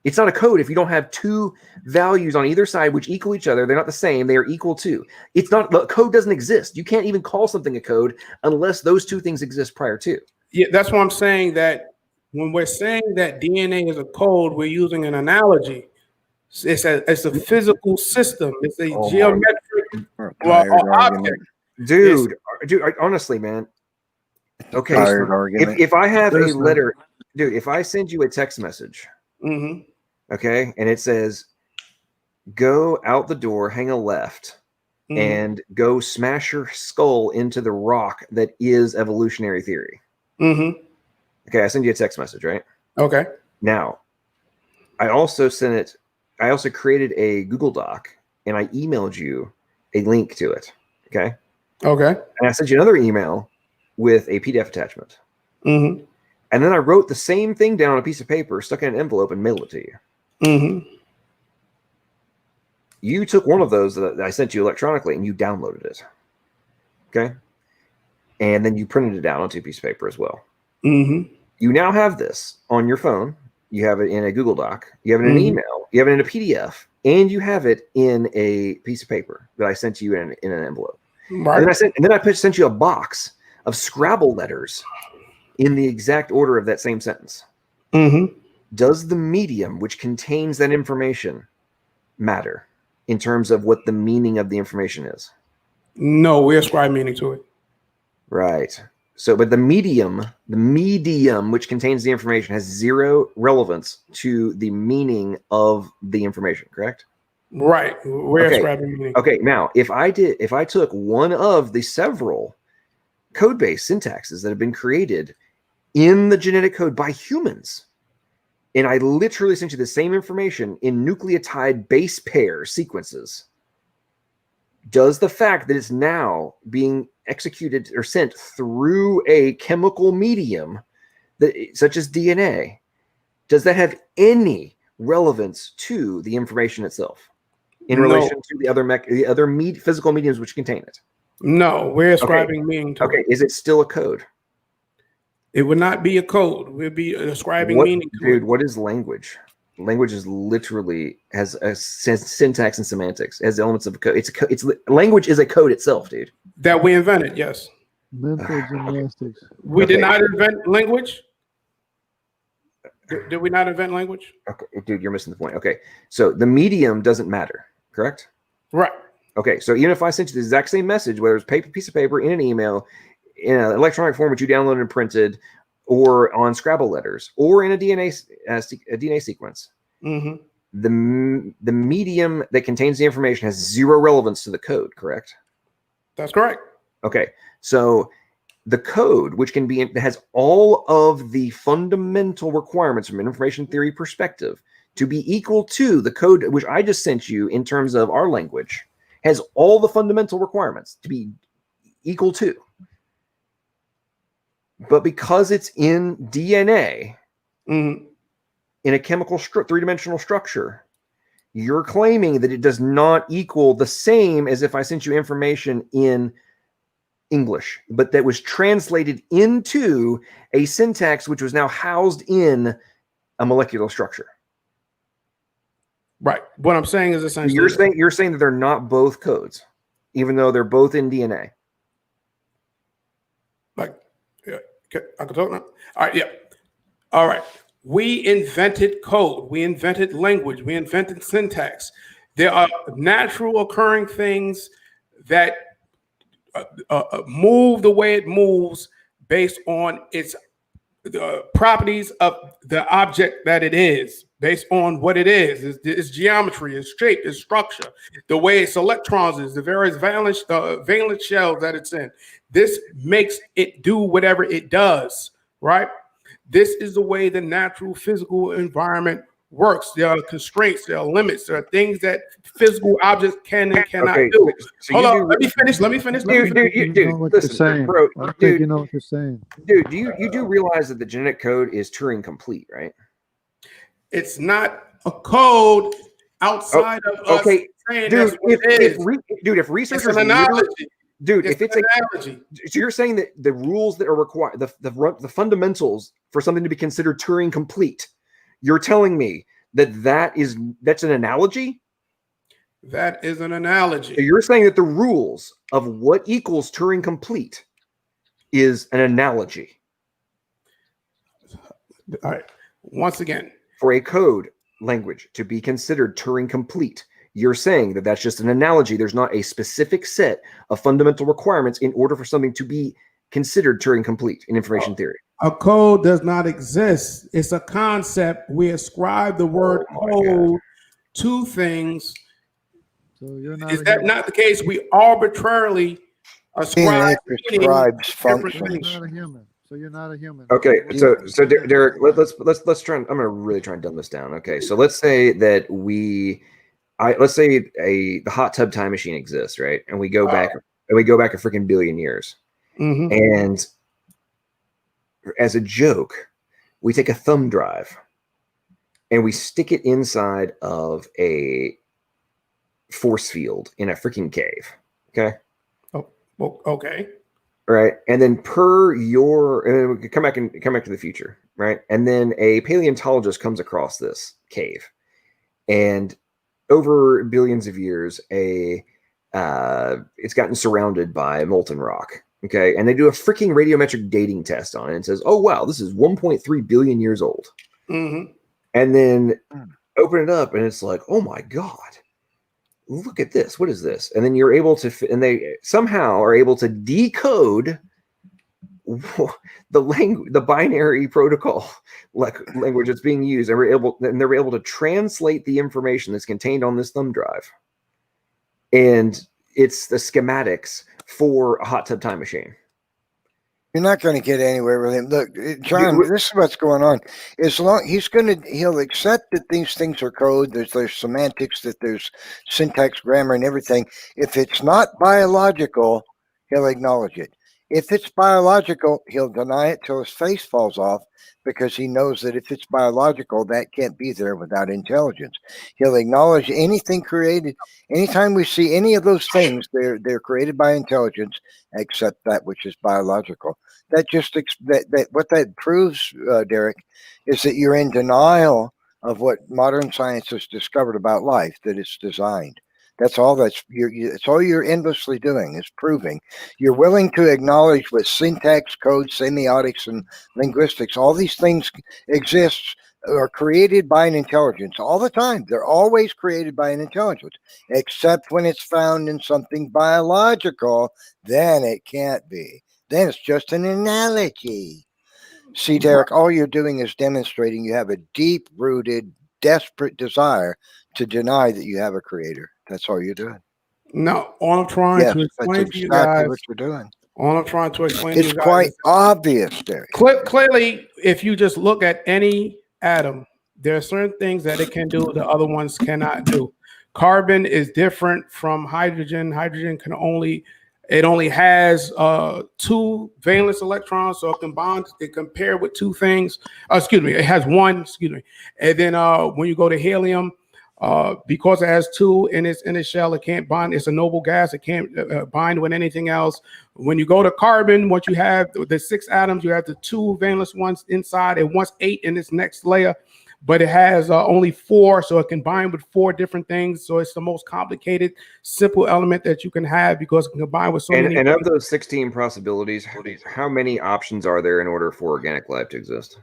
It's not a code if you don't have two values on either side which equal each other. They're not the same. They are equal to. It's not. The code doesn't exist. You can't even call something a code unless those two things exist prior to. Yeah, that's why I'm saying that when we're saying that DNA is a code, we're using an analogy. It's a physical system. It's a geometric object. Dude, honestly, man. Okay, so if I have a letter, dude, if I send you a text message, okay, and it says, go out the door, hang a left, and go smash your skull into the rock that is evolutionary theory. Okay, I send you a text message, right? Okay. Now, I also created a Google Doc, and I emailed you a link to it. Okay. Okay. And I sent you another email with a PDF attachment. And then I wrote the same thing down on a piece of paper, stuck in an envelope, and mailed it to you. You took one of those that I sent you electronically, and you downloaded it. Okay. And then you printed it out onto a piece of paper as well. You now have this on your phone. You have it in a Google Doc. You have it in an email. You have it in a PDF, and you have it in a piece of paper that I sent you in an envelope. Right. And then I sent you a box of Scrabble letters in the exact order of that same sentence. Does the medium which contains that information matter in terms of what the meaning of the information is? No, we ascribe meaning to it. Right. So, but the medium which contains the information has zero relevance to the meaning of the information, correct? Right. We're ascribing meaning. Okay. Now, if I took one of the several code-based syntaxes that have been created in the genetic code by humans, and I literally sent you the same information in nucleotide base pair sequences, does the fact that it's now being executed or sent through a chemical medium such as DNA, does that have any relevance to the information itself in relation to the other physical mediums which contain it? No, we're ascribing meaning to it. Is it still a code? It would not be a code. We'd be ascribing meaning to it. Dude, what is language? Language is literally has syntax and semantics, has elements of a code. Language is a code itself, dude. That we invented, yes. Mental gymnastics. We did not invent language. Did we not invent language? Okay, dude, you're missing the point. Okay, so the medium doesn't matter, correct? Right. Okay, so even if I sent you the exact same message, whether it's piece of paper, in an email, in an electronic form which you downloaded and printed, or on Scrabble letters, or in a DNA sequence, the medium that contains the information has zero relevance to the code, correct? That's correct. Okay, so the code, which has all of the fundamental requirements from an information theory perspective to be equal to the code which I just sent you in terms of our language, has all the fundamental requirements to be equal to. But because it's in DNA, in a chemical three-dimensional structure, you're claiming that it does not equal the same as if I sent you information in English, but that was translated into a syntax which was now housed in a molecular structure. Right. What I'm saying is essentially you're saying that they're not both codes, even though they're both in DNA. Like, yeah, I can talk now. All right, yeah. All right. We invented code. We invented language. We invented syntax. There are natural occurring things that move the way it moves based on its properties of the object that it is, based on what it is, its geometry, its shape, its structure, the way its electrons is, the various valence shells that it's in. This makes it do whatever it does, right? This is the way the natural physical environment works. There are constraints, there are limits, there are things that physical objects can and cannot do. So Hold on, let me finish. Dude, listen, bro, I think you know what you're saying. Dude, you do realize that the genetic code is Turing complete, right? It's not a code outside of us saying dude, that's what it is. If researchers, it's an analogy. Dude, it's if it's an analogy. So you're saying that the rules that are required, the fundamentals for something to be considered Turing complete, you're telling me that's an analogy? That is an analogy. So you're saying that the rules of what equals Turing complete is an analogy. All right. Once again, for a code language to be considered Turing complete, you're saying that that's just an analogy. There's not a specific set of fundamental requirements in order for something to be considered Turing complete in information theory. A code does not exist. It's a concept. We ascribe the word code to things. So you're not. Is that not the case? We arbitrarily ascribe prescribes functions. You're not a human. So you're not a human. Okay, so Derrick, let's try. I'm gonna really try and dumb this down. Okay, so let's say that let's say the hot tub time machine exists, right? And we go back a freaking billion years, and as a joke, we take a thumb drive and we stick it inside of a force field in a freaking cave. Okay. Oh, well, okay. Right, and then and then we could come back to the future, right? And then a paleontologist comes across this cave, and over billions of years, it's gotten surrounded by molten rock. Okay, and they do a freaking radiometric dating test on it and says, "Oh wow, this is 1.3 billion years old." And then open it up, and it's like, "Oh my god, look at this! What is this?" And then you're able to, and they somehow are able to decode the binary protocol language that's being used, and they're able to translate the information that's contained on this thumb drive, and it's the schematics for a hot tub time machine. You're not going to get anywhere with him. Look, John, this is what's going on. As long he'll accept that these things are code. There's semantics, that there's syntax, grammar, and everything. If it's not biological, he'll acknowledge it. If it's biological, he'll deny it till his face falls off, because he knows that if it's biological, that can't be there without intelligence. He'll acknowledge anything created. Anytime we see any of those things, they're created by intelligence, except that which is biological. That just what that proves, Derrick, is that you're in denial of what modern science has discovered about life, that it's designed. That's all. It's all you're endlessly doing is proving. You're willing to acknowledge with syntax, code, semiotics, and linguistics, all these things exist, are created by an intelligence all the time. They're always created by an intelligence, except when it's found in something biological, then it can't be. Then it's just an analogy. See, Derrick, all you're doing is demonstrating you have a deep-rooted, desperate desire to deny that you have a creator. That's all you're doing. No, all I'm trying to explain to you guys. What you're doing. All I'm trying to explain to you guys. It's quite obvious, Derrick. Clearly, if you just look at any atom, there are certain things that it can do the other ones cannot do. Carbon is different from hydrogen. Hydrogen can only It only has 2 valence electrons, so it can bond. It compare with 2 things. Excuse me, it has 1. Excuse me, and then when you go to helium, because it has 2 in its shell, it can't bond. It's a noble gas. It can't bind with anything else. When you go to carbon, once you have the 6 atoms, you have the 2 valence ones inside. It wants 8 in its next layer, but it has only 4, so it can bind with 4 different things. So it's the most complicated, simple element that you can have because it can combine with so many. And of those 16 possibilities, how many options are there in order for organic life to exist?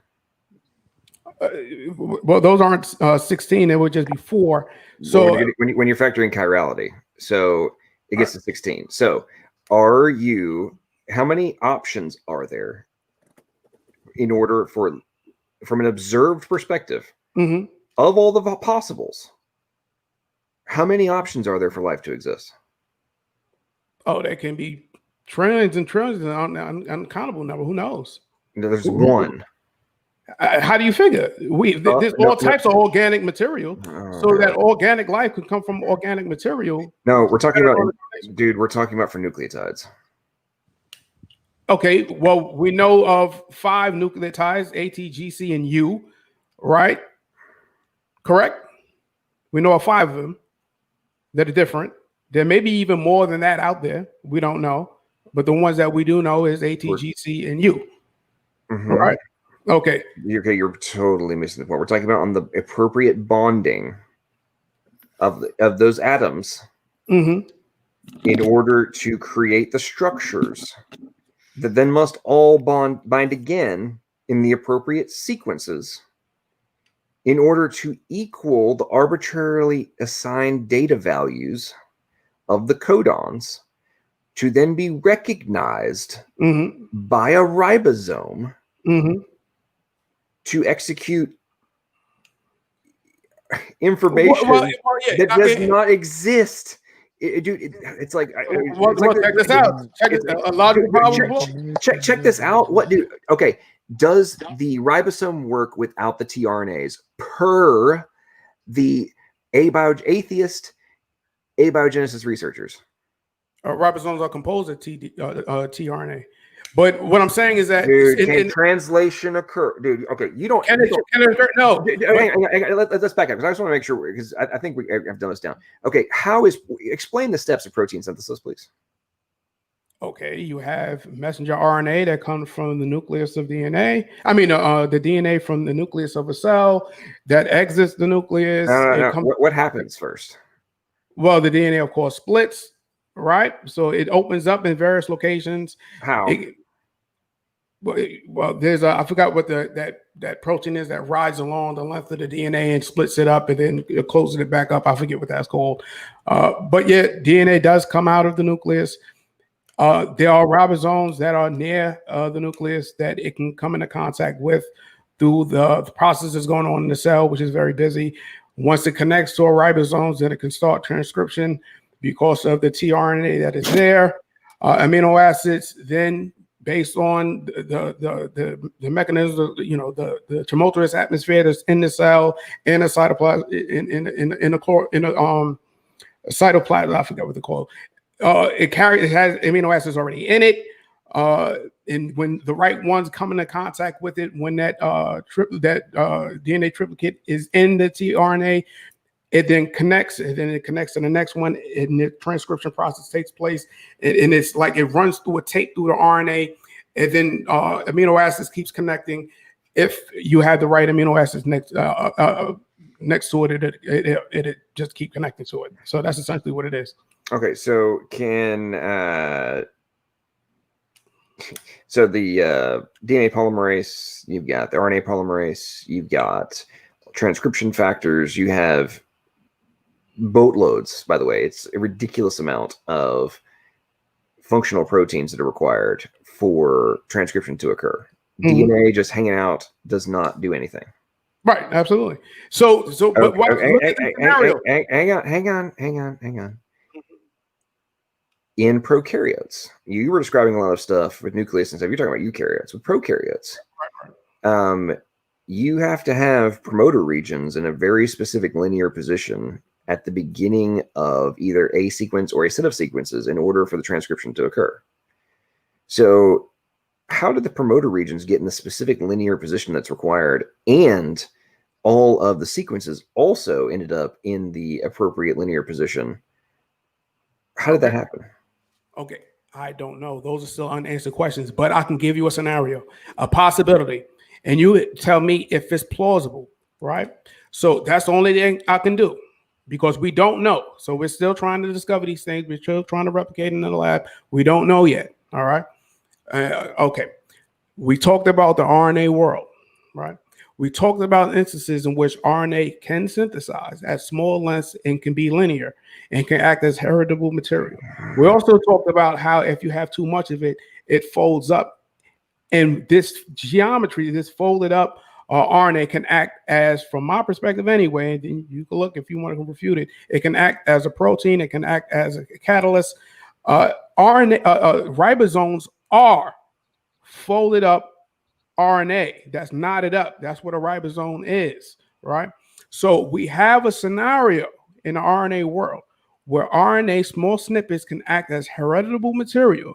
Well, those aren't 16. It would just be 4. So well, when you're factoring chirality, so it gets to 16. So how many options are there in order for, from an observed perspective, of all the possibles, how many options are there for life to exist? Oh, there can be trillions and trillions, uncountable number. Who knows? There's 1. How do you figure? There's all types of organic material, so that organic life could come from organic material. No, we're talking about, dude, we're talking about for nucleotides. Okay, well, we know of 5 nucleotides, A, T, G, C, and U, right? Correct? We know of 5 of them that are different. There may be even more than that out there. We don't know. But the ones that we do know is A, T, G, C, and U. Right? Okay. You're totally missing the point. We're talking about on the appropriate bonding of those atoms in order to create the structures that then must all bind again in the appropriate sequences in order to equal the arbitrarily assigned data values of the codons to then be recognized by a ribosome to execute information that does not exist. It's like, check this out. A logical problem. Check this out. What do? Okay, does the ribosome work without the tRNAs per the abiogenesis researchers? Ribosomes are composed of tRNA. But what I'm saying is that can translation occur, dude? Okay, you don't. Can it occur? No. Let's back up because I just want to make sure because I think we have done this down. Okay, explain the steps of protein synthesis, please? Okay, you have messenger RNA that comes from the nucleus of DNA. I mean, the DNA from the nucleus of a cell that exits the nucleus. What happens first? Well, the DNA, of course, splits. Right, so it opens up in various locations. How? Well, there's I forgot what that protein is that rides along the length of the DNA and splits it up and then it closes it back up. I forget what that's called. But yeah, DNA does come out of the nucleus. There are ribosomes that are near the nucleus that it can come into contact with through the processes going on in the cell, which is very busy. Once it connects to a ribosome, then it can start transcription because of the tRNA that is there. Amino acids then, based on the mechanism, the tumultuous atmosphere that's in the cell, in a cytoplasm, in a cytoplasm, I forget what they're called. It has amino acids already in it. And when the right ones come into contact with it, when that DNA triplicate is in the tRNA, it then connects, and then it connects to the next one, and the transcription process takes place. And it's like it runs through a tape through the RNA, and then amino acids keeps connecting. If you have the right amino acids next to it, it just keep connecting to it. So that's essentially what it is. Okay, so so the DNA polymerase, you've got the RNA polymerase, you've got transcription factors, you have boatloads, by the way. It's a ridiculous amount of functional proteins that are required for transcription to occur. DNA just hanging out does not do anything. Right, absolutely. So but hang on. In prokaryotes, you were describing a lot of stuff with nucleus and stuff. You're talking about eukaryotes. With prokaryotes, you have to have promoter regions in a very specific linear position at the beginning of either a sequence or a set of sequences in order for the transcription to occur. So how did the promoter regions get in the specific linear position that's required, and all of the sequences also ended up in the appropriate linear position? How did that happen? Okay, I don't know. Those are still unanswered questions, but I can give you a scenario, a possibility, and you tell me if it's plausible, right? So that's the only thing I can do, because we don't know. So we're still trying to discover these things. We're still trying to replicate in the lab. We don't know yet, all right? Okay, we talked about the RNA world, right? We talked about instances in which RNA can synthesize at small lengths and can be linear and can act as heritable material. We also talked about how if you have too much of it, it folds up. And this geometry, this folded up RNA can act as, from my perspective anyway, and you can look if you want to refute it, it can act as a protein, it can act as a catalyst. Ribosomes are folded up RNA that's knotted up. That's what a ribosome is, right? So we have a scenario in the RNA world where RNA small snippets can act as heritable material,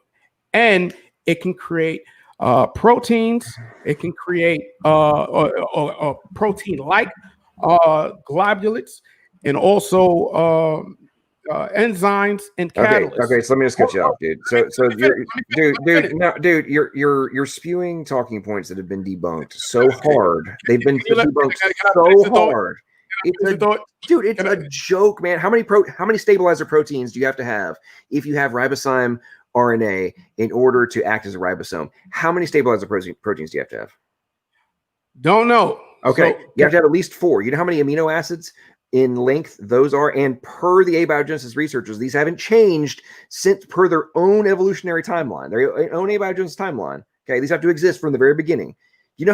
and it can create proteins. It can create protein-like globulates, and also enzymes and catalysts. Okay, so let me just cut you off, dude. You're spewing talking points that have been debunked so hard. They've been debunked so hard. It's a joke, man. How many stabilizer proteins do you have to have if you have ribosome RNA in order to act as a ribosome? How many stabilizer proteins do you have to have? Don't know. Okay, so you have to have at least 4. You know how many amino acids in length those are? And per the abiogenesis researchers, these haven't changed since per their own evolutionary timeline, their own abiogenesis timeline. Okay, these have to exist from the very beginning. You know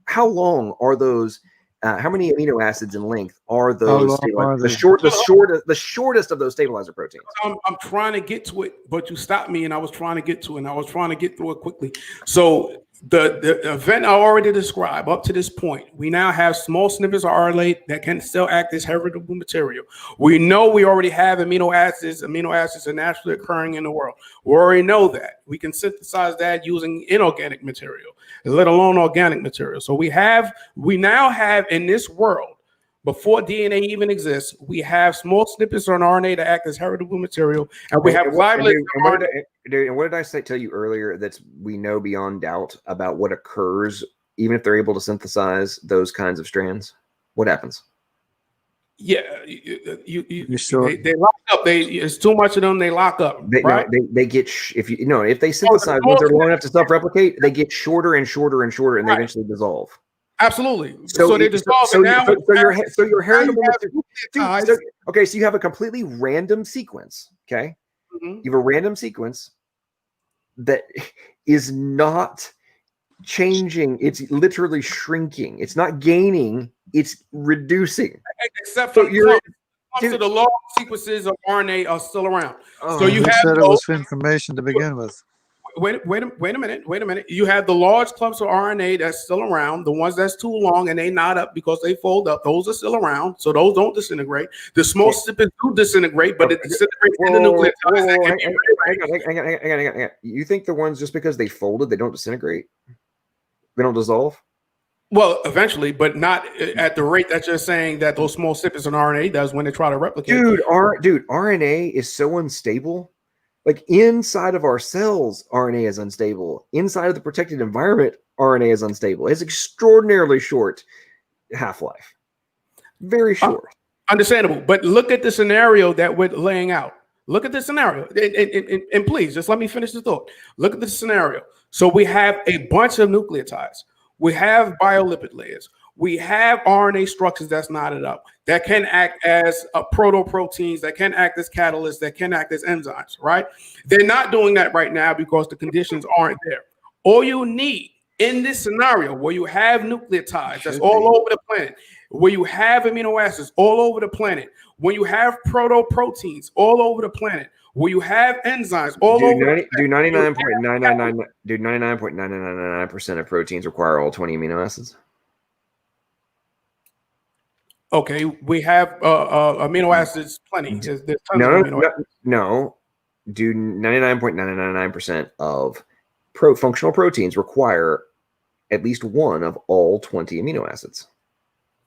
how long are those? How many amino acids in length are those? The shortest of those stabilizer proteins. I'm trying to get to it, but you stopped me, and I was trying to get to it, and I was trying to get through it quickly. So the event I already described up to this point, we now have small snippets of RNA that can still act as heritable material. We know we already have amino acids. Amino acids are naturally occurring in the world. We already know that. We can synthesize that using inorganic material, let alone organic material. So we now have in this world, before DNA even exists, we have small snippets on RNA that act as heritable material, and we have globulates. And what did I tell you earlier that we know beyond doubt about what occurs even if they're able to synthesize those kinds of strands? What happens? Yeah, you sure? They lock up. It's too much of them. They lock up. Right? They get if they synthesize once they're long enough to self-replicate, they get shorter and shorter and shorter, and they eventually dissolve. Absolutely. So they dissolve. So your heritable material. Okay, so you have a completely random sequence. Okay, you have a random sequence that is not changing. It's literally shrinking. It's not gaining. It's reducing. Except for the long sequences of RNA are still around. So you said it was for information to begin with. Wait a minute. You have the large clumps of RNA that's still around. The ones that's too long and they knot up because they fold up. Those are still around, so those don't disintegrate. The small snippets do disintegrate, but it disintegrates in the nucleotides. Hang on. You think the ones just because they folded, they don't disintegrate? They don't dissolve? Well, eventually, but not at the rate that you're saying that those small snippets in RNA does when they try to replicate. Dude, RNA is so unstable. Like inside of our cells, RNA is unstable. Inside of the protected environment, RNA is unstable. It has extraordinarily short half-life. Very short. Understandable. But look at the scenario that we're laying out. Look at the scenario. And please, just let me finish the thought. Look at the scenario. So we have a bunch of nucleotides. We have biolipid layers. We have RNA structures that's knotted up that can act as protoproteins, that can act as catalysts, that can act as enzymes, right? They're not doing that right now because the conditions aren't there. All you need in this scenario where you have nucleotides that's all over the planet, where you have amino acids all over the planet, when you have protoproteins all over the planet, where you have enzymes all over the planet. 99.9999% of proteins require all 20 amino acids? Okay, we have amino acids plenty. There's tons of amino acids. No. Do 99.999% of functional proteins require at least one of all 20 amino acids.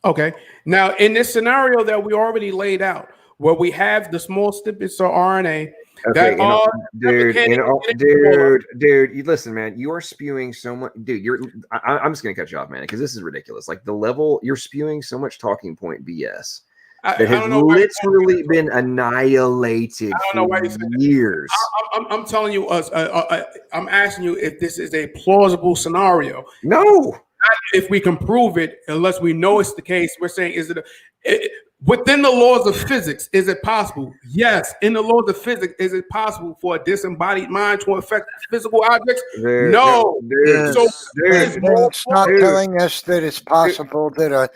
Okay. Now, in this scenario that we already laid out, where we have the small snippets of RNA Okay, that are dude, you listen, man. You are spewing so much, dude. I'm just gonna cut you off, man, because this is ridiculous. Like the level you're spewing so much talking point BS that has literally been annihilated for years. I'm telling you, I'm asking you if this is a plausible scenario. No. Not if we can prove it, unless we know it's the case. We're saying, is it within the laws of physics? Is it possible? Yes. In the laws of physics, is it possible for a disembodied mind to affect physical objects? No. Stop telling us that it's possible that a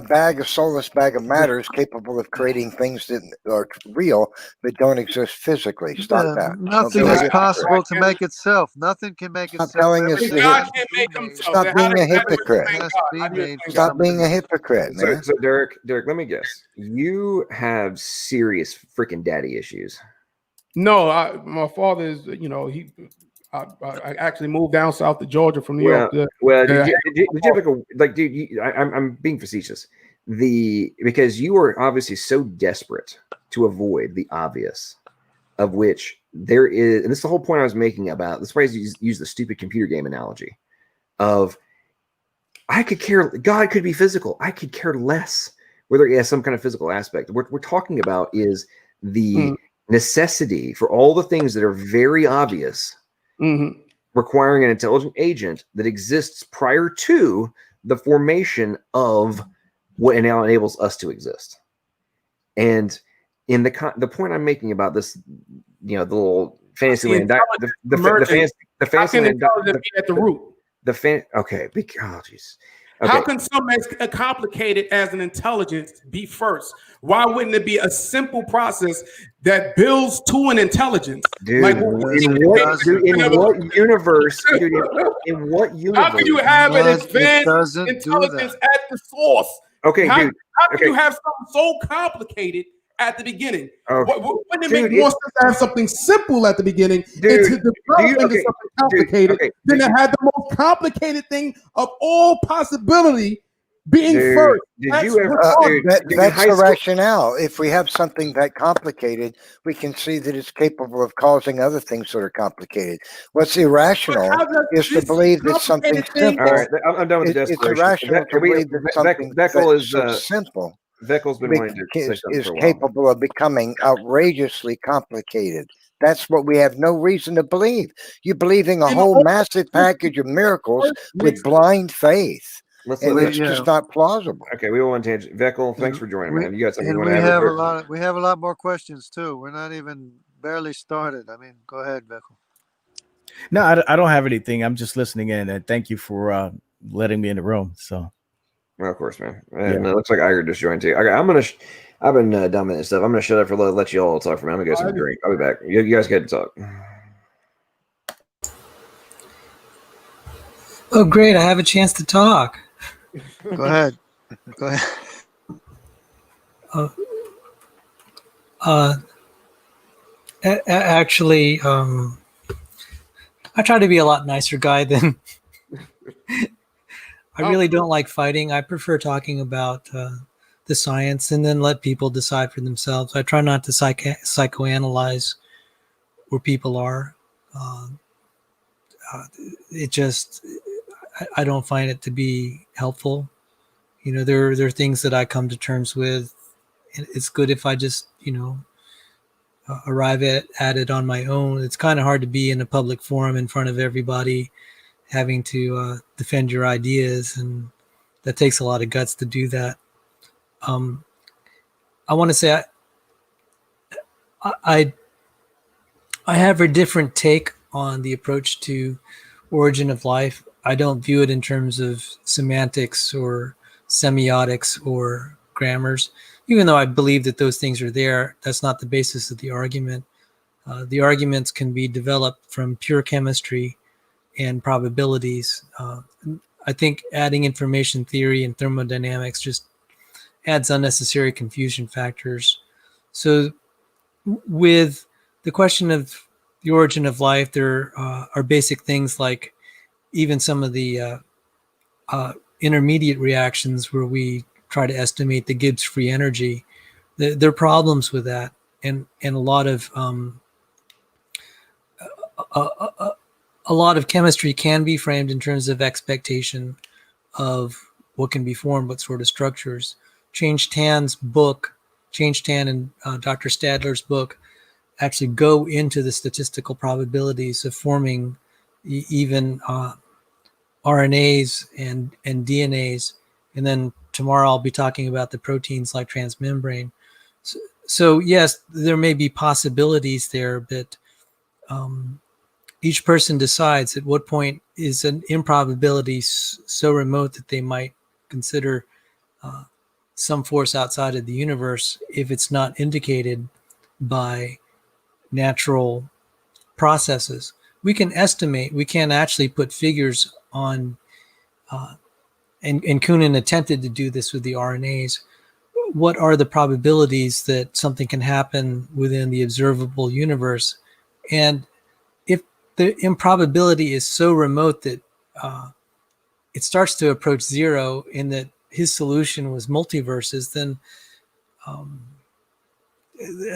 bag of soulless bag of matter is capable of creating things that are real but don't exist physically. Stop that. Nothing is possible to make itself. Nothing can make itself. Stop telling us God can't make himself. Stop being a hypocrite. Stop being a hypocrite, man. So Derrick, let me guess. You have serious freaking daddy issues. No, my father is. I actually moved down south to Georgia from New York. Did you have dude? I'm being facetious. Because you are obviously so desperate to avoid the obvious, of which there is, and this is the whole point I was making about this. Why I use the stupid computer game analogy of God could be physical. I could care less whether it has some kind of physical aspect. What we're talking about is the necessity for all the things that are very obvious, requiring an intelligent agent that exists prior to the formation of what now enables us to exist. And in the point I'm making about this, the little Fantasyland, the Fantasyland at the root. Okay. Oh, jeez. Okay. How can something as complicated as an intelligence be first? Why wouldn't it be a simple process that builds to an intelligence? Dude, in what universe? How can you have an advanced intelligence at the source? Okay, how dude. Can you have something so complicated at the beginning? Okay. Wouldn't it make more sense to have something simple at the beginning into developing something complicated than to have the most complicated thing of all possibility being first? That's the rationale. If we have something that complicated, we can see that it's capable of causing other things that are complicated. What's irrational is to believe that something simple. All right, I'm done with the desperation. It's irrational to believe that something that's so simple Veckel's been wanting to say something is for a while. capable of becoming outrageously complicated. That's what we have no reason to believe. You're believing a whole massive package of miracles with blind faith. And it's just not plausible. Okay, we will tangent. Veckel, thanks for joining, man. You got something you want we to have we have a lot more questions too. We're not even barely started. I mean, go ahead, Veckel. No, I don't have anything. I'm just listening in, and thank you for letting me in the room. So. Well, of course, man. And it looks like Iger just joined too. Okay, I've been dominating this stuff. I'm gonna shut up for let you all talk for a minute. I'm gonna get some drink. I'll be back. You guys get to talk. Oh, great! I have a chance to talk. Go ahead. Go ahead. Actually, I try to be a lot nicer guy than. I really don't like fighting. I prefer talking about the science and then let people decide for themselves. I try not to psychoanalyze where people are. I don't find it to be helpful. There are things that I come to terms with. It's good if I just, arrive at it on my own. It's kind of hard to be in a public forum in front of everybody, having to defend your ideas, and that takes a lot of guts to do that. I want to say I have a different take on the approach to origin of life. I don't view it in terms of semantics or semiotics or grammars, even though I believe that those things are there. That's not the basis of the argument. The arguments can be developed from pure chemistry and probabilities. I think adding information theory and thermodynamics just adds unnecessary confusion factors. So with the question of the origin of life, there are basic things like even some of the intermediate reactions where we try to estimate the Gibbs free energy. There are problems with that, and a lot of a lot of chemistry can be framed in terms of expectation of what can be formed, what sort of structures. Change Tan's book, Change Tan and Dr. Stadler's book actually go into the statistical probabilities of forming even RNAs and DNAs. And then tomorrow I'll be talking about the proteins like transmembrane. So yes, there may be possibilities there, but each person decides at what point is an improbability so remote that they might consider some force outside of the universe if it's not indicated by natural processes. We can estimate, we can actually put figures on, and Kunin attempted to do this with the RNAs. What are the probabilities that something can happen within the observable universe? And if the improbability is so remote that it starts to approach zero in that his solution was multiverses, then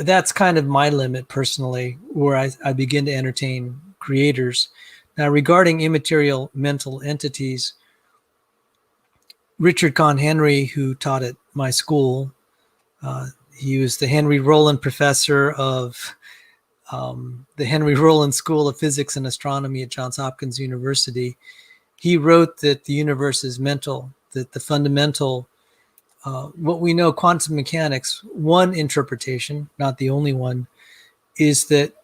that's kind of my limit personally, where I begin to entertain creators. Now, regarding immaterial mental entities, Richard Kahn Henry, who taught at my school, he was the Henry Rowland Professor of the Henry Rowland School of Physics and Astronomy at Johns Hopkins University. He wrote that the universe is mental, that the fundamental, what we know, quantum mechanics, one interpretation, not the only one, is that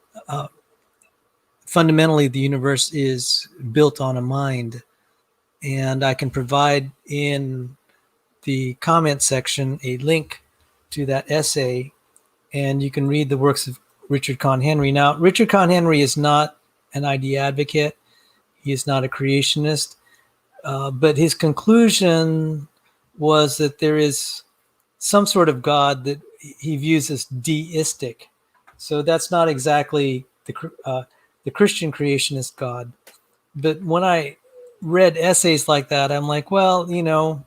fundamentally the universe is built on a mind. And I can provide in the comment section a link to that essay, and you can read the works of Richard Kahn Henry. Now, Richard Kahn Henry is not an idea advocate. He is not a creationist, but his conclusion was that there is some sort of God that he views as deistic. So that's not exactly the Christian creationist God. But when I read essays like that, I'm like, well, you know,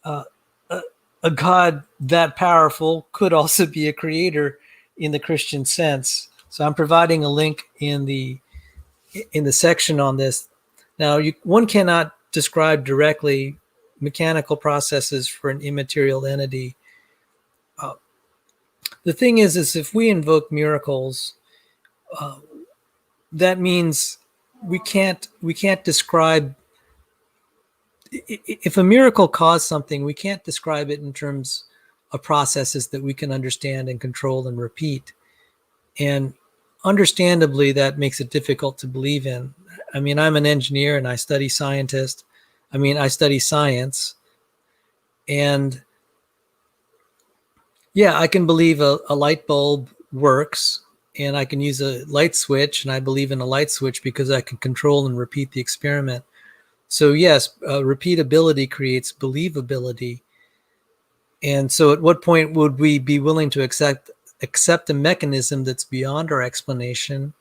a God that powerful could also be a creator in the Christian sense. So I'm providing a link in the section on this. Now, one cannot describe directly mechanical processes for an immaterial entity. The thing is if we invoke miracles, that means we can't describe. If a miracle caused something, we can't describe it in terms of processes that we can understand and control and repeat. And understandably, that makes it difficult to believe in. I mean, I'm an engineer and I study science. And yeah, I can believe a light bulb works, and I can use a light switch, and I believe in a light switch because I can control and repeat the experiment. So yes, repeatability creates believability. And so at what point would we be willing to accept a mechanism that's beyond our explanation,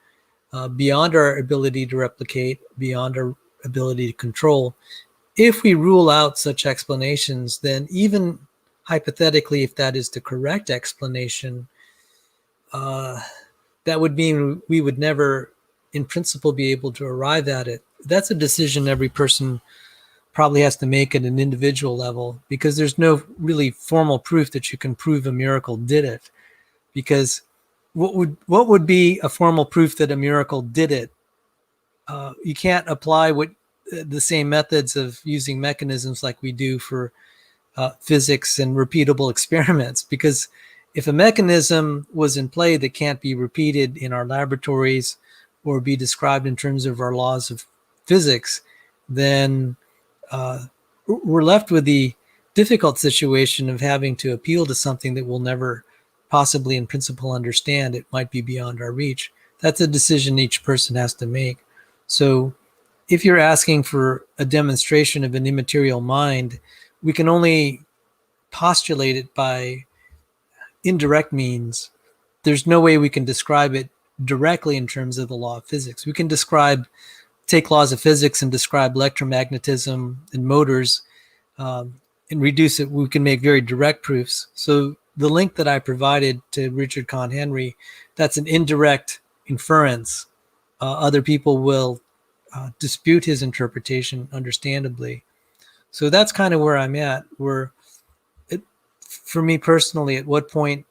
beyond our ability to replicate, beyond our ability to control? If we rule out such explanations, then even hypothetically, if that is the correct explanation, that would mean we would never, in principle, be able to arrive at it. That's a decision every person probably has to make at an individual level, because there's no really formal proof that you can prove a miracle did it. Because what would be a formal proof that a miracle did it? You can't apply the same methods of using mechanisms like we do for physics and repeatable experiments, because if a mechanism was in play that can't be repeated in our laboratories or be described in terms of our laws of physics, then we're left with the difficult situation of having to appeal to something that we'll never possibly in principle understand. It might be beyond our reach. That's a decision each person has to make. So if you're asking for a demonstration of an immaterial mind, we can only postulate it by indirect means, there's no way we can describe it directly in terms of the law of physics. We can take laws of physics and describe electromagnetism and motors, and reduce it. We can make very direct proofs. So the link that I provided to Richard Kahn Henry, that's an indirect inference. Other people will dispute his interpretation, understandably. So that's kind of where I'm at. For me personally, at what point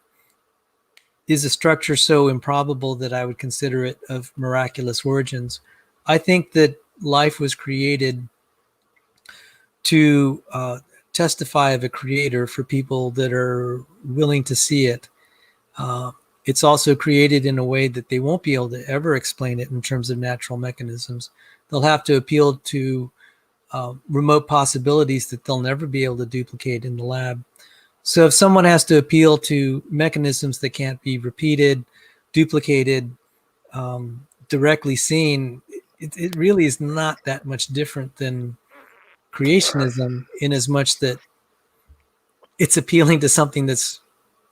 is a structure so improbable that I would consider it of miraculous origins? I think that life was created to testify of a creator for people that are willing to see it. It's also created in a way that they won't be able to ever explain it in terms of natural mechanisms. They'll have to appeal to remote possibilities that they'll never be able to duplicate in the lab. So if someone has to appeal to mechanisms that can't be repeated, duplicated, directly seen, it really is not that much different than creationism, in as much that it's appealing to something that's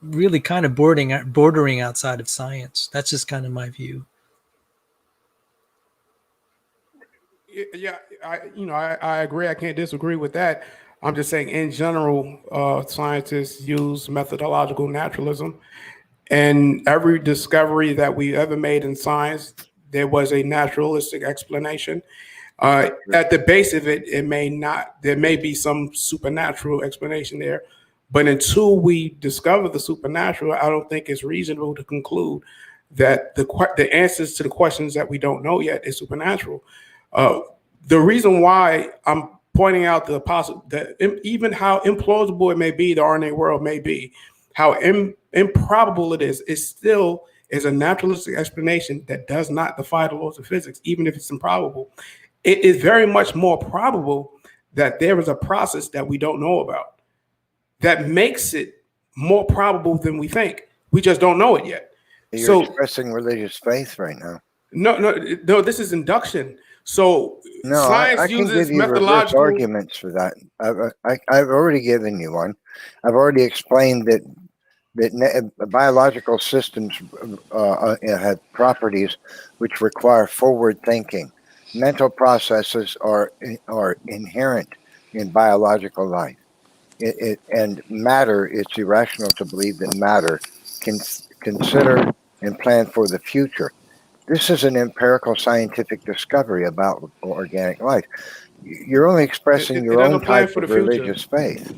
really kind of bordering outside of science. That's just kind of my view. Yeah, I agree. I can't disagree with that. I'm just saying, in general, scientists use methodological naturalism, and every discovery that we ever made in science, there was a naturalistic explanation. At the base of it, there may be some supernatural explanation there, but until we discover the supernatural, I don't think it's reasonable to conclude that the answers to the questions that we don't know yet is supernatural. The reason why I'm pointing out that even how implausible it may be, the RNA world may be, how improbable it still is a naturalistic explanation that does not defy the laws of physics, even if it's improbable. It is very much more probable that there is a process that we don't know about that makes it more probable than we think. We just don't know it yet. You're expressing religious faith right now. No, this is induction. So no, science I can uses give you reverse arguments for that. I've already given you one. I've already explained that biological systems have properties which require forward thinking. Mental processes are inherent in biological life. And matter, it's irrational to believe that matter can consider and plan for the future. This is an empirical scientific discovery about organic life. You're only expressing your own type of religious faith.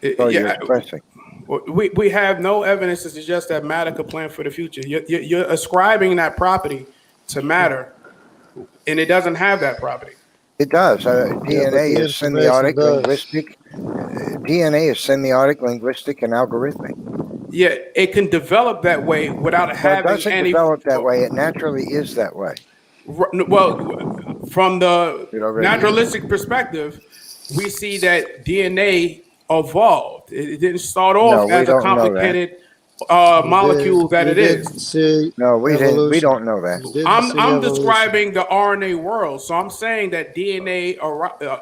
You're expressing. We have no evidence to suggest that matter could plan for the future. You're ascribing that property to matter, and it doesn't have that property. It does. DNA is semiotic, linguistic. DNA is semiotic, linguistic, and algorithmic. Yeah, it can develop that way without having it doesn't develop that way. It naturally is that way. Well, from the naturalistic perspective, we see that DNA evolved. It didn't start off as a complicated molecule that it is. No, we didn't. We don't know that. I'm describing the RNA world, so I'm saying that DNA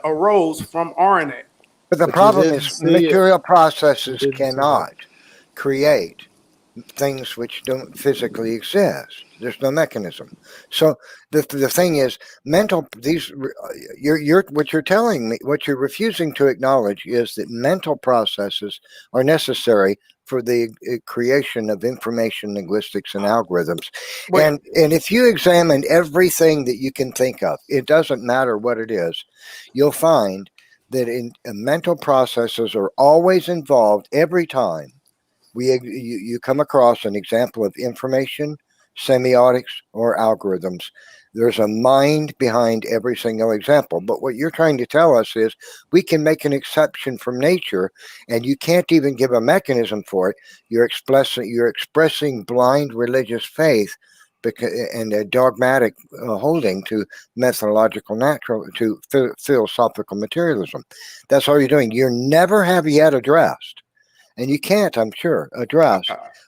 arose from RNA. But the problem is material processes cannot create things which don't physically exist. There's no mechanism. So the thing is, what you're telling me, what you're refusing to acknowledge is that mental processes are necessary for the creation of information linguistics and algorithms. And if you examine everything that you can think of, it doesn't matter what it is, you'll find that mental processes are always involved every time you come across an example of information, semiotics, or algorithms. There's a mind behind every single example. But what you're trying to tell us is we can make an exception from nature, and you can't even give a mechanism for it. You're expressing blind religious faith and a dogmatic holding to philosophical materialism. That's all you're doing. You never have yet addressed, and you can't, I'm sure, address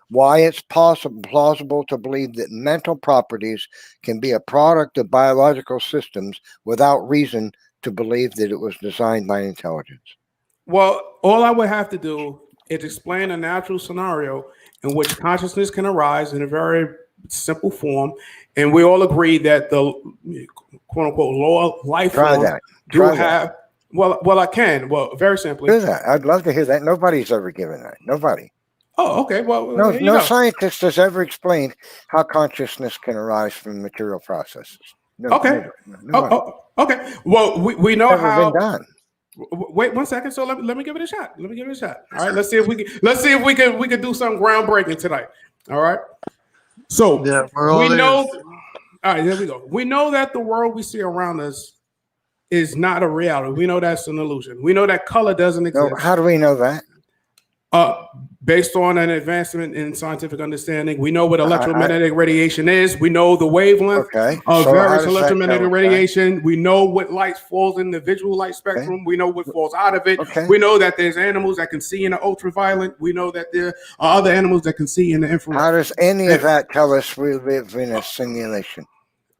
why it's plausible to believe that mental properties can be a product of biological systems without reason to believe that it was designed by intelligence. Well, all I would have to do It's explain a natural scenario in which consciousness can arise in a very simple form, and we all agree that the quote unquote lower life forms do have. Well, I can. Well, very simply. Do that. I'd love to hear that. Nobody's ever given that. Nobody. Oh, okay. Well, no scientist has ever explained how consciousness can arise from material processes. No, okay. Okay. Well, we know how. Been done. Wait 1 second. So let me give it a shot. All right. Let's see if we can do something groundbreaking tonight. All right. So we know. All right. There we go. We know that the world we see around us is not a reality. We know that's an illusion. We know that color doesn't exist. No, how do we know that? Based on an advancement in scientific understanding, we know what electromagnetic radiation is. We know the wavelength of various electromagnetic radiation. We know what light falls in the visual light spectrum. We know what falls out of it. We know that there's animals that can see in the ultraviolet. We know that there are other animals that can see in the infrared. How does any of that tell us we live in a simulation?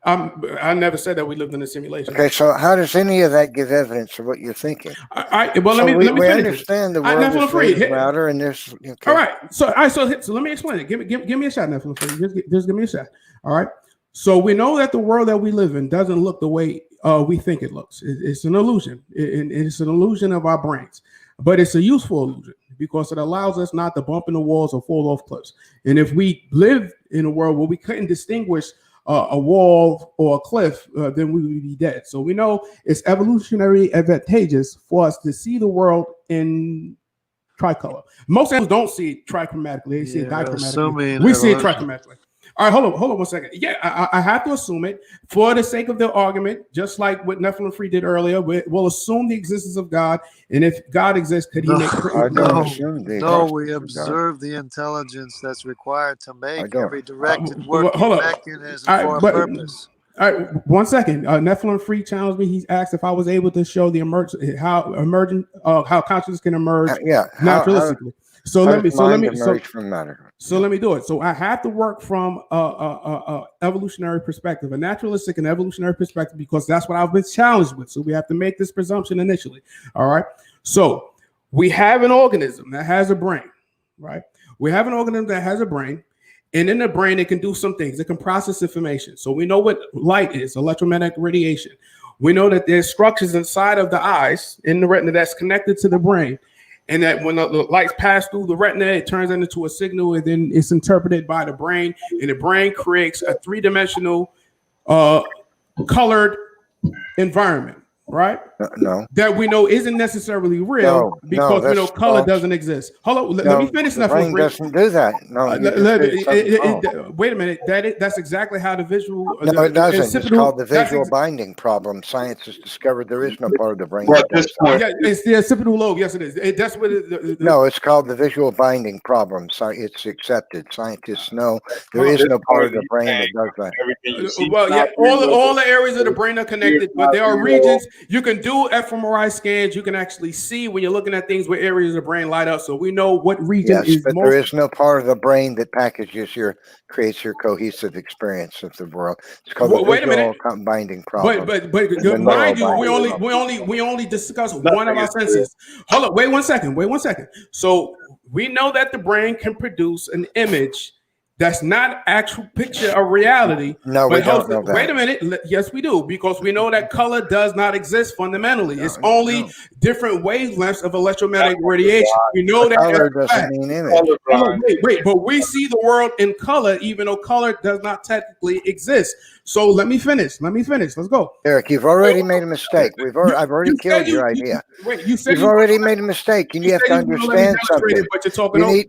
I never said that we lived in a simulation. Okay, so how does any of that give evidence of what you're thinking? Let me we finish understand the world is louder, and there's. Okay. All right, so let me explain it. Give me a shot, NephilimFree. Just give me a shot. All right. So we know that the world that we live in doesn't look the way we think it looks. It's an illusion. It's an illusion of our brains, but it's a useful illusion because it allows us not to bump into walls or fall off cliffs. And if we live in a world where we couldn't distinguish a wall or a cliff, then we would be dead. So we know it's evolutionary advantageous for us to see the world in tricolor. Most animals don't see it trichromatically; they see it dichromatically. We see it trichromatically. All right, hold on 1 second. Yeah, I have to assume it for the sake of the argument, just like what NephilimFree did earlier. We'll assume the existence of God, and if God exists, could He make? No, we observe the intelligence that's required to make every directed working mechanism for a purpose. All right, 1 second. NephilimFree challenged me. He's asked if I was able to show the how consciousness can emerge naturalistically. So let me do it. So I have to work from a evolutionary perspective, a naturalistic and evolutionary perspective, because that's what I've been challenged with. So we have to make this presumption initially. All right. So we have an organism that has a brain, right? We have an organism that has a brain, and in the brain it can do some things. It can process information. So we know what light is, electromagnetic radiation. We know that there's structures inside of the eyes in the retina that's connected to the brain. And that when the lights pass through the retina, it turns into a signal, and then it's interpreted by the brain, and the brain creates a three-dimensional colored environment, right? No. That we know isn't necessarily real because we know color doesn't exist. Hold on, let me finish. The brain doesn't do that. No. Wait a minute. That's exactly how the visual. No, it doesn't. It's called the visual binding problem. Science has discovered there is no part of the brain. It's the occipital lobe. Yes, it is. That's what. No, it's called the visual binding problem. So it's accepted. Scientists know there is no part of the brain that does that. Well, yeah, all the areas of the brain are connected, but there are regions. You can do fMRI scans. You can actually see when you're looking at things where areas of the brain light up. So we know what region is. But there is no part of the brain that creates your cohesive experience of the world. It's called the visual binding problem. But mind you, we only discuss one of our senses. Hold on, wait 1 second. So we know that the brain can produce an image that's not actual picture of reality. No, we don't know that. Wait a minute. Yes, we do, because we know that color does not exist fundamentally. It's only different wavelengths of electromagnetic radiation. We know that color doesn't mean image. Wait, but we see the world in color, even though color does not technically exist. So let me finish. Let's go. Derrick, you've already made a mistake. I've already killed your idea. You've already made a mistake, and you have to understand something.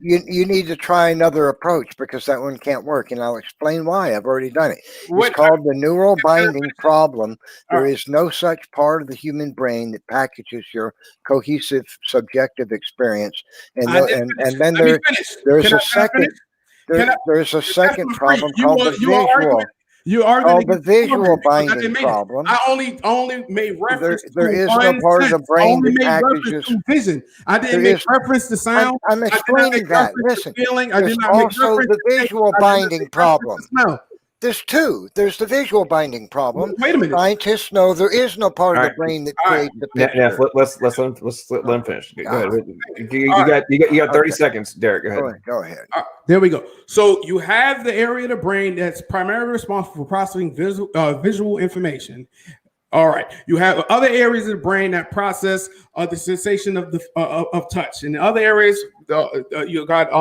You need to try another approach, because that one can't work, and I'll explain why. I've already done it. It's called the neural binding problem. There is no such part of the human brain that packages your cohesive subjective experience, and then there's a second problem called the visual. The visual binding problem. I only made reference. There is no part of the brain that packages vision. I didn't make reference to sound. I'm explaining that. Listen, there's also the visual binding problem. There's two. There's the visual binding problem. Wait a minute. Scientists know there is no part of the brain that creates the picture. Neff, let's let him finish. Go ahead. You got 30 seconds, Derrick. Go ahead. Go ahead. There we go. So you have the area of the brain that's primarily responsible for processing visual information. All right. You have other areas of the brain that process the sensation of the of touch, and the other areas you got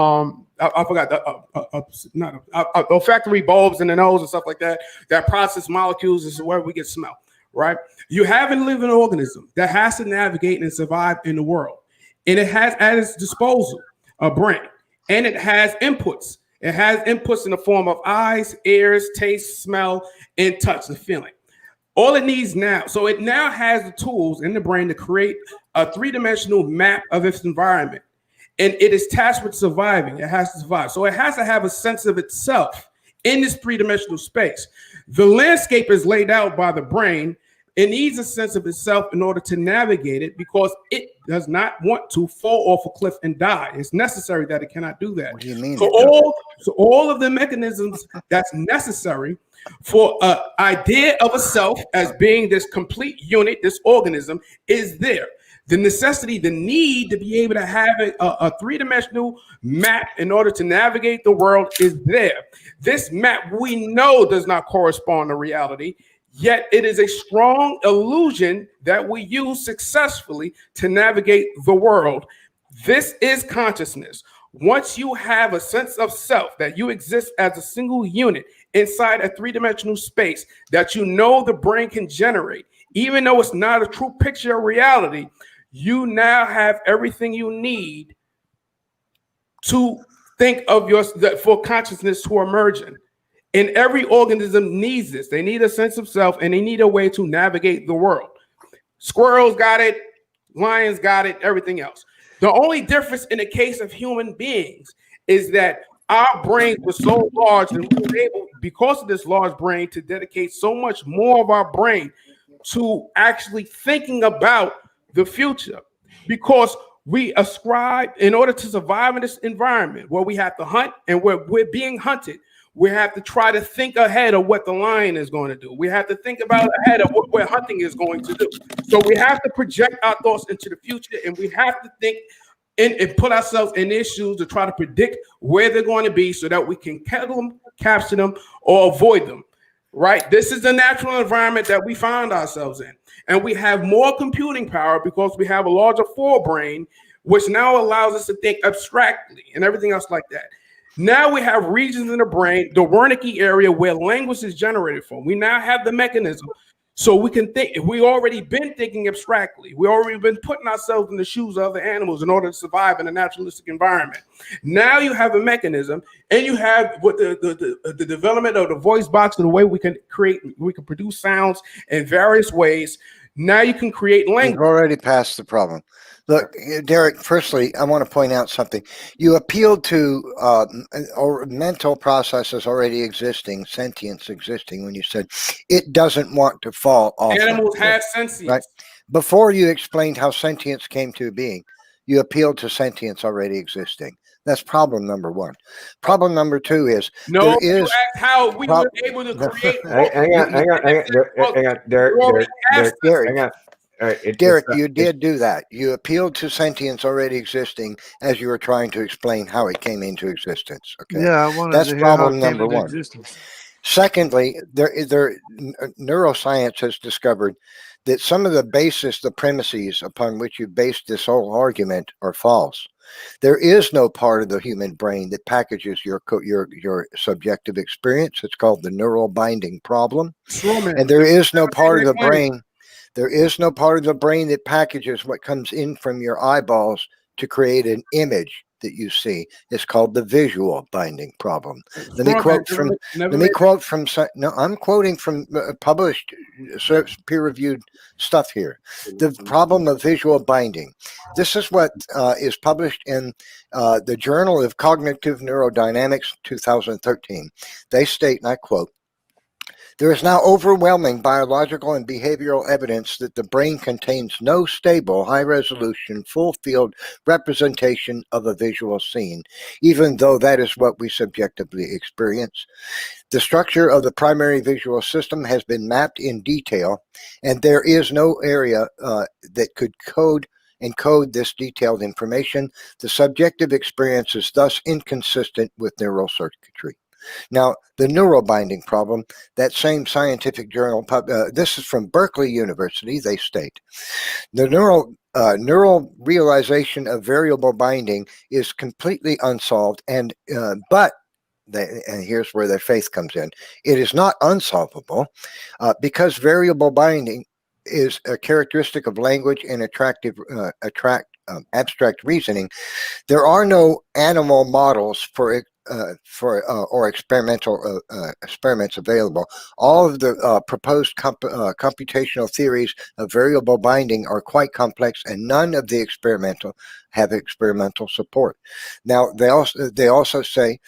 I forgot the olfactory bulbs in the nose and stuff like that that process molecules. This is where we get smell. Right. You have a living organism that has to navigate and survive in the world, and it has at its disposal a brain, and it has inputs. It has inputs in the form of eyes, ears, taste, smell, and touch, the feeling. All it needs now, so it now has the tools in the brain to create a three-dimensional map of its environment. And it is tasked with surviving. It has to survive. So it has to have a sense of itself in this three-dimensional space. The landscape is laid out by the brain. It needs a sense of itself in order to navigate it because it does not want to fall off a cliff and die. It's necessary that it cannot do that. What do you mean? So all of the mechanisms that's necessary for an idea of a self as being this complete unit, this organism, is there. The necessity, the need to be able to have a three-dimensional map in order to navigate the world is there. This map we know does not correspond to reality, yet it is a strong illusion that we use successfully to navigate the world. This is consciousness. Once you have a sense of self, that you exist as a single unit inside a three-dimensional space that you know the brain can generate, even though it's not a true picture of reality, you now have everything you need to think of for consciousness to emerge in. And every organism needs this. They need a sense of self, and they need a way to navigate the world. Squirrels got it, lions got it, everything else. The only difference in the case of human beings is that our brains were so large and we were able, because of this large brain, to dedicate so much more of our brain to actually thinking about the future, because we ascribe, in order to survive in this environment where we have to hunt and where we're being hunted, we have to try to think ahead of what the lion is going to do. We have to think about ahead of what we're hunting is going to do. So we have to project our thoughts into the future, and we have to think and put ourselves in their shoes to try to predict where they're going to be so that we can kill them, capture them, or avoid them. Right? This is the natural environment that we find ourselves in. And we have more computing power because we have a larger forebrain, which now allows us to think abstractly and everything else like that. Now we have regions in the brain, the Wernicke area, where language is generated from. We now have the mechanism so we can think. We already been thinking abstractly. We already been putting ourselves in the shoes of other animals in order to survive in a naturalistic environment. Now you have a mechanism, and you have what the development of the voice box and the way we can produce sounds in various ways. Now you can create language. We've already passed the problem. Look, Derrick, firstly, I want to point out something. You appealed to mental processes already existing, sentience existing, when you said it doesn't want to fall off. Animals have sentience. Right? Before you explained how sentience came to being, you appealed to sentience already existing. That's problem number one. Problem number two is no. You asked how we were able to create. Hang on, Derrick. Hang on. All right, Derrick, you did do that. You appealed to sentience already existing as you were trying to explain how it came into existence. Okay. Yeah, I wanted That's to hear problem how it came number into one. existence. Secondly, neuroscience has discovered that some of the premises upon which you based this whole argument are false. There is no part of the human brain that packages your subjective experience. It's called the neural binding problem. And there is no part of the brain. There is no part of the brain that packages what comes in from your eyeballs to create an image that you see. It's called the visual binding problem. Let me quote from. No, I'm quoting from published, peer-reviewed stuff here. The problem of visual binding. This is what is published in the Journal of Cognitive Neurodynamics, 2013. They state, and I quote, There is now overwhelming biological and behavioral evidence that the brain contains no stable, high-resolution, full-field representation of a visual scene, even though that is what we subjectively experience. The structure of the primary visual system has been mapped in detail, and there is no area that could encode this detailed information. The subjective experience is thus inconsistent with neural circuitry. Now, the neural binding problem, that same scientific journal, this is from Berkeley University, they state, the neural realization of variable binding is completely unsolved, and here's where their faith comes in. It is not unsolvable because variable binding is a characteristic of language and abstract reasoning. There are no animal models or experimental experiments available. All of the proposed computational theories of variable binding are quite complex, and none of the experimental have experimental support. Now, they also say,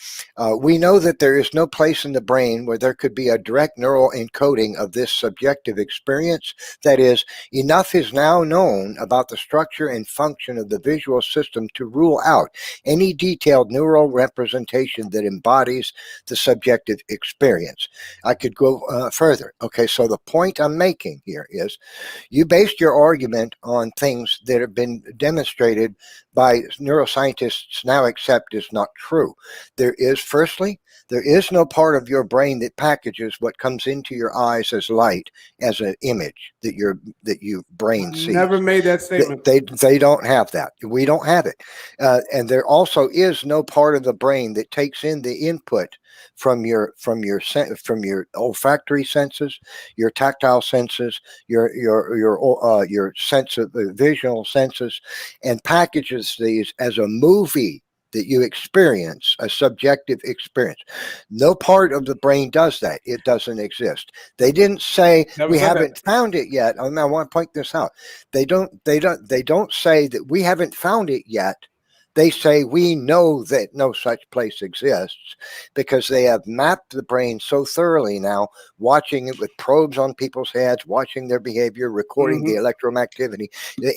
we know that there is no place in the brain where there could be a direct neural encoding of this subjective experience. That is, enough is now known about the structure and function of the visual system to rule out any detailed neural representation that embodies the subjective experience. I could go further. Okay, so the point I'm making here is you based your argument on things that have been demonstrated by neuroscientists now accept is not true. There is no part of your brain that packages what comes into your eyes as light as an image that your brain sees. Never made that statement. They don't have that. We don't have it, and there also is no part of the brain that takes in the input from your olfactory senses, your tactile senses, your sense of visual senses, and packages these as a movie that you experience, a subjective experience. No part of the brain does that. It doesn't exist. They didn't say we haven't found it yet. I want to point this out. They don't say that we haven't found it yet. They say we know that no such place exists because they have mapped the brain so thoroughly now, watching it with probes on people's heads, watching their behavior, recording the electroactivity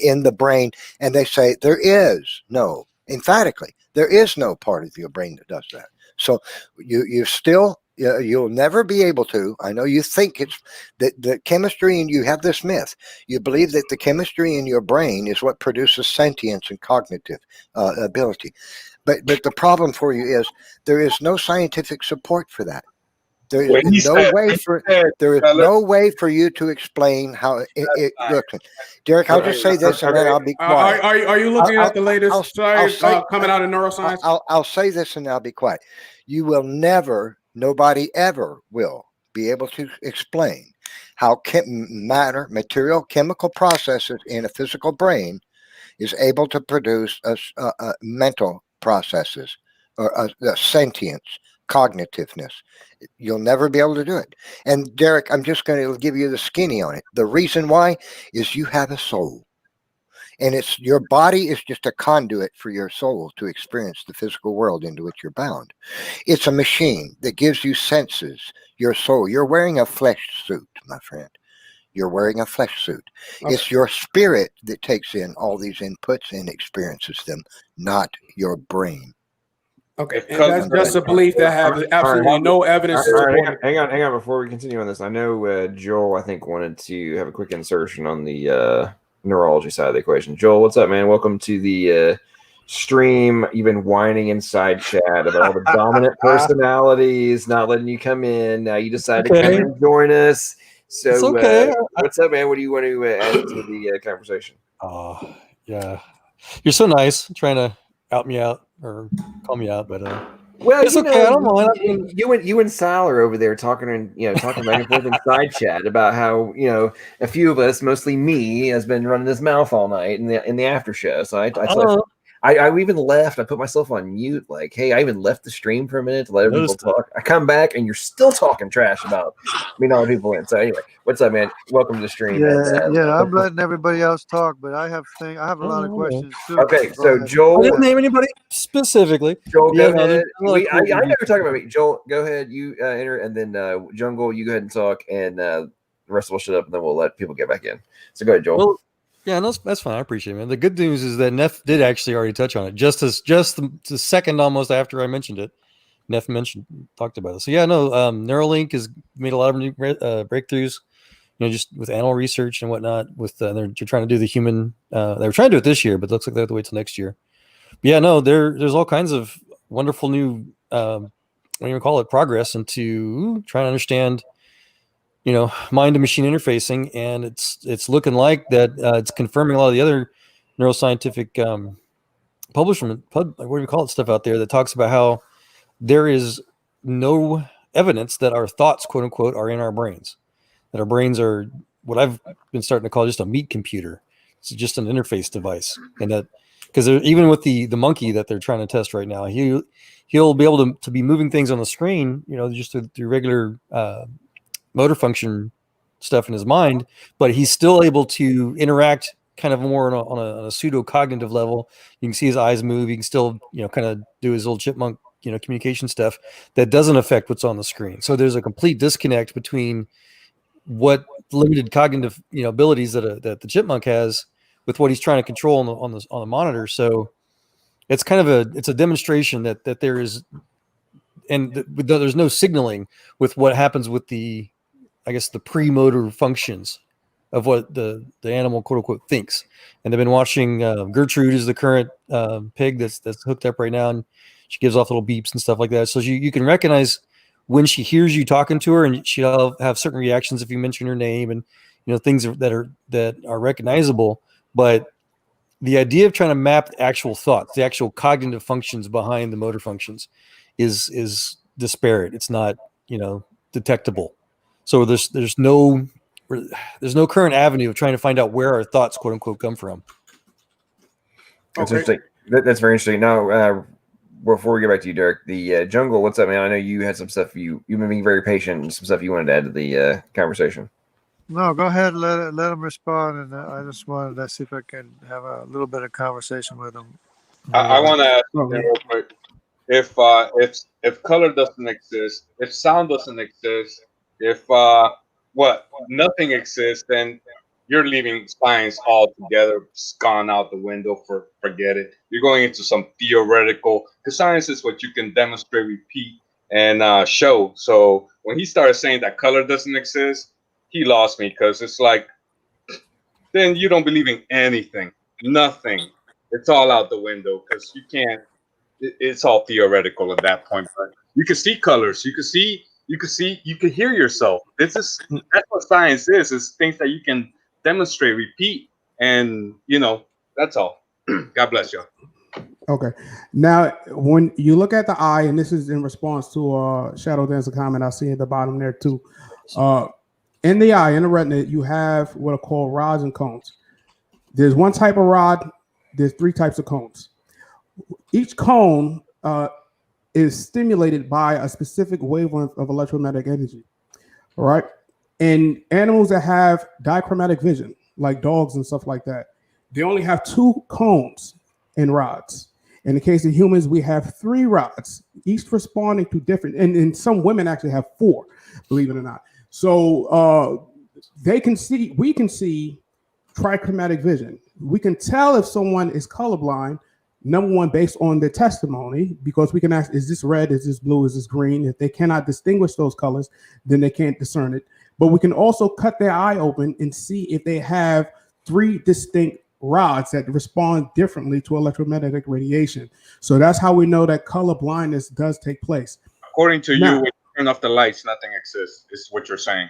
in the brain, and they say there is no, emphatically, there is no part of your brain that does that. So you'll never be able to. I know you think it's that the chemistry, and you have this myth. You believe that the chemistry in your brain is what produces sentience and cognitive ability. But the problem for you is there is no scientific support for that. There is no way for you to explain how it looks. Derrick, I'll just say this and then I'll be quiet. Are you looking at the latest studies coming out of neuroscience? I'll say this and I'll be quiet. You will never, nobody ever will be able to explain how material, chemical processes in a physical brain is able to produce mental processes or a sentience, cognitiveness. You'll never be able to do it. And Derrick, I'm just going to give you the skinny on it. The reason why is you have a soul. And it's your body is just a conduit for your soul to experience the physical world into which you're bound. It's a machine that gives you senses, your soul. You're wearing a flesh suit, my friend. You're wearing a flesh suit. Okay. It's your spirit that takes in all these inputs and experiences them, not your brain. Okay, and that's just a belief that has absolutely no evidence. Hang on. Before we continue on this, I know Joel, I think, wanted to have a quick insertion on the neurology side of the equation. Joel, what's up, man? Welcome to the stream. You've been whining inside chat about all the dominant personalities not letting you come in. Now you decided to come and join us. So, it's okay. What's up, man? What do you want to add to the conversation? Oh, yeah. You're so nice trying to out me out or call me out, but well, it's okay. I don't mind. You and Sal are over there talking back and forth in side chat about how a few of us, mostly me, has been running his mouth all night in the after show. So I even left. I put myself on mute. Like, hey, I even left the stream for a minute to let other people talk. I come back and you're still talking trash about me not letting people in. So anyway, what's up, man? Welcome to the stream. Yeah, I'm letting everybody else talk, but I have a lot of questions too. Okay, Go so ahead. Joel, I didn't name anybody specifically. Joel, Yeah, go no, ahead. there's a lot of cool I know reviews. you're talking about me. Joel, go ahead. You enter, and then Jungle, you go ahead and talk, and the rest will shut up, and then we'll let people get back in. So go ahead, Joel. Well, yeah, no, that's fine. I appreciate it, man. The good news is that Neff did actually already touch on it, just the second almost after I mentioned it. Neff talked about it. So yeah, no, Neuralink has made a lot of new breakthroughs. Just with animal research and whatnot. With they're trying to do the human. They were trying to do it this year, but it looks like they have to wait till next year. But yeah, no, there's all kinds of wonderful new what do you call it, progress into trying to understand mind to machine interfacing, and it's looking like that it's confirming a lot of the other neuroscientific publishment what do you call it, stuff out there that talks about how there is no evidence that our thoughts, quote unquote, are in our brains, that our brains are what I've been starting to call just a meat computer. It's just an interface device, and that because even with the monkey that they're trying to test right now, he'll be able to be moving things on the screen, just through regular motor function stuff in his mind, but he's still able to interact kind of more on a pseudo cognitive level. You can see his eyes move. He can still kind of do his little chipmunk communication stuff that doesn't affect what's on the screen. So there's a complete disconnect between what limited cognitive abilities that the chipmunk has with what he's trying to control on the monitor. So it's kind of a demonstration that there is, and there's no signaling with what happens with the premotor functions of what the animal, quote unquote, thinks. And they've been watching Gertrude is the current pig that's hooked up right now, and she gives off little beeps and stuff like that. So you can recognize when she hears you talking to her, and she'll have certain reactions if you mention her name, and things that are recognizable. But the idea of trying to map actual thoughts, the actual cognitive functions behind the motor functions, is disparate. It's not detectable. So there's no current avenue of trying to find out where our thoughts, quote unquote, come from. That's interesting. That's very interesting. Now, before we get back to you, Derrick, the Jungle, what's up, man? I know you had some stuff you've been being very patient, and some stuff you wanted to add to the conversation. No, go ahead. Let him respond, and I just wanted to see if I can have a little bit of conversation with him. I want to ask real quick: if color doesn't exist, if sound doesn't exist, if nothing exists, then you're leaving science altogether. It's gone out the window. Forget it. You're going into some theoretical, because science is what you can demonstrate, repeat, and show. So when he started saying that color doesn't exist, he lost me, because it's like, then you don't believe in anything, nothing. It's all out the window, because you can't. It's all theoretical at that point. But you can see colors. You can hear yourself. That's what science is. It's things that you can demonstrate, repeat, and that's all. God bless you. Okay. Now, when you look at the eye, and this is in response to Shadow Dancer comment I see at the bottom there too. In the eye, in the retina, you have what are called rods and cones. There's one type of rod. There's three types of cones. Each cone is stimulated by a specific wavelength of electromagnetic energy. All right. And animals that have dichromatic vision, like dogs and stuff like that, they only have two cones and rods. In the case of humans, we have three rods, each responding to different, and some women actually have four, believe it or not. So we can see trichromatic vision. We can tell if someone is colorblind, number one, based on their testimony, because we can ask, is this red, is this blue, is this green? If they cannot distinguish those colors, then they can't discern it. But we can also cut their eye open and see if they have three distinct rods that respond differently to electromagnetic radiation. So that's how we know that color blindness does take place. According to you, when you turn off the lights, nothing exists, is what you're saying.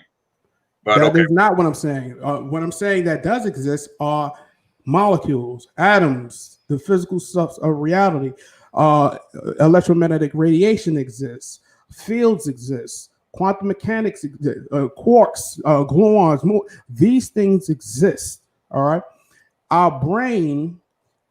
But that is not what I'm saying. What I'm saying that does exist are molecules, atoms, the physical stuff of reality. Electromagnetic radiation exists. Fields exist. Quantum mechanics exist. Quarks, gluons, these things exist. All right. Our brain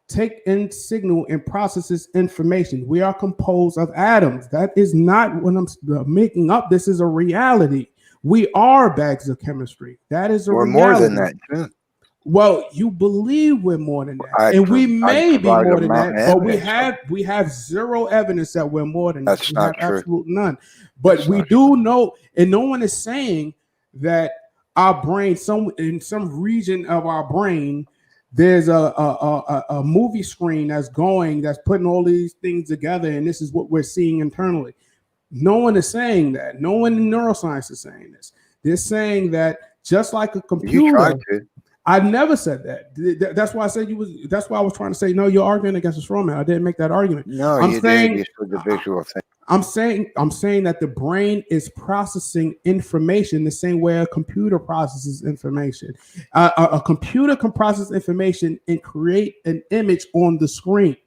take in signal and processes information. We are composed of atoms. That is not what I'm making up. This is a reality. We are bags of chemistry. That is a We're reality. more than that, too. Well, you believe we're more than that, and we may be more than that, but we have zero evidence that we're more than that. That's we not have true. absolute none. But we do know, and no one is saying that our brain, in some region of our brain, there's a movie screen that's putting all these things together, and this is what we're seeing internally. No one is saying that. No one in neuroscience is saying this. They're saying that just like a computer. You tried to. I never said that. That's why I said that's why I was trying to say, no, you're arguing against a straw man. I didn't make that argument. No, you did. You said the visual thing. I'm saying that the brain is processing information the same way a computer processes information. A computer can process information and create an image on the screen.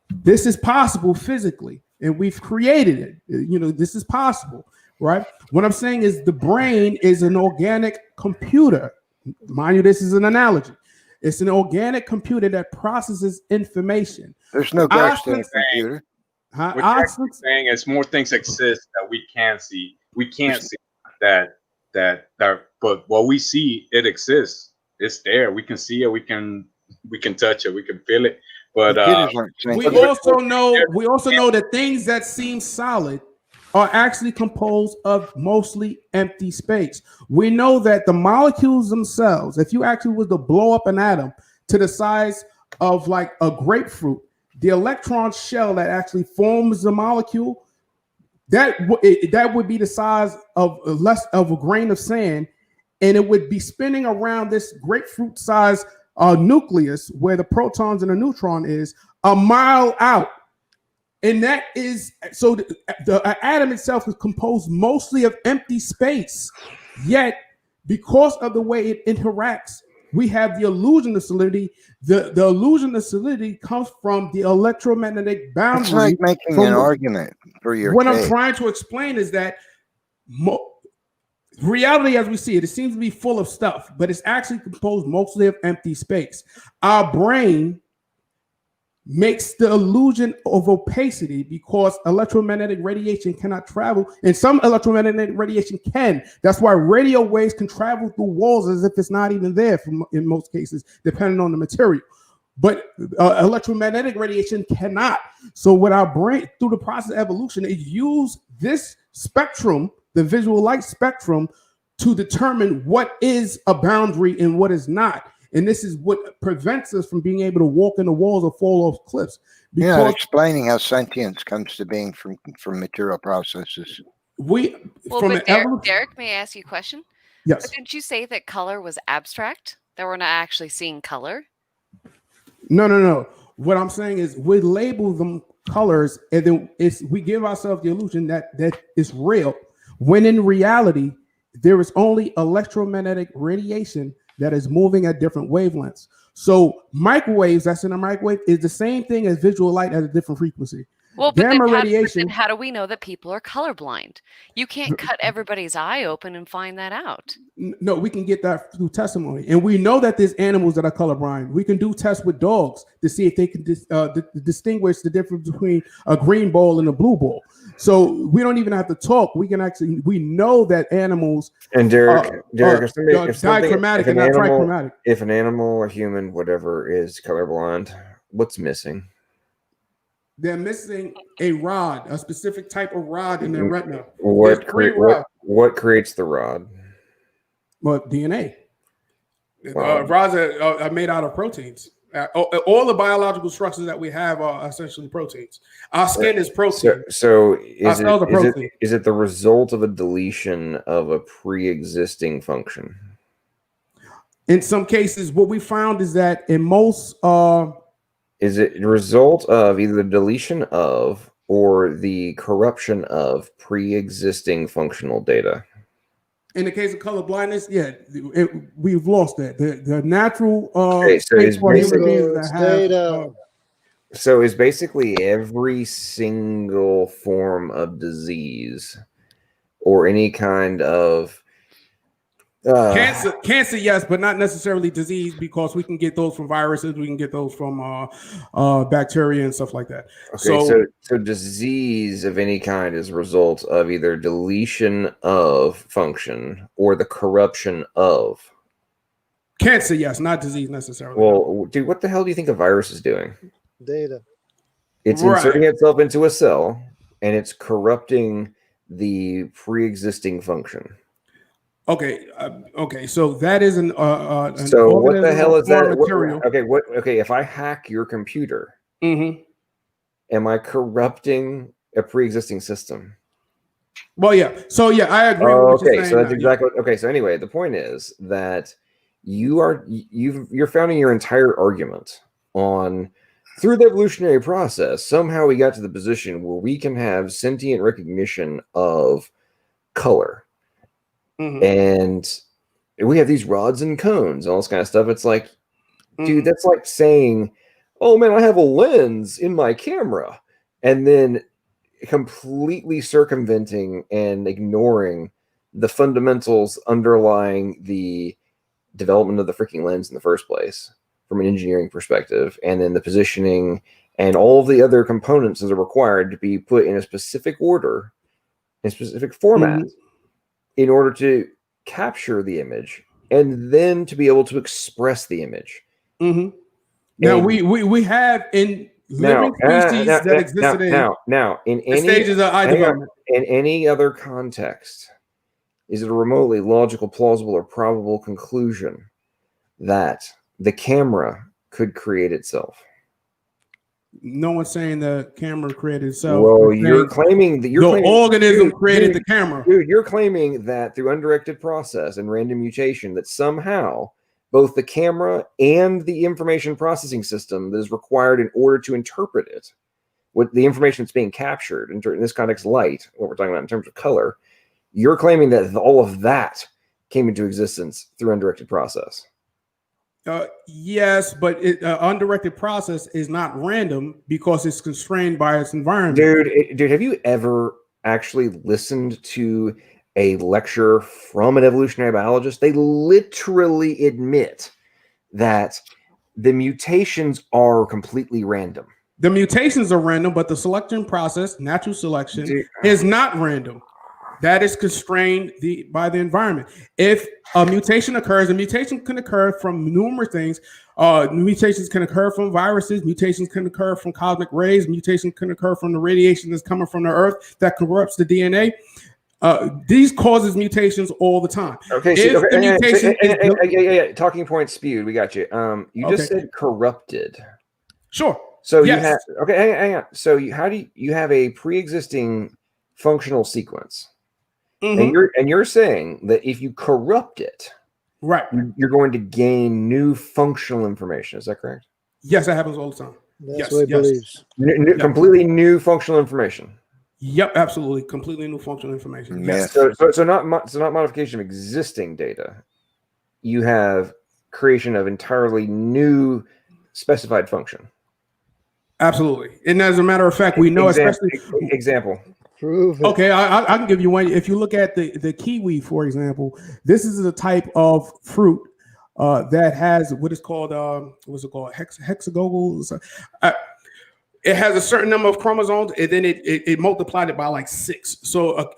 This is possible physically, and we've created it. This is possible, right? What I'm saying is the brain is an organic computer. Mind you, this is an analogy. It's an organic computer that processes information. There's no such thing as a computer. What you're actually saying is more things exist that we can't see. We can't see that, but what we see, it exists. It's there. We can see it. We can touch it. We can feel it. But we also know that things that seem solid are actually composed of mostly empty space. We know that the molecules themselves, if you actually was to blow up an atom to the size of like a grapefruit, the electron shell that actually forms the molecule, that would be the size of less of a grain of sand, and it would be spinning around this grapefruit size nucleus where the protons and the neutron is a mile out. And that is, so the atom itself is composed mostly of empty space. Yet, because of the way it interacts, we have the illusion of solidity. The illusion of solidity comes from the electromagnetic boundary. It's like making an argument for your What case. I'm trying to explain is that reality as we see it, it seems to be full of stuff, but it's actually composed mostly of empty space. Our brain makes the illusion of opacity because electromagnetic radiation cannot travel, and some electromagnetic radiation can. That's why radio waves can travel through walls as if it's not even there in most cases, depending on the material. But electromagnetic radiation cannot. So with our brain, through the process of evolution, it used this spectrum, the visual light spectrum, to determine what is a boundary and what is not. And this is what prevents us from being able to walk in the walls or fall off cliffs. Yeah, explaining how sentience comes to being from material processes. Derrick, may I ask you a question? Yes. But didn't you say that color was abstract? That we're not actually seeing color? No. What I'm saying is we label them colors, and then we give ourselves the illusion that is real, when in reality, there is only electromagnetic radiation that is moving at different wavelengths. So microwaves that's in a microwave is the same thing as visual light at a different frequency. Well, but Gamma then radiation. how do we know that people are colorblind? You can't cut everybody's eye open and find that out. No, we can get that through testimony. And we know that there's animals that are colorblind. We can do tests with dogs to see if they can distinguish the difference between a green ball and a blue ball. So we don't even have to talk. We know that animals and Derrick, if dichromatic and not trichromatic. If an animal or human, whatever, is colorblind, what's missing? They're missing a rod, a specific type of rod in their retina. What creates the rod? Well, DNA. Wow. Rods are made out of proteins. All the biological structures that we have are essentially proteins. Our skin is protein. So is it the result of a deletion of a pre-existing function? In some cases, what we found is that in most is it a result of either the deletion of or the corruption of pre-existing functional data? In the case of color blindness, we've lost that. The natural so is basically every single form of disease or any kind of Cancer, yes, but not necessarily disease, because we can get those from viruses, we can get those from bacteria and stuff like that. Okay, so disease of any kind is a result of either deletion of function or the corruption of. Cancer, yes, not disease necessarily. Well, dude, what the hell do you think a virus is doing? Data. It's inserting itself into a cell, and it's corrupting the pre-existing function. Okay, so that is an so what the hell is that? Material. Okay, if I hack your computer, Mm-hmm. am I corrupting a pre-existing system? Well, yeah. So yeah, I agree with what you're saying. So that's exactly okay. So anyway, the point is that you're founding your entire argument on through the evolutionary process. Somehow we got to the position where we can have sentient recognition of color. Mm-hmm. And we have these rods and cones, all this kind of stuff. It's like, dude, that's like saying, oh man, I have a lens in my camera, and then completely circumventing and ignoring the fundamentals underlying the development of the freaking lens in the first place from an engineering perspective, and then the positioning and all of the other components that are required to be put in a specific order, in a specific format, in order to capture the image and then to be able to express the image. Mm-hmm. Now we have in living species that existed in any stages of development. In any other context, is it a remotely logical, plausible, or probable conclusion that the camera could create itself? No one's saying the camera created itself. Well, you're claiming that the organism created the camera. Dude, you're claiming that through undirected process and random mutation, that somehow both the camera and the information processing system that is required in order to interpret it, with the information that's being captured, in this context, light, what we're talking about in terms of color, you're claiming that all of that came into existence through undirected process. Yes, but undirected process is not random because it's constrained by its environment. Dude, have you ever actually listened to a lecture from an evolutionary biologist? They literally admit that the mutations are completely random. The mutations are random, but the selection process, natural selection, is not random. That is constrained by the environment. If a mutation occurs, a mutation can occur from numerous things. Mutations can occur from viruses. Mutations can occur from cosmic rays. Mutations can occur from the radiation that's coming from the Earth that corrupts the DNA. These causes mutations all the time. Talking points spewed. We got you. You just said corrupted. Sure. So you have hang on. So how do you have a pre-existing functional sequence? Mm-hmm. And you're saying that if you corrupt it, right, you're going to gain new functional information. Is that correct? Yes, that happens all the time. That's what he believes. Completely new functional information. Yep, absolutely, completely new functional information. Yes. So not modification of existing data. You have creation of entirely new specified function. Absolutely, and as a matter of fact, we know example. Prove it. Okay, I can give you one. If you look at the kiwi, for example, this is a type of fruit that has what is called hexagonal. It has a certain number of chromosomes, and then it multiplied it by like 6. So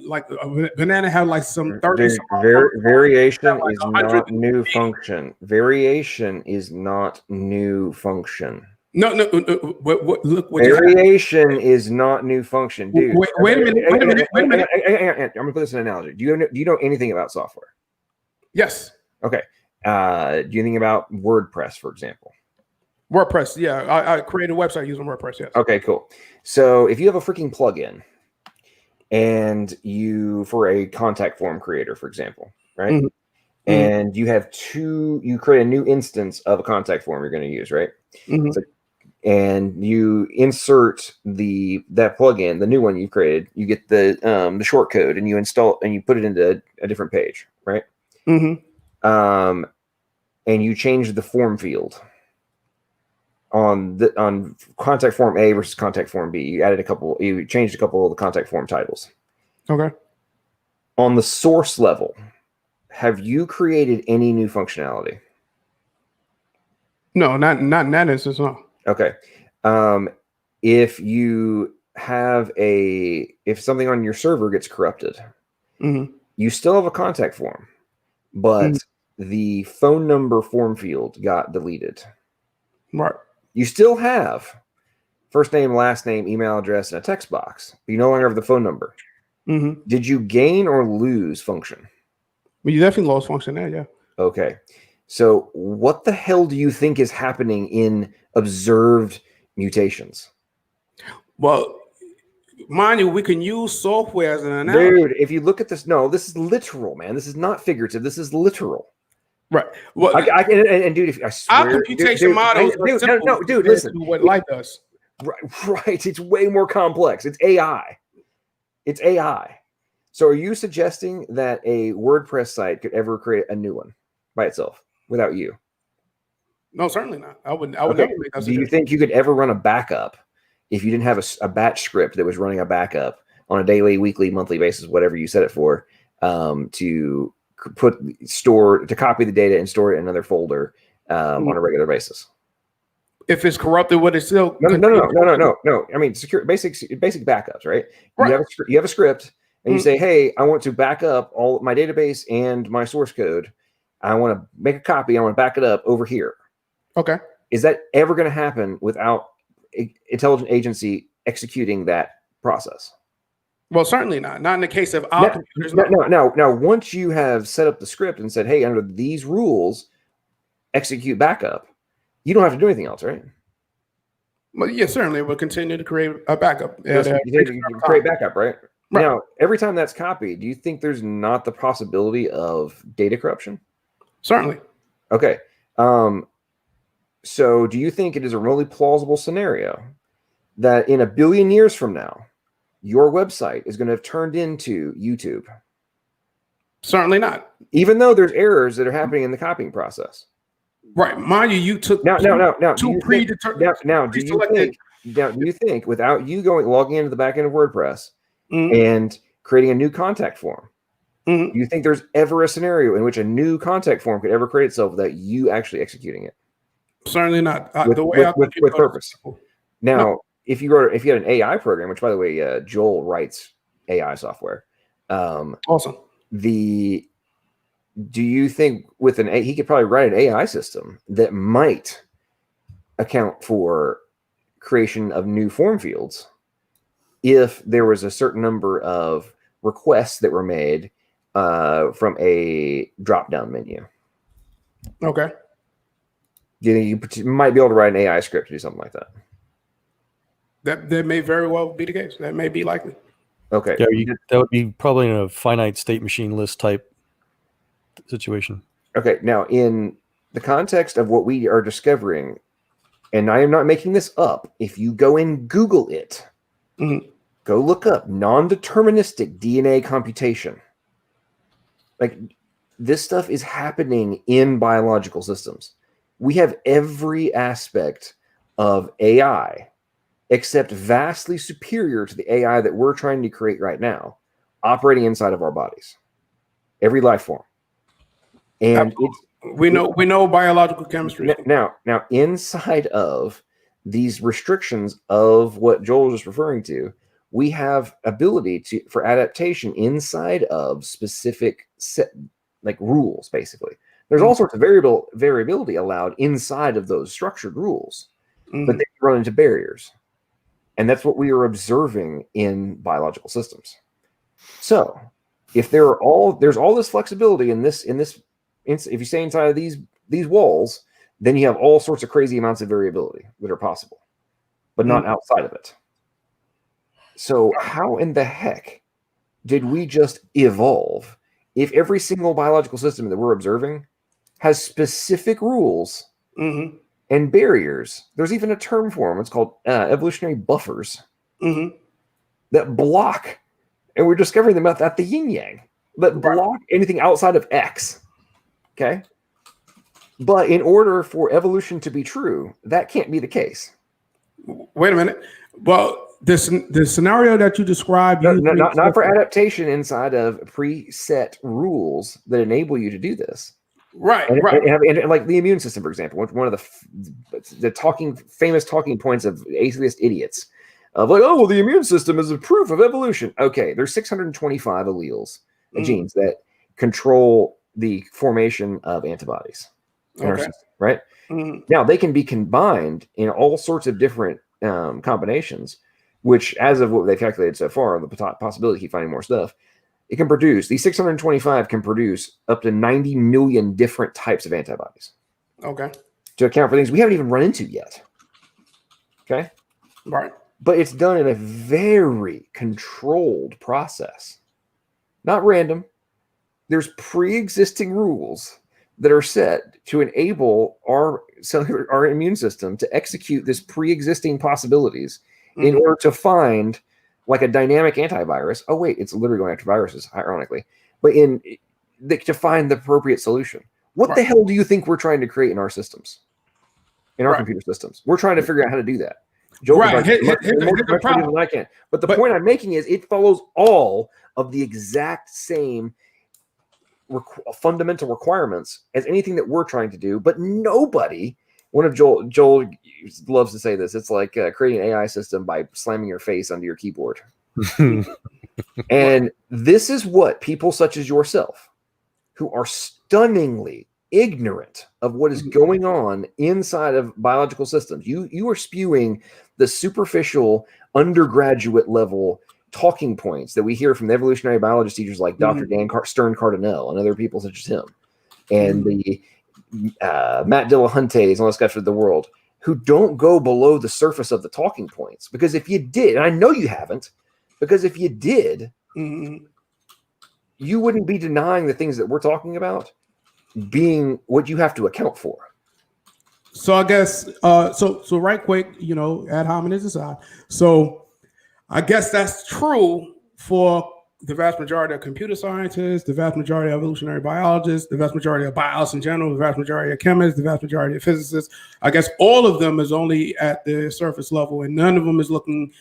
like a banana had like some 30. Variation is not new function. Variation is not new function. No. Look, variation is not new function, dude. Wait a minute. I'm gonna put this in an analogy. Do you know anything about software? Yes. Okay. Do you think about WordPress, for example? WordPress, yeah. I created a website using WordPress. Yes. Okay, cool. So if you have a freaking plugin, and for a contact form creator, for example, right? Mm-hmm. And you create a new instance of a contact form you're going to use, right? Mm-hmm. And you insert that plugin, the new one you created. You get the short code, and you install and you put it into a different page, right? Mm-hmm. And you change the form field on contact form A versus contact form B. You changed a couple of the contact form titles. Okay. On the source level, have you created any new functionality? No, not in that instance. No. Okay. If you have if something on your server gets corrupted, you still have a contact form, but the phone number form field got deleted. Right. You still have first name, last name, email address, and a text box, but you no longer have the phone number. Did you gain or lose function? Well, you definitely lost function there, yeah. Okay. So what the hell do you think is happening in observed mutations? Well, mind you, we can use software as an analogy. Dude, if you look at this, no, this is literal, man. This is not figurative. This is literal. Right. Well, and dude, if I swear, our computation models are simple no, dude, compared listen. to what light does. Right. It's way more complex. It's AI. It's AI. So are you suggesting that a WordPress site could ever create a new one by itself without you? No, certainly not. I would never make that Do you think you could ever run a backup if you didn't have a batch script that was running a backup on a daily, weekly, monthly basis, whatever you set it for, to copy the data and store it in another folder on a regular basis? If it's corrupted, would it still? No. I mean, secure basic backups, right? You have a script, and you say, "Hey, I want to back up all my database and my source code. I want to make a copy. I want to back it up over here." Okay. Is that ever going to happen without intelligent agency executing that process? Well, certainly not. Not in the case of our computers. Now, once you have set up the script and said, "Hey, under these rules, execute backup," you don't have to do anything else, right? Well, yeah, certainly. We'll continue to create a backup. You create backup, right? Now, every time that's copied, do you think there's not the possibility of data corruption? Certainly. Okay. So do you think it is a really plausible scenario that in 1 billion years from now, your website is going to have turned into YouTube? Certainly not. Even though there's errors that are happening in the copying process. Right. Mind you, you took now. Do you think without you logging into the back end of WordPress and creating a new contact form, do you think there's ever a scenario in which a new contact form could ever create itself without you actually executing it? Certainly not. With purpose. Now, if you had an AI program, which by the way, Joel writes AI software. Awesome. Do you think he could probably write an AI system that might account for creation of new form fields if there was a certain number of requests that were made from a drop-down menu? Okay. Do you think you might be able to write an AI script to do something like that? That may very well be the case. That may be likely. Okay. Yeah, that would be probably in a finite state machine list type situation. Okay. Now, in the context of what we are discovering, and I am not making this up, if you go and Google it, go look up non-deterministic DNA computation. Like, this stuff is happening in biological systems. We have every aspect of AI except vastly superior to the AI that we're trying to create right now, operating inside of our bodies. Every life form. And we know biological chemistry. Now, inside of these restrictions of what Joel was just referring to, we have ability for adaptation inside of specific rules, basically. There's all sorts of variability allowed inside of those structured rules, but they run into barriers. And that's what we are observing in biological systems. So if there's all this flexibility in this, if you stay inside of these walls, then you have all sorts of crazy amounts of variability that are possible, but not outside of it. So how in the heck did we just evolve if every single biological system that we're observing has specific rules and barriers? There's even a term for them. It's called evolutionary buffers that block, and we're discovering them at the yin yang, that block anything outside of X. Okay. But in order for evolution to be true, that can't be the case. Wait a minute. Well, the scenario that you described, not for adaptation inside of preset rules that enable you to do this. Right, and, right. And like the immune system, for example, one of the famous talking points of atheist idiots of like, oh, well, the immune system is a proof of evolution. Okay, there's 625 alleles, genes that control the formation of antibodies in our system, right? Now they can be combined in all sorts of different combinations, which, as of what they've calculated so far, the possibility to keep finding more stuff, it can produce, these 625 can produce up to 90 million different types of antibodies. Okay. To account for things we haven't even run into yet. Okay. Right. But it's done in a very controlled process, not random. There's pre-existing rules that are set to enable our immune system to execute this pre-existing possibilities in order to find like a dynamic antivirus. Oh wait, it's literally going after viruses, ironically, but to find the appropriate solution. What the hell do you think we're trying to create in our systems, in our computer systems? We're trying to figure out how to do that. Joel can much better than I can. But the point I'm making is it follows all of the exact same fundamental requirements as anything that we're trying to do. But nobody, one of Joel loves to say this, it's like creating an AI system by slamming your face onto your keyboard. And this is what people such as yourself, who are stunningly ignorant of what is going on inside of biological systems, you are spewing the superficial undergraduate level talking points that we hear from the evolutionary biologist teachers like Dr. Dan Stern Cardinal and other people such as him, and the Matt Dillahuntes and all those guys of the world, who don't go below the surface of the talking points. Because if you did, and I know you haven't, because if you did, you wouldn't be denying the things that we're talking about being what you have to account for. So I guess so right quick, ad hominem aside. So I guess that's true for the vast majority of computer scientists, the vast majority of evolutionary biologists, the vast majority of biologists in general, the vast majority of chemists, the vast majority of physicists. I guess all of them is only at the surface level, and none of them is looking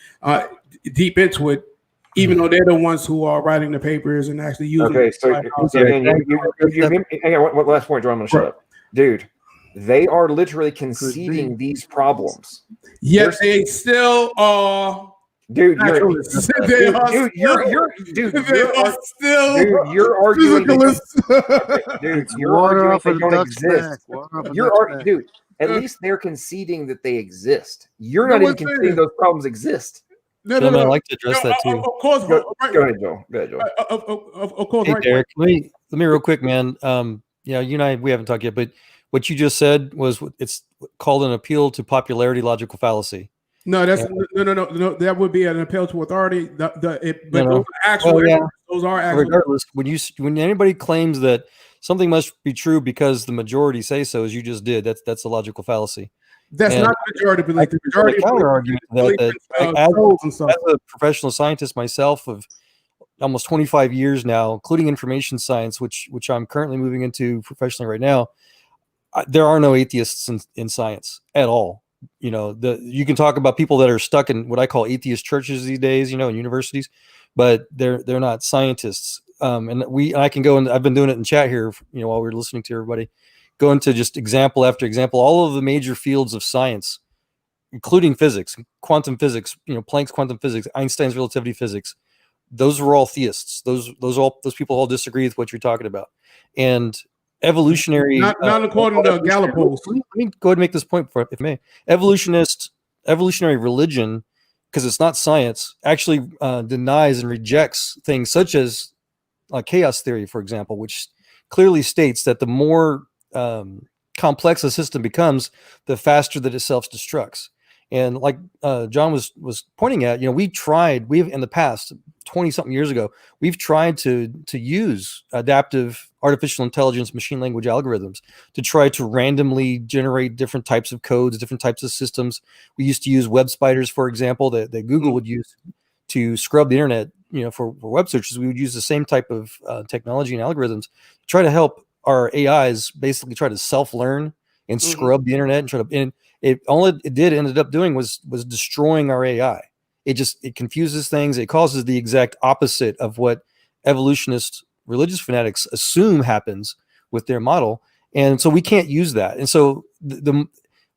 deep into it, even though they're the ones who are writing the papers and actually using it. Hang on, one last point, John. I'm going to shut up. Dude, they are literally conceding these problems. Yet they still are. Dude, you're arguing. Dude, you're arguing they don't exist. Dude, at least they're conceding that they exist. You're not even conceding those problems exist. No. I'd like to address that too. Of course. Go ahead, Joel. Of course. Hey, Derrick, let me real quick, man. You and I, we haven't talked yet, but what you just said was it's called an appeal to popularity logical fallacy. No, that's no. That would be an appeal to authority. Those are actual. Those are actual. Regardless, when anybody claims that something must be true because the majority say so, as you just did, that's a logical fallacy. That's not the majority belief. The majority counter argument that as a professional scientist myself of almost 25 years now, including information science, which I'm currently moving into professionally right now, there are no atheists in science at all. You can talk about people that are stuck in what I call atheist churches these days, in universities, but they're not scientists. And I can go, and I've been doing it in chat here, while we're listening to everybody, go into just example after example, all of the major fields of science, including physics, quantum physics, Planck's quantum physics, Einstein's relativity physics. Those were all theists. Those people all disagree with what you're talking about. And evolutionary, not according to Gallup polls. Let me go ahead and make this point, if I may. Evolutionary religion, because it's not science, actually denies and rejects things such as chaos theory, for example, which clearly states that the more complex a system becomes, the faster that it self-destructs. And like John was pointing at, we've in the past 20-something years ago, we've tried to use adaptive artificial intelligence, machine language algorithms to try to randomly generate different types of codes, different types of systems. We used to use web spiders, for example, that Google would use to scrub the internet, for web searches. We would use the same type of technology and algorithms to try to help our AIs basically try to self-learn and scrub the internet and try to. And all it ended up doing was destroying our AI. it confuses things. It causes the exact opposite of what evolutionist religious fanatics assume happens with their model. And so we can't use that. And so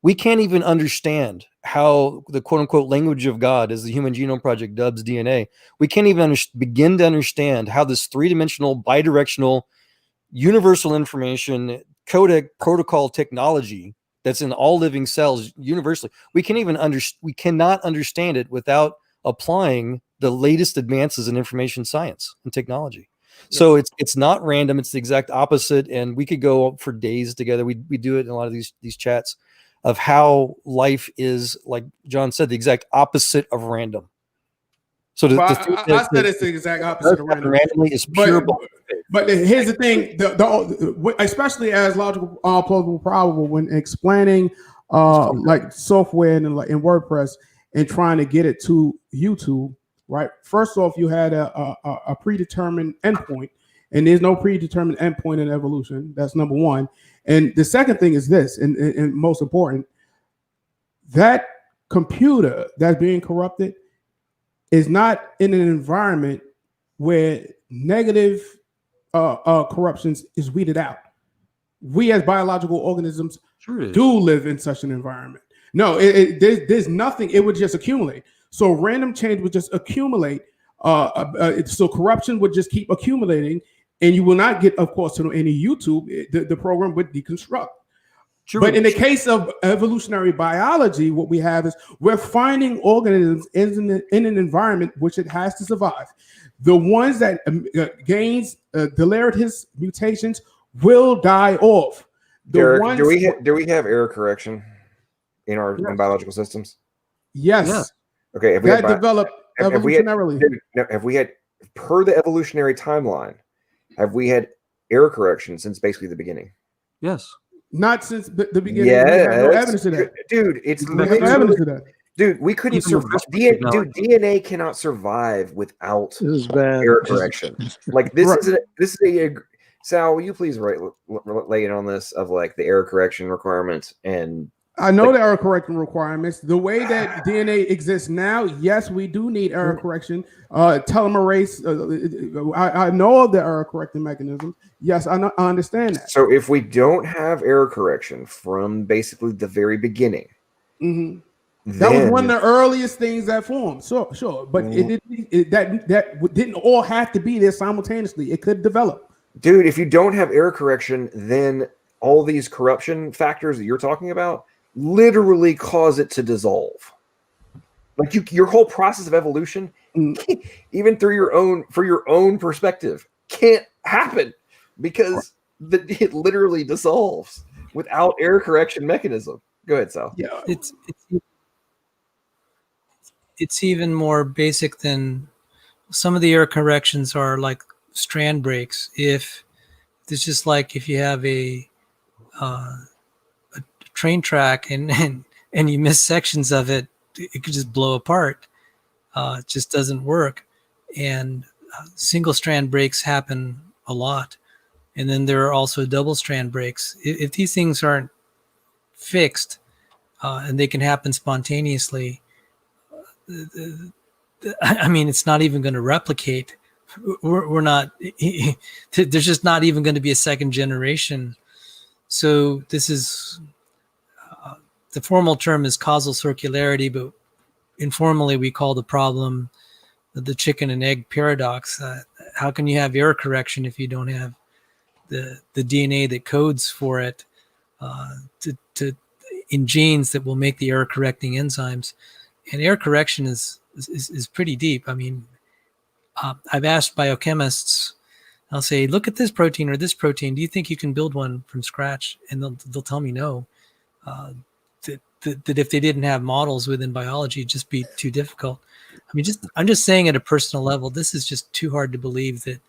we can't even understand how the quote unquote language of God, as the Human Genome Project dubs DNA, we can't even begin to understand how this 3-dimensional, bidirectional, universal information codec protocol technology that's in all living cells universally, we cannot understand it without applying the latest advances in information science and technology. So it's not random. It's the exact opposite. And we could go for days together. We do it in a lot of these chats of how life is, like John said, the exact opposite of random. So I said it's the exact opposite of random. Randomly is pure. But here's the thing, especially as logical, plausible, probable, when explaining like software and in WordPress and trying to get it to YouTube, right? First off, you had a predetermined endpoint, and there's no predetermined endpoint in evolution. That's number one. And the second thing is this, and most important, that computer that's being corrupted is not in an environment where negative corruptions is weeded out. We as biological organisms do live in such an environment. No, there's nothing. It would just accumulate. So random change would just accumulate. So corruption would just keep accumulating, and you will not get, of course, to any YouTube. The program would deconstruct. But in the case of evolutionary biology, what we have is we're finding organisms in an environment which it has to survive. The ones that gains deleterious mutations will die off. Derrick, do we have error correction in our in biological systems? Yes. Yeah. Okay. That developed evolutionarily. Have we had, per the evolutionary timeline, have we had error correction since basically the beginning? Yes. Not since the beginning. Yeah, we have no evidence of that. Dude, no evidence of that. Dude, we couldn't survive. DNA cannot survive without error correction. Like this is a Sal, will you please lay it on this of like the error correction requirements? And I know the error correction requirements. The way that DNA exists now, yes, we do need error correction. Telomerase, I know of the error correcting mechanisms. Yes, I understand that. So if we don't have error correction from basically the very beginning, that was one of the earliest things that formed. Sure, but that didn't all have to be there simultaneously. It could develop. Dude, if you don't have error correction, then all these corruption factors that you're talking about literally cause it to dissolve. Like your whole process of evolution, even through your own perspective, can't happen because it literally dissolves without error correction mechanism. Go ahead, Sal. Yeah, it's even more basic than some of the error corrections are like strand breaks. If it's just like if you have a train track and you miss sections of it, it could just blow apart. It just doesn't work. And single strand breaks happen a lot. And then there are also double strand breaks. If these things aren't fixed and they can happen spontaneously, I mean, it's not even going to replicate. We're not, there's just not even going to be a second generation. So this is, the formal term is causal circularity, but informally we call the problem the chicken and egg paradox. How can you have error correction if you don't have the DNA that codes for it in genes that will make the error correcting enzymes? And error correction is pretty deep. I mean, I've asked biochemists, I'll say, look at this protein or this protein. Do you think you can build one from scratch? And they'll tell me no. That if they didn't have models within biology, it'd just be too difficult. I mean, I'm just saying at a personal level, this is just too hard to believe that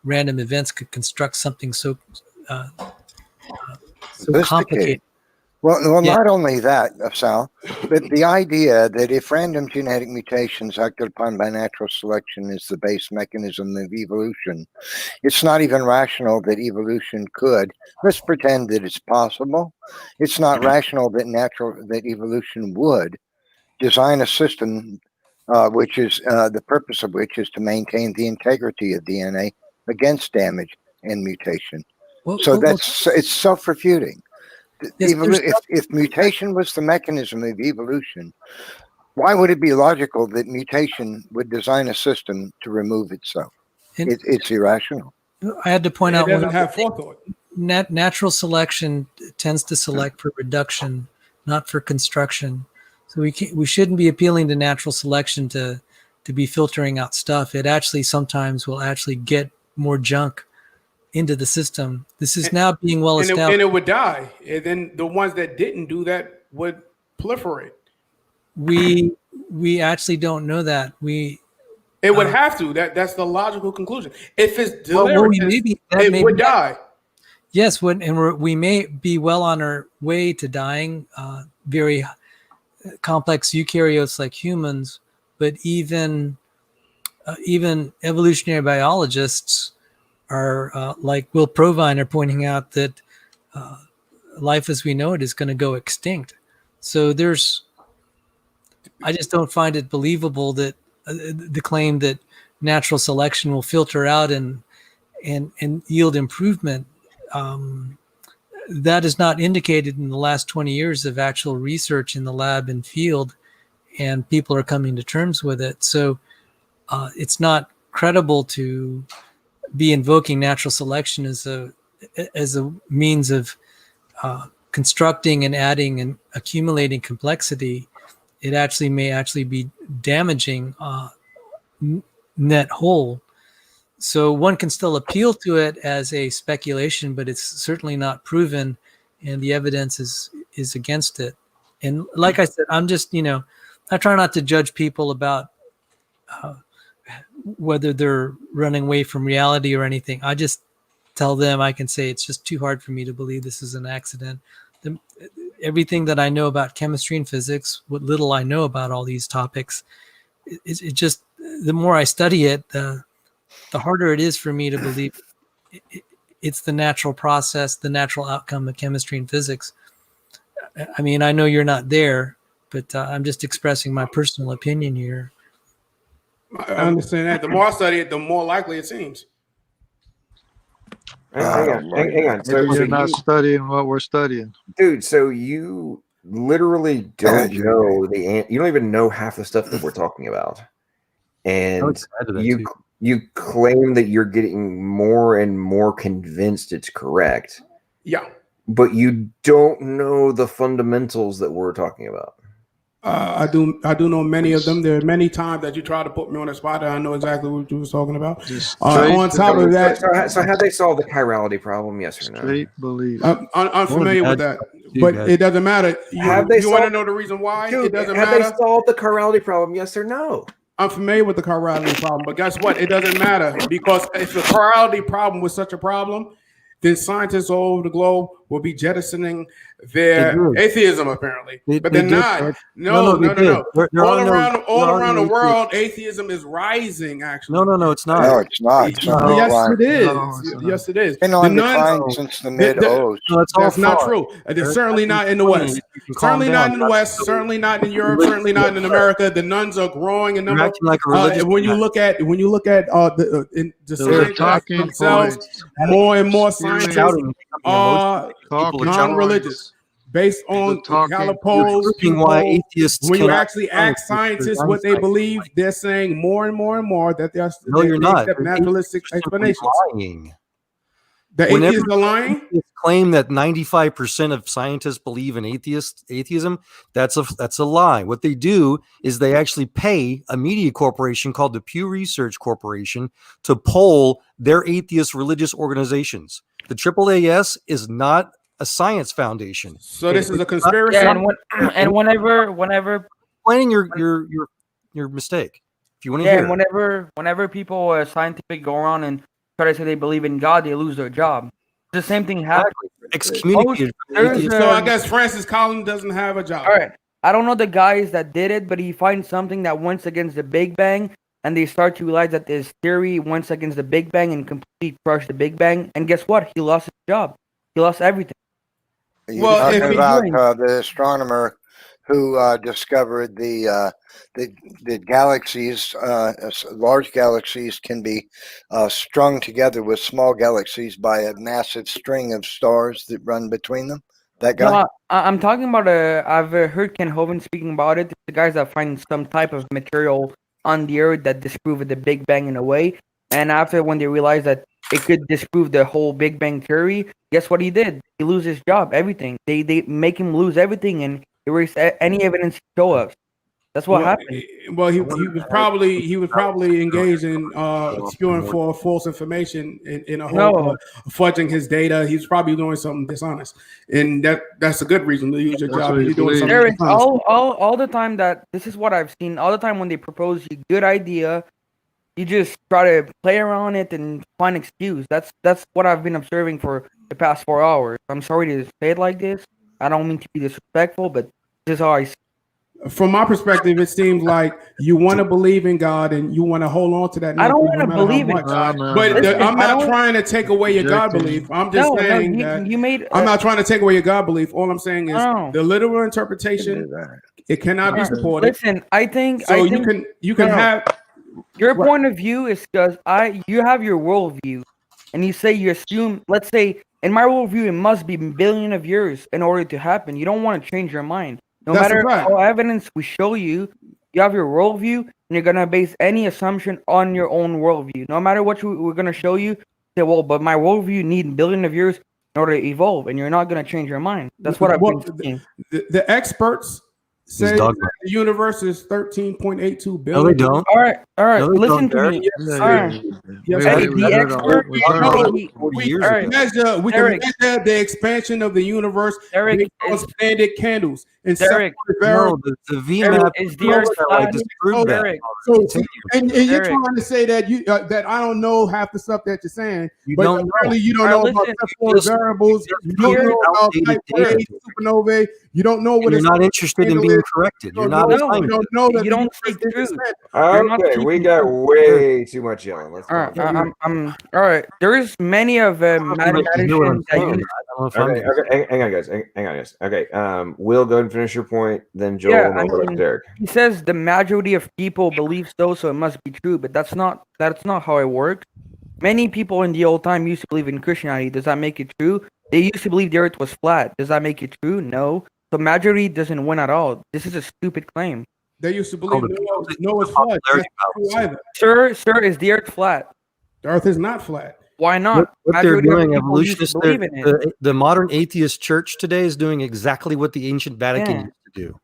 random events could construct something so complicated. Well, not only that, Sal, but the idea that if random genetic mutations acted upon by natural selection is the base mechanism of evolution, it's not even rational that evolution could. Let's pretend that it's possible. It's not rational that evolution would design a system which is the purpose of which is to maintain the integrity of DNA against damage and mutation. So it's self-refuting. Yes, If mutation was the mechanism of evolution, why would it be logical that mutation would design a system to remove itself? It's irrational. I had to point out it doesn't have forethought. Natural selection tends to select for reduction, not for construction. So we shouldn't be appealing to natural selection to be filtering out stuff. It actually sometimes will actually get more junk into the system. This is now being well established. And it would die. And then the ones that didn't do that would proliferate. We actually don't know that. It would have to. That's the logical conclusion. If it's deliberate, it would die. Yes, we may be well on our way to dying. Very complex eukaryotes like humans, but even evolutionary biologists are like Will Provine are pointing out that life as we know it is going to go extinct. So I just don't find it believable that the claim that natural selection will filter out and yield improvement. That is not indicated in the last 20 years of actual research in the lab and field, and people are coming to terms with it. So it's not credible to be invoking natural selection as a means of constructing and adding and accumulating complexity. It may be damaging net whole. So one can still appeal to it as a speculation, but it's certainly not proven, and the evidence is against it. And like I said, I'm just, I try not to judge people about whether they're running away from reality or anything. I just tell them, I can say it's just too hard for me to believe this is an accident. Everything that I know about chemistry and physics, what little I know about all these topics, it just, the more I study it, the harder it is for me to believe it's the natural process, the natural outcome of chemistry and physics. I mean, I know you're not there, but I'm just expressing my personal opinion here. I understand that. The more I study it, the more likely it seems. Hang on. So you're not studying what we're studying, dude. So you literally don't know you don't even know half the stuff that we're talking about, and you claim that you're getting more and more convinced it's correct. Yeah, but you don't know the fundamentals that we're talking about. I do know many of them. There are many times that you try to put me on the spot and I know exactly what you was talking about. On top of that, so how they solve the chirality problem? Yes or no? Straight belief. I'm familiar with that, but it doesn't matter. You want to know the reason why? Dude, it doesn't have matter. They solved the chirality problem? Yes or no? I'm familiar with the chirality problem, but guess what? It doesn't matter, because if the chirality problem was such a problem, then scientists all over the globe will be jettisoning their atheism, apparently. But they're not. No. All around the world, atheism is rising, actually. No, it's not. No, it's not. Yes, it is. Yes, it is. Been on decline since the mid-O's. That's not true. It's certainly not in the West. Certainly not in the West. Certainly not in Europe. Certainly not in America. The nuns are growing in number. When you look at the scientists themselves, more and more scientists are non-religious. Based on Gallup polls, when you actually ask scientists what they believe, they're saying more and more and more that they accept naturalistic explanations. The atheists are lying. Claim that 95% of scientists believe in atheism. That's a lie. What they do is they actually pay a media corporation called the Pew Research Corporation to poll their atheist religious organizations. The AAAS is not a science foundation. So this is a conspiracy. And whenever explaining your mistake, if you want to hear. And whenever people scientific go around and try to say they believe in God, they lose their job. The same thing happens. Excommunicated. So I guess Francis Collins doesn't have a job. All right. I don't know the guys that did it, but he finds something that went against the Big Bang, and they start to realize that this theory went against the Big Bang and completely crushed the Big Bang. And guess what? He lost his job. He lost everything. You're talking about the astronomer who discovered the galaxies, large galaxies can be strung together with small galaxies by a massive string of stars that run between them. That guy? No, I'm talking about I've heard Ken Hovind speaking about it. The guys that find some type of material on the Earth that disprove the Big Bang in a way. And after when they realized that it could disprove the whole Big Bang theory, guess what he did? He lose his job, everything. They make him lose everything and erase any evidence he show us. That's what happened. Well, he was probably engaged in spewing for false information in a hope of fudging his data. He's probably doing something dishonest, and that's a good reason to lose your job. You're doing something Derrick, dishonest. all the time that this is what I've seen. All the time when they propose a good idea, you just try to play around it and find excuse. That's what I've been observing for the past 4 hours. I'm sorry to say it like this. I don't mean to be disrespectful, but this is how I see. From my perspective, it seems like you want to believe in God and you want to hold on to that. I don't want to believe in God, but I'm not trying to take away your God belief. I'm just saying that you made. I'm not trying to take away your God belief. All I'm saying is the literal interpretation. It cannot be supported. Listen, I think so. You can have your point of view is because you have your worldview, and you say you assume. Let's say in my worldview, it must be billion of years in order to happen. You don't want to change your mind. No matter how evidence we show you, you have your worldview, and you're gonna base any assumption on your own worldview. No matter what we're gonna show you, say, well, but my worldview need billion of years in order to evolve, and you're not gonna change your mind. That's what I've been seeing. The experts say that the universe is 13.82 billion. No, they don't. All right. No, they Listen don't, to Derrick. me. Yes, All right. The expert. We can measure the expansion of the universe based on standard candles and separate variables. The VMAP is the Earth flat. So, and you're trying to say that that I don't know half the stuff that you're saying, but apparently you don't know about separate variables. You don't know about type A supernovae. You don't know what you're not interested in being corrected. You're not. You don't know that you don't speak truth. Okay, we got way too much yelling. Let's all right, all right. There is many of mathematicians that use. Okay, hang on, guys. Okay, Will, go ahead and finish your point. Then Joel, and then Derrick. He says the majority of people believe so it must be true, but that's not how it works. Many people in the old time used to believe in Christianity. Does that make it true? They used to believe the Earth was flat. Does that make it true? No. So majority doesn't win at all. This is a stupid claim. They used to believe no is flat. Sir, is the Earth flat? The Earth is not flat. Why not? What they're doing, evolutionists, the modern atheist church today is doing exactly what the ancient Vatican used to do.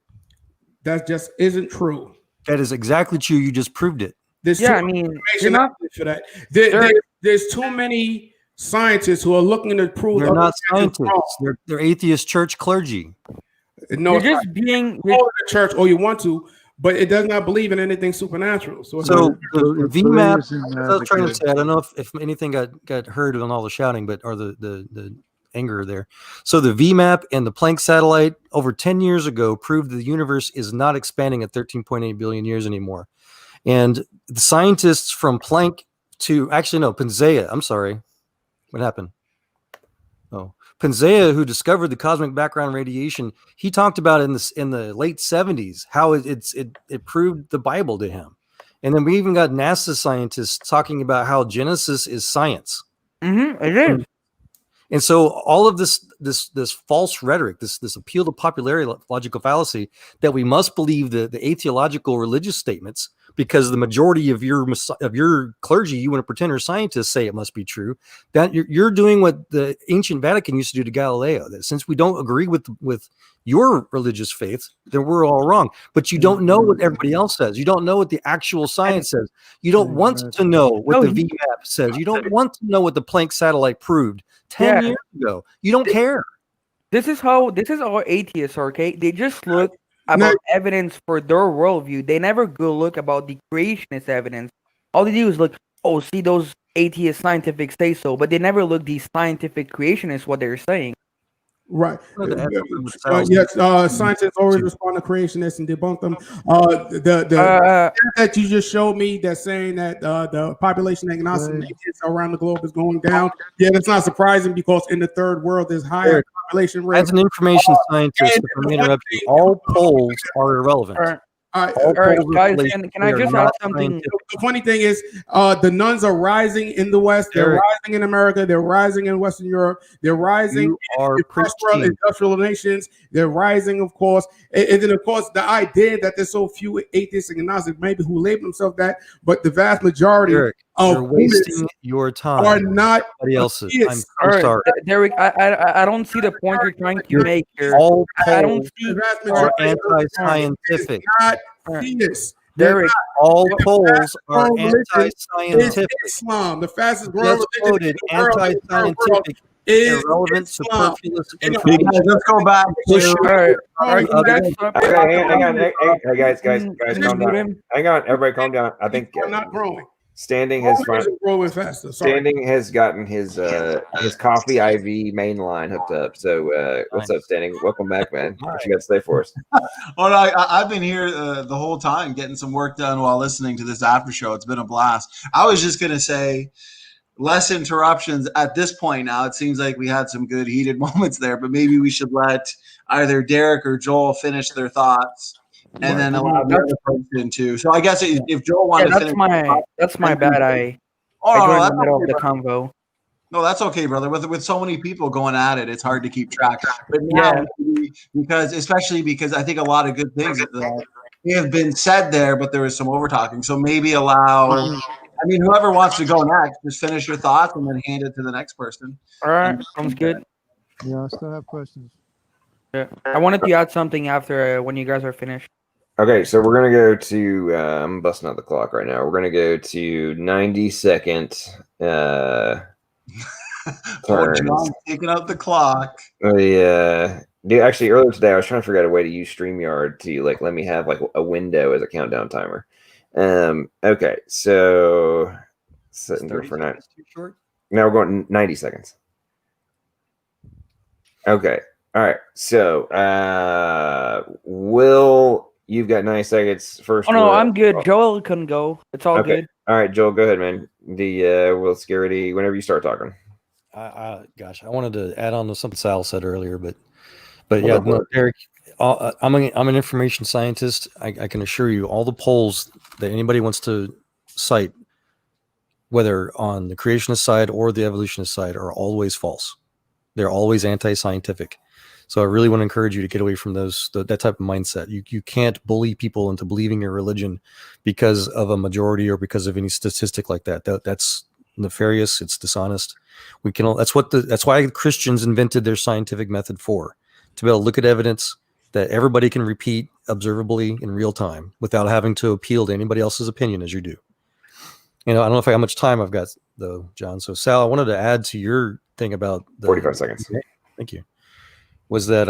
That just isn't true. That is exactly true. You just proved it. There's I mean, you're not for that. There's too many scientists who are looking to prove they're not scientists. They're atheist church clergy. No, you're just being the church, or you want to, but it does not believe in anything supernatural. So the VMAP. I was trying to say, I don't know if anything got heard on all the shouting, but or the anger there. So the VMAP and the Planck satellite over 10 years ago proved the universe is not expanding at 13.8 billion years anymore. And the scientists from Planck to Panzea. I'm sorry, what happened? Panzea, who discovered the cosmic background radiation, he talked about in the late 70s how it proved the Bible to him. And then we even got NASA scientists talking about how Genesis is science. It is. And so all of this false rhetoric, this appeal to popularity, logical fallacy, that we must believe the atheological religious statements because the majority of your clergy, you want to pretend are scientists, say it must be true. That you're doing what the ancient Vatican used to do to Galileo. That since we don't agree with your religious faith, then we're all wrong. But you don't know what everybody else says. You don't know what the actual science says. You don't want to know what the VMAP says. You don't want to know what the Planck satellite proved 10 years ago. You don't care. This is how atheists are, okay? They just look about evidence for their worldview. They never go look about the creationist evidence. All they do is look, see those atheist scientific say so, but they never look these scientific creationists what they're saying. Right. cells. Yes. Scientists always respond to creationists and debunk them. The that you just showed me that's saying that the population agnostic atheists around the globe is going down. Yeah, that's not surprising because in the third world there's higher population rate. As an information scientist, if I may interrupt you, all polls are irrelevant. All right, guys, can I just add something? The funny thing is, the nuns are rising in the West. They're rising in America. They're rising in Western Europe. They're rising in first world industrial nations. They're rising, of course. And then, of course, the idea that there's so few atheists and agnostics, maybe who label themselves that, but the vast majority you're wasting your time. Are not somebody else's. I'm so All right, sorry. Derrick, I don't see the point you're trying to make here. All I don't polls see. are anti-scientific. Not theists. Derrick, all polls are anti-scientific. Islam, the fastest growing Just quoted anti-scientific, irrelevant, superfluous information. Let's go back. Hey guys, calm down. Hang on, everybody, calm down. I think I'm not growing. Standing has growing faster. Sorry. Standing has gotten his coffee IV main line hooked up. So what's up, Standing? Welcome back, man. What you got to say for us? Well, I've been here the whole time getting some work done while listening to this after show. It's been a blast. I was just gonna say, less interruptions at this point. Now it seems like we had some good heated moments there, but maybe we should let either Derrick or Joel finish their thoughts. And then allow the other person too. So I guess if Joel wanted to finish, that's my bad. I joined in the middle of the convo. No, that's okay, brother. With so many people going at it, it's hard to keep track. But now, especially because I think a lot of good things have been said there, but there was some over talking. So maybe allow. I mean, whoever wants to go next, just finish your thoughts and then hand it to the next person. All right, sounds good. Yeah, I still have questions. Yeah, I wanted to add something after when you guys are finished. Okay, so we're gonna go to. I'm busting out the clock right now. We're gonna go to 90-second turns. John's taking up the clock. Yeah. Dude, actually, earlier today, I was trying to figure out a way to use StreamYard to let me have a window as a countdown timer. Okay, so setting there for 9. Now we're going 90 seconds. Okay. All right. So, Will, you've got 9 seconds first. Oh no, I'm good. Joel couldn't go. It's all good. All right, Joel, go ahead, man. The Will Security, whenever you start talking. Gosh, I wanted to add on to something Sal said earlier, but yeah, no, Derrick, I'm an information scientist. I can assure you, all the polls that anybody wants to cite, whether on the creationist side or the evolutionist side, are always false. They're always anti-scientific. So I really want to encourage you to get away from that type of mindset. You can't bully people into believing your religion because of a majority or because of any statistic like that. That's nefarious. It's dishonest. That's why Christians invented their scientific method to be able to look at evidence that everybody can repeat observably in real time without having to appeal to anybody else's opinion as you do. I don't know how much time I've got though, John. So Sal, I wanted to add to your thing about 45 seconds. Thank you. Was that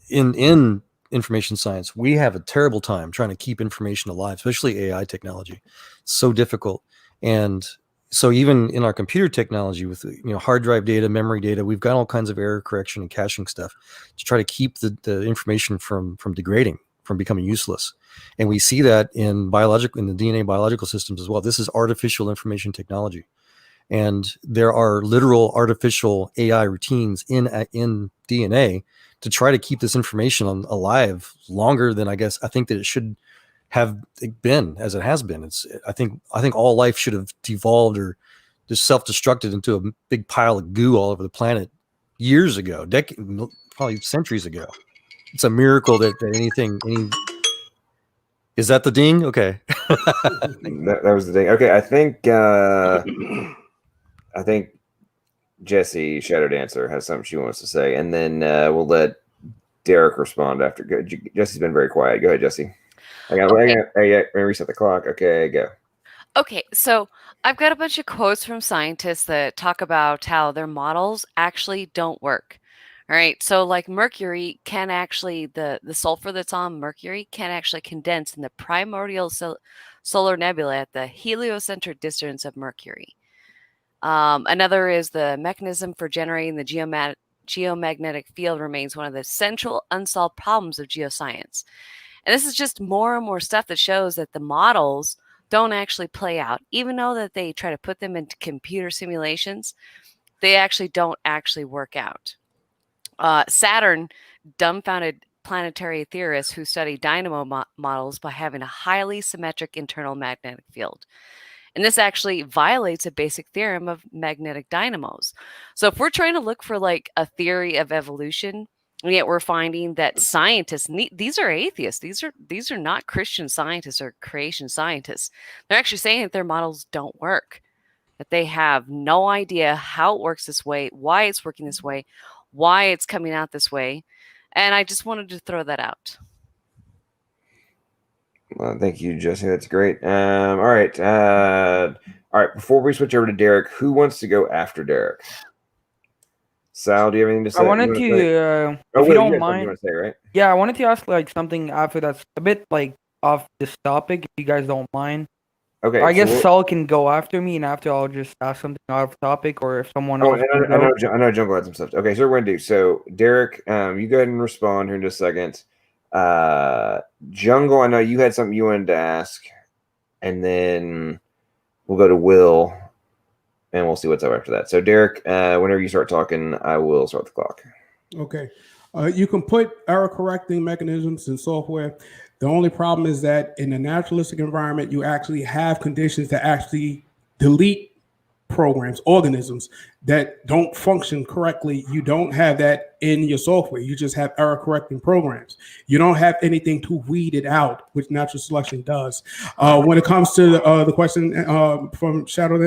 in information science, we have a terrible time trying to keep information alive, especially AI technology. It's so difficult. And so even in our computer technology with hard drive data, memory data, we've got all kinds of error correction and caching stuff to try to keep the information from degrading, from becoming useless. And we see that in the DNA biological systems as well. This is artificial information technology. And there are literal artificial AI routines in DNA to try to keep this information alive longer than I think that it should have been as it has been. I think all life should have devolved or just self-destructed into a big pile of goo all over the planet years ago, probably centuries ago. It's a miracle that any. Is that the ding? Okay. that was the ding. Okay, I think Jessie Shadow Dancer has something she wants to say, and then we'll let Derrick respond after. Jessie's been very quiet. Go ahead, Jessie. I got to reset the clock. Okay, go. Okay, so I've got a bunch of quotes from scientists that talk about how their models actually don't work. All right, so like Mercury can actually, the sulfur that's on Mercury can actually condense in the primordial solar nebula at the heliocentric distance of Mercury. Another is the mechanism for generating the geomagnetic field remains one of the central unsolved problems of geoscience. And this is just more and more stuff that shows that the models don't actually play out. Even though that they try to put them into computer simulations, they actually don't actually work out. Saturn dumbfounded planetary theorists who study dynamo models by having a highly symmetric internal magnetic field. And this actually violates a basic theorem of magnetic dynamos. So if we're trying to look for like a theory of evolution, and yet we're finding that scientists, these are atheists. These are not Christian scientists or creation scientists. They're actually saying that their models don't work, that they have no idea how it works this way, why it's working this way, why it's coming out this way. And I just wanted to throw that out. Well, thank you, Jesse. That's great. All right. All right. Before we switch over to Derrick, who wants to go after Derrick? Sal, do you have anything to say? I wanted to, if you don't mind, you want to say, right? Yeah, I wanted to ask like something after that's a bit like off this topic, if you guys don't mind. Okay. I guess Saul can go after me, and after I'll just ask something off topic, or if someone else. I know Jungle had some stuff. Okay, so we're gonna do. So Derrick, you go ahead and respond here in just a second. Jungle, I know you had something you wanted to ask, and then we'll go to Will, and we'll see what's up after that. So Derrick, whenever you start talking, I will start the clock. Okay. You can put error correcting mechanisms in software. The only problem is that in a naturalistic environment, you actually have conditions that actually delete programs, organisms that don't function correctly. You don't have that in your software. You just have error correcting programs. You don't have anything to weed it out, which natural selection does. When it comes to the question from Shadow,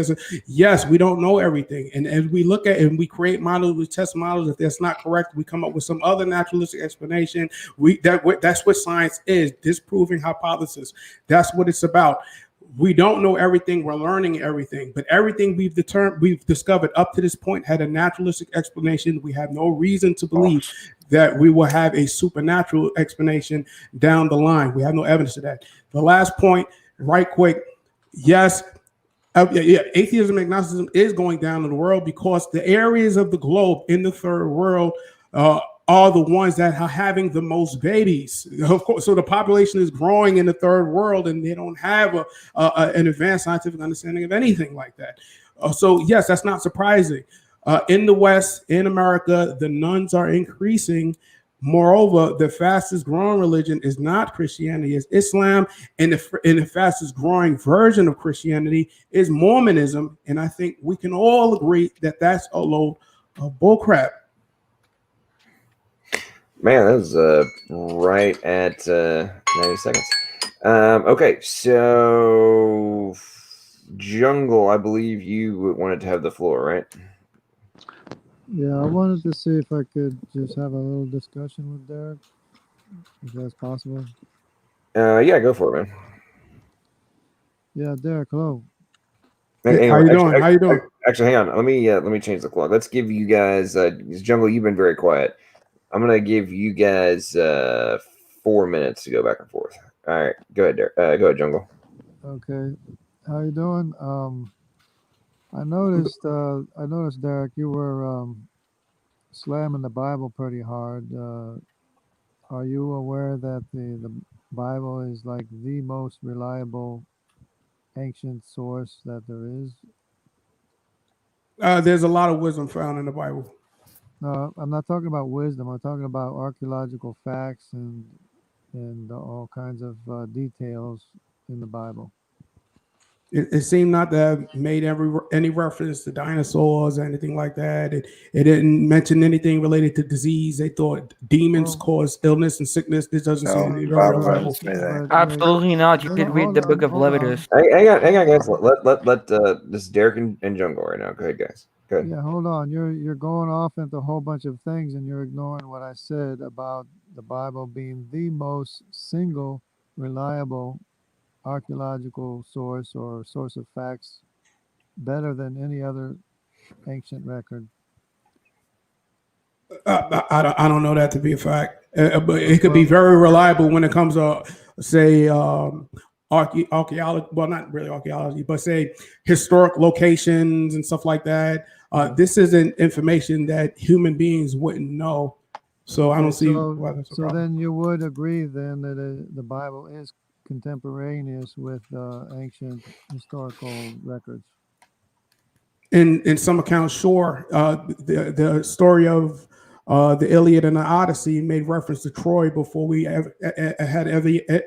yes, we don't know everything. And as we look at and we create models, we test models. If that's not correct, we come up with some other naturalistic explanation. That's what science is, disproving hypothesis. That's what it's about. We don't know everything. We're learning everything, but everything we've discovered up to this point had a naturalistic explanation. We have no reason to believe that we will have a supernatural explanation down the line. We have no evidence of that. The last point, right quick, yes, atheism and agnosticism is going down in the world because the areas of the globe in the third world are the ones that are having the most babies. Of course, so the population is growing in the third world, and they don't have an advanced scientific understanding of anything like that. So yes, that's not surprising. In the West, in America, the nuns are increasing. Moreover, the fastest growing religion is not Christianity, it's Islam, and the fastest growing version of Christianity is Mormonism. And I think we can all agree that that's a load of bullcrap. Man, that was right at 90 seconds. Okay, so Jungle, I believe you wanted to have the floor, right? Yeah, I wanted to see if I could just have a little discussion with Derrick, if that's possible. Yeah, go for it, man. Yeah, Derrick, hello. Hey, how you doing? How you doing? Actually, hang on. Let me change the clock. Let's give you guys Jungle. You've been very quiet. I'm gonna give you guys 4 minutes to go back and forth. All right, go ahead, Derrick. Go ahead, Jungle. Okay, how you doing? I noticed, Derrick, you were slamming the Bible pretty hard. Are you aware that the Bible is like the most reliable ancient source that there is? There's a lot of wisdom found in the Bible. No, I'm not talking about wisdom. I'm talking about archaeological facts and all kinds of details in the Bible. It seemed not to have made any reference to dinosaurs or anything like that. It didn't mention anything related to disease. They thought demons caused illness and sickness. This doesn't seem to be very reliable. Absolutely not. You could read the book of Leviticus. Hang on, guys. Let this is Derrick and Jungle right now. Go ahead, guys. Go ahead. Yeah, hold on. You're going off into a whole bunch of things, and you're ignoring what I said about the Bible being the most single reliable archaeological source or source of facts, better than any other ancient record. I don't know that to be a fact, but it could be very reliable when it comes to, say, archaeology. Well, not really archaeology, but say historic locations and stuff like that. This isn't information that human beings wouldn't know. So I don't see why that's a So problem. then you would agree then that the Bible is contemporaneous with ancient historical records. In some accounts, sure. The story of the Iliad and the Odyssey made reference to Troy before we had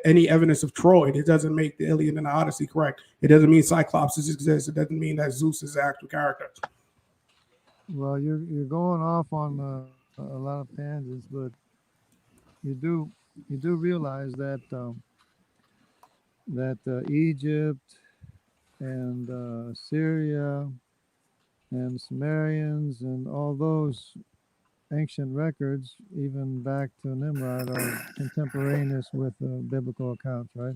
any evidence of Troy. It doesn't make the Iliad and the Odyssey correct. It doesn't mean Cyclopses exist. It doesn't mean that Zeus is the actual character. Well, you're going off on a lot of tangents, but you do realize that Egypt and Syria and Sumerians and all those ancient records, even back to Nimrod, are contemporaneous with biblical accounts, right?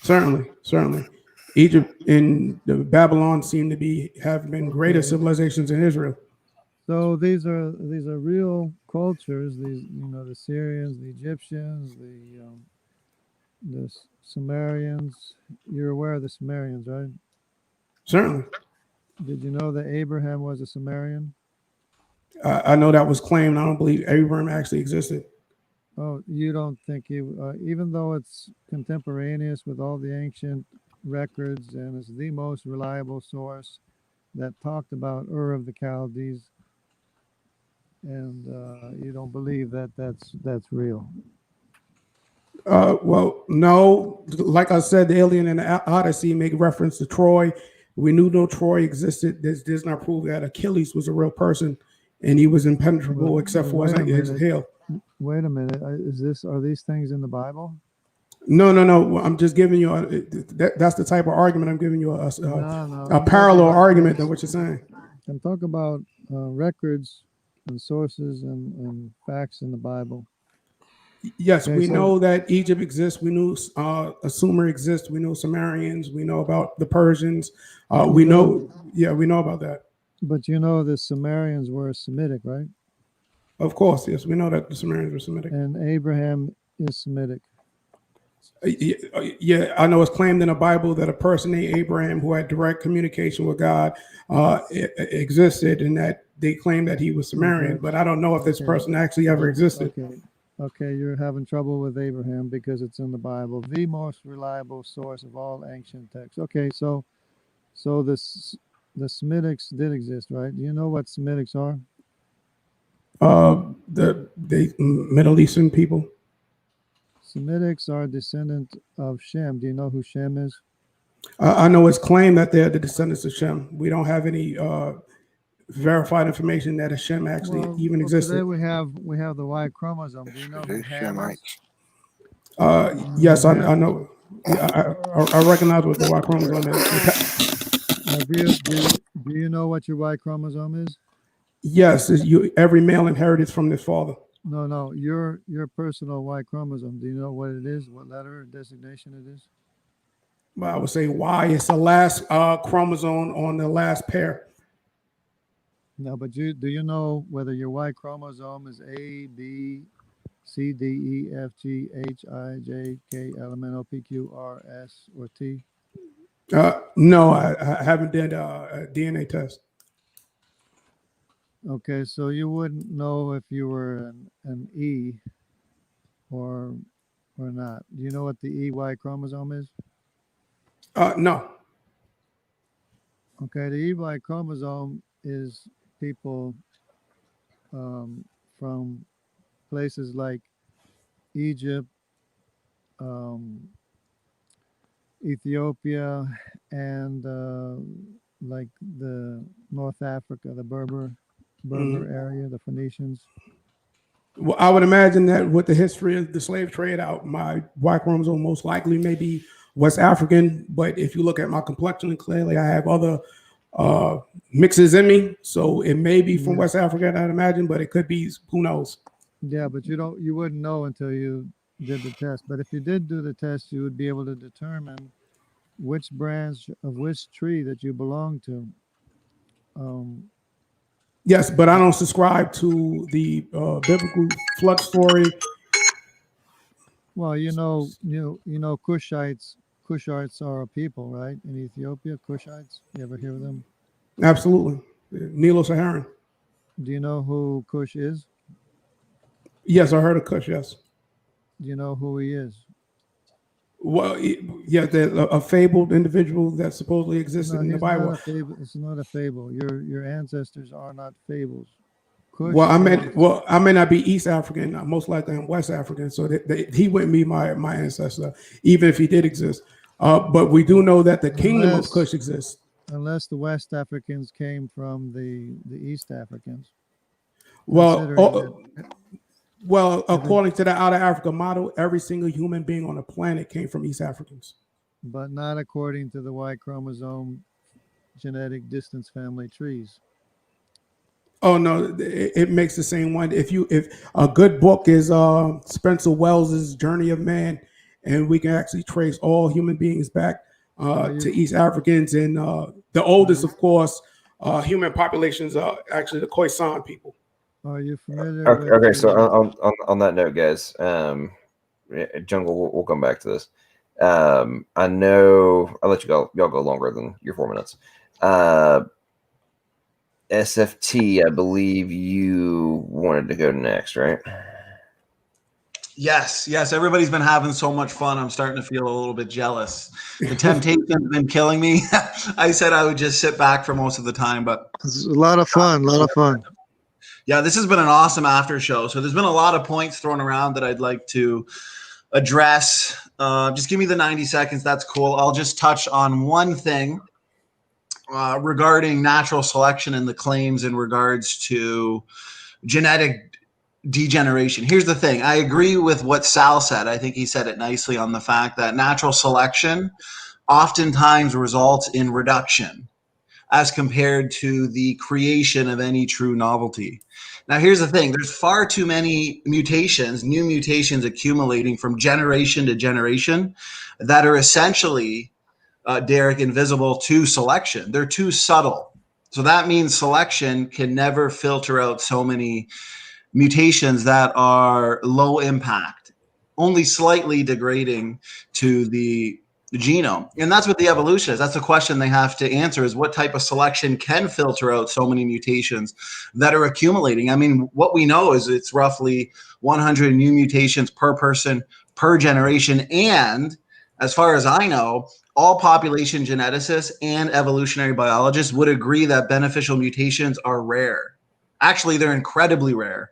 Certainly. Egypt and Babylon seem to have been greater civilizations than Israel. So these are real cultures. These, the Syrians, the Egyptians, the Sumerians. You're aware of the Sumerians, right? Certainly. Did you know that Abraham was a Sumerian? I know that was claimed. I don't believe Abraham actually existed. Oh, you don't think he, even though it's contemporaneous with all the ancient records and it's the most reliable source that talked about Ur of the Chaldees, and you don't believe that that's real? Well, no. Like I said, the Iliad and the Odyssey make reference to Troy. We knew no Troy existed. This does not prove that Achilles was a real person and he was impenetrable except for his hail. Wait a minute. Are these things in the Bible? No. I'm just giving you that's the type of argument I'm giving you a parallel argument than what you're saying. I'm talking about records and sources and facts in the Bible. Yes, we know that Egypt exists. We knew Sumer exists. We know Sumerians. We know about the Persians. We know about that. But you know the Sumerians were Semitic, right? Of course, yes. We know that the Sumerians were Semitic. And Abraham is Semitic. Yeah, I know it's claimed in the Bible that a person named Abraham who had direct communication with God existed, and that they claim that he was Sumerian. But I don't know if this person actually ever existed. Okay, you're having trouble with Abraham because it's in the Bible, the most reliable source of all ancient texts. Okay, so the Semitics did exist, right? Do you know what Semitics are? The Middle Eastern people. Semitics are a descendant of Shem. Do you know who Shem is? I know it's claimed that they're the descendants of Shem. We don't have any verified information that a Shem actually even existed. Today we have the Y chromosome. Do you know who Ham is? Yes, I know. I recognize what the Y chromosome is. Do you know what your Y chromosome is? Yes, every male inherited from this father. No, your personal Y chromosome. Do you know what it is? What letter or designation it is? Well, I would say Y is the last chromosome on the last pair. No, but do you know whether your Y chromosome is A, B, C, D, E, F, G, H, I, J, K, L, M, N, O, P, Q, R, S, or T? No, I haven't done a DNA test. Okay, so you wouldn't know if you were an E or not. Do you know what the EY chromosome is? No. Okay, the EY chromosome is people from places like Egypt, Ethiopia, and like the North Africa, the Berber area, the Phoenicians. Well, I would imagine that with the history of the slave trade, my Y chromosome most likely may be West African. But if you look at my complexion, clearly I have other mixes in me, so it may be from West Africa, I'd imagine, but it could be, who knows? Yeah, but you wouldn't know until you did the test. But if you did do the test, you would be able to determine which branch of which tree that you belong to. Yes, but I don't subscribe to the biblical flood story. Well, you know, Cushites are a people, right? In Ethiopia, Cushites. You ever hear of them? Absolutely. Nilo-Saharan. Do you know who Kush is? Yes, I heard of Kush. Yes. Do you know who he is? Well, yeah, a fabled individual that supposedly existed in the he's Bible. Not a fable. It's not a fable. Your ancestors are not fables. Kush Well, I may not be East African. Most likely I'm West African. So he wouldn't be my ancestor, even if he did exist. But we do know that the kingdom of Kush exists. Unless the West Africans came from the East Africans. Well, according to the Out of Africa model, every single human being on the planet came from East Africans. But not according to the Y chromosome genetic distance family trees. Oh no, it makes the same one. If a good book is Spencer Wells's Journey of Man, and we can actually trace all human beings back to East Africans, and the oldest, of course, human populations are actually the Khoisan people. Are you familiar? Okay, so on that note, guys, Jungle, we'll come back to this. I know I'll let y'all go longer than your 4 minutes. SFT, I believe you wanted to go next, right? Yes. Everybody's been having so much fun. I'm starting to feel a little bit jealous. The temptation's been killing me. I said I would just sit back for most of the time, but it's a lot of fun. Yeah, this has been an awesome after show. So there's been a lot of points thrown around that I'd like to address. Just give me the 90 seconds. That's cool. I'll just touch on one thing regarding natural selection and the claims in regards to genetic degeneration. Here's the thing. I agree with what Sal said. I think he said it nicely on the fact that natural selection oftentimes results in reduction as compared to the creation of any true novelty. Now, here's the thing. There's far too many mutations, new mutations accumulating from generation to generation that are essentially, Derrick, invisible to selection. They're too subtle. So that means selection can never filter out so many mutations that are low impact, only slightly degrading to the genome. And that's what the evolution is. That's the question they have to answer, is what type of selection can filter out so many mutations that are accumulating. I mean, what we know is it's roughly 100 new mutations per person per generation. And as far as I know, all population geneticists and evolutionary biologists would agree that beneficial mutations are rare. Actually, they're incredibly rare.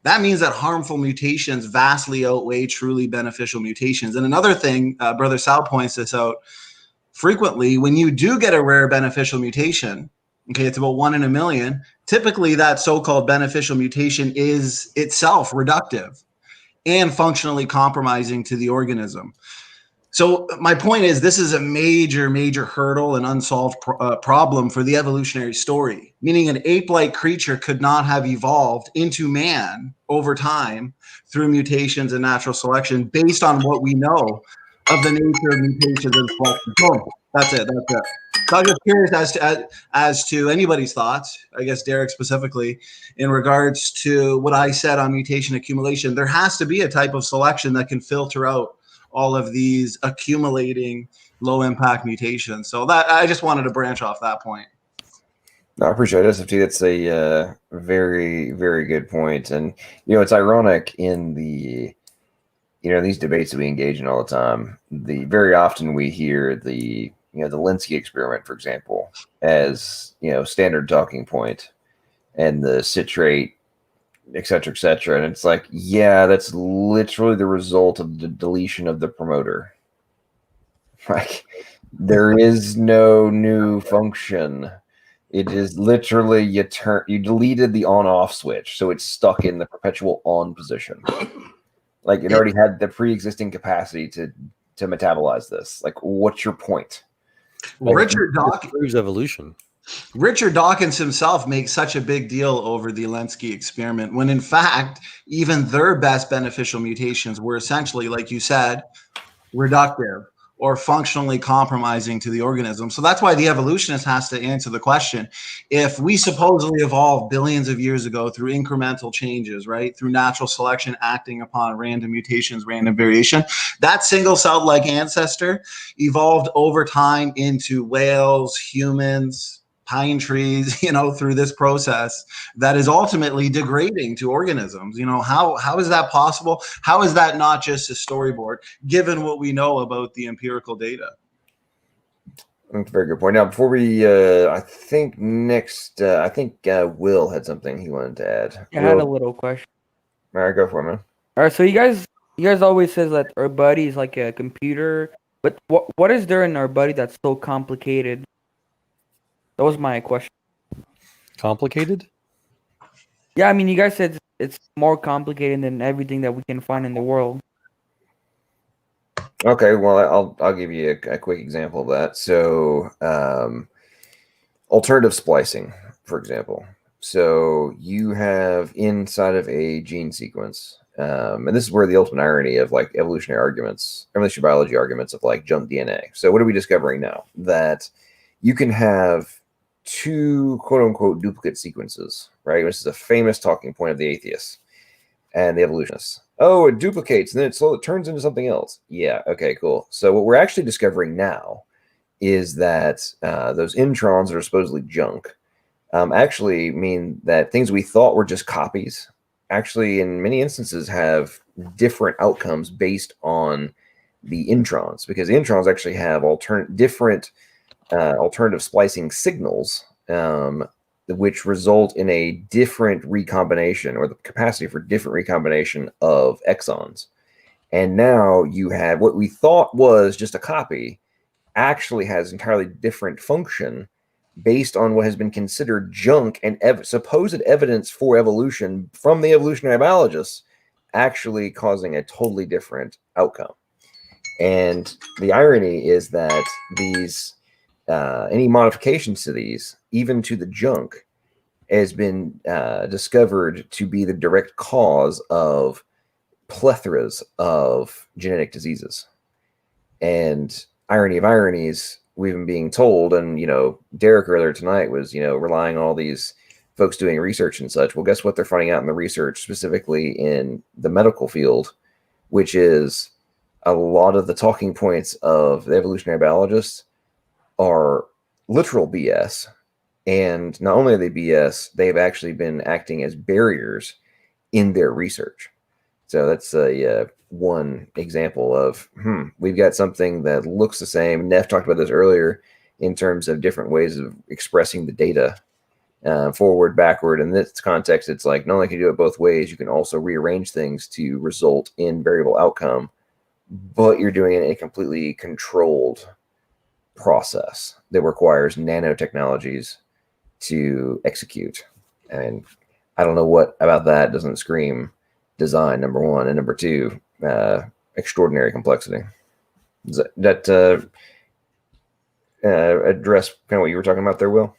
That means that harmful mutations vastly outweigh truly beneficial mutations. And another thing, Brother Sal points this out, frequently, when you do get a rare beneficial mutation, okay, it's about 1 in a million, typically that so-called beneficial mutation is itself reductive and functionally compromising to the organism. So my point is, this is a major, major hurdle and unsolved problem for the evolutionary story, meaning an ape-like creature could not have evolved into man over time through mutations and natural selection based on what we know of the nature of mutations and selection. So that's it. So I'm just curious as to anybody's thoughts, I guess Derrick specifically, in regards to what I said on mutation accumulation. There has to be a type of selection that can filter out all of these accumulating low impact mutations. So that I just wanted to branch off that point. No, I appreciate it, SFT. That's a very, very good point. And, it's ironic in the, these debates that we engage in all the time, very often we hear the Linsky experiment, for example, as, standard talking point, and the citrate, et cetera, and it's like, yeah, that's literally the result of the deletion of the promoter. Like, there is no new function. It is literally you deleted the on-off switch, so it's stuck in the perpetual on position. Like, it already had the pre-existing capacity to metabolize this. Like, what's your point? Well, Richard Dawkins proves evolution. Richard Dawkins himself makes such a big deal over the Linsky experiment, when in fact, even their best beneficial mutations were essentially, like you said, reductive or functionally compromising to the organism. So that's why the evolutionist has to answer the question. If we supposedly evolved billions of years ago through incremental changes, right, through natural selection acting upon random mutations, random variation, that single-celled like ancestor evolved over time into whales, humans, pine trees, through this process that is ultimately degrading to organisms. How is that possible? How is that not just a storyboard, given what we know about the empirical data? That's a very good point. Now, before we, I think Will had something he wanted to add. I had a little question. All right, go for it, man. All right, so you guys always says that our buddy is like a computer, but what is there in our buddy that's so complicated? That was my question. Complicated? Yeah, I mean, you guys said it's more complicated than everything that we can find in the world. Okay, well, I'll give you a quick example of that. So, alternative splicing, for example. So you have inside of a gene sequence, and this is where the ultimate irony of like evolutionary biology arguments of like junk DNA. So what are we discovering now? That you can have two quote unquote duplicate sequences, right? This is a famous talking point of the atheists and the evolutionists. Oh, it duplicates and then it slowly turns into something else. Yeah, okay, cool. So what we're actually discovering now is that those introns that are supposedly junk actually mean that things we thought were just copies actually in many instances have different outcomes based on the introns, because the introns actually have different alternative splicing signals, which result in a different recombination or the capacity for different recombination of exons. And now you have what we thought was just a copy actually has entirely different function based on what has been considered junk and supposed evidence for evolution from the evolutionary biologists actually causing a totally different outcome. And the irony is that these any modifications to these, even to the junk, has been discovered to be the direct cause of plethoras of genetic diseases. And irony of ironies, we've been being told, and Derrick earlier tonight was relying on all these folks doing research and such. Well, guess what they're finding out in the research, specifically in the medical field, which is a lot of the talking points of the evolutionary biologists are literal BS. And not only are they BS, they've actually been acting as barriers in their research. So that's one example of, we've got something that looks the same. Neff talked about this earlier in terms of different ways of expressing the data, forward, backward. In this context, it's like not only can you do it both ways, you can also rearrange things to result in variable outcome, but you're doing it in a completely controlled process that requires nanotechnologies to execute. And I don't know what about that doesn't scream design, number one, and number two, extraordinary complexity. Does that address kind of what you were talking about there, Will?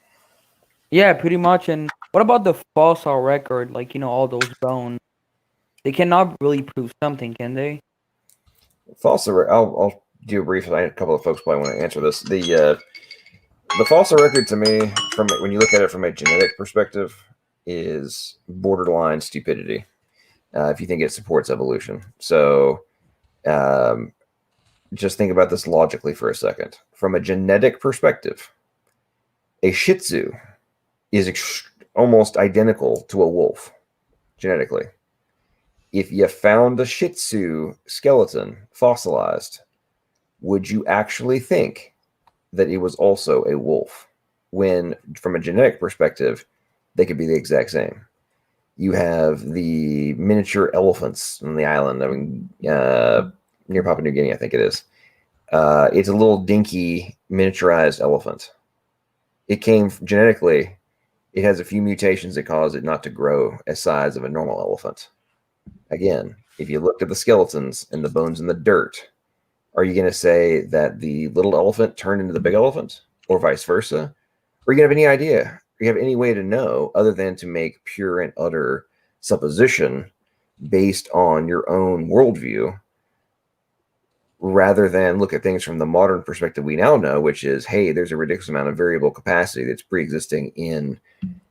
Yeah, pretty much. And what about the fossil record? Like, all those bones. They cannot really prove something, can they? Fossil, I'll do a brief. A couple of folks probably want to answer this. The fossil record, to me, from when you look at it from a genetic perspective, is borderline stupidity. If you think it supports evolution. So just think about this logically for a second. From a genetic perspective, a Shih Tzu is almost identical to a wolf genetically. If you found a Shih Tzu skeleton fossilized, would you actually think that it was also a wolf? When, from a genetic perspective, they could be the exact same. You have the miniature elephants on the island, near Papua New Guinea, I think it is. It's a little dinky miniaturized elephant. It came genetically. It has a few mutations that cause it not to grow as size of a normal elephant. Again, if you looked at the skeletons and the bones in the dirt, are you going to say that the little elephant turned into the big elephant, or vice versa? Or are you going to have any idea? You have any way to know other than to make pure and utter supposition based on your own worldview, rather than look at things from the modern perspective we now know, which is, hey, there's a ridiculous amount of variable capacity that's pre-existing in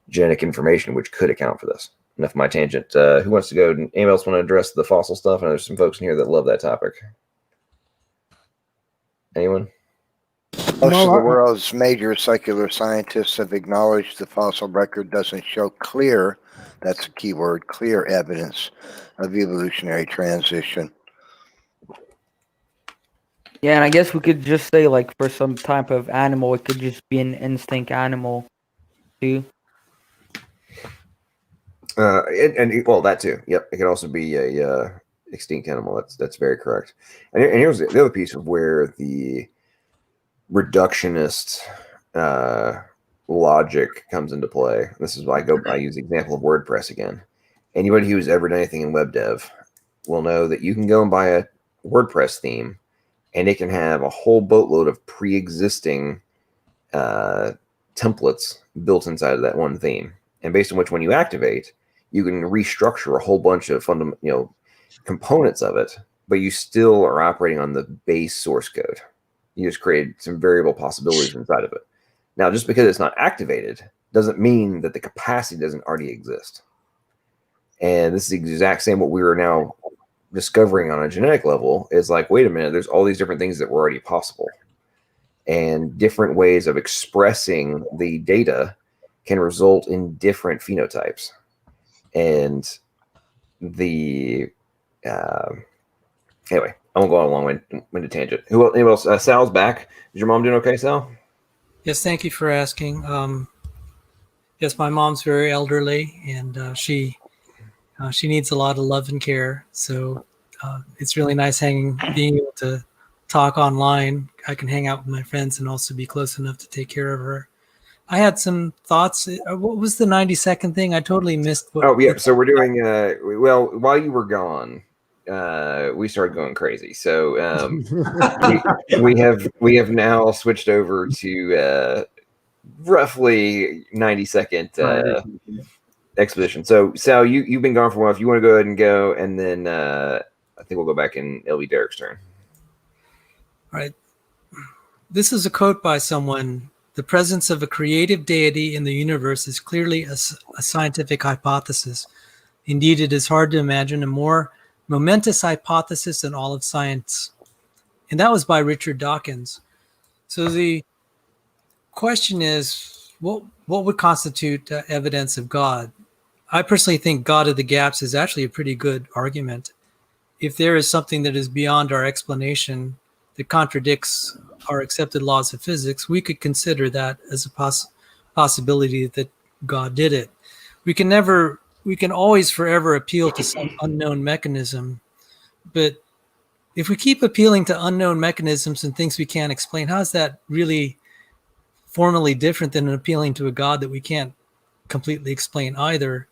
genetic information, which could account for this. Enough of my tangent. Who wants to go? Anyone else want to address the fossil stuff? And there's some folks in here that love that topic. Anyone? Most of the world's major secular scientists have acknowledged the fossil record doesn't show clear, that's a key word, clear evidence of evolutionary transition. Yeah, and I guess we could just say, like, for some type of animal, it could just be an instinct animal, too. Well, that too. Yep, it could also be a extinct animal. That's very correct. And here's the other piece of where the reductionist logic comes into play. This is why I use the example of WordPress again. Anybody who's ever done anything in web dev will know that you can go and buy a WordPress theme, and it can have a whole boatload of pre-existing templates built inside of that one theme. And based on which one you activate, you can restructure a whole bunch of components of it, but you still are operating on the base source code. You just create some variable possibilities inside of it. Now, just because it's not activated doesn't mean that the capacity doesn't already exist. And this is the exact same what we are now discovering on a genetic level is like, wait a minute, there's all these different things that were already possible. And different ways of expressing the data can result in different phenotypes. And the anyway, I won't go on a long-winded tangent. Anyone else? Sal's back. Is your mom doing okay, Sal? Yes, thank you for asking. Yes, my mom's very elderly, and she needs a lot of love and care. So it's really nice being able to talk online. I can hang out with my friends and also be close enough to take care of her. I had some thoughts. What was the 90-second thing? I totally missed. So we're doing. Well, while you were gone, we started going crazy. So we have now switched over to roughly 90-second exposition. So Sal, you've been gone for a while. If you want to go ahead and go, and then I think we'll go back and it'll be Derrick's turn. All right. This is a quote by someone. The presence of a creative deity in the universe is clearly a scientific hypothesis. Indeed, it is hard to imagine a more momentous hypothesis in all of science. And that was by Richard Dawkins. So the question is, what would constitute evidence of God? I personally think God of the gaps is actually a pretty good argument. If there is something that is beyond our explanation that contradicts our accepted laws of physics, we could consider that as a possibility that God did it. We can always forever appeal to some unknown mechanism, but if we keep appealing to unknown mechanisms and things we can't explain, how is that really formally different than appealing to a God that we can't completely explain either?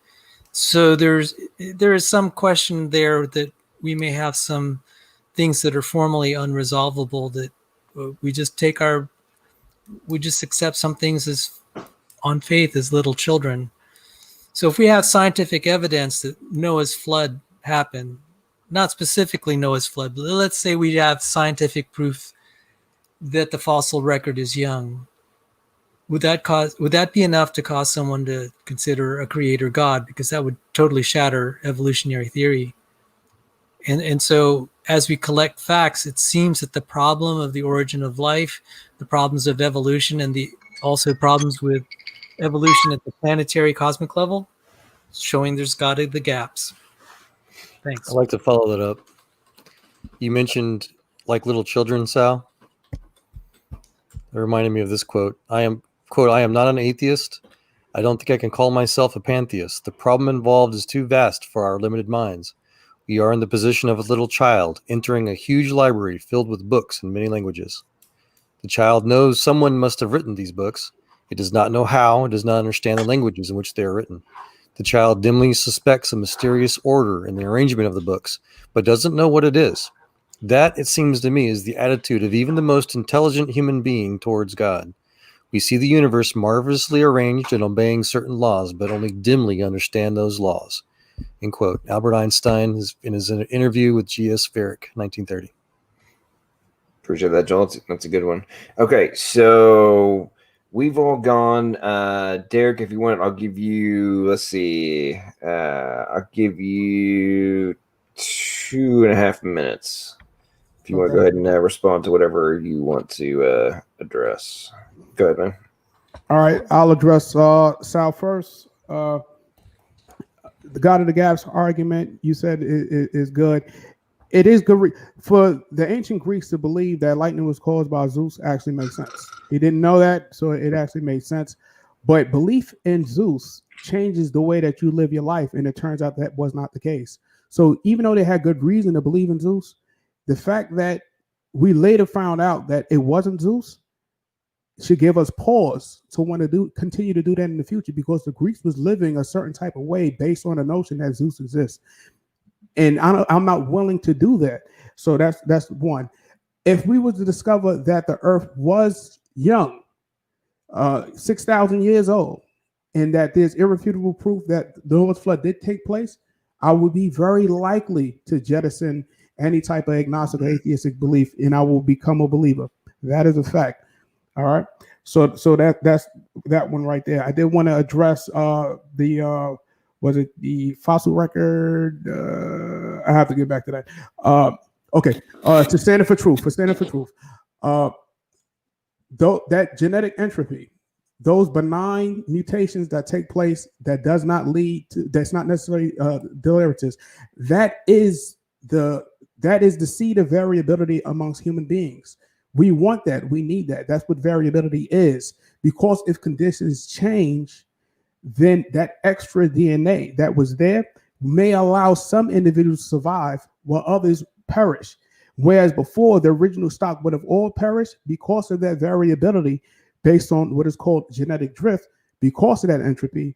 So there is some question there that we may have some things that are formally unresolvable that we just accept some things as on faith as little children. So if we have scientific evidence that Noah's flood happened, not specifically Noah's flood, but let's say we have scientific proof that the fossil record is young, would that be enough to cause someone to consider a creator God? Because that would totally shatter evolutionary theory. And so as we collect facts, it seems that the problem of the origin of life, the problems of evolution, and also problems with evolution at the planetary cosmic level, showing there's God of the gaps. Thanks. I'd like to follow that up. You mentioned like little children, Sal. It reminded me of this quote. I am not an atheist. I don't think I can call myself a pantheist. The problem involved is too vast for our limited minds. We are in the position of a little child entering a huge library filled with books in many languages. The child knows someone must have written these books. It does not know how. It does not understand the languages in which they are written. The child dimly suspects a mysterious order in the arrangement of the books, but doesn't know what it is. That, it seems to me, is the attitude of even the most intelligent human being towards God. We see the universe marvelously arranged and obeying certain laws, but only dimly understand those laws. End quote. Albert Einstein in his interview with G.S. Farrick, 1930. Appreciate that, Joel. That's a good one. Okay, so we've all gone. Derrick, if you want, I'll give you, let's see, I'll give you 2.5 minutes. If you want to go ahead and respond to whatever you want to address. Go ahead, man. All right, I'll address Sal first. The God of the Gaps argument you said is good. It is good for the ancient Greeks to believe that lightning was caused by Zeus. Actually makes sense. He didn't know that, so it actually made sense. But belief in Zeus changes the way that you live your life, and it turns out that was not the case. So even though they had good reason to believe in Zeus, the fact that we later found out that it wasn't Zeus should give us pause to want to continue to do that in the future, because the Greeks was living a certain type of way based on the notion that Zeus exists. And I'm not willing to do that. So that's one. If we were to discover that the Earth was young, 6,000 years old, and that there's irrefutable proof that the Noah's flood did take place, I would be very likely to jettison any type of agnostic or atheistic belief, and I will become a believer. That is a fact. All right. So that's that one right there. I did want to address was it the fossil record? I have to get back to that. Okay. To stand for truth. Though that genetic entropy, those benign mutations that take place that does not lead to, that's not necessarily deleterious, that is the seed of variability amongst human beings. We want that. We need that. That's what variability is. Because if conditions change, then that extra DNA that was there may allow some individuals to survive while others perish. Whereas before, the original stock would have all perished because of that variability based on what is called genetic drift. Because of that entropy,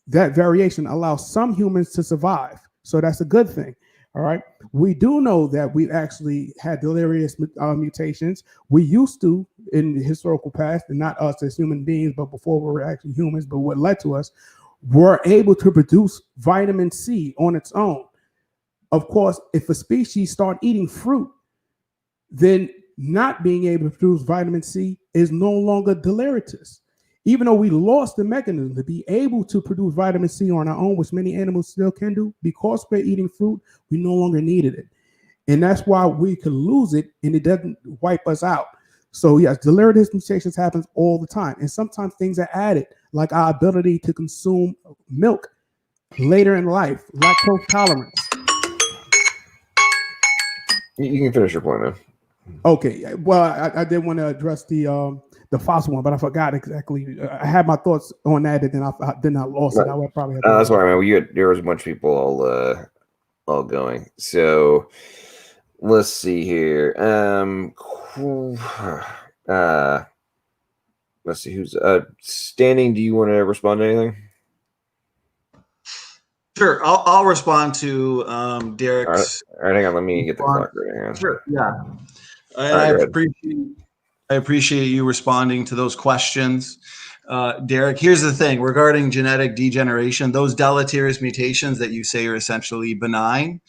that variation allows some humans to survive. So that's a good thing. All right. We do know that we've actually had delirious mutations. We used to in the historical past, and not us as human beings, but before we were actually humans, but what led to us, were able to produce vitamin C on its own. Of course, if a species start eating fruit, then not being able to produce vitamin C is no longer deleterious. Even though we lost the mechanism to be able to produce vitamin C on our own, which many animals still can do, because we're eating fruit, we no longer needed it. And that's why we can lose it and it doesn't wipe us out. So yes, deleterious mutations happens all the time. And sometimes things are added, like our ability to consume milk later in life, lactose tolerance. You can finish your point, man. Okay. Well, I did want to address the fossil one, but I forgot exactly. I had my thoughts on that, and then I lost it. I would probably have to that's why, man. There was a bunch of people all going. So let's see here. Let's see who's standing. Do you want to respond to anything? Sure, I'll respond to Derrick's. All right, hang on. Let me get the clock right. Sure, yeah. Right, I appreciate you responding to those questions. Derrick, here's the thing regarding genetic degeneration, those deleterious mutations that you say are essentially benign,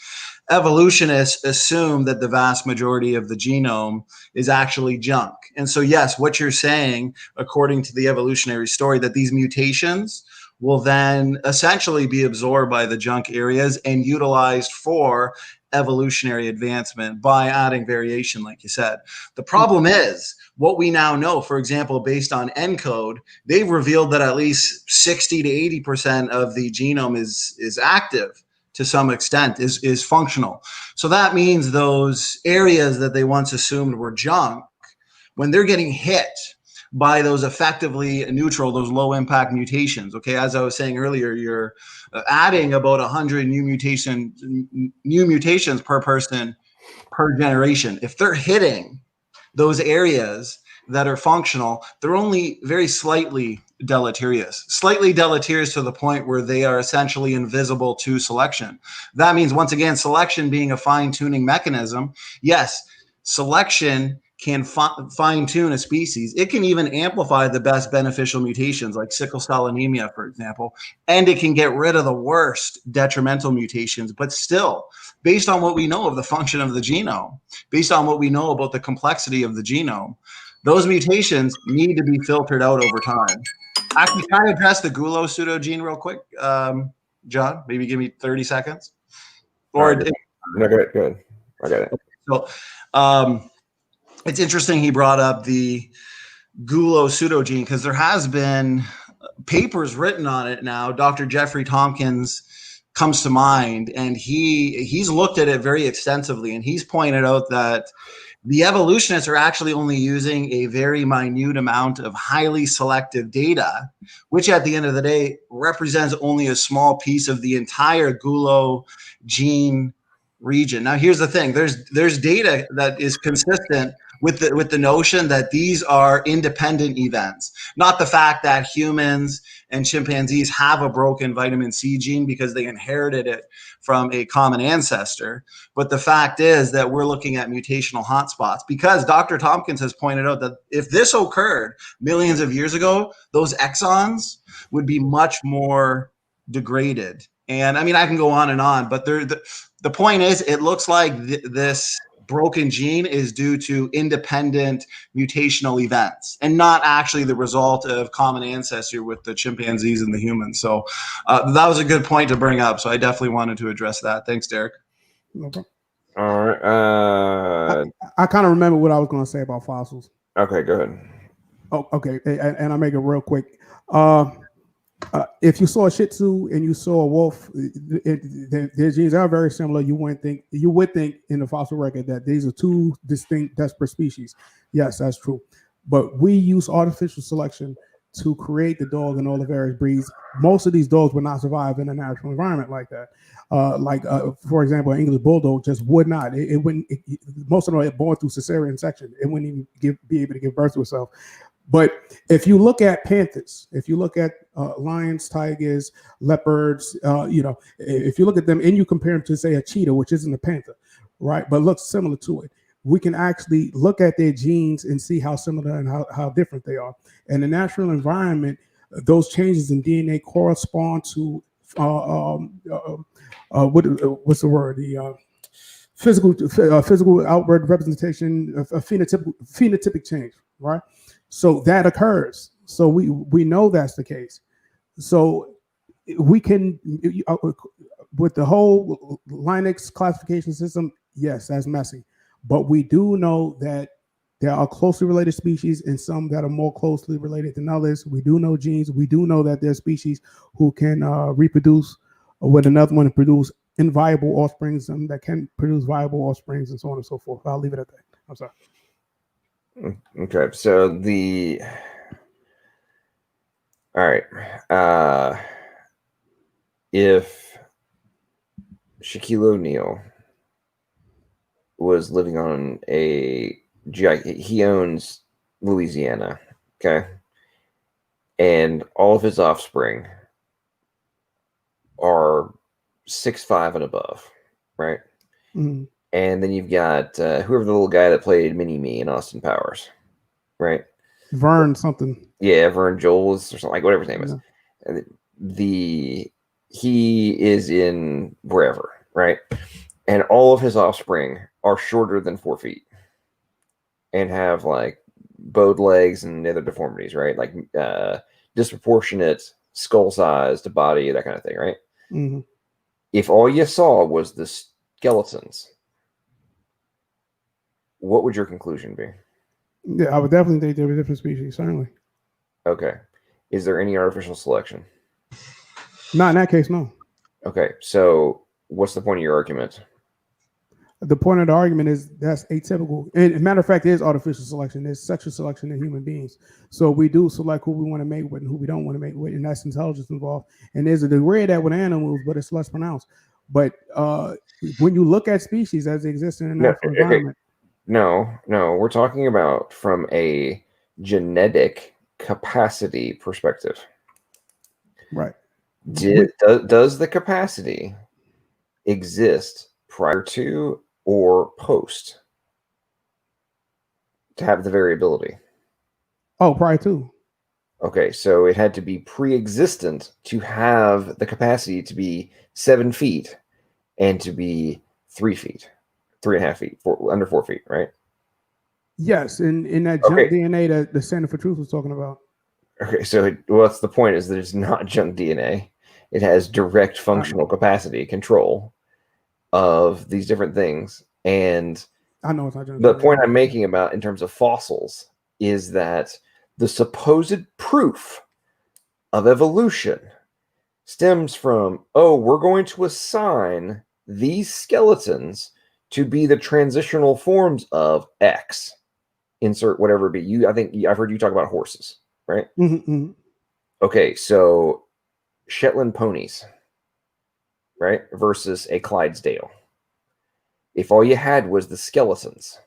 evolutionists assume that the vast majority of the genome is actually junk. And so, yes, what you're saying, according to the evolutionary story, that these mutations will then essentially be absorbed by the junk areas and utilized for evolutionary advancement by adding variation, like you said. The problem is what we now know, for example, based on ENCODE, they've revealed that at least 60 to 80% of the genome is active to some extent, is functional. So that means those areas that they once assumed were junk, when they're getting hit by those effectively neutral, those low impact mutations. Okay, as I was saying earlier, you're adding about 100 new mutations per person per generation. If they're hitting those areas that are functional, they're only very slightly deleterious to the point where they are essentially invisible to selection. That means, once again, selection being a fine-tuning mechanism. Yes, selection can fine-tune a species. It can even amplify the best beneficial mutations, like sickle cell anemia, for example, and it can get rid of the worst detrimental mutations. But still, based on what we know of the function of the genome, based on what we know about the complexity of the genome, those mutations need to be filtered out over time. Actually, can I address the Gulo pseudogene real quick, John? Maybe give me 30 seconds. Or no, go ahead. I got it. So it's interesting he brought up the gulo pseudogene because there has been papers written on it now. Dr. Jeffrey Tompkins comes to mind, and he's looked at it very extensively, and he's pointed out that the evolutionists are actually only using a very minute amount of highly selective data, which at the end of the day represents only a small piece of the entire gulo gene region. Now, here's the thing: there's data that is consistent with the notion that these are independent events, not the fact that humans and chimpanzees have a broken vitamin C gene because they inherited it from a common ancestor. But the fact is that we're looking at mutational hotspots, because Dr. Tompkins has pointed out that if this occurred millions of years ago, those exons would be much more degraded. And I mean, I can go on, but the point is, it looks like this broken gene is due to independent mutational events and not actually the result of common ancestry with the chimpanzees and the humans. So that was a good point to bring up. So I definitely wanted to address that. Thanks, Derrick. No problem. All right. I kind of remember what I was going to say about fossils. Okay, go ahead. Oh, okay. And I'll make it real quick. If you saw a Shih Tzu and you saw a wolf, their genes are very similar. You would think in the fossil record that these are two distinct desperate species. Yes, that's true. But we use artificial selection to create the dog and all the various breeds. Most of these dogs would not survive in a natural environment like that. For example, an English bulldog just would not. It wouldn't. Most of them are born through cesarean section. It wouldn't even be able to give birth to itself. But if you look at panthers, if you look at lions, tigers, leopards, if you look at them and you compare them to, say, a cheetah, which isn't a panther, right, but looks similar to it, we can actually look at their genes and see how similar and how different they are. In the natural environment, those changes in DNA correspond to what's the word? The physical outward representation of a phenotypic change, right? So that occurs. So we know that's the case. So we can, with the whole Linux classification system, yes, that's messy. But we do know that there are closely related species and some that are more closely related than others. We do know genes. We do know that there's species who can reproduce with another one and produce inviable offspring, some that can produce viable offsprings, and so on and so forth. I'll leave it at that. I'm sorry. Okay, so all right. If Shaquille O'Neal was living on he owns Louisiana, okay, and all of his offspring are 6'5" and above, right? Mm-hmm. And then you've got whoever the little guy that played Mini-Me in Austin Powers, right? Vern something. Yeah, Vern Jones or something, like whatever his name is. And he is in wherever, right? And all of his offspring are shorter than 4 feet and have like bowed legs and other deformities, right? Like disproportionate skull size to body, that kind of thing, right? Mm-hmm. If all you saw was the skeletons, what would your conclusion be? Yeah, I would definitely think there were different species, certainly. Okay. Is there any artificial selection? Not in that case, no. Okay, so what's the point of your argument? The point of the argument is that's atypical. And matter of fact, there's artificial selection. There's sexual selection in human beings. So we do select who we want to mate with and who we don't want to mate with, and that's intelligence involved. And there's a degree of that with animals, but it's less pronounced. But when you look at species as they exist in a natural environment. No, we're talking about from a genetic capacity perspective. Right. Does the capacity exist prior to or post to have the variability? Oh, prior to. Okay, so it had to be pre-existent to have the capacity to be 7 feet and to be 3 feet, 3.5 feet, under 4 feet, right? Yes, in that junk DNA that the Center for Truth was talking about. Okay, so what's the point is that it's not junk DNA. It has direct functional capacity, control of these different things. And I know it's not The point I'm making about in terms of fossils is that the supposed proof of evolution stems from, oh, we're going to assign these skeletons to be the transitional forms of X. Insert whatever it be. I think I've heard you talk about horses, right? Mm-hmm. Okay, so Shetland ponies, right, versus a Clydesdale. If all you had was the skeletons,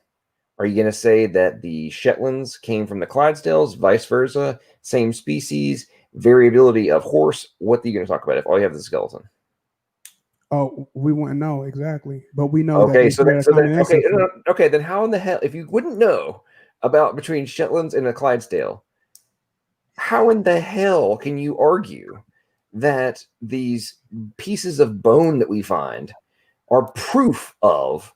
are you going to say that the Shetlands came from the Clydesdales, vice versa, same species, variability of horse? What are you going to talk about if all you have is a skeleton? Oh, we wouldn't know exactly, but we know Okay, that okay, then how in the hell, if you wouldn't know about between Shetlands and a Clydesdale, how in the hell can you argue that these pieces of bone that we find are proof of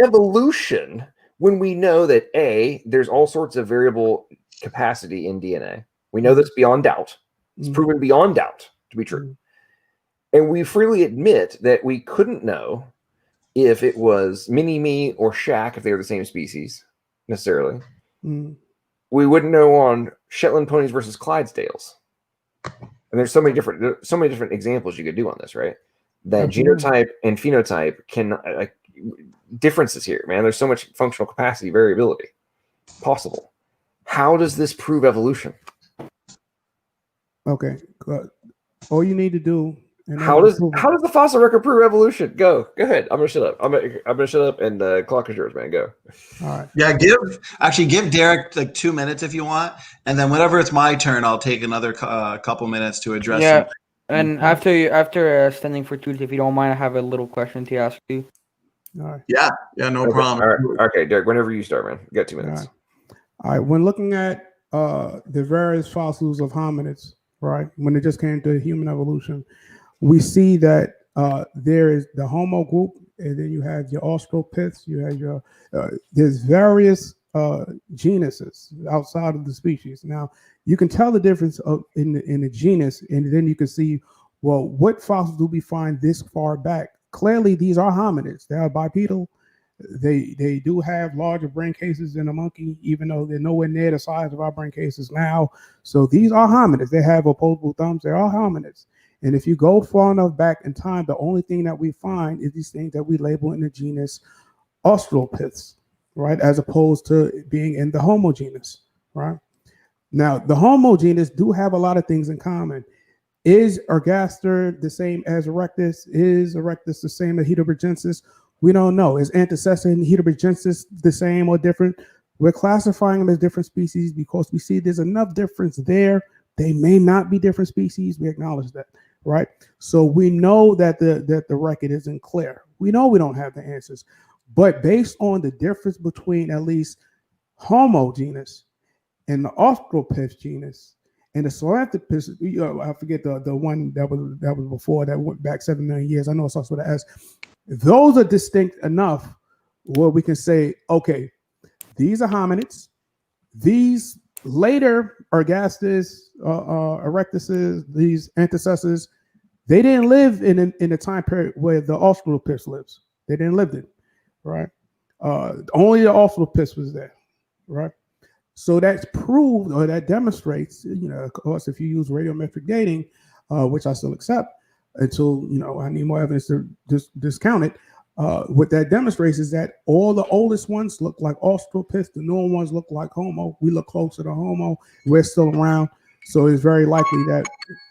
evolution when we know that A, there's all sorts of variable capacity in DNA? We know this beyond doubt. It's proven beyond doubt to be true. And we freely admit that we couldn't know if it was Mini-Me or Shaq, if they were the same species, necessarily. We wouldn't know on Shetland ponies versus Clydesdales. And there's so many different examples you could do on this, right? That Absolutely. genotype and phenotype can differences here, man. There's so much functional capacity variability possible. How does this prove evolution? Okay, good. All you need to do. How does the fossil record prove evolution? Go ahead. I'm gonna shut up. I'm gonna shut up, and the clock is yours, man. Go. All right. Yeah, give Derrick like 2 minutes if you want, and then whenever it's my turn, I'll take another couple minutes to address. Yeah, something. and after standing for 2, if you don't mind, I have a little question to ask you. All right. Yeah, no problem. All right. Okay, Derrick, whenever you start, man. You got 2 minutes. All right. When looking at the various fossils of hominids, right, when it just came to human evolution, we see that there is the Homo group, and then you have your Australopiths, you have your there's various genuses outside of the species. Now you can tell the difference in the genus, and then you can see, well, what fossils do we find this far back? Clearly, these are hominids. They are bipedal. They do have larger brain cases than a monkey, even though they're nowhere near the size of our brain cases now. So these are hominids. They have opposable thumbs. They are hominids. And if you go far enough back in time, the only thing that we find is these things that we label in the genus Australopiths, right? As opposed to being in the Homo genus, right? Now, the Homo genus do have a lot of things in common. Is Ergaster the same as Erectus? Is Erectus the same as Heterogenesis? We don't know. Is Antecessor and Heterogenesis the same or different? We're classifying them as different species because we see there's enough difference there. They may not be different species. We acknowledge that, right? So we know that the record isn't clear. We know we don't have the answers. But based on the difference between at least Homo genus and the Australopiths genus and the Sahelanthropus, I forget the one that was before, that went back 7 million years. I know it's also with an S. Those are distinct enough where we can say, okay, these are hominids. These later Ergastus, Erectuses, these antecessors, they didn't live in a time period where the Australopiths lives. They didn't live in, right? Only the Australopiths was there, right? So that's proved, or that demonstrates, of course, if you use radiometric dating, which I still accept until, I need more evidence to discount it. What that demonstrates is that all the oldest ones look like Australopiths, the newer ones look like Homo. We look closer to Homo. We're still around. So it's very likely that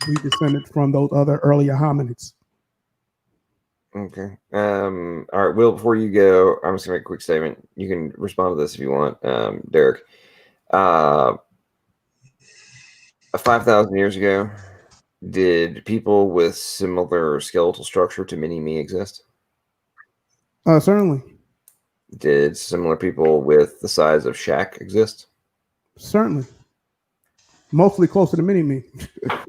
we descended from those other earlier hominids. Okay. All right, Will, before you go, I'm just going to make a quick statement. You can respond to this if you want, Derrick. 5,000 years ago, did people with similar skeletal structure to Mini-Me exist? Certainly. Did similar people with the size of Shaq exist? Certainly. Mostly closer to Mini-Me. Yeah,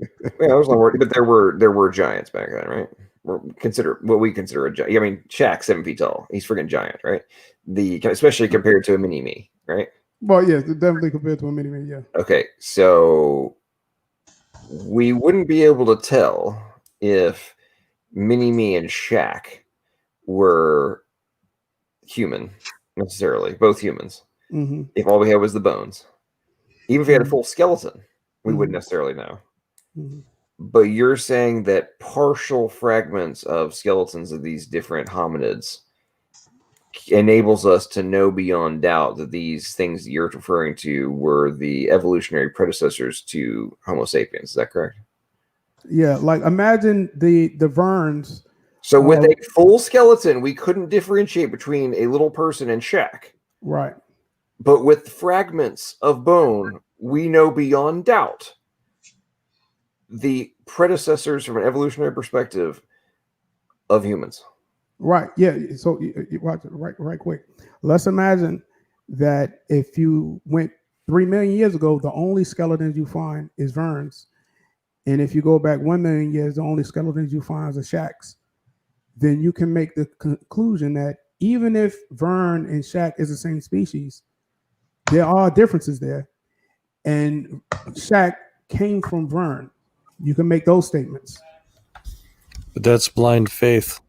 I was not worried, but there were giants back then, right? What we consider a giant. I mean, Shaq's 7 feet tall. He's freaking giant, right? Especially compared to a Mini-Me, right? Well, yeah, definitely compared to a Mini-Me, yeah. Okay, so we wouldn't be able to tell if Mini-Me and Shaq were human necessarily, both humans. Mm-hmm. If all we had was the bones. Even if we had a full skeleton, we wouldn't Mhm. necessarily know. Mhm. But you're saying that partial fragments of skeletons of these different hominids enables us to know beyond doubt that these things that you're referring to were the evolutionary predecessors to Homo sapiens. Is that correct? Yeah, like imagine the Verns. So with a full skeleton, we couldn't differentiate between a little person and Shaq. Right. But with fragments of bone, we know beyond doubt the predecessors from an evolutionary perspective of humans. Right. Yeah. So watch it right quick. Let's imagine that if you went 3 million years ago, the only skeletons you find is Verns. And if you go back 1 million years, the only skeletons you find are Shaqs. Then you can make the conclusion that even if Vern and Shaq is the same species, there are differences there. And Shaq came from Vern. You can make those statements. But that's blind faith.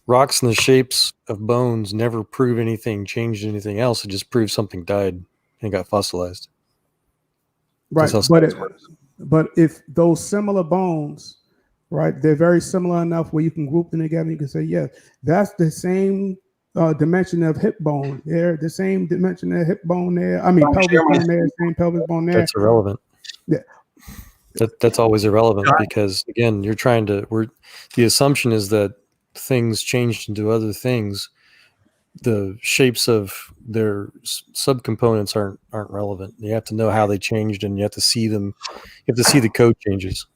Rocks and the shapes of bones never prove anything, changed anything else. It just proves something died and got fossilized. Right. But if those similar bones, right, they're very similar enough where you can group them together and you can say, yes, that's the same dimension of hip bone there, the same dimension of hip bone there. I mean, pelvis bone there, same pelvis bone there. That's irrelevant. Yeah. That's always irrelevant because, again, you're trying to, the assumption is that things changed into other things. The shapes of their subcomponents aren't relevant. You have to know how they changed, and you have to see them. You have to see the code changes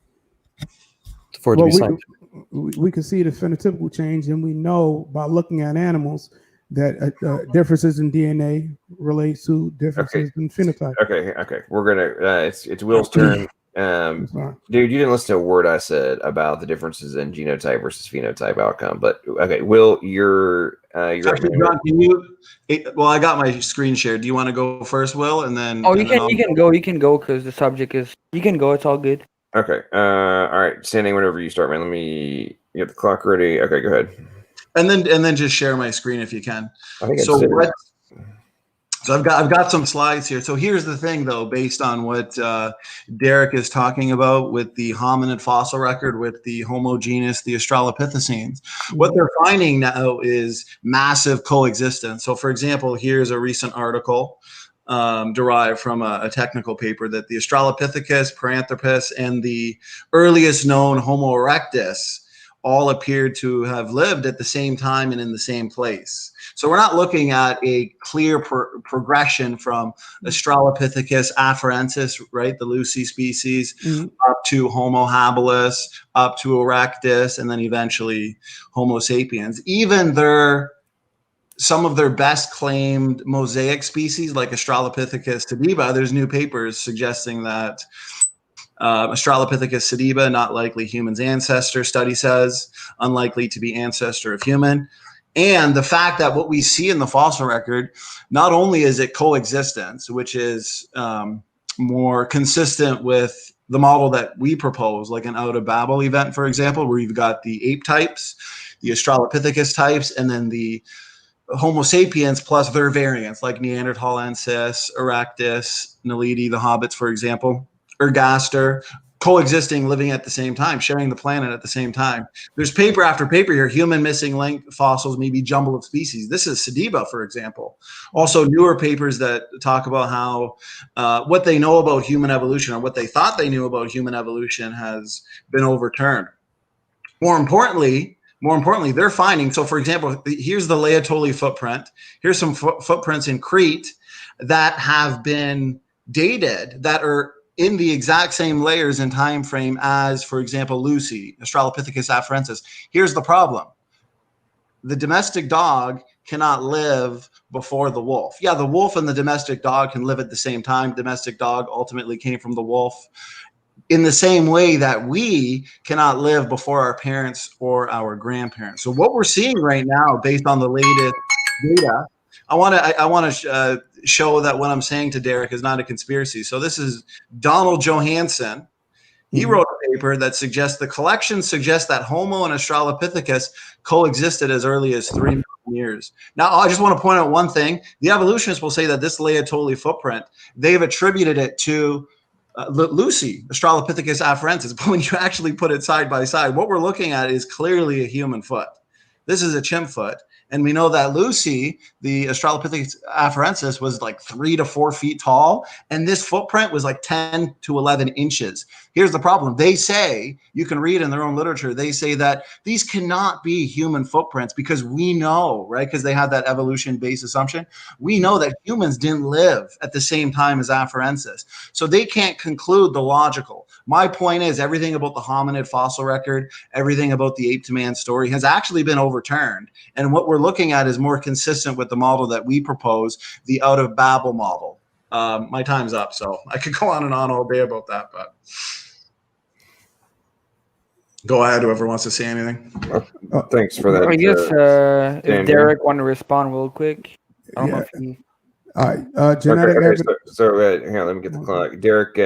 for it to be scientific. We can see the phenotypical change, and we know by looking at animals that differences in DNA relates to differences in phenotype. Okay. We're gonna. It's Will's turn. Dude, you didn't listen to a word I said about the differences in genotype versus phenotype outcome. But okay, Will, you're Actually, John, can you? Well, I got my screen shared. Do you want to go first, Will, and then? Oh, you can go because the subject is. You can go. It's all good. Okay. All right. Standing whenever you start, man. Let me get the clock ready. Okay, go ahead. And then just share my screen if you can. I think So I've got some slides here. So here's the thing, though, based on what Derrick is talking about with the hominid fossil record, with the Homo genus, the Australopithecines. What they're finding now is massive coexistence. So, for example, here's a recent article derived from a technical paper that the Australopithecus, Paranthropus, and the earliest known Homo erectus all appeared to have lived at the same time and in the same place. So we're not looking at a clear progression from Australopithecus afarensis, right, the Lucy species, up to Homo habilis, up to Erectus, and then eventually Homo sapiens. Even some of their best claimed mosaic species, like Australopithecus sediba, there's new papers suggesting that Australopithecus sediba, not likely human's ancestor, study says, unlikely to be ancestor of human. And the fact that what we see in the fossil record, not only is it coexistence, which is more consistent with the model that we propose, like an out of Babel event, for example, where you've got the ape types, the Australopithecus types, and then the Homo sapiens plus their variants, like Neanderthalensis, Erectus, Naledi, the hobbits, for example, Ergaster, coexisting, living at the same time, sharing the planet at the same time. There's paper after paper here, human missing link fossils, maybe jumble of species. This is Sediba, for example. Also newer papers that talk about how what they know about human evolution, or what they thought they knew about human evolution, has been overturned. More importantly, they're finding, so for example, here's the Laetoli footprint. Here's some footprints in Crete that have been dated, that are in the exact same layers and time frame as, for example, Lucy, Australopithecus afarensis. Here's the problem. The domestic dog cannot live before the wolf. Yeah, the wolf and the domestic dog can live at the same time. Domestic dog ultimately came from the wolf. In the same way that we cannot live before our parents or our grandparents. So what we're seeing right now, based on the latest data, I want to show that what I'm saying to Derrick is not a conspiracy. So this is Donald Johansen. He wrote a paper that suggests the collection suggests that Homo and Australopithecus coexisted as early as 3 million years. Now, I just want to point out one thing. The evolutionists will say that this Laetoli footprint, they've attributed it to Lucy, Australopithecus afarensis. But when you actually put it side by side, what we're looking at is clearly a human foot. This is a chimp foot. And we know that Lucy, the Australopithecus afarensis, was like 3 to 4 feet tall. And this footprint was like 10 to 11 inches. Here's the problem. They say, you can read in their own literature, they say that these cannot be human footprints because we know, right? Because they have that evolution-based assumption. We know that humans didn't live at the same time as afarensis. So they can't conclude the logical. My point is everything about the hominid fossil record, everything about the ape to man story has actually been overturned. And what we're looking at is more consistent with the model that we propose, the out of Babel model. My time's up, so I could go on and on all day about that, but go ahead, whoever wants to say anything. Thanks for that. I guess if Derrick want to respond real quick. I don't know if he... All right, genetic evidence. So hang on, let me get the clock. Derrick,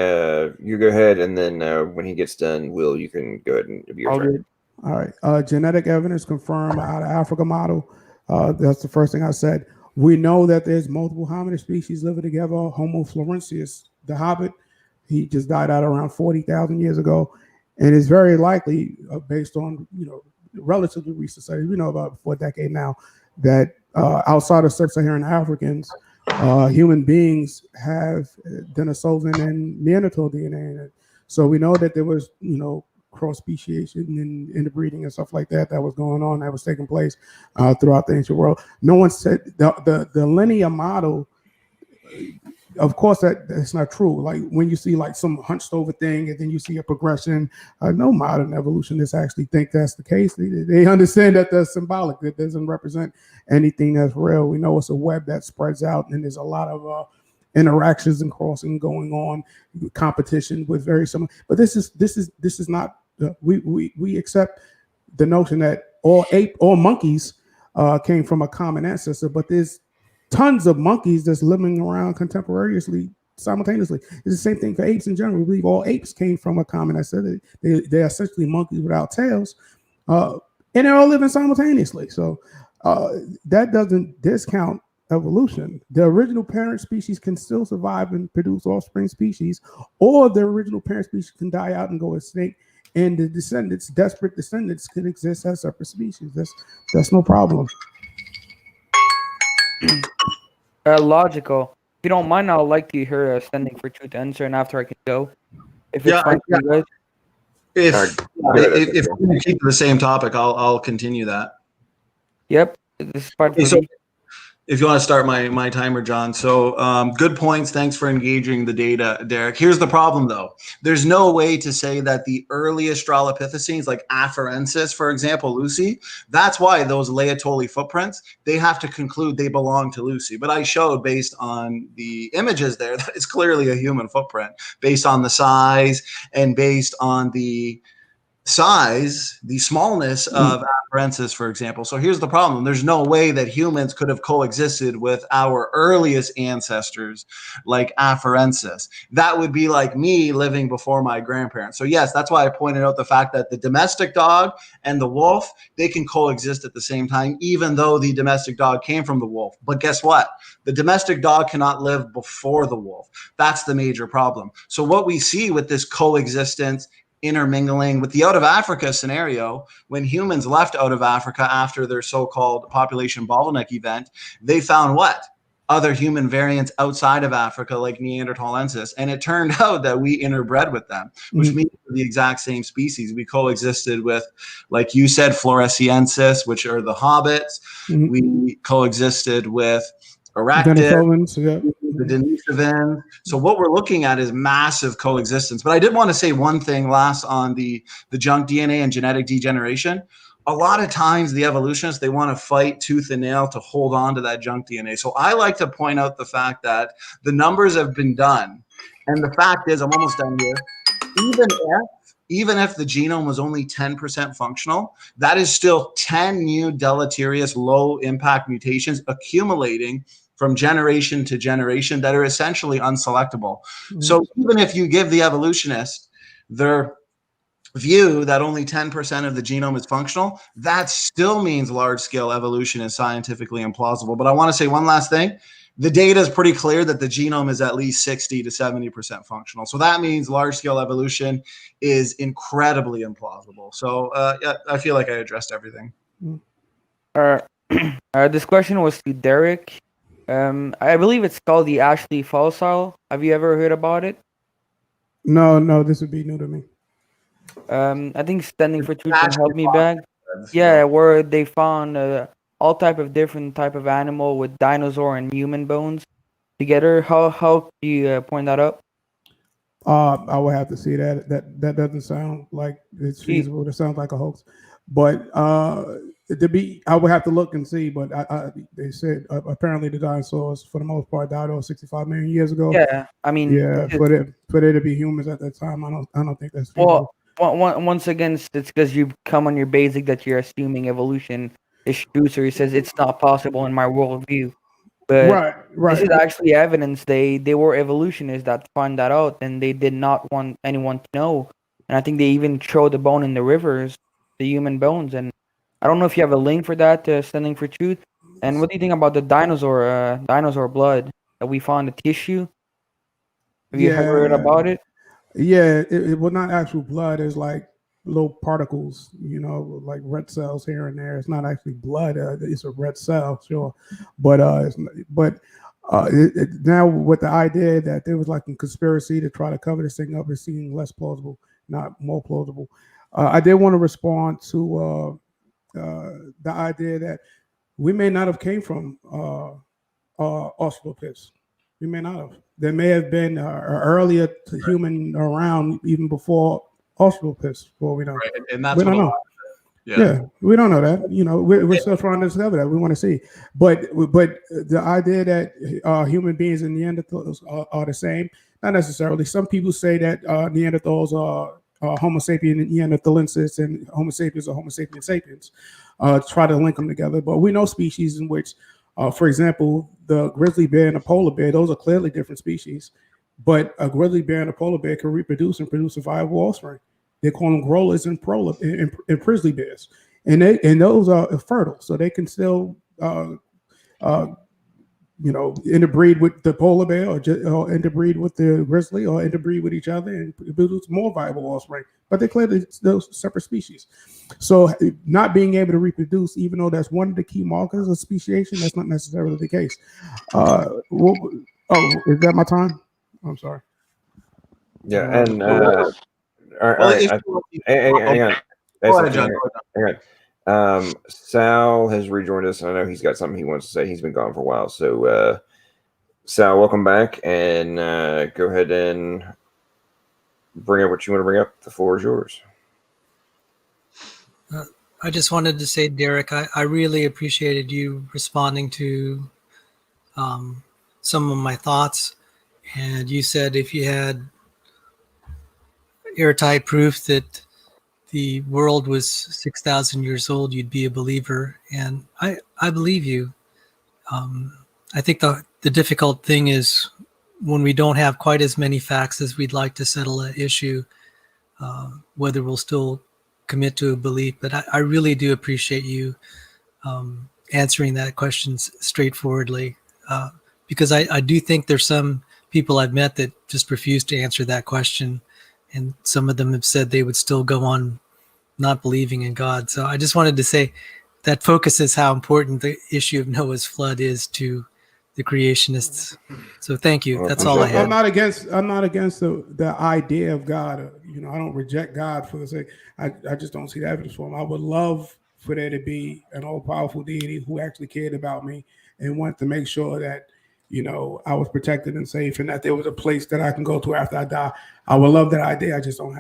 you go ahead, and then when he gets done, Will, you can go ahead and be your turn. All right, genetic evidence confirmed out of Africa model. That's the first thing I said. We know that there's multiple hominid species living together. Homo florensis, the hobbit, he just died out around 40,000 years ago, and it's very likely, based on relatively recent studies, we know about for a decade now, that outside of sub-Saharan Africans, human beings have Denisovan and Neanderthal DNA in it. So we know that there was, cross speciation and interbreeding and stuff like that was going on, that was taking place throughout the ancient world. No one said the linear model. Of course, that's not true. Like when you see like some hunched over thing and then you see a progression, no modern evolutionists actually think that's the case. They understand that that's symbolic. That doesn't represent anything that's real. We know it's a web that spreads out, and there's a lot of interactions and crossing going on, competition with very similar. But this is not. We accept the notion that all monkeys came from a common ancestor, but there's tons of monkeys that's living around contemporaneously, simultaneously. It's the same thing for apes in general. We believe all apes came from a common ancestor. They're essentially monkeys without tails, and they're all living simultaneously. So that doesn't discount evolution. The original parent species can still survive and produce offspring species, or the original parent species can die out and go extinct, and the descendants, desperate descendants, can exist as separate species. That's no problem. Logical. If you don't mind, I'd like to hear a standing for truth answer, and after I can go. If it's fine for you guys. If we keep the same topic, I'll continue that. Yep, this is fine for me. If you want to start my timer, John. So good points. Thanks for engaging the data, Derrick. Here's the problem, though. There's no way to say that the early Australopithecines, like afarensis, for example, Lucy, that's why those Laetoli footprints, they have to conclude they belong to Lucy. But I showed, based on the images there, that it's clearly a human footprint, based on the size and based on the smallness of afarensis, for example. So here's the problem. There's no way that humans could have coexisted with our earliest ancestors like afarensis. That would be like me living before my grandparents. So yes, that's why I pointed out the fact that the domestic dog and the wolf, they can coexist at the same time, even though the domestic dog came from the wolf. But guess what? The domestic dog cannot live before the wolf. That's the major problem. So what we see with this coexistence, intermingling with the out of Africa scenario, when humans left out of Africa after their so-called population bottleneck event, they found what? Other human variants outside of Africa, like Neanderthalensis. And it turned out that we interbred with them, which means the exact same species. We coexisted with, like you said, Floresiensis, which are the hobbits. We coexisted with arachnid, the Denisovans. So what we're looking at is massive coexistence. But I did want to say one thing last on the junk DNA and genetic degeneration. A lot of times the evolutionists, they want to fight tooth and nail to hold on to that junk DNA. So I like to point out the fact that the numbers have been done. And the fact is, I'm almost done here, even if the genome was only 10% functional, that is still 10 new deleterious low impact mutations accumulating from generation to generation that are essentially unselectable. So even if you give the evolutionist their view that only 10% of the genome is functional, that still means large-scale evolution is scientifically implausible. But I want to say one last thing. The data is pretty clear that the genome is at least 60 to 70% functional. So that means large-scale evolution is incredibly implausible. So yeah, I feel like I addressed everything. This question was to Derrick. I believe it's called the Ashley fossil. Have you ever heard about it? No, this would be new to me. I think Standing for Truth can help me back. Yeah, where they found all type of different type of animal with dinosaur and human bones together. How do you point that up? I would have to see that. That doesn't sound like it's feasible. It sounds like a hoax. But I would have to look and see. But they said apparently the dinosaurs, for the most part, died over 65 million years ago. Yeah, I mean, yeah, for there to be humans at that time, I don't think that's feasible. Well, once again, it's because you come on your basic that you're assuming evolution is true. So he says it's not possible in my worldview. But right. This is actually evidence. They were evolutionists that found that out, and they did not want anyone to know. And I think they even throw the bone in the rivers, the human bones. And I don't know if you have a link for that, Standing for Truth. And what do you think about the dinosaur blood that we found in the tissue? Have you ever heard about it? Yeah, it was not actual blood. It's like little particles, like red cells here and there. It's not actually blood. It's a red cell, sure, but now with the idea that there was like a conspiracy to try to cover this thing up, it seems less plausible, not more plausible. I did want to respond to the idea that we may not have came from Australopithecus. We may not have. There may have been an earlier human around even before Australopithecus. Well, we don't. Right, and that's we don't what know. Yeah, we don't know that. We're still trying to discover that. We want to see. But the idea that human beings and Neanderthals are the same, not necessarily. Some people say that Neanderthals are Homo sapien Neanderthalensis and Homo sapiens are Homo sapien sapiens. Try to link them together. But we know species in which, for example, the grizzly bear and the polar bear, those are clearly different species. But a grizzly bear and a polar bear can reproduce and produce a viable offspring. They call them growlers and grizzly bears, and those are fertile, so they can still, interbreed with the polar bear, or interbreed with the grizzly, or interbreed with each other and produce more viable offspring. But they're clearly those separate species. So, not being able to reproduce, even though that's one of the key markers of speciation, that's not necessarily the case. Is that my time? I'm sorry. Yeah, and all right. Hang on. Sal has rejoined us. I know he's got something he wants to say. He's been gone for a while. So, Sal, welcome back, and go ahead and bring up what you want to bring up. The floor is yours. I just wanted to say, Derrick, I really appreciated you responding to some of my thoughts. And you said if you had airtight proof that the world was 6,000 years old, you'd be a believer. And I believe you. I think the difficult thing is when we don't have quite as many facts as we'd like to settle an issue, whether we'll still commit to a belief. But I really do appreciate you answering that question straightforwardly, because I do think there's some people I've met that just refuse to answer that question. And some of them have said they would still go on not believing in God. So I just wanted to say that focuses how important the issue of Noah's flood is to the creationists. So thank you. That's all I had. I'm not against the idea of God. I don't reject God for the sake. I just don't see the evidence for him. I would love for there to be an all-powerful deity who actually cared about me and wanted to make sure that I was protected and safe, and that there was a place that I can go to after I die. I would love that idea. I just don't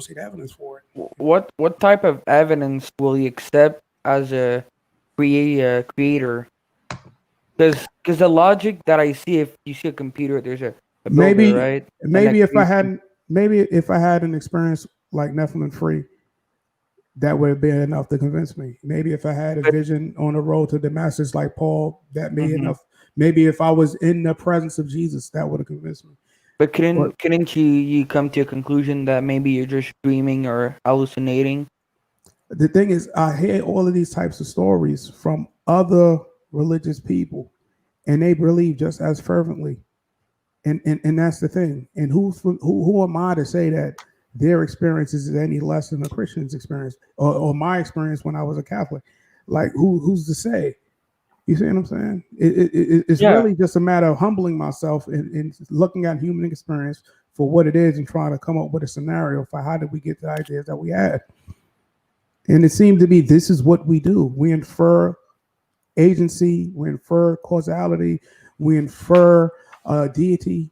see the evidence for it. What type of evidence will you accept as a creator? Because the logic that I see, if you see a computer, there's a builder, right? Maybe if I had an experience like NephilimFree, that would have been enough to convince me. Maybe if I had a vision on the road to Damascus like Paul, that may enough. Maybe if I was in the presence of Jesus, that would have convinced me. But couldn't you come to a conclusion that maybe you're just dreaming or hallucinating? The thing is, I hear all of these types of stories from other religious people, and they believe just as fervently. And that's the thing. And who am I to say that their experience is any less than a Christian's experience or my experience when I was a Catholic? Like who's to say? You see what I'm saying? It's really just a matter of humbling myself and looking at human experience for what it is and trying to come up with a scenario for how did we get the ideas that we had. And it seemed to be this is what we do. We infer agency, we infer causality, we infer deity.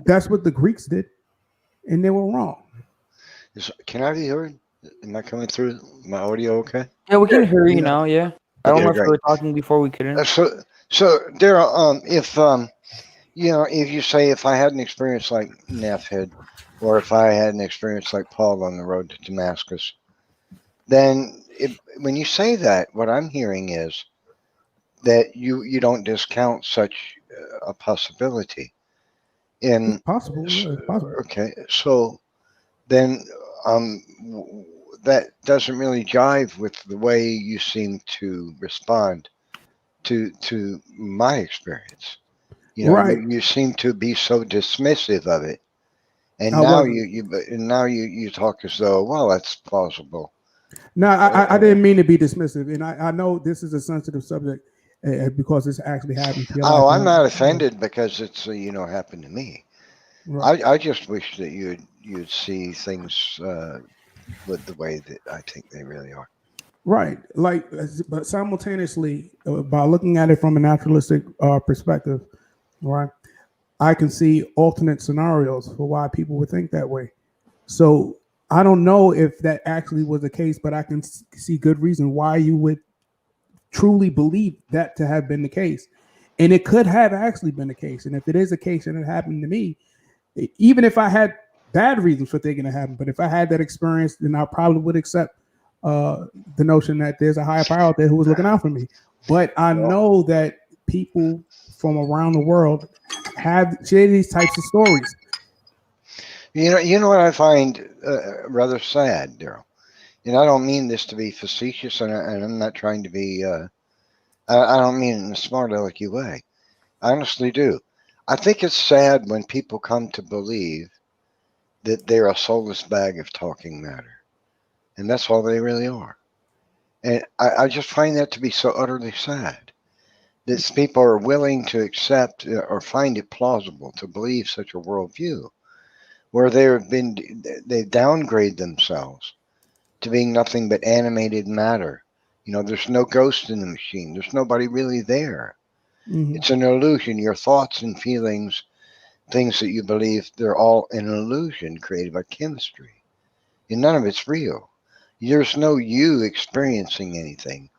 That's what the Greeks did, and they were wrong. Can I be heard? Am I coming through my audio okay? Yeah, we can hear you now. Yeah, I don't Okay, know if we great. were talking before we couldn't. So Daryl, if if you say if I had an experience like Neph had, or if I had an experience like Paul on the road to Damascus, then when you say that, what I'm hearing is that you don't discount such a possibility. It's possible. Yeah, it's possible. Okay, so then that doesn't really jive with the way you seem to respond to my experience. Right. You seem to be so dismissive of it, and I now wasn't. you talk as though, well, that's plausible. No, I didn't mean to be dismissive, and I know this is a sensitive subject because this actually happened to you. Oh, I'm not offended because it's happened to me. Right. I just wish that you'd see things with the way that I think they really are. Right. Like, but simultaneously, by looking at it from a naturalistic perspective, right, I can see alternate scenarios for why people would think that way. So I don't know if that actually was the case, but I can see good reason why you would truly believe that to have been the case. And it could have actually been the case. And if it is a case and it happened to me, even if I had bad reasons for thinking it happened, but if I had that experience, then I probably would accept the notion that there's a higher power out there who was looking out for me. But I know that people from around the world have shared these types of stories. You know what I find rather sad, Daryl, and I don't mean this to be facetious, and I'm not trying to be. I don't mean it in a smart alecky way. I honestly do. I think it's sad when people come to believe that they're a soulless bag of talking matter, and that's all they really are. And I just find that to be so utterly sad that people are willing to accept or find it plausible to believe such a worldview, where they downgrade themselves to being nothing but animated matter. There's no ghost in the machine. There's nobody really there. Mm-hmm. It's an illusion. Your thoughts and feelings, things that you believe, they're all an illusion created by chemistry. And none of it's real. There's no you experiencing anything.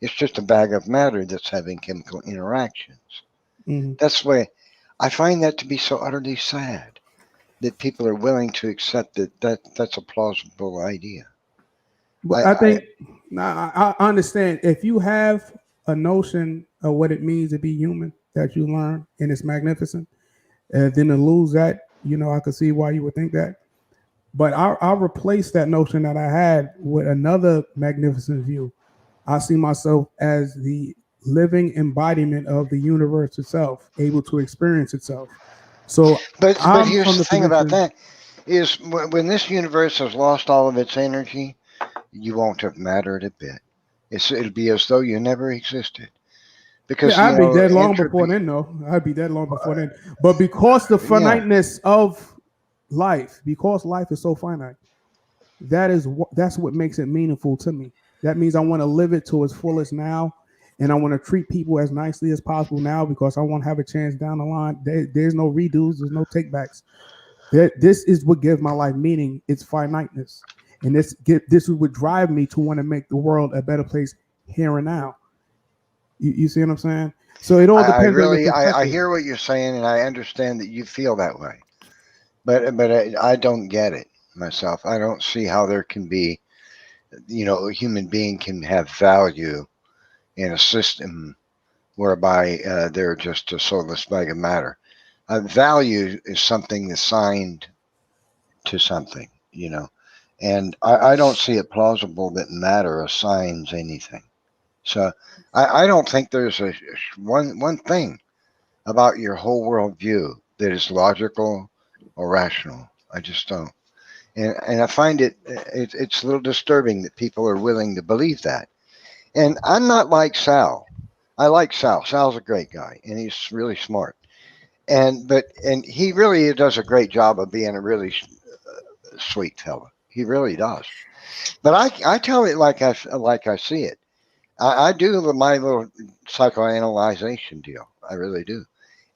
It's just a bag of matter that's having chemical interactions. Mm-hmm. That's the way I find that to be so utterly sad, that people are willing to accept that's a plausible idea. But I think I understand if you have a notion of what it means to be human that you learn and it's magnificent, then to lose that, I could see why you would think that. But I'll replace that notion that I had with another magnificent view. I see myself as the living embodiment of the universe itself, able to experience itself. So, but here's the thing about that is when this universe has lost all of its energy, you won't have mattered a bit. It'll be as though you never existed. Because I'd be dead long before then, though. I'd be dead long before then. But because the finiteness of life, because life is so finite, that's what makes it meaningful to me. That means I want to live it to its fullest now, and I want to treat people as nicely as possible now because I want to have a chance down the line. There's no redos, there's no takebacks. This is what gives my life meaning. It's finiteness. And this would drive me to want to make the world a better place here and now. You see what I'm saying? So it all depends. I hear what you're saying, and I understand that you feel that way. But I don't get it myself. I don't see how there can be, a human being can have value in a system whereby they're just a soulless bag of matter. Value is something assigned to something, and I don't see it plausible that matter assigns anything. So I don't think there's one thing about your whole worldview that is logical or rational. I just don't. And I find it's a little disturbing that people are willing to believe that. And I'm not like Sal. I like Sal. Sal's a great guy, and he's really smart. And he really does a great job of being a really sweet fella. He really does. But I tell it like I see it. I do my little psychoanalyzation deal. I really do.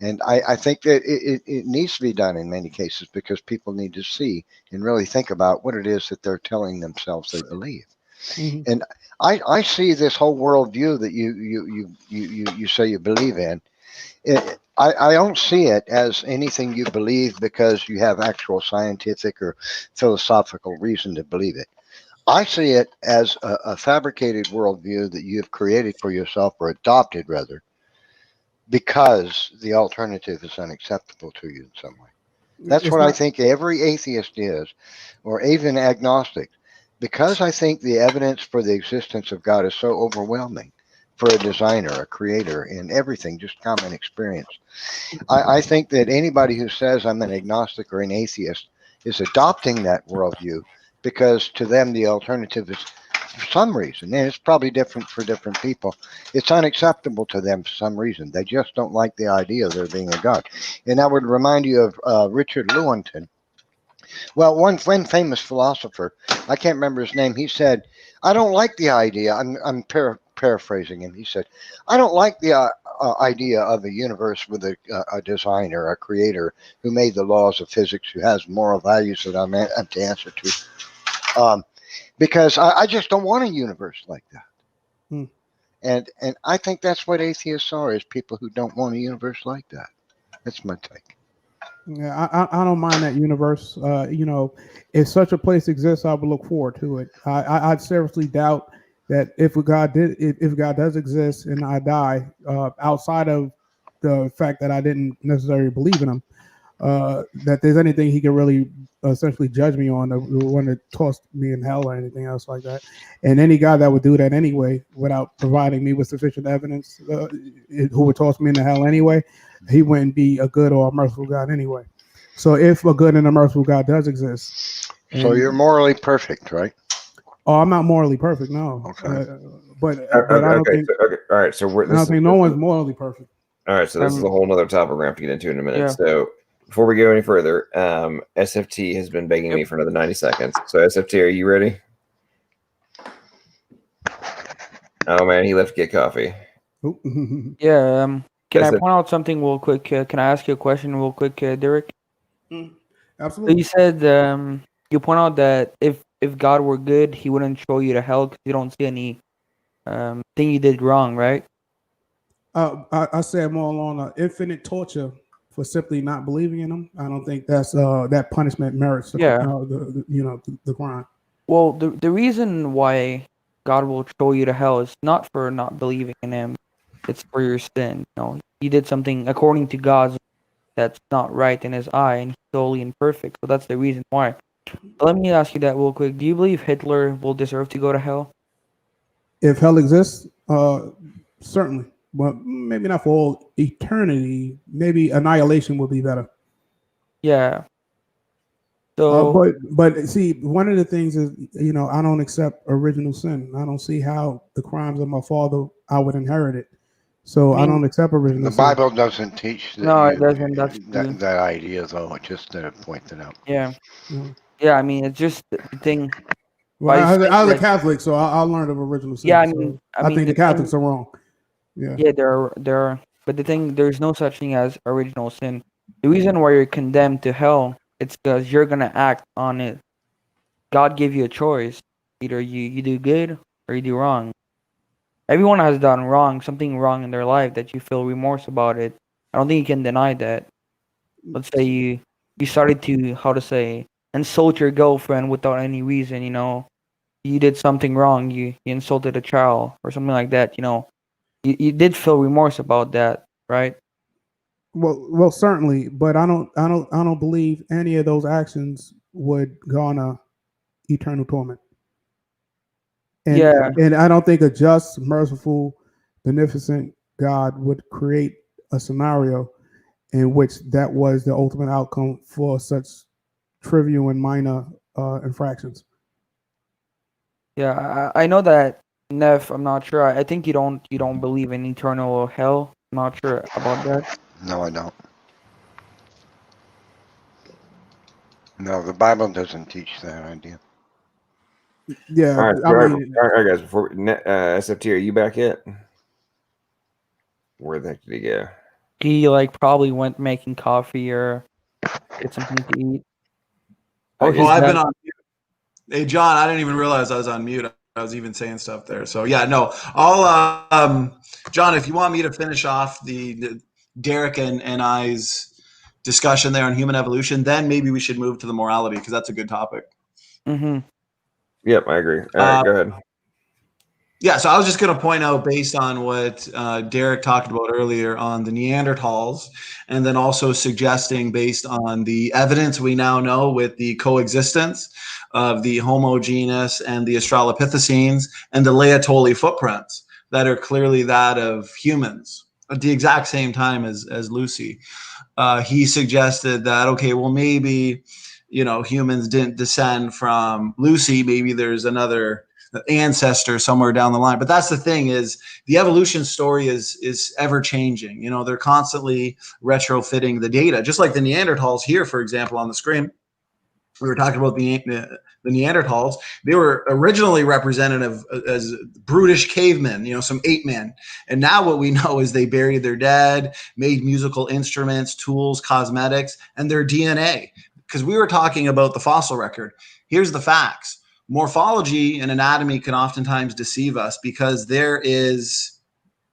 And I think that it needs to be done in many cases because people need to see and really think about what it is that they're telling themselves they believe. Mm-hmm. And I see this whole worldview that you say you believe in. I don't see it as anything you believe because you have actual scientific or philosophical reason to believe it. I see it as a fabricated worldview that you have created for yourself, or adopted rather, because the alternative is unacceptable to you in some way. That's what I think every atheist is, or even agnostic, because I think the evidence for the existence of God is so overwhelming for a designer, a creator, in everything, just common experience. I think that anybody who says I'm an agnostic or an atheist is adopting that worldview because to them the alternative is, for some reason, and it's probably different for different people, it's unacceptable to them for some reason. They just don't like the idea of there being a God. And I would remind you of Richard Lewontin. Well, one famous philosopher, I can't remember his name, he said, I don't like the idea, I'm paraphrasing him, he said, I don't like the idea of a universe with a designer, a creator who made the laws of physics, who has moral values that I'm to answer to. Because I just don't want a universe like that. Hmm. And I think that's what atheists are, is people who don't want a universe like that. That's my take. Yeah, I don't mind that universe. If such a place exists, I would look forward to it. I'd seriously doubt that if God does exist and I die, outside of the fact that I didn't necessarily believe in him, that there's anything he can really essentially judge me on, or want to toss me in hell or anything else like that. And any guy that would do that anyway, without providing me with sufficient evidence, who would toss me into hell anyway, he wouldn't be a good or a merciful God anyway. So if a good and a merciful God does exist. So you're morally perfect, right? Oh, I'm not morally perfect, no. Okay. But I don't think. Okay. All right. So I don't think no one's morally perfect. All right. So this is a whole other topic we're going to have to get into in a minute. Yeah. So before we go any further, SFT has been begging me for another 90 seconds. So SFT, are you ready? Oh man, he left to get coffee. Yeah. Can I point out something real quick? Can I ask you a question real quick, Derrick? Absolutely. So you said you point out that if God were good, he wouldn't show you to hell because you don't see any thing you did wrong, right? I said more along infinite torture for simply not believing in him. I don't think that's that punishment merits the crime. Well, the reason why God will show you to hell is not for not believing in him. It's for your sin. You did something according to God's that's not right in his eye, and he's totally imperfect. So that's the reason why. But let me ask you that real quick. Do you believe Hitler will deserve to go to hell? If hell exists, certainly. But maybe not for all eternity. Maybe annihilation would be better. Yeah. So, but see, one of the things is, I don't accept original sin. I don't see how the crimes of my father I would inherit it. So I don't accept original sin. The Bible doesn't teach that. No, it doesn't. That idea, though. Just to point that out. Yeah. Yeah, I mean, it's just the thing. Well, I was a Catholic, so I learned of original sin. Yeah, I think the Catholics are wrong. Yeah. Yeah, there are. But the thing, there's no such thing as original sin. The reason why you're condemned to hell, it's because you're gonna act on it. God gave you a choice. Either you do good or you do wrong. Everyone has done something wrong in their life that you feel remorse about it. I don't think you can deny that. Let's say you started to, insult your girlfriend without any reason, You did something wrong, you insulted a child or something like that, You did feel remorse about that, right? Well, certainly, but I don't believe any of those actions would garner eternal torment. And I don't think a just, merciful, beneficent God would create a scenario in which that was the ultimate outcome for such trivial and minor infractions. Yeah, I know that, Neff. I'm not sure. I think you don't believe in eternal hell. I'm not sure about that. No, I don't. No, the Bible doesn't teach that idea. Yeah, All right, I mean, all right, guys. Before SFT, are you back yet? Where the heck did he go? He probably went making coffee or get something to eat. Oh, Well, I've been on mute. Hey, John, I didn't even realize I was on mute. I was even saying stuff there. So yeah, no, I'll John, if you want me to finish off the Derrick and I's discussion there on human evolution, then maybe we should move to the morality, because that's a good topic. Mm-hmm. Yep, I agree. All right, go ahead. Yeah, so I was just going to point out, based on what Derrick talked about earlier on the Neanderthals, and then also suggesting, based on the evidence we now know with the coexistence of the Homo genus and the Australopithecines and the Laetoli footprints that are clearly that of humans at the exact same time as Lucy. He suggested that, okay, well, maybe, humans didn't descend from Lucy. Maybe there's another ancestor somewhere down the line. But that's the thing, is the evolution story is ever changing. They're constantly retrofitting the data, just like the Neanderthals here, for example, on the screen. We were talking about the Neanderthals. They were originally representative as brutish cavemen, some ape men. And now what we know is they buried their dead, made musical instruments, tools, cosmetics, and their DNA. Because we were talking about the fossil record. Here's the facts. Morphology and anatomy can oftentimes deceive us, because there is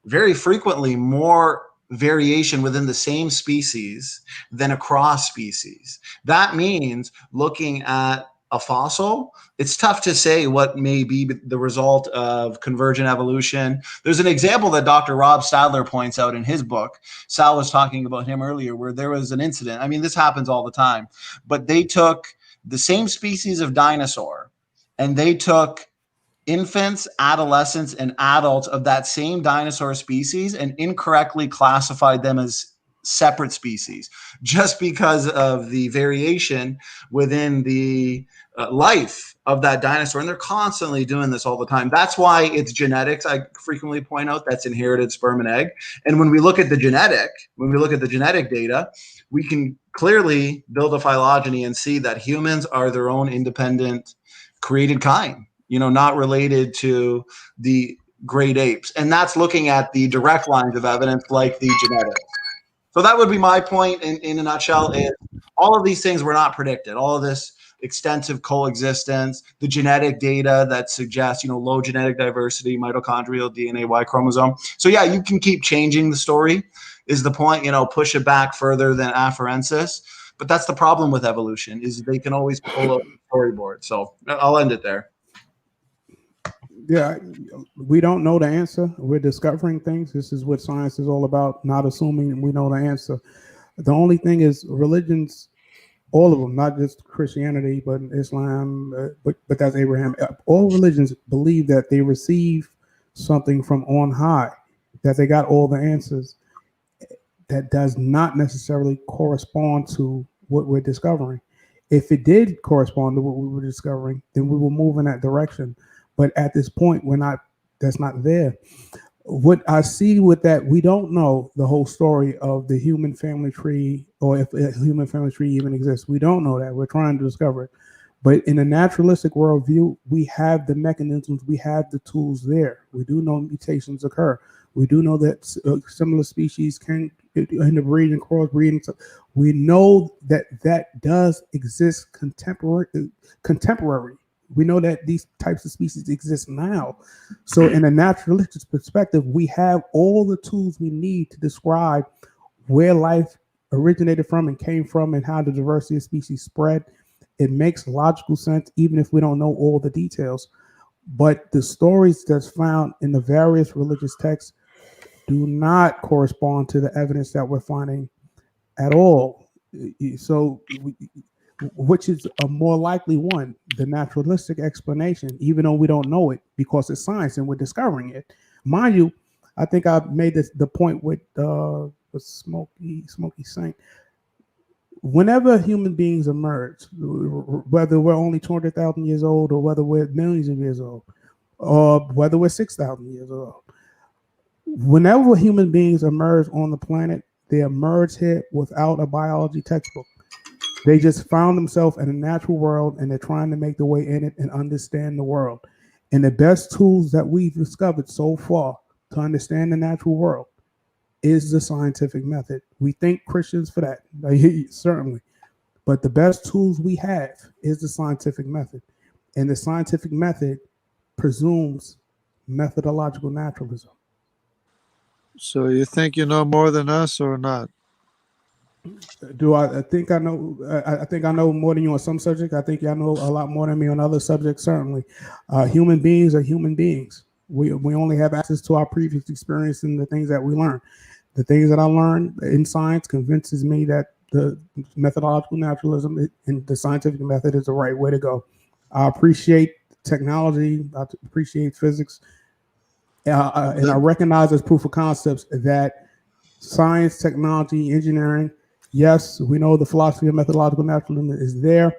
very frequently more variation within the same species than across species. That means, looking at a fossil, it's tough to say what may be the result of convergent evolution. There's an example that Dr. Rob Stadler points out in his book. Sal was talking about him earlier, where there was an incident. I mean, this happens all the time, but they took the same species of dinosaur, and they took infants, adolescents, and adults of that same dinosaur species and incorrectly classified them as separate species, just because of the variation within the life of that dinosaur. And they're constantly doing this all the time. That's why it's genetics. I frequently point out that's inherited sperm and egg. And when we look at the genetic data, we can clearly build a phylogeny and see that humans are their own independent created kind, not related to the great apes. And that's looking at the direct lines of evidence, like the genetics. So that would be my point in a nutshell, is all of these things were not predicted. All of this extensive coexistence, the genetic data that suggests, low genetic diversity, mitochondrial DNA, Y chromosome. So yeah, you can keep changing the story, is the point, push it back further than afarensis. But that's the problem with evolution, is they can always pull up the storyboard. So I'll end it there. Yeah, we don't know the answer. We're discovering things. This is what science is all about, not assuming we know the answer. The only thing is, religions, all of them, not just Christianity, but Islam, but that's Abraham. All religions believe that they receive something from on high, that they got all the answers. That does not necessarily correspond to what we're discovering. If it did correspond to what we were discovering, then we will move in that direction. But at this point, that's not there. What I see with that, we don't know the whole story of the human family tree, or if a human family tree even exists. We don't know that. We're trying to discover it. But in a naturalistic worldview, we have the mechanisms, we have the tools there. We do know mutations occur. We do know that similar species can interbreed and crossbreed. So we know that does exist contemporary. We know that these types of species exist now. So in a naturalistic perspective, we have all the tools we need to describe where life originated from and came from, and how the diversity of species spread. It makes logical sense, even if we don't know all the details. But the stories that's found in the various religious texts do not correspond to the evidence that we're finding at all. So, which is a more likely one, the naturalistic explanation, even though we don't know it because it's science and we're discovering it. Mind you, I think I made the point with Smokey Saint. Whenever human beings emerge, whether we're only 200,000 years old or whether we're millions of years old, or whether we're 6,000 years old, whenever human beings emerge on the planet, they emerge here without a biology textbook. They just found themselves in a natural world and they're trying to make their way in it and understand the world. And the best tools that we've discovered so far to understand the natural world is the scientific method. We thank Christians for that, certainly. But the best tools we have is the scientific method. And the scientific method presumes methodological naturalism. So you think you know more than us or not? Do I think I know? I think I know more than you on some subjects. I think y'all know a lot more than me on other subjects. Certainly, human beings are human beings. We only have access to our previous experience and the things that we learn. The things that I learned in science convinces me that the methodological naturalism and the scientific method is the right way to go. I appreciate technology. I appreciate physics, and I recognize as proof of concepts that science, technology, engineering. Yes, we know the philosophy of methodological naturalism is there.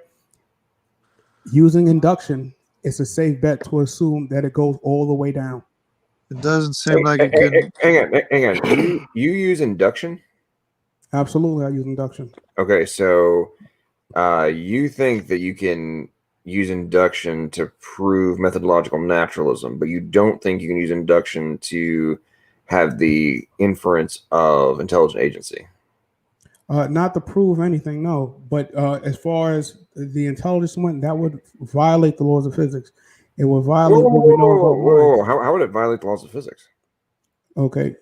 Using induction, it's a safe bet to assume that it goes all the way down. It doesn't seem like it could. Hang on. You use induction? Absolutely, I use induction. Okay, so you think that you can use induction to prove methodological naturalism, but you don't think you can use induction to have the inference of intelligent agency? Not to prove anything, no. But as far as the intelligence went, that would violate the laws of physics. It would violate what we know about minds. How would it violate the laws of physics? Okay,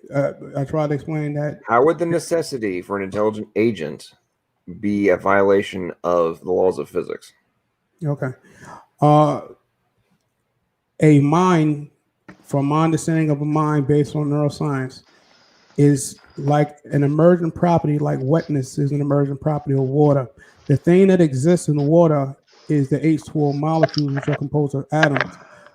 I tried to explain that. How would the necessity for an intelligent agent be a violation of the laws of physics? Okay. A mind, from my understanding of a mind based on neuroscience, is like an emergent property, like wetness is an emergent property of water. The thing that exists in the water is the H2O molecules, which are composed of atoms.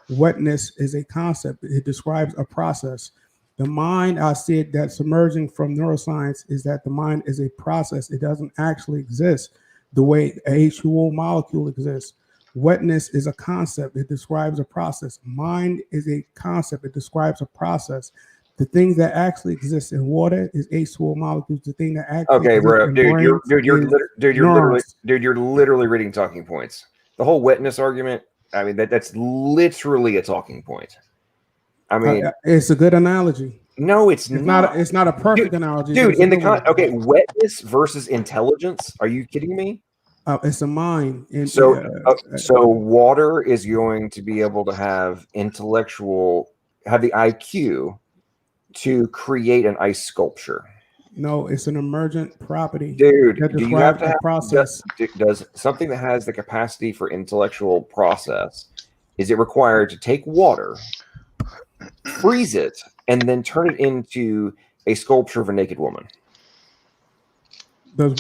Wetness is a concept. It describes a process. The mind, I said that's emerging from neuroscience, is that the mind is a process. It doesn't actually exist the way a H2O molecule exists. Wetness is a concept. It describes a process. Mind is a concept. It describes a process. The thing that actually exists in water is H2O molecules. The thing that actually bro, you're literally reading talking points. The whole wetness argument, I mean, that's literally a talking point. I mean, it's a good analogy. No, it's not. It's not a perfect analogy, dude. In the wetness versus intelligence. Are you kidding me? It's a mind. So water is going to be able to have the IQ to create an ice sculpture. No, it's an emergent property. Dude, that do you have to have process? Does something that has the capacity for intellectual process, is it required to take water, freeze it, and then turn it into a sculpture of a naked woman? Does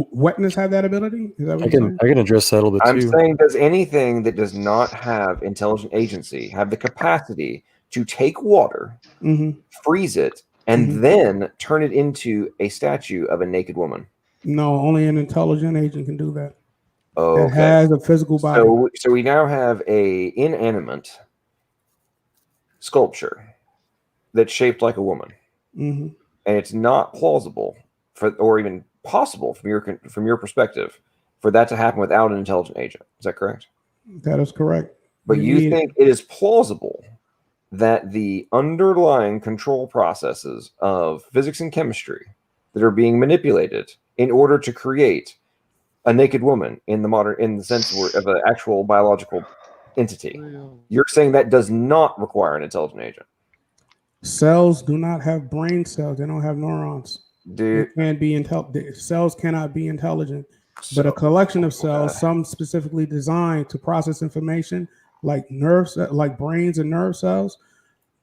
wetness have that ability? Is that what I can address that a little bit I'm too. saying, does anything that does not have intelligent agency have the capacity to take water, freeze it, and then turn it into a statue of a naked woman? No, only an intelligent agent can do that. Okay. It has a physical body. So we now have a inanimate sculpture that's shaped like a woman, and it's not plausible or even possible from your perspective for that to happen without an intelligent agent. Is that correct? That is correct. But you think it is plausible that the underlying control processes of physics and chemistry that are being manipulated in order to create a naked woman in the sense of an actual biological entity, you're saying that does not require an intelligent agent? Cells do not have brain cells. They don't have neurons. Dude, cells cannot be intelligent. But a collection of cells, some specifically designed to process information, like nerves, like brains and nerve cells,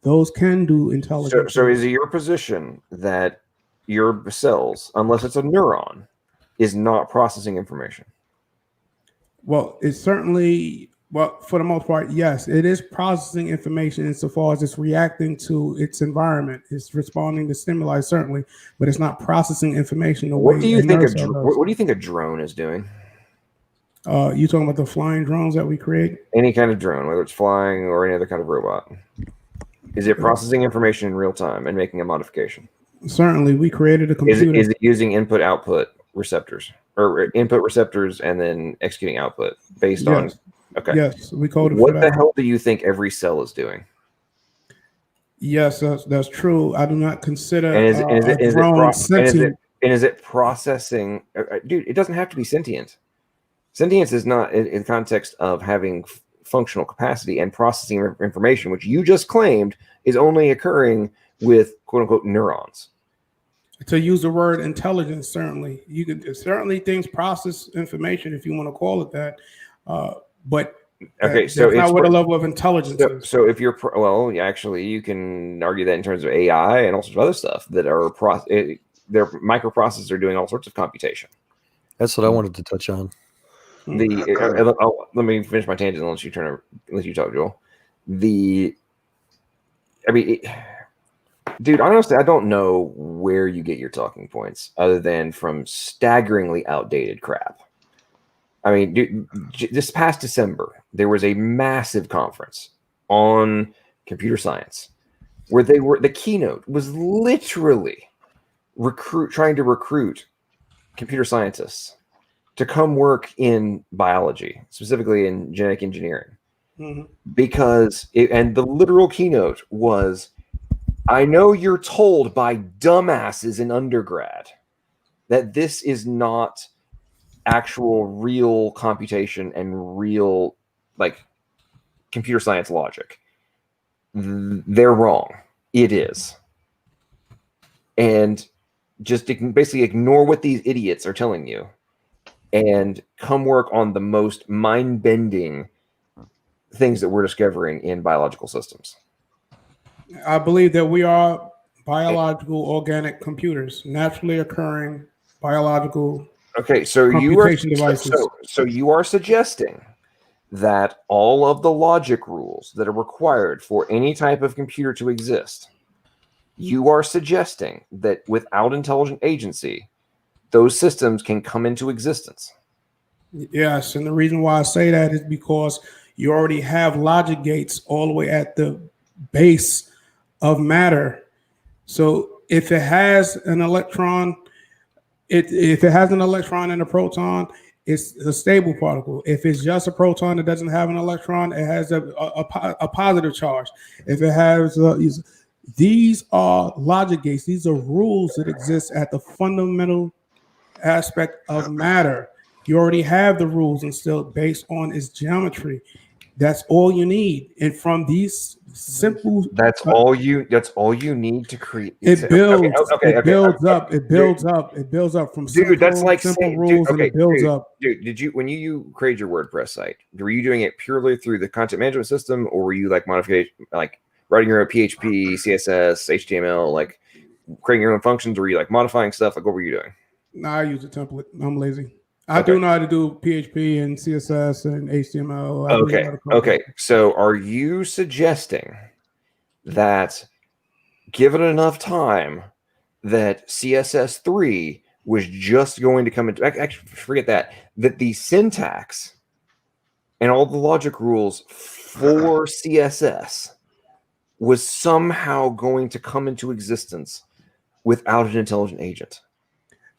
those can do intelligence. So is it your position that your cells, unless it's a neuron, is not processing information. Well, it's certainly, well, for the most part, yes, it is processing information insofar as it's reacting to its environment. It's responding to stimuli, certainly, but it's not processing information the way What do you a think nerve cell does. what do you think a drone is doing? You talking about the flying drones that we create? Any kind of drone, whether it's flying or any other kind of robot. Is it processing information in real time and making a modification? Certainly, we created a computer. Is it using input-output receptors or input receptors and then executing output based on? Okay. Yes, we coded What for the that. hell do you think every cell is doing? Yes, that's true. I do not consider And a drone sentient. is it processing? Dude, it doesn't have to be sentient. Sentience is not in the context of having functional capacity and processing information, which you just claimed is only occurring with quote unquote neurons. To use the word intelligence, certainly you could certainly things process information if you want to call it that, but Okay, so that's it's not what a level of intelligence is. So if you're well, actually, you can argue that in terms of AI and all sorts of other stuff that are their microprocessors are doing all sorts of computation. That's what I wanted to touch on. Let me finish my tangent and let you talk, Joel. Dude, honestly, I don't know where you get your talking points other than from staggeringly outdated crap. I mean, dude, this past December, there was a massive conference on computer science where the keynote was literally trying to recruit computer scientists to come work in biology, specifically in genetic engineering, because the literal keynote was, I know you're told by dumbasses in undergrad that this is not actual real computation and real computer science logic. They're wrong. It is. And just basically ignore what these idiots are telling you and come work on the most mind-bending things that we're discovering in biological systems. I believe that we are biological organic computers, naturally occurring biological. Okay, so you are suggesting that all of the logic rules that are required for any type of computer to exist, you are suggesting that without intelligent agency, those systems can come into existence. Yes, and the reason why I say that is because you already have logic gates all the way at the base of matter. So if it has an electron, if it has an electron and a proton, it's a stable particle. If it's just a proton that doesn't have an electron, it has a positive charge. If it has these are logic gates. These are rules that exist at the fundamental aspect of matter. You already have the rules instilled based on its geometry. That's all you need. And from these simple, that's all you need to create. It builds. It builds up from dude. That's like simple rules, and it builds up. Dude, did you when you created your WordPress site? Were you doing it purely through the content management system, or were you writing your own PHP, CSS, HTML, creating your own functions? Or were you modifying stuff? What were you doing? No, I use a template. I'm lazy. I do know how to do PHP and CSS and HTML. Okay. So are you suggesting that given enough time that CSS3 was just going to come into, actually forget that the syntax and all the logic rules for CSS was somehow going to come into existence without an intelligent agent?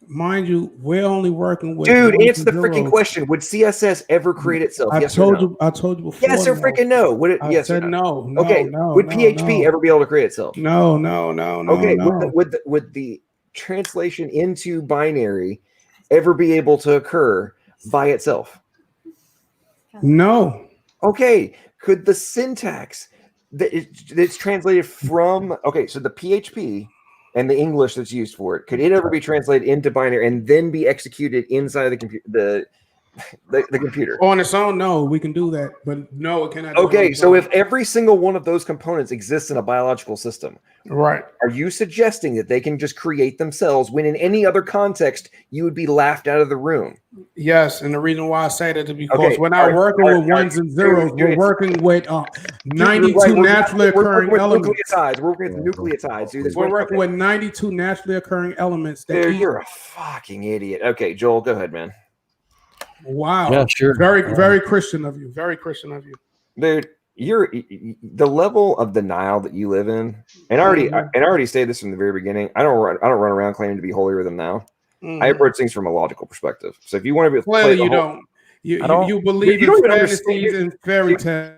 Mind you, we're only working with. Dude, answer the freaking question. Would CSS ever create itself? I told you before. Yes or freaking no? Would it? Yes or no? Okay. Would PHP ever be able to create itself? No. Okay. Would the translation into binary ever be able to occur by itself? No. Okay. Could the syntax that's translated from so the PHP and the English that's used for it, could it ever be translated into binary and then be executed inside of the the computer. On its own, no, we can do that, but no, it cannot. Do it on Okay, its so own. if every single one of those components exists in a biological system, right, are you suggesting that they can just create themselves when in any other context you would be laughed out of the room? Yes, and the reason why I say that is because Okay, we're not working with ones and zeros. dude, We're working with Dude, 92 right, naturally we're occurring working with elements. nucleotides. We're working with nucleotides, dude. We're working with 92 naturally occurring elements. That Dude, you're a fucking idiot. Okay, Joel, go ahead, man. Wow. Yeah, sure. Very Christian of you. Very Christian of you. Dude, you're the level of denial that you live in, and I already stated this from the very beginning. I don't run around claiming to be holier than thou. I approach things from a logical perspective. So if you want to be Clearly, you don't. You believe in fantasies and fairy tales.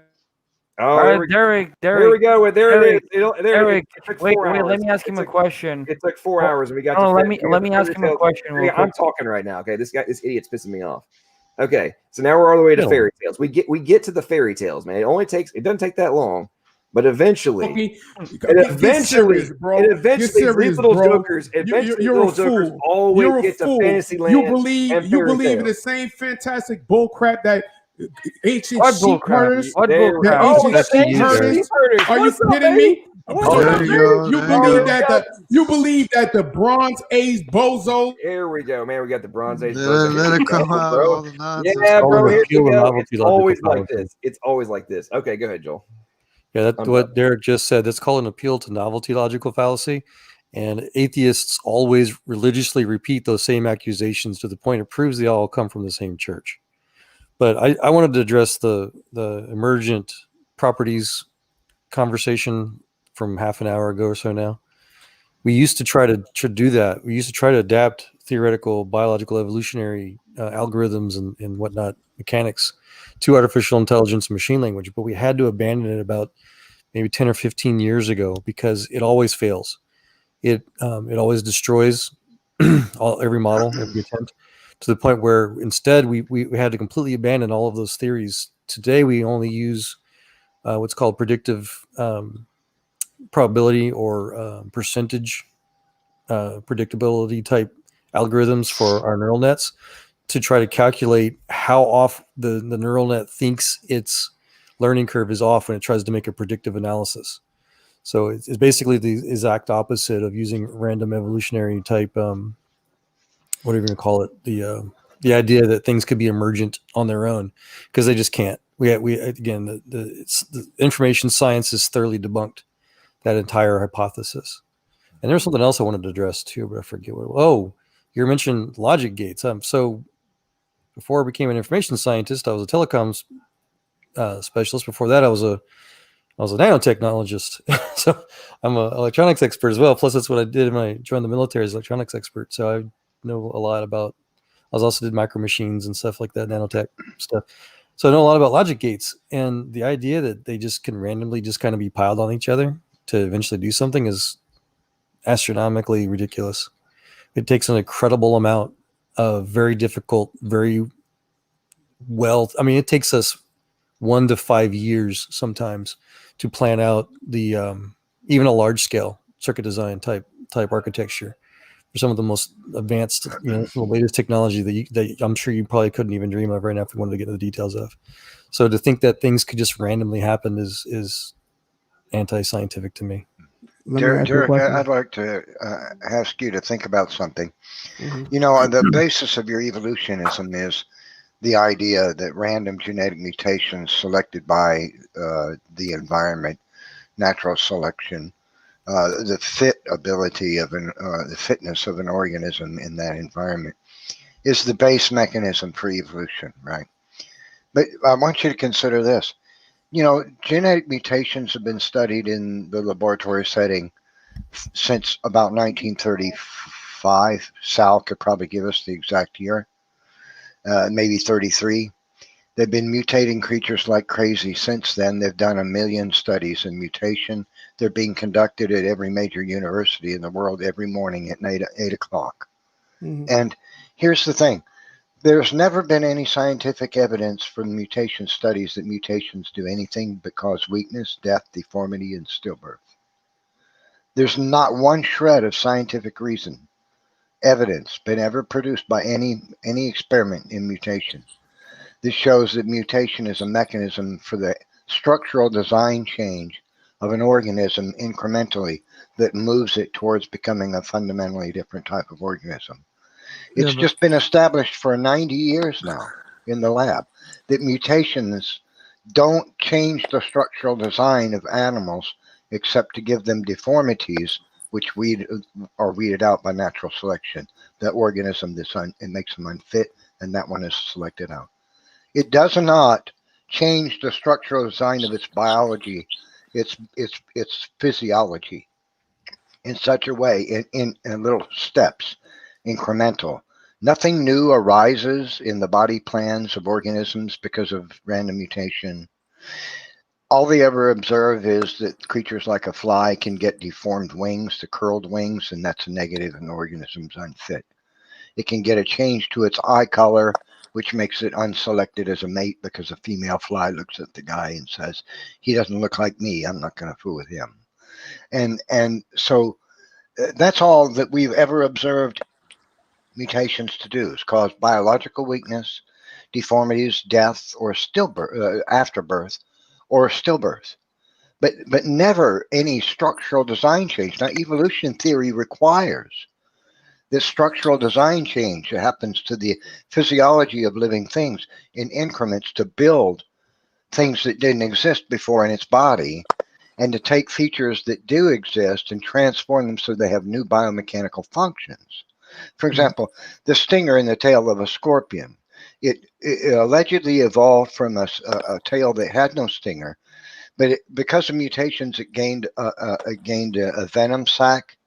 Oh, Derrick. There we go. There it is. Derrick, It took wait, 4 hours. let me ask him a question. It took 4 hours, and we got. No, to let me ask him a question. Real I'm quick. talking right now. Okay, this idiot's pissing me off. Okay, so now we're all the way to fairy tales. We get to the fairy tales, man. It doesn't take that long, but eventually, these little jokers, always get to fantasy land. You believe in the same fantastic bull crap that ancient sheep herders. Are you kidding me? You believe that the Bronze Age bozo. Here we go, man. We got the Bronze Age. Let it come out, all the nonsense. Yeah, bro. Here we go. Novelty It's always logical like this. It's always like this. Okay, go ahead, Joel. Yeah, that's what Derrick just said. That's called an appeal to novelty logical fallacy. And atheists always religiously repeat those same accusations to the point it proves they all come from the same church. But I wanted to address the emergent properties conversation from half an hour ago or so now. We used to try to do that. We used to try to adapt theoretical biological evolutionary algorithms and whatnot, mechanics, to artificial intelligence and machine language, but we had to abandon it about maybe 10 or 15 years ago because it always fails. It always destroys every model, every attempt, to the point where instead we had to completely abandon all of those theories. Today we only use what's called predictive probability or percentage predictability type algorithms for our neural nets to try to calculate how off the neural net thinks its learning curve is off when it tries to make a predictive analysis. So it's basically the exact opposite of using random evolutionary type, whatever you're going to call it, the idea that things could be emergent on their own, because they just can't. We again, the information science is thoroughly debunked that entire hypothesis. And there's something else I wanted to address too, but I forget what. Oh, you mentioned logic gates. So before I became an information scientist, I was a telecoms specialist. Before that, I was a nanotechnologist. So I'm an electronics expert as well. Plus, that's what I did when I joined the military as electronics expert. So I know a lot about. I also did micro machines and stuff like that, nanotech stuff. So I know a lot about logic gates, and the idea that they just can randomly just kind of be piled on each other to eventually do something is astronomically ridiculous. It takes an incredible amount of very difficult, it takes us 1 to 5 years sometimes to plan out the even a large scale circuit design type architecture for some of the most advanced, the latest technology that I'm sure you probably couldn't even dream of right now if we wanted to get into the details of. So to think that things could just randomly happen is anti-scientific to me. Derrick, I'd like to ask you to think about something. The basis of your evolutionism is the idea that random genetic mutations selected by the environment, natural selection, the fitness of an organism in that environment is the base mechanism for evolution, right? But I want you to consider this. Genetic mutations have been studied in the laboratory setting since about 1935. Sal could probably give us the exact year, maybe 33. They've been mutating creatures like crazy since then. They've done 1 million studies in mutation. They're being conducted at every major university in the world every morning at 8 o'clock. And here's the thing. There's never been any scientific evidence from mutation studies that mutations do anything but cause weakness, death, deformity, and stillbirth. There's not one shred of scientific evidence been ever produced by any experiment in mutation This shows that mutation is a mechanism for the structural design change of an organism incrementally that moves it towards becoming a fundamentally different type of organism. It's just been established for 90 years now in the lab that mutations don't change the structural design of animals except to give them deformities, which are weeded out by natural selection. The organism, it makes them unfit, and that one is selected out. It does not change the structural design of its biology, its physiology, in such a way, in little steps, incremental. Nothing new arises in the body plans of organisms because of random mutation. All they ever observe is that creatures like a fly can get deformed wings to curled wings, and that's a negative, and the organism's unfit. It can get a change to its eye color, which makes it unselected as a mate because a female fly looks at the guy and says, he doesn't look like me, I'm not going to fool with him. And so that's all that we've ever observed mutations to do, is cause biological weakness, deformities, death, or stillbirth, afterbirth, or stillbirth, but never any structural design change. Now, evolution theory requires this structural design change that happens to the physiology of living things in increments to build things that didn't exist before in its body, and to take features that do exist and transform them so they have new biomechanical functions. For example, the stinger in the tail of a scorpion. It allegedly evolved from a tail that had no stinger, but because of mutations, it gained a venom sac.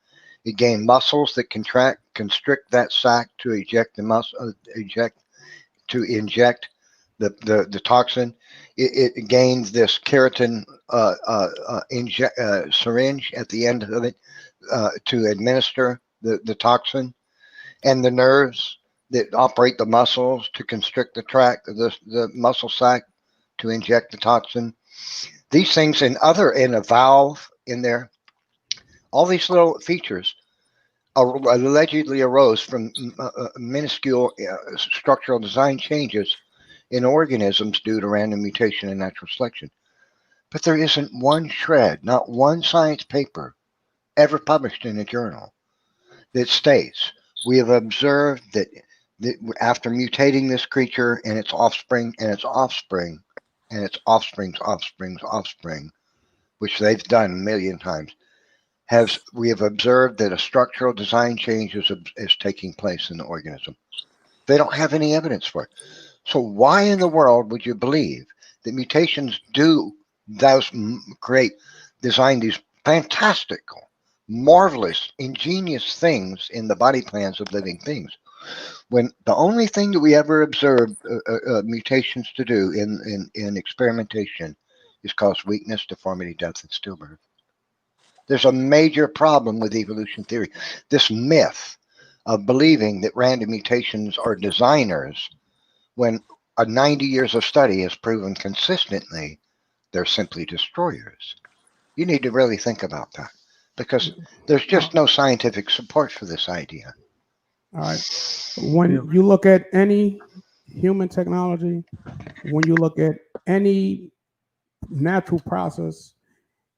It gained muscles that constrict that sac to eject the muscle, inject the toxin. It gained this keratin syringe at the end of it to administer the toxin, and the nerves that operate the muscles to constrict the muscle sac to inject the toxin. These things in a valve in there, all these little features allegedly arose from minuscule structural design changes in organisms due to random mutation and natural selection. But there isn't one shred, not one science paper ever published in a journal that states we have observed that after mutating this creature and its offspring and its offspring and its offspring's offspring's offspring, which they've done a million times, we have observed that a structural design change is taking place in the organism. They don't have any evidence for it. So why in the world would you believe that mutations do design these fantastical, marvelous, ingenious things in the body plans of living things, when the only thing that we ever observed mutations to do in experimentation is cause weakness, deformity, death, and stillbirth? There's a major problem with evolution theory. This myth of believing that random mutations are designers, when 90 years of study has proven consistently they're simply destroyers. You need to really think about that, because there's just no scientific support for this idea. All right. When you look at any human technology, when you look at any natural process,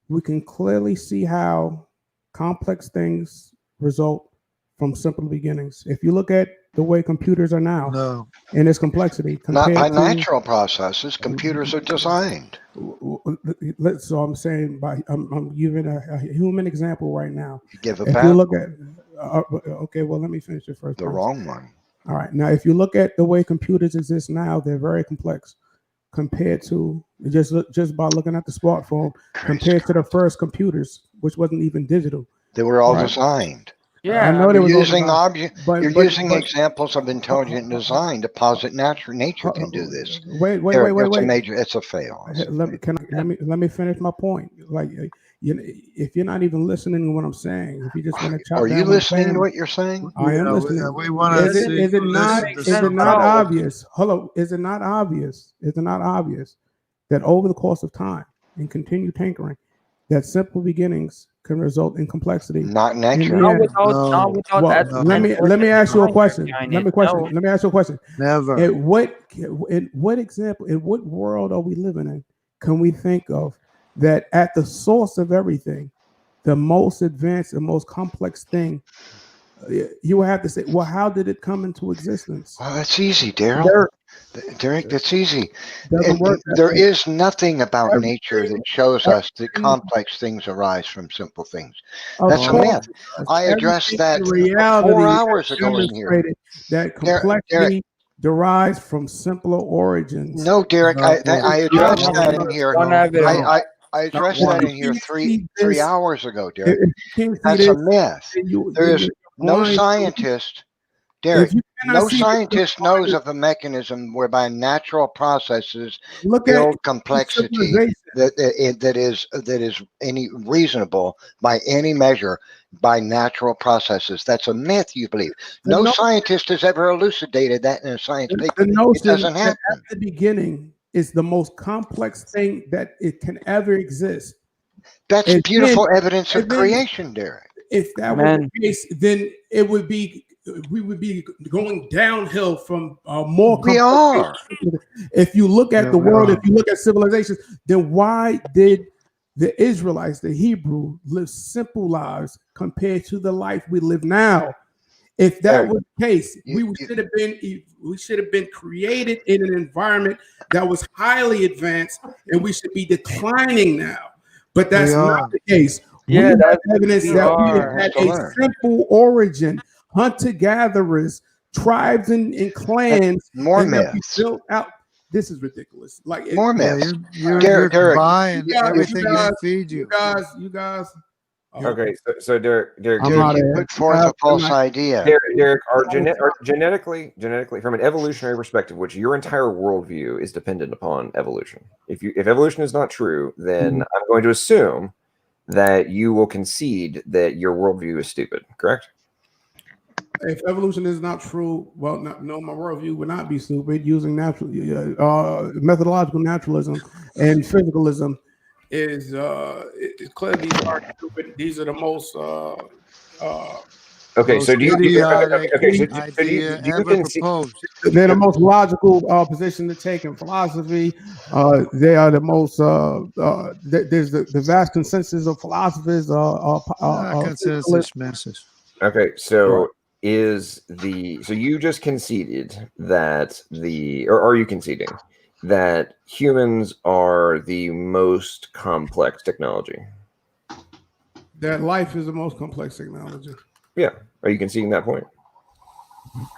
we can clearly see how complex things result from simple beginnings. If you look at the way computers are now in its complexity, not by natural processes, computers are designed. So I'm saying I'm giving a human example right now. Give a if you look at okay, well, let me finish it first. The wrong one. All right. Now, if you look at the way computers exist now, they're very complex compared to just by looking at the smartphone, compared to the first computers, which wasn't even digital. They were all designed. Yeah, I know they were using examples of intelligent design to posit nature can do this. Wait. It's a fail. Let me finish my point. Like, if you're not even listening to what I'm saying, if you just want to chop Are down you listening to what you're saying? I am listening. We want to see. Is it not obvious? Hello, is it not obvious? Is it not obvious that over the course of time and continued tinkering, that simple beginnings can result in complexity. Not And nature. Not then- without well, that. let me ask you a question. Let me ask you a question. Never. In what example, in what world are we living in? Can we think of that at the source of everything, the most advanced and most complex thing? You will have to say, well, how did it come into existence? Well, that's easy, Daryl. Derrick, that's easy. Doesn't work that There way. is nothing about Everything- nature that shows us that everything- complex things arise from simple things. Of That's a course myth. it does. I addressed Everything that in reality 4 has hours ago in here. demonstrated that complexity derives from simpler origins. No, Derrick, I addressed that in here. I addressed that in here three hours ago, Derrick. That's a myth. There is no scientist, Derrick, no scientist knows of a mechanism whereby natural processes build complexity that is any reasonable by any measure by natural processes. That's a myth, you believe. No scientist has ever elucidated that in a science paper. The notion It doesn't that happen. at the beginning is the most complex thing that it can ever exist. That's And beautiful then- evidence of and then creation, Derrick. If that were the case, then we would be going downhill from more. We are. If you look at Yeah, the we world, are. if you look at civilizations, then why did the Israelites, the Hebrew, live simple lives compared to the life we live now? If that was the case, we should have been created in an environment that was highly advanced, and we should be declining now. But that's We not are. the case. Yeah, we have that's- evidence we that we are. had Still a are. simple origin, hunter-gatherers, tribes and clans. More and that we myths. built out. This is ridiculous. Like More Yeah, myths. you're Derrick, buying you guys- everything you guys- they feed you. you guys. Okay, so Derrick, I'm Derrick, out you of put here. forth a false I'm not- idea. Derrick, are genetically, from an evolutionary perspective, which your entire worldview is dependent upon evolution. If evolution is not true, then I'm going to assume that you will concede that your worldview is stupid. Correct? If evolution is not true, well, no, my worldview would not be stupid. Using natural, methodological naturalism and physicalism is it's clear these are stupid. These are the most Okay, so do you? idiotic Okay, so idea do you ever concede? proposed. they're the most logical position to take in philosophy. They are the most. There's the vast consensus of philosophers. Consensus message. Okay, so so you just conceded that or are you conceding that humans are the most complex technology? That life is the most complex technology. Yeah, are you conceding that point?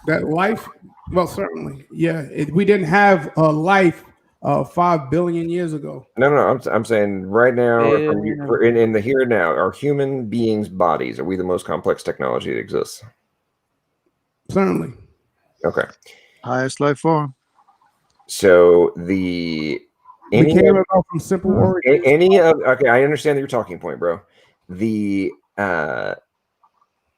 That life, well, certainly, yeah. We didn't have a life 5 billion years ago. No. I'm saying right now, in the here and now, are human beings' bodies? Are we the most complex technology that exists? Certainly. Okay. Highest life form. So We came about from simple origins. okay, I understand your talking point, bro. The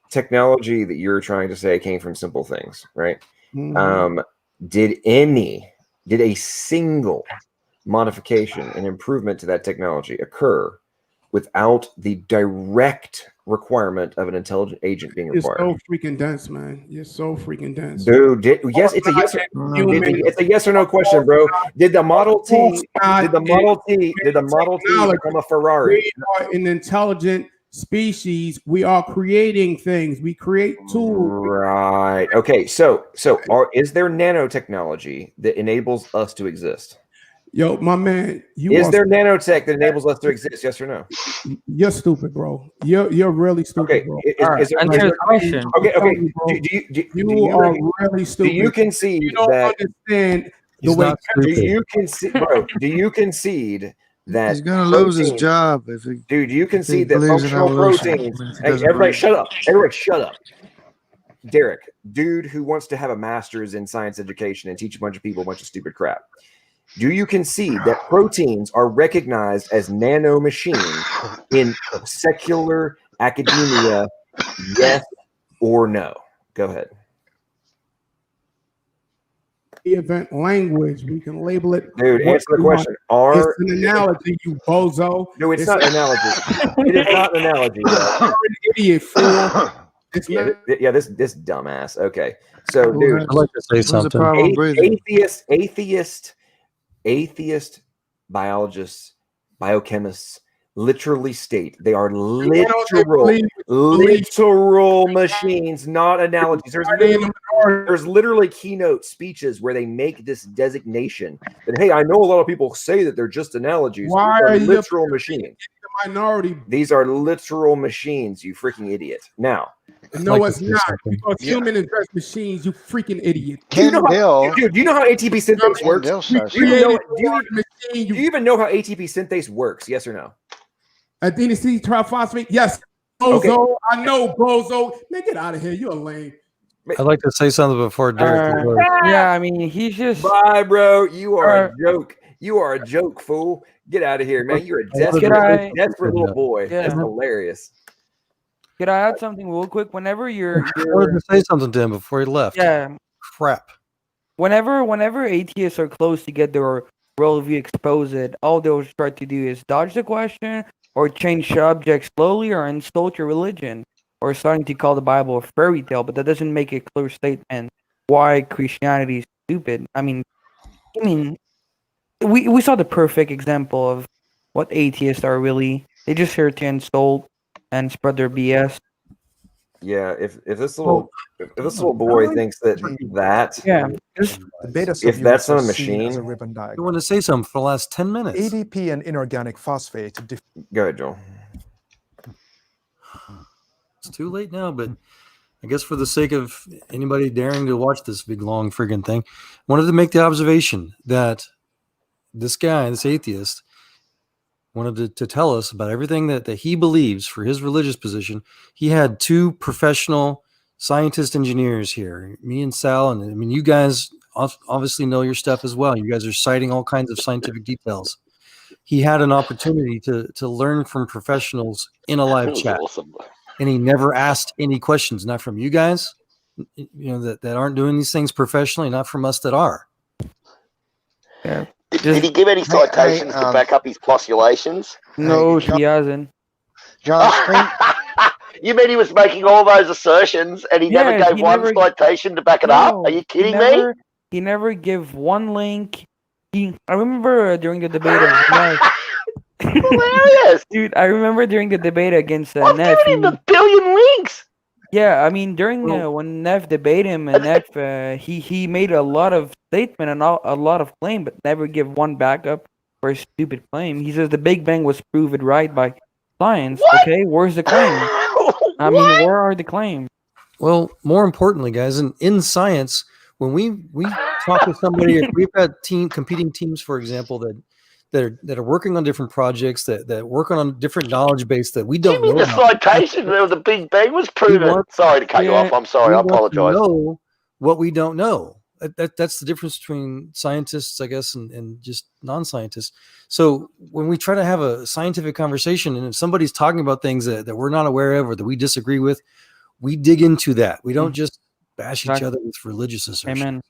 technology that you're trying to say came from simple things, right? Mhm. Did a single modification and improvement to that technology occur without the direct requirement of an intelligent agent being You're required? so freaking dense, man. You're so freaking dense. Dude, yes, it's a yes. It's a yes or no question, bro. Did the Model T become a Ferrari? We are an intelligent species. We are creating things. We create tools. Right. Okay. So is there nanotechnology that enables us to exist? Yo, my man, Is there nanotech that enables us to exist? Yes or no? You're stupid, bro. You're really stupid, bro. Answer the question. Okay. You are really stupid. Do you concede you don't that? understand the way? Do you concede, bro? Do you concede that He's gonna lose his proteins- job if he. Dude, do you concede that believes in functional evolution. proteins? If he Hey, doesn't everybody, believe- shut up! Everybody, shut up! Derrick, dude, who wants to have a master's in science education and teach a bunch of people a bunch of stupid crap. Do you concede that proteins are recognized as nano machines in secular academia? Yes or no? Go ahead. event language. We can label it. Dude, what answer the we want. question. Are It's an analogy, you bozo. No, it's not an analogy. It is not an analogy. You're an idiot, fool. It's Yeah, not. yeah, this dumbass. Okay, so Who dude, has- I'd like to say who's the something. problem breathing? atheist biologists, biochemists literally state they are literal machines, not analogies. There's literally keynote speeches where they make this designation that, hey, I know a lot of people say that they're just analogies. Why These are are you literal machines. the minority? These are literal machines, you freaking idiot. Now, No, it's not. Because human is just machines, you freaking idiot. do you know how ATP synthase works? Do you even know how ATP synthase works? Yes or no? Adenosine triphosphate. Yes. Bozo. Okay. I know, bozo. Man, get out of here. You're lame. I'd like to say something before Derek. goes. Yeah, I mean, he's just. Bye, bro. You are a joke. You are a joke, fool. Get out of here, man. You're a desperate little boy. Yeah. That's hilarious. Could I add something real quick? Whenever I wanted to say something to him before he left. Yeah. Crap. Whenever atheists are close to get their worldview exposed, all they'll try to do is dodge the question or change subject slowly or insult your religion or starting to call the Bible a fairy tale, but that doesn't make a clear statement why Christianity is stupid. I mean, we saw the perfect example of what atheists are really. They just here to insult and spread their BS. Yeah, if this little boy thinks that if that's not a machine, You want to say something for the last 10 minutes? ADP and inorganic phosphate. Go ahead, Joel. It's too late now, but I guess for the sake of anybody daring to watch this big long friggin' thing, I wanted to make the observation that this guy, this atheist, wanted to tell us about everything that he believes for his religious position. He had two professional scientist engineers here, me and Sal, and I mean, you guys obviously know your stuff as well. You guys are citing all kinds of scientific details. He had an opportunity to learn from professionals in a live chat. Awesome. And he never asked any questions, not from you guys, that aren't doing these things professionally, not from us that are. Yeah. Did he give any citations to back up his postulations? No, he hasn't. John, You mean he was making all those assertions and he never gave one citation to back it up? Are you kidding me? He never gave one link. I remember during the debate of hilarious, dude. I remember during the debate against I've Neff. given him a billion links. Yeah, I mean during when Neff debated him, and Neff he made a lot of statement and a lot of claim, but never give one backup for a stupid claim. He says the Big Bang was proven right by science. What? Okay, where's the claim? I mean, where are the claims? Well, more importantly, guys, in science, when we talk to somebody, if we've got competing teams, for example, that are working on different projects, that work on a different knowledge base that we don't know. The citation where the Big Bang was proven. Sorry to cut you off. I'm sorry. I apologize. Know what we don't know. That's the difference between scientists, I guess, and just non-scientists. So when we try to have a scientific conversation, and if somebody's talking about things that we're not aware of or that we disagree with, we dig into that. We don't just bash each other with religious assertions. Amen.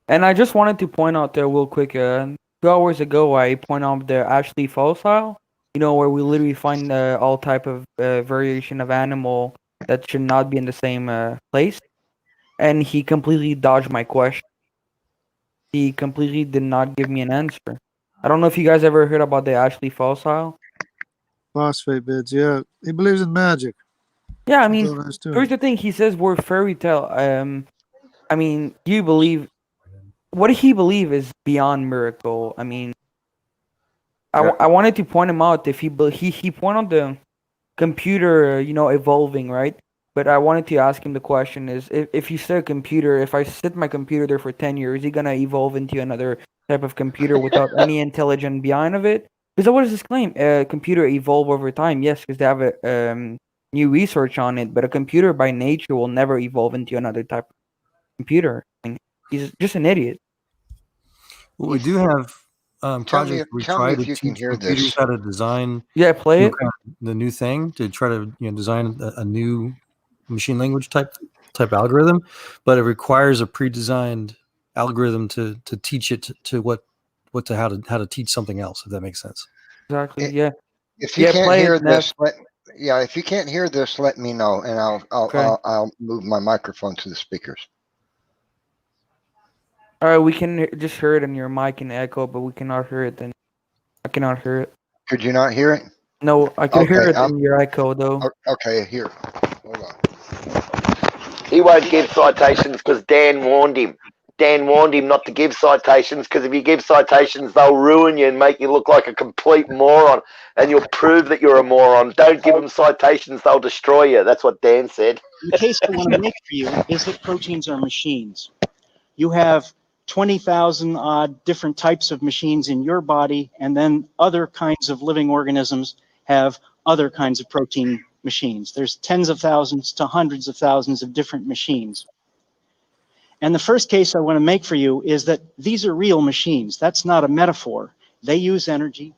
And I just wanted to point out there real quick, 2 hours ago, I point out the Ashley fossil, where we literally find all type of variation of animal that should not be in the same place. And he completely dodged my question. He completely did not give me an answer. I don't know if you guys ever heard about the Ashley fossil. Phosphate beds, yeah. He believes in magic. Yeah, I mean, here's the thing. He says we're fairy tale. I mean, do you believe... What he believe is beyond miracle. I mean, I wanted to point him out. If he pointed out the computer, evolving, right? But I wanted to ask him the question: is if you say a computer, if I sit my computer there for 10 years, is he gonna evolve into another type of computer without any intelligence behind of it? Because what does this claim? A computer evolve over time? Yes, because they have a new research on it. But a computer by nature will never evolve into another type of computer. He's just an idiot. Well, we do have projects we try to teach computers how to design. Yeah, play it. The new thing to try to design a new machine language type algorithm, but it requires a pre-designed algorithm to teach it to how to teach something else, if that makes sense. Exactly. Yeah. If you Yeah, can't play hear it, Nev. this, if you can't hear this, let me know, and I'll move my microphone to the speakers. All right, we can just hear it in your mic and echo, but we cannot hear it. Then I cannot hear it. Could you not hear it? No, I can hear it in your echo though. Okay, here. Hold on. He won't give citations because Dan warned him. Dan warned him not to give citations because if you give citations, they'll ruin you and make you look like a complete moron, and you'll prove that you're a moron. Don't give them citations; they'll destroy you. That's what Dan said. The case I want to make for you is that proteins are machines. You have 20,000 odd different types of machines in your body, and then other kinds of living organisms have other kinds of protein machines. There's tens of thousands to hundreds of thousands of different machines. And the first case I want to make for you is that these are real machines. That's not a metaphor. They use energy.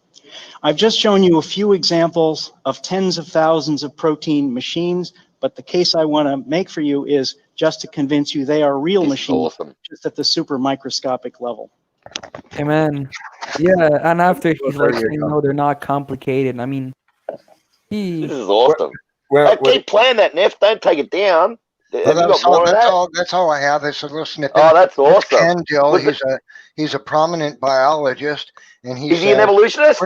I've just shown you a few examples of tens of thousands of protein machines, but the case I want to make for you is just to convince you they are real machines, just at the super microscopic level. Amen. Yeah, and after he's like saying, no, they're not complicated. I mean, This is awesome. Keep playing that, Neff. Don't take it down. Well, that's all I have. It's a little snippet. Oh, that's awesome. Ken Dill, he's a prominent biologist, and Is he an evolutionist?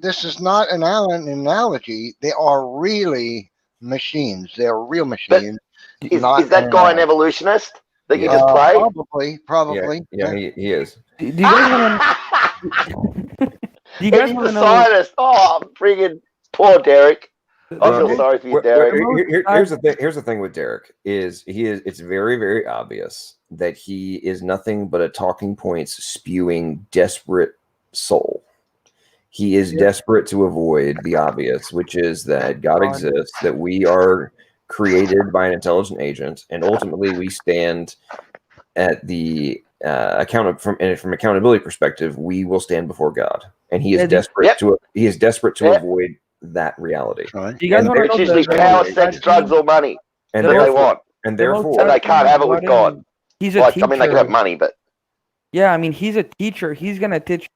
This is not an analogy. They are really machines. They are real machines. Is that guy an evolutionist that you just played? Probably. Yeah, he is. Do you guys want He's a scientist. Oh, friggin' poor Derrick. I feel sorry for you, Derrick. Here's the thing with Derrick it's very, very obvious that he is nothing but a talking points spewing desperate soul. He is desperate to avoid the obvious, which is that God exists, that we are created by an intelligent agent, and ultimately we stand at the from accountability perspective, we will stand before God, and he is desperate to avoid that reality. You guys want to know usually power, sex, drugs, or money and that they want, and therefore they can't have it with God. He's a teacher. I mean, they can have money, but yeah, I mean, he's a teacher. He's gonna teach.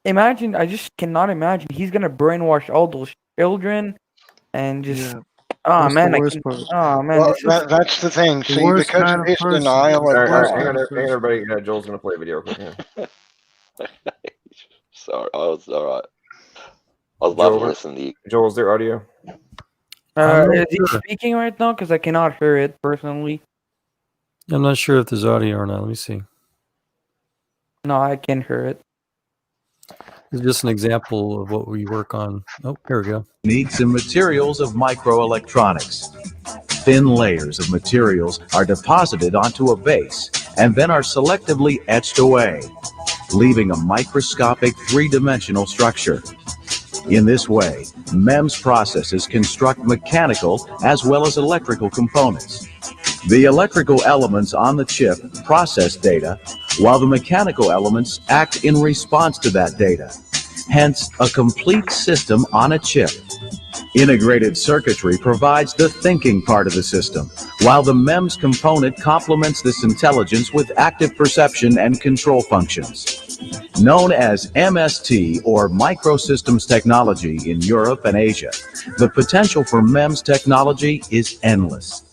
Imagine, I just cannot imagine. He's gonna brainwash all those children, and just Well, that's the thing. See, because of his denial of hang on, everybody. Joel's going to play a video. Sorry, I was all right. I was loving listening to you. Joel, is there audio? Is he speaking right now? Because I cannot hear it personally. I'm not sure if there's audio or not. Let me see. No, I can hear it. It's just an example of what we work on. Oh, here we go. Techniques and materials of microelectronics. Thin layers of materials are deposited onto a base and then are selectively etched away, leaving a microscopic three-dimensional structure. In this way, MEMS processes construct mechanical as well as electrical components. The electrical elements on the chip process data, while the mechanical elements act in response to that data. Hence, a complete system on a chip. Integrated circuitry provides the thinking part of the system, while the MEMS component complements this intelligence with active perception and control functions. Known as MST or Microsystems Technology in Europe and Asia, the potential for MEMS technology is endless.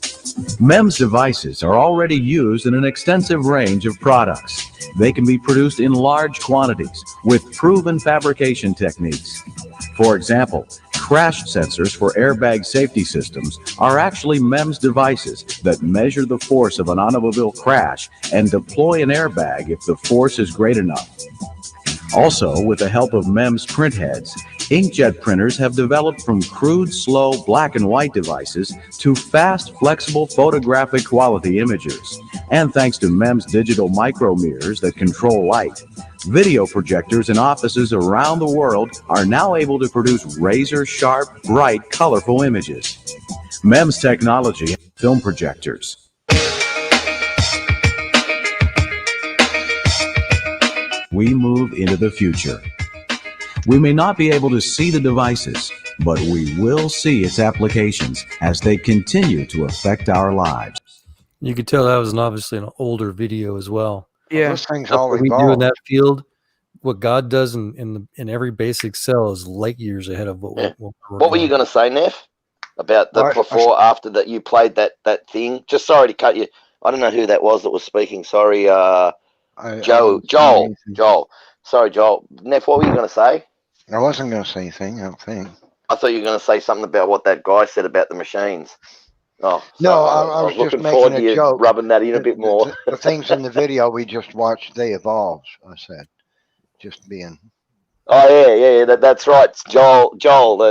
MEMS devices are already used in an extensive range of products. They can be produced in large quantities with proven fabrication techniques. For example, crash sensors for airbag safety systems are actually MEMS devices that measure the force of an automobile crash and deploy an airbag if the force is great enough. Also, with the help of MEMS printheads, inkjet printers have developed from crude, slow black and white devices to fast, flexible photographic quality imagers. And thanks to MEMS digital micro mirrors that control light, video projectors in offices around the world are now able to produce razor-sharp, bright, colorful images. MEMS technology, film projectors. We move into the future. We may not be able to see the devices, but we will see its applications as they continue to affect our lives. You could tell that was obviously an older video as well. Yeah. Those things Stuff all that we do in evolved. that field, what God does in every basic cell is light years ahead of what Yeah. we're What were you going to say, Neff? About the Well, before, after that you played that thing? Just sorry to cut you. I don't know who that was that was speaking. Sorry, Joel. Sorry, Joel. Neff, what were you going to say? I wasn't going to say anything, I don't think. I thought you were going to say something about what that guy said about the machines. Oh, No, so I was was just looking making forward to a you joke. rubbing that in a bit more. The things in the video we just watched, they evolved, I said. Just being. Oh yeah. That's right, Joel.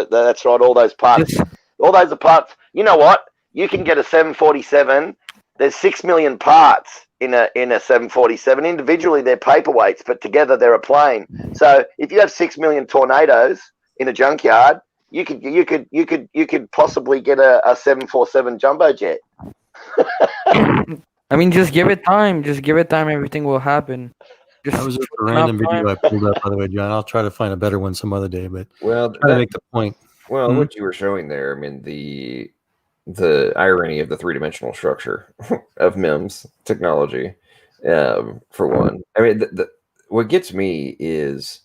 That's right. All those parts. All those are parts. You know what? You can get a 747. There's 6 million parts in a 747. Individually, they're paperweights, but together they're a plane. So if you have 6 million tornadoes in a junkyard, you could possibly get a 747 jumbo jet. I mean, just give it time. Just give it time. Everything will happen. That was just a enough random time. video I pulled up, by the way, John. I'll try to find a better one some other day, but Well, try to make the point. Well, what you were showing there, I mean, the irony of the three-dimensional structure of MEMS technology, for one. I mean, what gets me is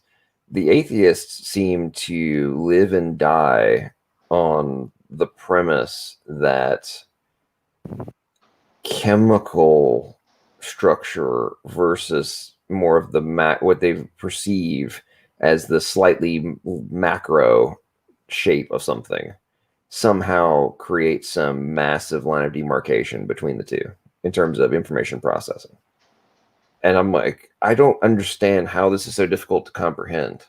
the atheists seem to live and die on the premise that chemical structure versus more of the what they perceive as the slightly macro shape of something somehow creates some massive line of demarcation between the two in terms of information processing. And I'm like, I don't understand how this is so difficult to comprehend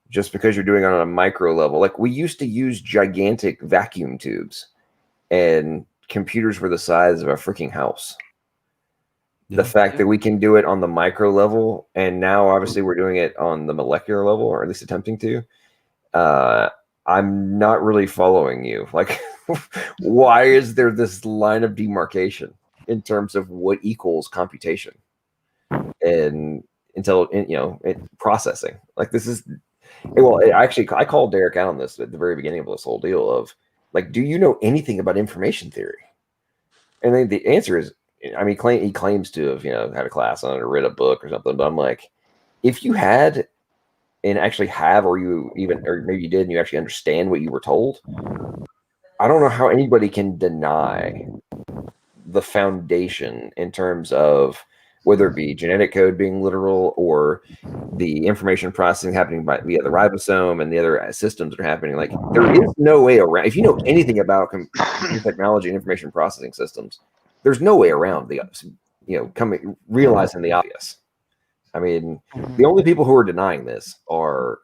just because you're doing it on a micro level. Like, we used to use gigantic vacuum tubes and computers were the size of a freaking house. The fact that we can do it on the micro level, and now obviously we're doing it on the molecular level, or at least attempting to, I'm not really following you. Like, why is there this line of demarcation in terms of what equals computation and processing? Like, this is, well, I called Derrick out on this at the very beginning of this whole deal of, like, do you know anything about information theory? And then the answer is, I mean, he claims to have, had a class on it or read a book or something, but I'm like, if you had and actually have, or maybe you did and you actually understand what you were told, I don't know how anybody can deny the foundation in terms of whether it be genetic code being literal or the information processing happening via the ribosome and the other systems that are happening. Like, there is no way around. If you know anything about computer technology and information processing systems, there's no way around realizing the obvious. I mean, the only people who are denying this are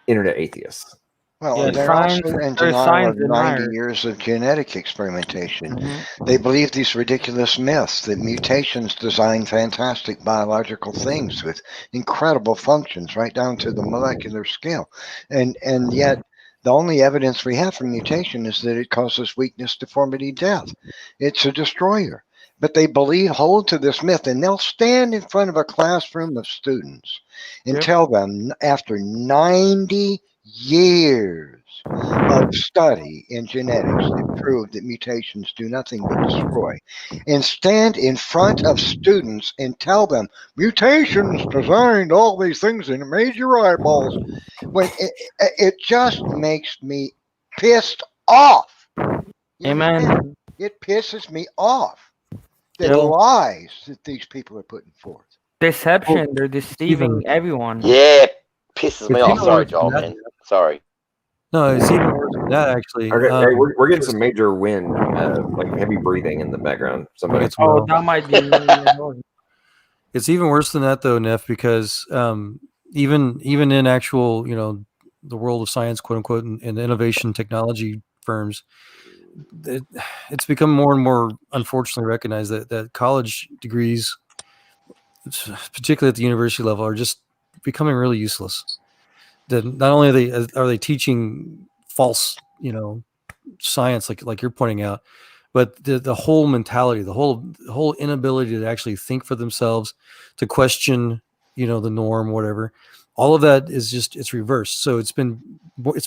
internet atheists. Well, they're also in denial of 90 years of genetic experimentation. They believe these ridiculous myths that mutations design fantastic biological things with incredible functions right down to the molecular scale. And yet the only evidence we have for mutation is that it causes weakness, deformity, death. It's a destroyer. But they hold to this myth, and they'll stand in front of a classroom of students and tell them, after 90 years of study in genetics that prove that mutations do nothing but destroy, and stand in front of students and tell them mutations designed all these things and it made your eyeballs, when it just makes me pissed off. Amen. It pisses me off. The lies that these people are putting forth. Deception. They're deceiving everyone. Yeah, pisses me off. Sorry, Joel, man. Sorry. No, it's even worse than that, actually. Okay, we're getting some major wind, like heavy breathing in the background. Somebody. That might be me. It's even worse than that, though, Neff, because even in actual, the world of science, quote unquote, and innovation technology firms, it's become more and more, unfortunately, recognized that college degrees, particularly at the university level, are just becoming really useless. That not only are they teaching false, science, like you're pointing out, but the whole mentality, the whole inability to actually think for themselves, to question, the norm, whatever. All of that is it's reversed. So it's been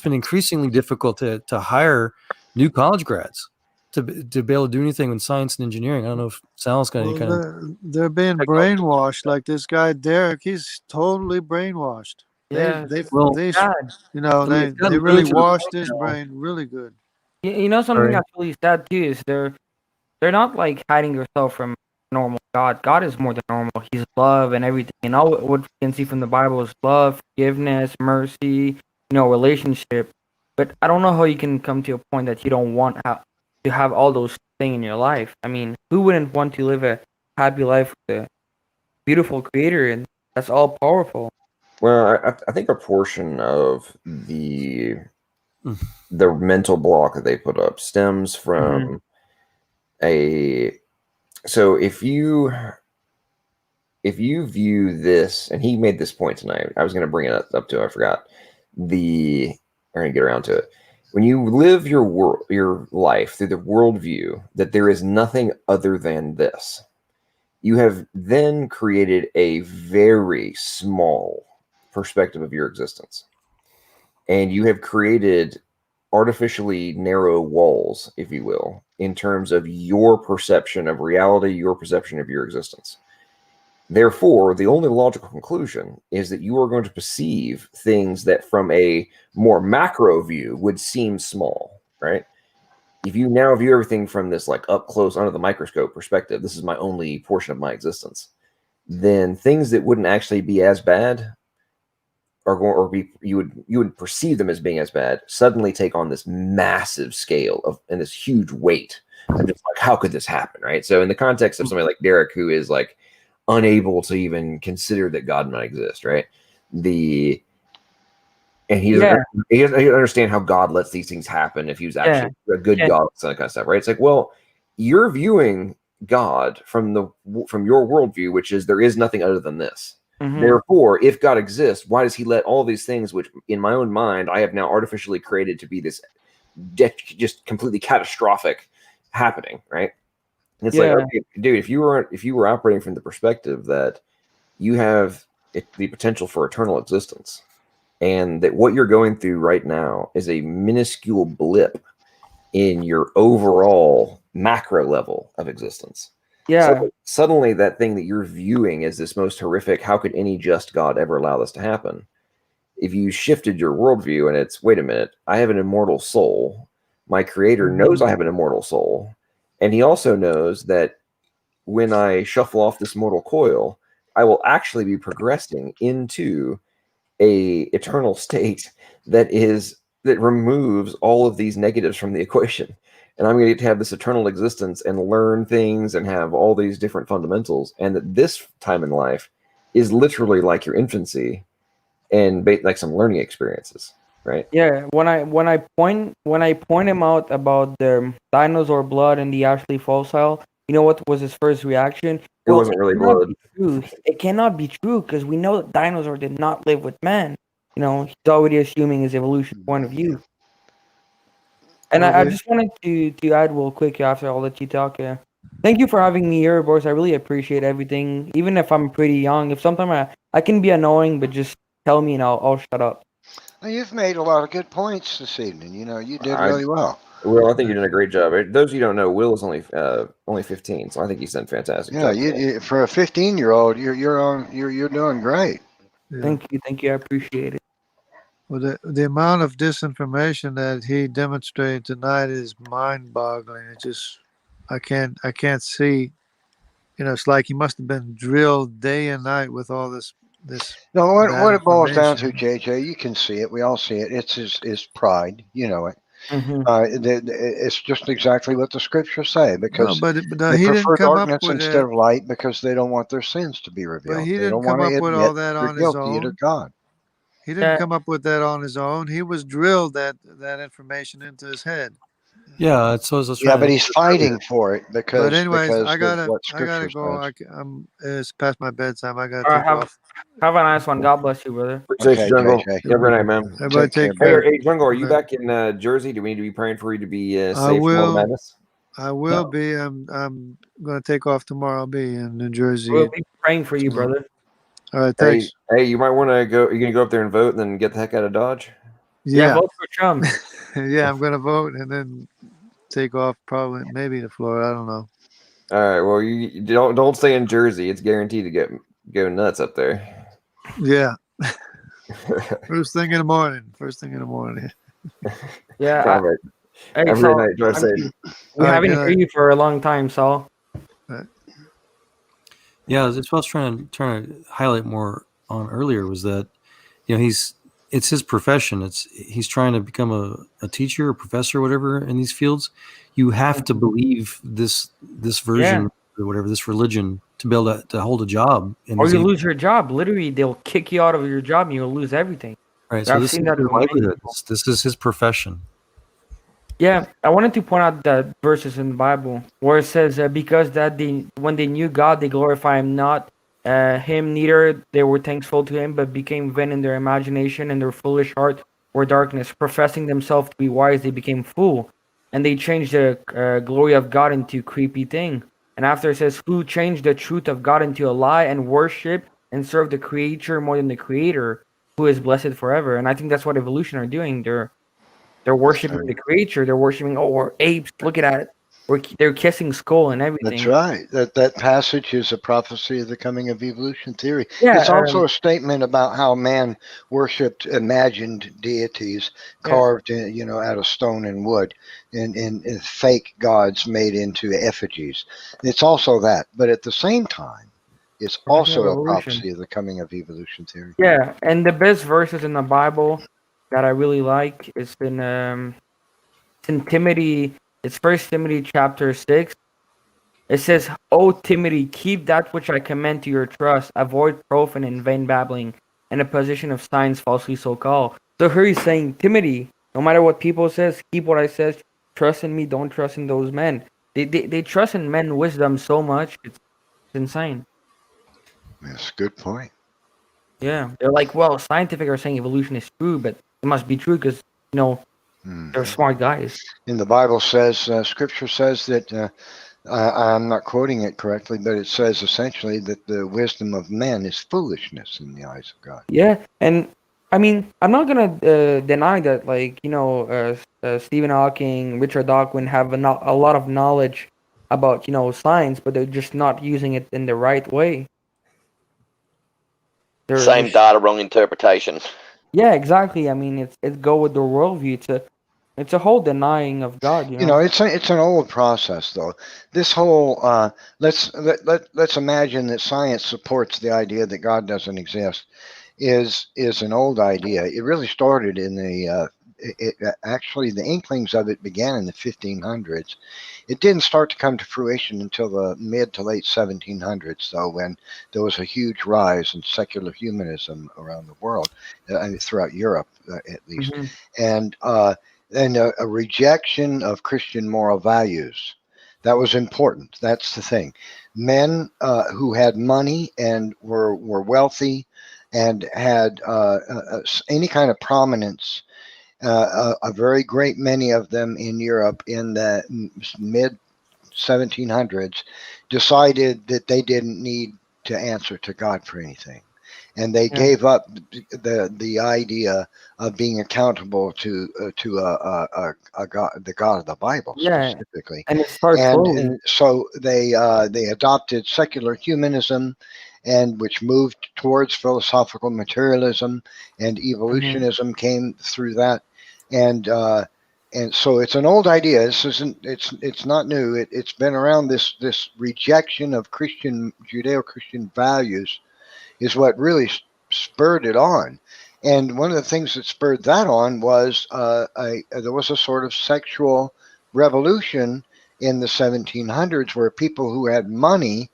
increasingly difficult to hire new college grads to be able to do anything in science and engineering. I don't know if Sal's got any Well, kind of. they're being brainwashed. Like this guy Derrick, he's totally brainwashed. Yeah. Well, They sad. they really washed his brain really good. You know something Right. that's really sad too is they're not like hiding yourself from normal God. God is more than normal. He's love and everything. And all what we can see from the Bible is love, forgiveness, mercy, relationship. But I don't know how you can come to a point that you don't want to have all those things in your life. I mean, who wouldn't want to live a happy life with a beautiful creator and that's all powerful? Well, I think a portion of the mental block that they put up stems from so if you view this, and he made this point tonight, I was going to bring it up to, I forgot. I'm going to get around to it. When you live your life through the worldview that there is nothing other than this, you have then created a very small perspective of your existence. And you have created artificially narrow walls, if you will, in terms of your perception of reality, your perception of your existence. Therefore, the only logical conclusion is that you are going to perceive things that from a more macro view would seem small, right? If you now view everything from this like up close under the microscope perspective, this is my only portion of my existence, then things that wouldn't actually be as bad are going, or be, you would perceive them as being as bad, suddenly take on this massive scale and this huge weight. And just like, how could this happen, right? So in the context of somebody like Derrick, who is like unable to even consider that God might exist, right? He doesn't understand how God lets these things happen if he was actually a good God, that kind of stuff, right? It's like, well, you're viewing God from your worldview, which is there is nothing other than this. Therefore, if God exists, why does he let all these things, which in my own mind I have now artificially created to be this just completely catastrophic happening, right? And it's like, okay, dude, if you were operating from the perspective that you have the potential for eternal existence, and that what you're going through right now is a minuscule blip in your overall macro level of existence. So suddenly that thing that you're viewing as this most horrific, how could any just God ever allow this to happen? If you shifted your worldview and it's, wait a minute, I have an immortal soul. My creator knows I have an immortal soul. And he also knows that when I shuffle off this mortal coil, I will actually be progressing into a eternal state that removes all of these negatives from the equation. And I'm going to get to have this eternal existence and learn things and have all these different fundamentals. And that this time in life is literally like your infancy and like some learning experiences, right? Yeah. When I point him out about the dinosaur blood and the Ashley fossil, you know what was his first reaction? It wasn't really blood. It cannot be true because we know that dinosaurs did not live with men. He's already assuming his evolution point of view. And I just wanted to add real quick after I'll let you talk. Thank you for having me here, boys. I really appreciate everything. Even if I'm pretty young, if sometimes I can be annoying, but just tell me and I'll shut up. Well, you've made a lot of good points this evening. You did really well. Will, I think you're doing a great job. Those of you who don't know, Will is only 15, so I think he's done fantastic. Yeah, you for a 15-year-old, you're doing great. Yeah. Thank you. I appreciate it. Well, the amount of disinformation that he demonstrated tonight is mind-boggling. It just, I can't see. It's like he must have been drilled day and night with all this. No, what it boils down to, JJ, you can see it. We all see it. It's his pride. You know it. It's just exactly what the scriptures say, because he they didn't prefer come up darkness with instead of light because they don't want their sins to be revealed. But he They didn't don't come want to up with admit all that they're on his guilty to own. God. He didn't come up with that on his own. He was drilled that information into his head. Yeah, it's so. Yeah, but he's fighting for it because. But anyways, because I gotta go. It's past my bedtime. I gotta All take right, off. have a nice one. God bless you, brother. Appreciate you, Jungle. JJ. Have a great night, man. Everybody take care. Hey, Jungle, are you back in Jersey? Do we need to be praying for you to be safe from all the madness? I will be. I'm gonna take off tomorrow. I'll be in New Jersey. We'll be praying for you, brother. All right, thanks. Hey, you might want to go. You're gonna go up there and vote, and then get the heck out of Dodge. Yeah, vote for Trump. Yeah, I'm gonna vote, and then take off probably maybe to Florida. I don't know. All right. Well, you don't stay in Jersey. It's guaranteed to go nuts up there. Yeah. First thing in the morning. Yeah. All right. Hey, Every Saul, night, drive safe. we All right, haven't good heard night. you for a long time, Saul. Yeah, that's what I was trying to highlight more on earlier was that, it's his profession. He's trying to become a teacher, a professor, whatever in these fields. You have to believe this version or whatever, this religion to be able to hold a job. Or you lose your job. Literally, they'll kick you out of your job and you'll lose everything. Right. So I've this seen is that his from many livelihood. people. This is his profession. Yeah, I wanted to point out that verses in the Bible where it says, because that when they knew God, they glorify him not, him neither they were thankful to him, but became vain in their imagination, and their foolish heart were darkness. Professing themselves to be wise, they became fool, and they changed the glory of God into creepy thing. And after it says, who changed the truth of God into a lie and worship and serve the creature more than the creator, who is blessed forever. And I think that's what evolution are doing. They're worshiping the creature. They're worshiping, we're apes. Look at it. They're kissing skull and everything. That's right. That passage is a prophecy of the coming of evolution theory. Yeah, It's also a statement about how man worshipped imagined deities carved, out of stone and wood, and fake gods made into effigies. It's also that, but at the same time, it's also a prophecy of the coming of evolution theory. Yeah, and the best verses in the Bible that I really like is in Timothy. It's First Timothy chapter 6. It says, "O Timothy, keep that which I commend to your trust. Avoid profane and vain babbling, and a position of science falsely so called." So here he's saying, Timothy, no matter what people says, keep what I says. Trust in me. Don't trust in those men. They trust in men's wisdom so much. It's insane. That's a good point. Yeah, they're like, well, scientific are saying evolution is true, but it must be true because they're smart guys. And the Bible says, Scripture says that. I'm not quoting it correctly, but it says essentially that the wisdom of men is foolishness in the eyes of God. Yeah, and I mean, I'm not gonna deny that, Stephen Hawking, Richard Dawkins have a lot of knowledge about science, but they're just not using it in the right way. Same data, wrong interpretation. Yeah, exactly. I mean, it's go with their worldview. It's a whole denying of God. It's an old process though. This whole let's imagine that science supports the idea that God doesn't exist is an old idea. It really started in actually the inklings of it began in the 1500s. It didn't start to come to fruition until the mid to late 1700s, though, when there was a huge rise in secular humanism around the world, throughout Europe at least, and a rejection of Christian moral values. That was important. That's the thing. Men who had money and were wealthy and had any kind of prominence, a very great many of them in Europe in the mid 1700s, decided that they didn't need to answer to God for anything. And they gave up the idea of being accountable to a God, the God of the Bible specifically. And so they adopted secular humanism, and which moved towards philosophical materialism, and evolutionism came through that. And so it's an old idea. It's not new. It's been around. This rejection of Judeo-Christian values is what really spurred it on. And one of the things that spurred that on was there was a sort of sexual revolution in the 1700s where people who had money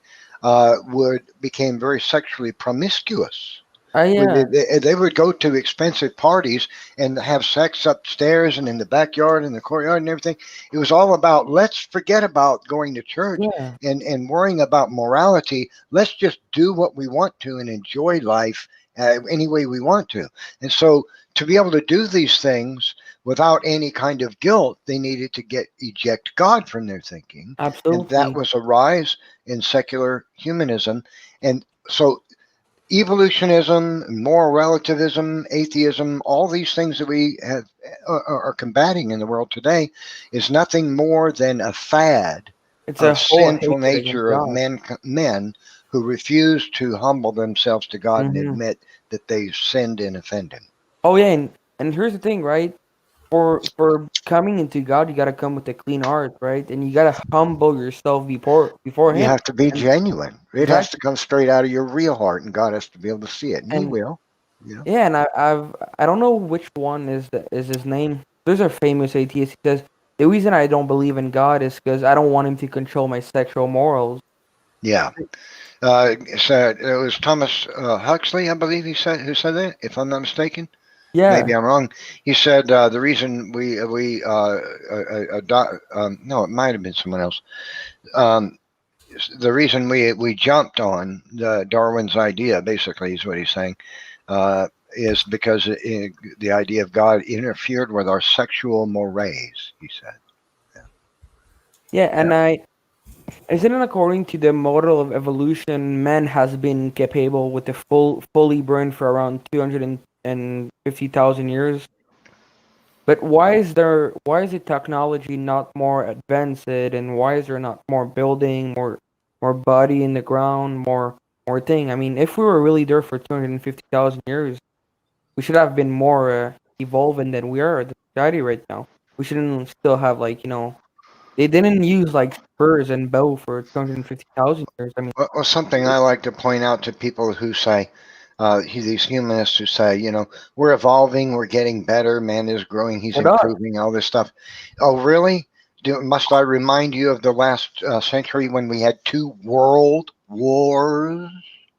became very sexually promiscuous. They would go to expensive parties and have sex upstairs and in the backyard and the courtyard and everything. It was all about, let's forget about going to church and worrying about morality. Let's just do what we want to and enjoy life any way we want to. And so to be able to do these things without any kind of guilt, they needed to eject God from their thinking. Absolutely. And that was a rise in secular humanism. And so evolutionism, moral relativism, atheism, all these things that we have, are combating in the world today is nothing more than a fad It's a of whole sinful hatred against nature of God. men who refuse to humble themselves to God and Hmm. admit that they sinned and offended. Oh yeah, and here's the thing, right? For coming into God, you gotta come with a clean heart, right? And you gotta humble yourself before You Him. have to be And genuine. It has to exactly. come straight out of your real heart, and God has to be able to see it, and He And will. You know. yeah, and I don't know which one is his name. There's a famous atheist. He says the reason I don't believe in God is because I don't want Him to control my sexual morals. Yeah. So it was Thomas Huxley, I believe he said, who said that, if I'm not mistaken. Maybe Yeah. I'm wrong. He said the reason no, it might have been someone else. The reason we jumped on Darwin's idea, basically, is what he's saying, is because the idea of God interfered with our sexual mores. He said. Yeah, and isn't it according to the model of evolution, man has been capable with the fully brain for around 250,000 years? But why is the technology not more advanced, and why is there not more building, more body in the ground, more thing? I mean, if we were really there for 250,000 years, we should have been more evolving than we are the society right now. We shouldn't still have they didn't use like spurs and bow for 250,000 years. I mean, Well, something I like to point out to people who say, these humanists who say, we're evolving, we're getting better, man is growing, he's we're not. improving, all this stuff. Oh, really? Must I remind you of the last century when we had 2 world wars?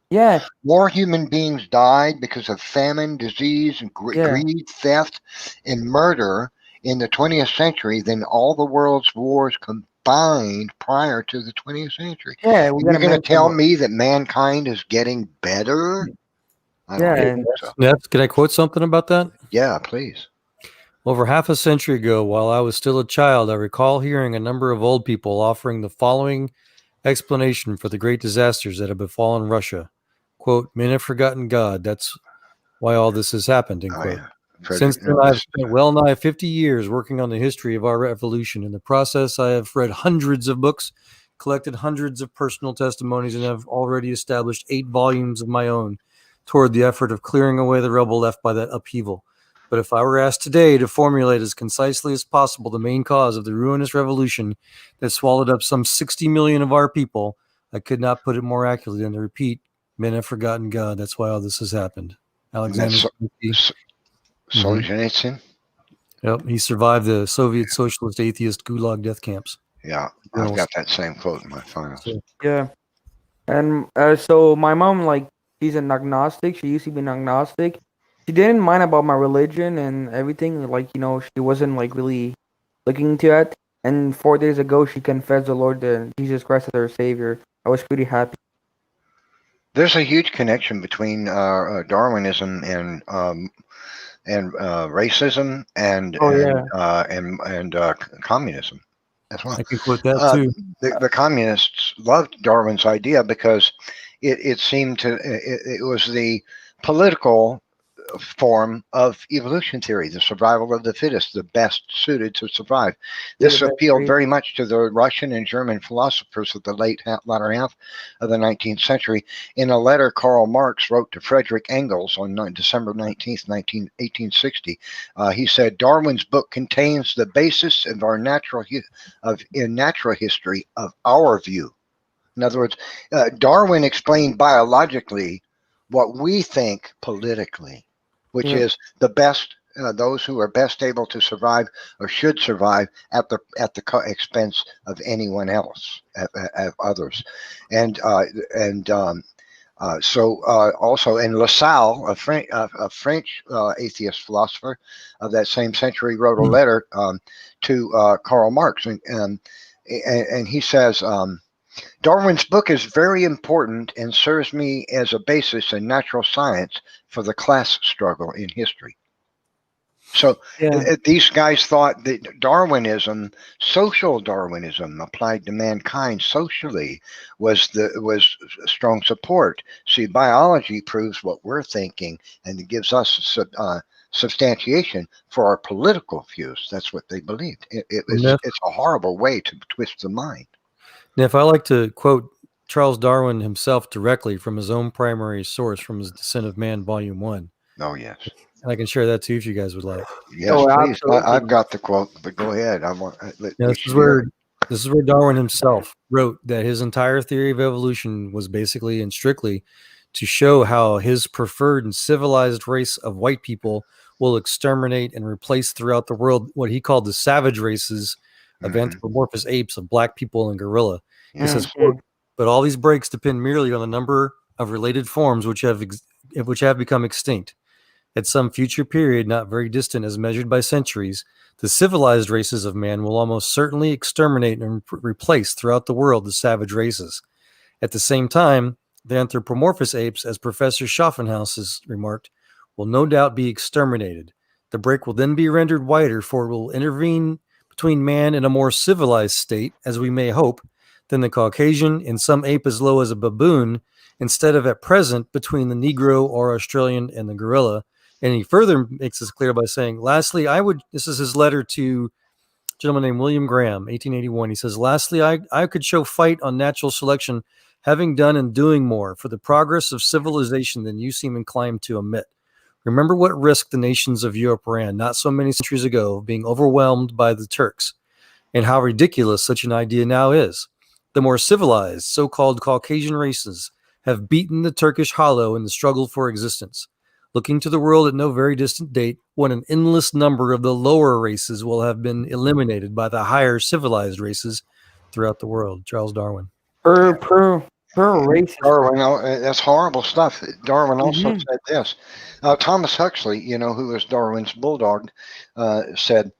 Yeah. More human beings died because of famine, disease, and Yeah. greed, theft, and murder in the 20th century than all the world's wars combined prior to the 20th century. Yeah, we And you're gotta going to mention tell what. me that mankind is getting better? I don't Yeah, think and so. Nets, can I quote something about that? Yeah, please. Over half a century ago, while I was still a child, I recall hearing a number of old people offering the following explanation for the great disasters that have befallen Russia. Quote, men have forgotten God. That's why all this has happened, end quote. Since then, I've spent well nigh 50 years working on the history of our evolution. In the process, I have read hundreds of books, collected hundreds of personal testimonies, and have already established 8 volumes of my own toward the effort of clearing away the rubble left by that upheaval. But if I were asked today to formulate as concisely as possible the main cause of the ruinous revolution that swallowed up some 60 million of our people, I could not put it more accurately than to repeat, men have forgotten God. That's why all this has happened. Alexander Solzhenitsyn? Mm-hmm. Yep, he survived the Soviet socialist atheist gulag death camps. Yeah, I've got that same quote in my files. Yeah. And so my mom, she's an agnostic. She used to be an agnostic. She didn't mind about my religion and everything. She wasn't really looking into it. And 4 days ago, she confessed the Lord, Jesus Christ, as her Savior. I was pretty happy. There's a huge connection between Darwinism and racism and communism as well. I can quote that too. The communists loved Darwin's idea because it seemed to it was the political form of evolution theory, the survival of the fittest, the best suited to survive. This appealed very much to the Russian and German philosophers of the latter half of the 19th century. In a letter Karl Marx wrote to Friedrich Engels on December 19th, 1860, he said, Darwin's book contains the basis of our natural history of our view. In other words, Darwin explained biologically what we think politically, which is the best, those who are best able to survive or should survive at the expense of anyone else, of others, so also, and Lassalle, a French atheist philosopher of that same century, wrote a letter to Karl Marx, and he says. Darwin's book is very important and serves me as a basis in natural science for the class struggle in history. So Yeah. these guys thought that Darwinism, social Darwinism, applied to mankind socially, was strong support. See, biology proves what we're thinking, and it gives us substantiation for our political views. That's what they believed. It's a horrible way to twist the mind. Now, if I like to quote Charles Darwin himself directly from his own primary source, from his Descent of Man, Volume 1. Oh, yes. And I can share that too if you guys would like. Yes, please. I've got the quote, but go ahead. This is where Darwin himself wrote that his entire theory of evolution was basically and strictly to show how his preferred and civilized race of white people will exterminate and replace throughout the world what he called the savage races of anthropomorphous apes, of black people and gorilla. He says, quote, but all these breaks depend merely on the number of related forms which have become extinct. At some future period, not very distant as measured by centuries, the civilized races of man will almost certainly exterminate and replace throughout the world the savage races. At the same time, the anthropomorphous apes, as Professor Schaffenhaus has remarked, will no doubt be exterminated. The break will then be rendered wider, for it will intervene between man and a more civilized state, as we may hope, than the Caucasian and some ape as low as a baboon, instead of at present between the Negro or Australian and the gorilla. And he further makes this clear by saying, lastly, this is his letter to a gentleman named William Graham, 1881. He says, lastly, I could show fight on natural selection, having done and doing more for the progress of civilization than you seem inclined to admit. Remember what risk the nations of Europe ran not so many centuries ago of being overwhelmed by the Turks, and how ridiculous such an idea now is. The more civilized, so-called Caucasian races have beaten the Turkish hollow in the struggle for existence. Looking to the world at no very distant date, when an endless number of the lower races will have been eliminated by the higher civilized races throughout the world. Charles Darwin. Per race. Darwin, that's horrible stuff. Darwin also said this. Thomas Huxley, who was Darwin's bulldog, said,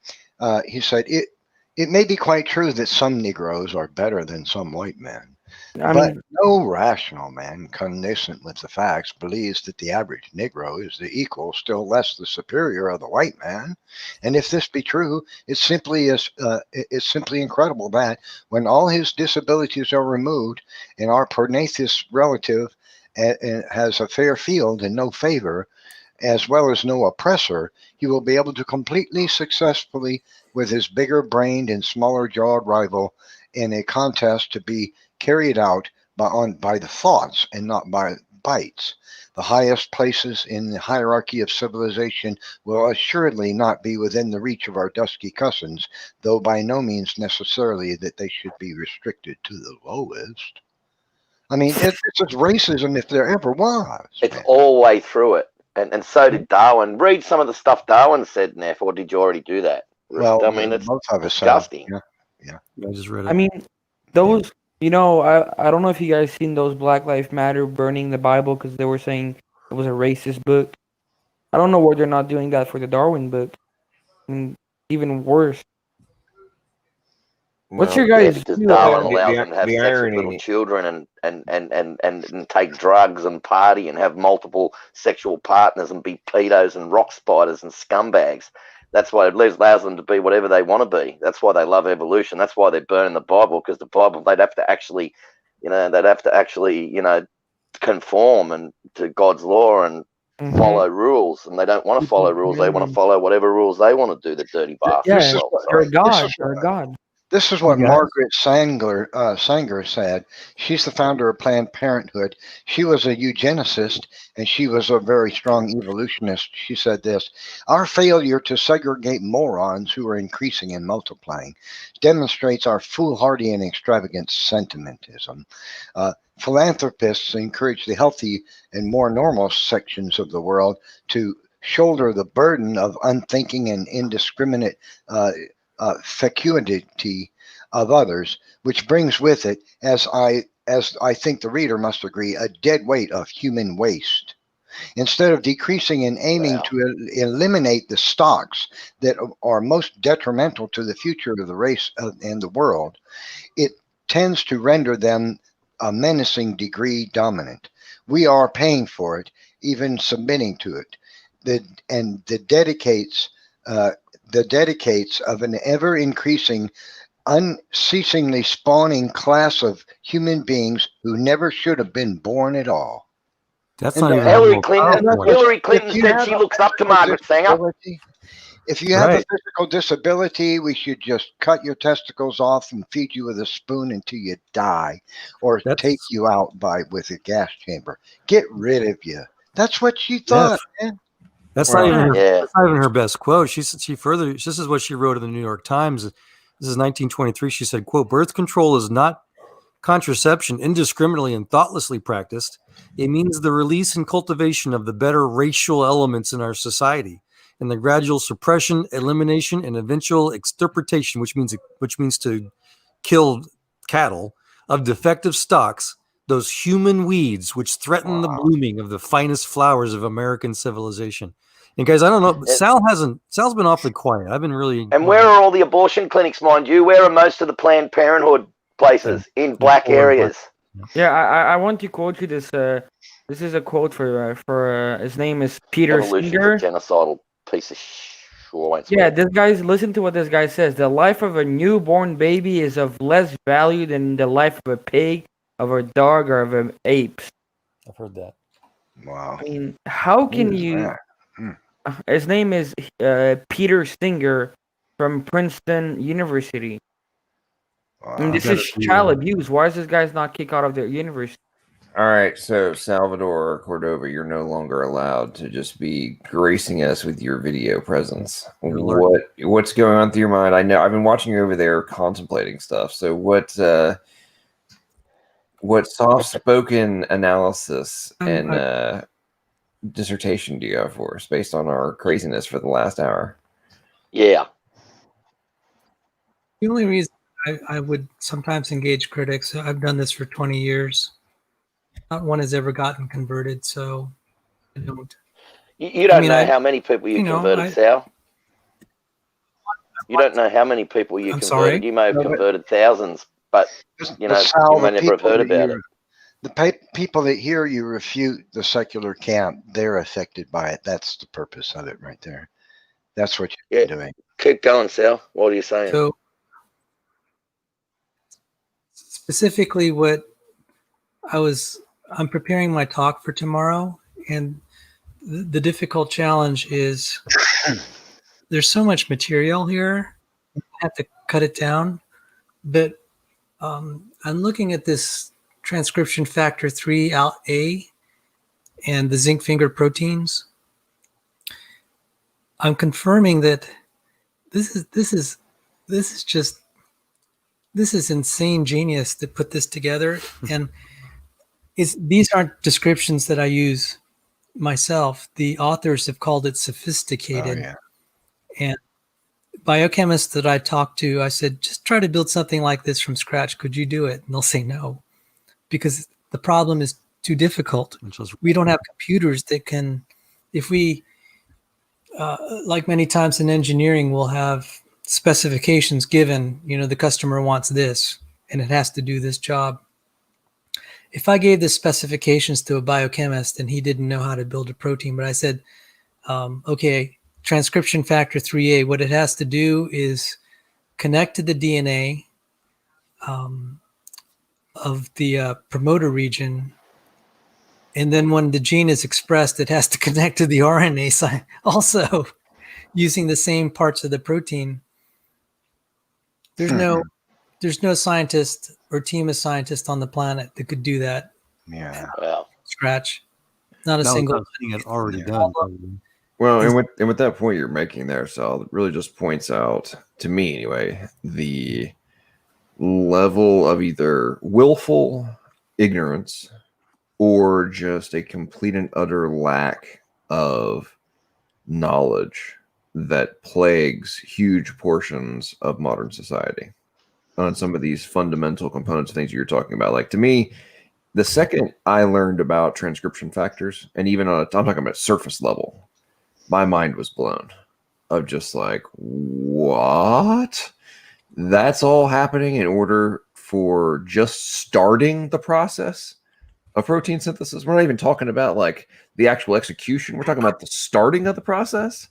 it may be quite true that some Negroes are better than some white men. But no rational man, cognizant with the facts, believes that the average Negro is the equal, still less the superior of the white man. And if this be true, it's simply incredible that when all his disabilities are removed and our prognathous relative has a fair field and no favor, as well as no oppressor, he will be able to completely successfully with his bigger-brained and smaller-jawed rival in a contest to be carried out by the thoughts and not by bites. The highest places in the hierarchy of civilization will assuredly not be within the reach of our dusky cousins, though by no means necessarily that they should be restricted to the lowest. I mean, it's just racism if there ever was. It's all the way through it. And so did Darwin. Read some of the stuff Darwin said, Neff, or did you already do that? Well, I mean, it's both of us disgusting. Yeah. I just read it. I mean, those, I don't know if you guys seen those Black Lives Matter burning the Bible because they were saying it was a racist book. I don't know why they're not doing that for the Darwin book. I mean, even worse. What's your guys' because view Darwin on allows them to have sex with little children and take drugs and party and have multiple sexual partners and be pedos and rock spiders and scumbags. That's why it allows them to be whatever they want to be. That's why they love evolution. That's why they're burning the Bible, because the Bible, they'd have to actually, conform and to God's law and follow rules. And they don't want to follow rules. They want to follow whatever rules they want to do, the dirty bastards. You're a god. You're a god. This is what Margaret Sanger said. She's the founder of Planned Parenthood. She was a eugenicist, and she was a very strong evolutionist. She said this: our failure to segregate morons who are increasing and multiplying demonstrates our foolhardy and extravagant sentimentism. Philanthropists encourage the healthy and more normal sections of the world to shoulder the burden of unthinking and indiscriminate fecundity of others, which brings with it, as I think the reader must agree, a dead weight of human waste. Instead of decreasing and aiming to eliminate the stocks that are most detrimental to the future of the race and the world, it tends to render them a menacing degree dominant. We are paying for it, even submitting to it. That dedicates the dedicates of an ever-increasing, unceasingly spawning class of human beings who never should have been born at all. That's And not even Hillary Clinton you said have she a looks up to physical Margaret Sanger. disability- If you have a Right. physical disability, we should just cut your testicles off and feed you with a spoon until you die, or take you out with a gas chamber. Get rid of you. That's what she thought, man. That's not even her best quote. She further. This is what she wrote in the New York Times. This is 1923. She said, "Quote: Birth control is not contraception indiscriminately and thoughtlessly practiced. It means the release and cultivation of the better racial elements in our society, and the gradual suppression, elimination, and eventual extirpation, which means to kill cattle, of defective stocks, those human weeds which threaten the blooming of the finest flowers of American civilization." And guys, I don't know, but Sal's been awfully quiet. I've been really. And where are all the abortion clinics, mind you? Where are most of the Planned Parenthood places in black areas? Yeah, I want to quote you this. This is a quote for his name is Peter Evolution's Singer. a genocidal piece of Yeah, listen to what this guy says. The life of a newborn baby is of less value than the life of a pig, of a dog, or of an ape. I've heard that. Wow. I mean, how can you? His name is Peter Singer from Princeton University. And this is child abuse. Why is this guy's not kicked out of the university? All right, so Salvador Cordova, you're no longer allowed to just be gracing us with your video presence. What's going on through your mind? I know I've been watching you over there contemplating stuff. So what soft-spoken analysis and dissertation do you have for us based on our craziness for the last hour? Yeah. The only reason I would sometimes engage critics, I've done this for 20 years. Not one has ever gotten converted, so I don't. You don't know how many people you converted, Sal. You don't know how many people you converted. Sorry? You may have converted thousands, but you may never have heard about it. The people that hear you refute the secular camp, they're affected by it. That's the purpose of it right there. That's what you're doing. Keep going, Sal. What are you saying? So, specifically what I'm preparing my talk for tomorrow, and the difficult challenge is there's so much material here. I have to cut it down, but I'm looking at this transcription factor 3A and the zinc finger proteins. I'm confirming that this is insane genius to put this together. And these aren't descriptions that I use myself. The authors have called it sophisticated. Oh, yeah. And biochemists that I talked to, I said, just try to build something like this from scratch. Could you do it? And they'll say no, because the problem is too difficult. We don't have computers that can, if we, like many times in engineering, we'll have specifications given, the customer wants this and it has to do this job. If I gave the specifications to a biochemist and he didn't know how to build a protein, but I said, okay, transcription factor 3A, what it has to do is connect to the DNA of the promoter region. And then when the gene is expressed, it has to connect to the RNA side also using the same parts of the protein. There's no scientist or team of scientists on the planet that could do that. Yeah. Wow. Scratch. Not a single thing had already done. Well, and with that point you're making there, Sal, it really just points out, to me anyway, the level of either willful ignorance or just a complete and utter lack of knowledge that plagues huge portions of modern society on some of these fundamental components of things you're talking about. Like, to me, the second I learned about transcription factors, and even I'm talking about surface level, my mind was blown of just like, what? That's all happening in order for just starting the process of protein synthesis. We're not even talking about like the actual execution. We're talking about the starting of the process.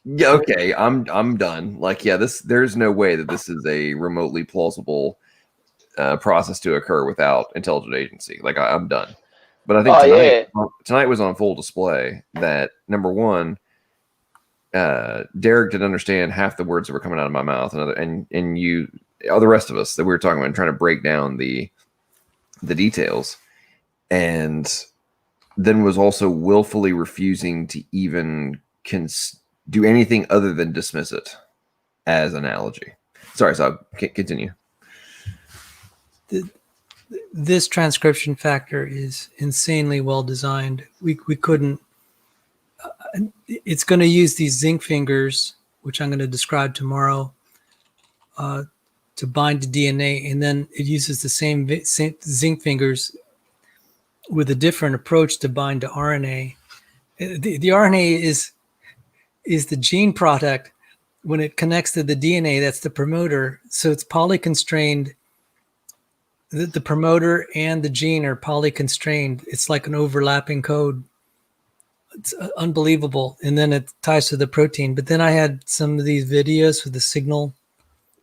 Yeah, okay, I'm done. Like, yeah, there's no way that this is a remotely plausible process to occur without intelligent agency. Like, I'm done. But I think tonight was on full display that, number one, Derrick didn't understand half the words that were coming out of my mouth, and you, all the rest of us that we were talking about and trying to break down the details, and then was also willfully refusing to even do anything other than dismiss it as analogy. Sorry, so continue. This transcription factor is insanely well designed. We couldn't. It's going to use these zinc fingers, which I'm going to describe tomorrow, to bind to DNA, and then it uses the same zinc fingers with a different approach to bind to RNA. The RNA is the gene product. When it connects to the DNA, that's the promoter. So it's polyconstrained. The promoter and the gene are polyconstrained. It's like an overlapping code. It's unbelievable. And then it ties to the protein. But then I had some of these videos with the signal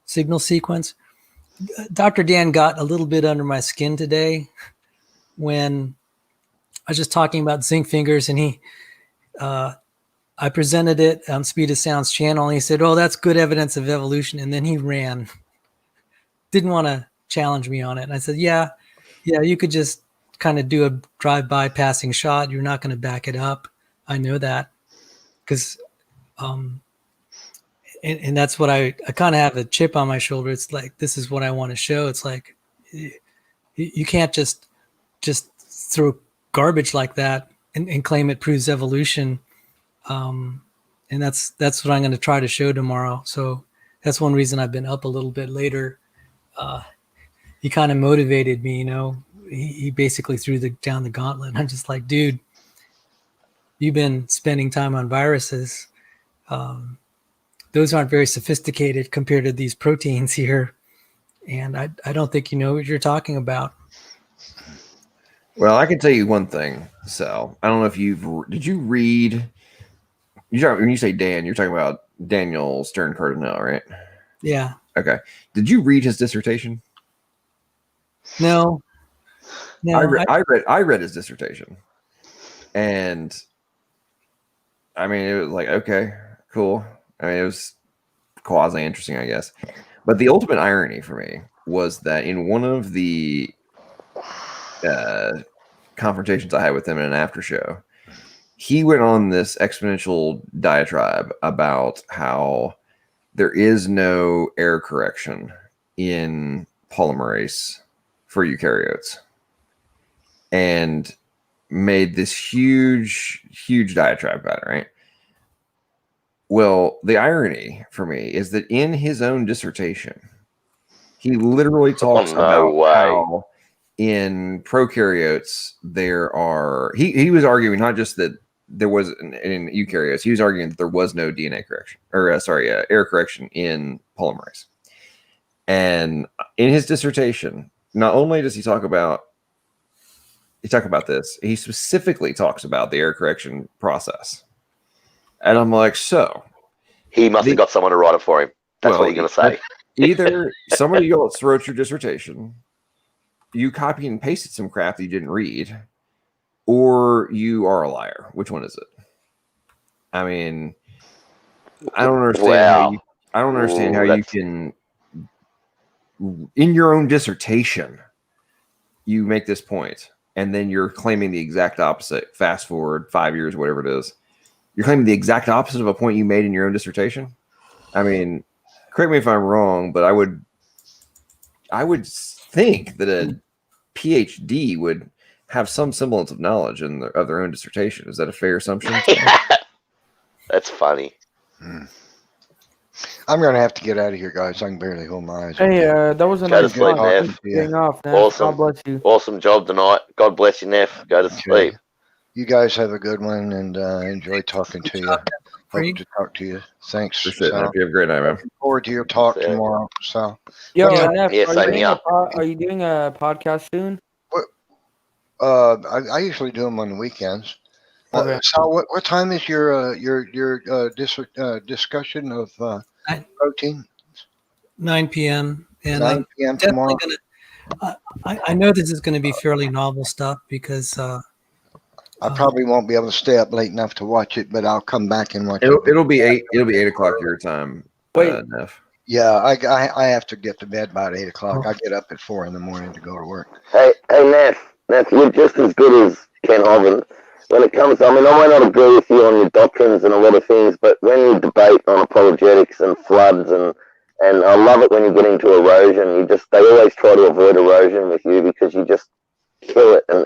sequence. Dr. Dan got a little bit under my skin today when I was just talking about zinc fingers, and I presented it on Speed of Sound's channel, and he said, "Oh, that's good evidence of evolution." And then he ran. Didn't want to challenge me on it. And I said, yeah, you could just kind of do a drive-by passing shot. You're not going to back it up. I know that because, and that's what I kind of have a chip on my shoulder. It's like, this is what I want to show. It's like, you can't just throw garbage like that and claim it proves evolution. And that's what I'm going to try to show tomorrow. So that's one reason I've been up a little bit later. He kind of motivated me, you know. He basically threw down the gauntlet. I'm just like, dude, you've been spending time on viruses. Those aren't very sophisticated compared to these proteins here. And I don't think you know what you're talking about. Well, I can tell you one thing, Sal. I don't know if did you read, when you say Dan, you're talking about Daniel Stern Cardinal, right? Yeah. Okay. Did you read his dissertation? No. I read his dissertation, and I mean, it was like, okay, cool. I mean, it was quasi interesting, I guess. But the ultimate irony for me was that in one of the confrontations I had with him in an after show, he went on this exponential diatribe about how there is no error correction in polymerase for eukaryotes, and made this huge diatribe about it, right? Well, the irony for me is that in his own dissertation, he literally talks about how in prokaryotes there are, he was arguing not just that there was in eukaryotes, he was arguing that there was no DNA correction, or error correction in polymerase. And in his dissertation, not only does he talk about this, he specifically talks about the error correction process. And I'm like, so he must have got someone to write it for him. That's what you're going to say. Either somebody else wrote your dissertation, you copy and pasted some crap that you didn't read, or you are a liar. Which one is it? I mean, I don't understand. How you can, in your own dissertation, you make this point, and then you're claiming the exact opposite. Fast forward 5 years, whatever it is, you're claiming the exact opposite of a point you made in your own dissertation. I mean, correct me if I'm wrong, but I would think that a PhD would have some semblance of knowledge of their own dissertation. Is that a fair assumption? That's funny. I'm going to have to get out of here, guys. I can barely hold my eyes. Hey, that was a nice sleep, one. Neff. Getting off, Neff. Awesome. God bless you. Awesome job tonight. God bless you, Neff. Go to sleep. You guys have a good one, and enjoy talking to you. Hope to talk to you. Thanks. Appreciate it. You have a great night, man. Looking forward to your talk tomorrow. So, Yo, yeah, Neff, yeah, are you doing a podcast soon? I usually do them on the weekends. Okay. So what time is your discussion of protein? 9 p.m. And 9 I'm p.m. definitely tomorrow. gonna. I know this is going to be fairly novel stuff because I probably won't be able to stay up late enough to watch it, but I'll come back and watch it. It'll be 8. It'll be 8 o'clock your time. Neff. Yeah, I have to get to bed about 8 o'clock. I get up at 4 in the morning to go to work. Hey, Neff, you're just as good as Ken Hovind when it comes. I mean, I might not agree with you on your doctrines and a lot of things, but when you debate on apologetics and floods and I love it when you get into erosion. They always try to avoid erosion with you because you just kill it, and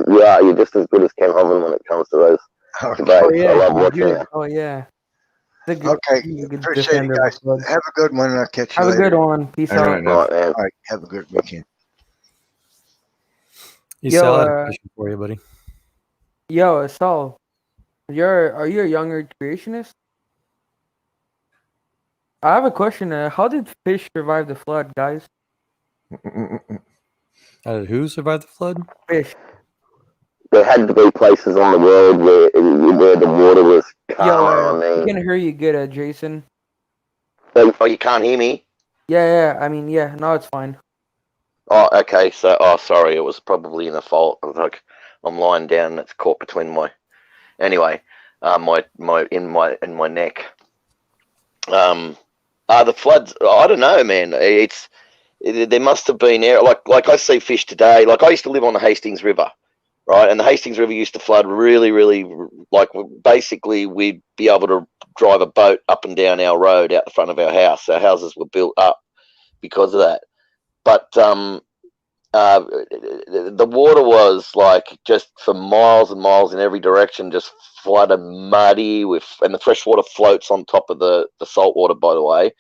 you're just as good as Ken Hovind when it comes to those debates. Oh yeah. I love watching it. Oh yeah. Okay, appreciate it, guys. Have a good one, and I'll catch you Have later. a good one. Peace out. Right, man. All right, have a good weekend. Sal, I had a question for you, buddy. Yo, Saul, are you a younger creationist? I have a question. How did fish survive the flood, guys? How did who survive the flood? Fish. There had to be places on the world where the water was calmer. Yo, I can hear you good, Jason. Oh, you can't hear me? Yeah. I mean, yeah. No, it's fine. Oh, okay. So, sorry, it was probably in a fault. I was like, I'm lying down and it's caught between my. Anyway, my neck. The floods. I don't know, man. There must have been air. Like I see fish today. Like I used to live on the Hastings River, right? And the Hastings River used to flood really, really. Like basically, we'd be able to drive a boat up and down our road out the front of our house. Our houses were built up because of that. But the water was like just for miles and miles in every direction, just flooded muddy and the fresh water floats on top of the salt water, by the way.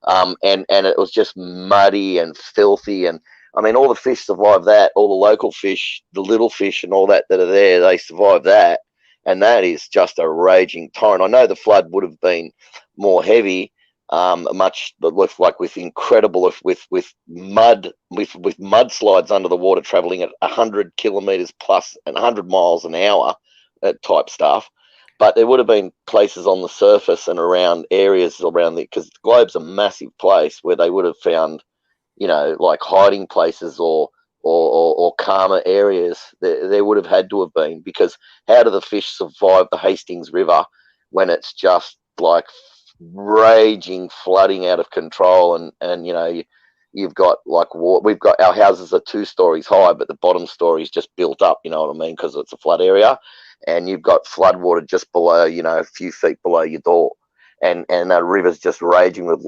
And it was just muddy and filthy. And I mean, all the fish survived that, all the local fish, the little fish and all that are there, they survived that. And that is just a raging torrent. I know the flood would have been more heavy, with incredible with mudslides under the water traveling at 100 kilometers plus and 100 miles an hour type stuff. But there would have been places on the surface and around areas around because the globe's a massive place where they would have found, like hiding places or calmer areas. There would have had to have been, because how do the fish survive the Hastings River when it's just like raging flooding out of control? And you've got like water. We've got our houses are 2 stories high, but the bottom story is just built up, you know what I mean, because it's a flood area, and you've got flood water just below, a few feet below your door, and that river's just raging with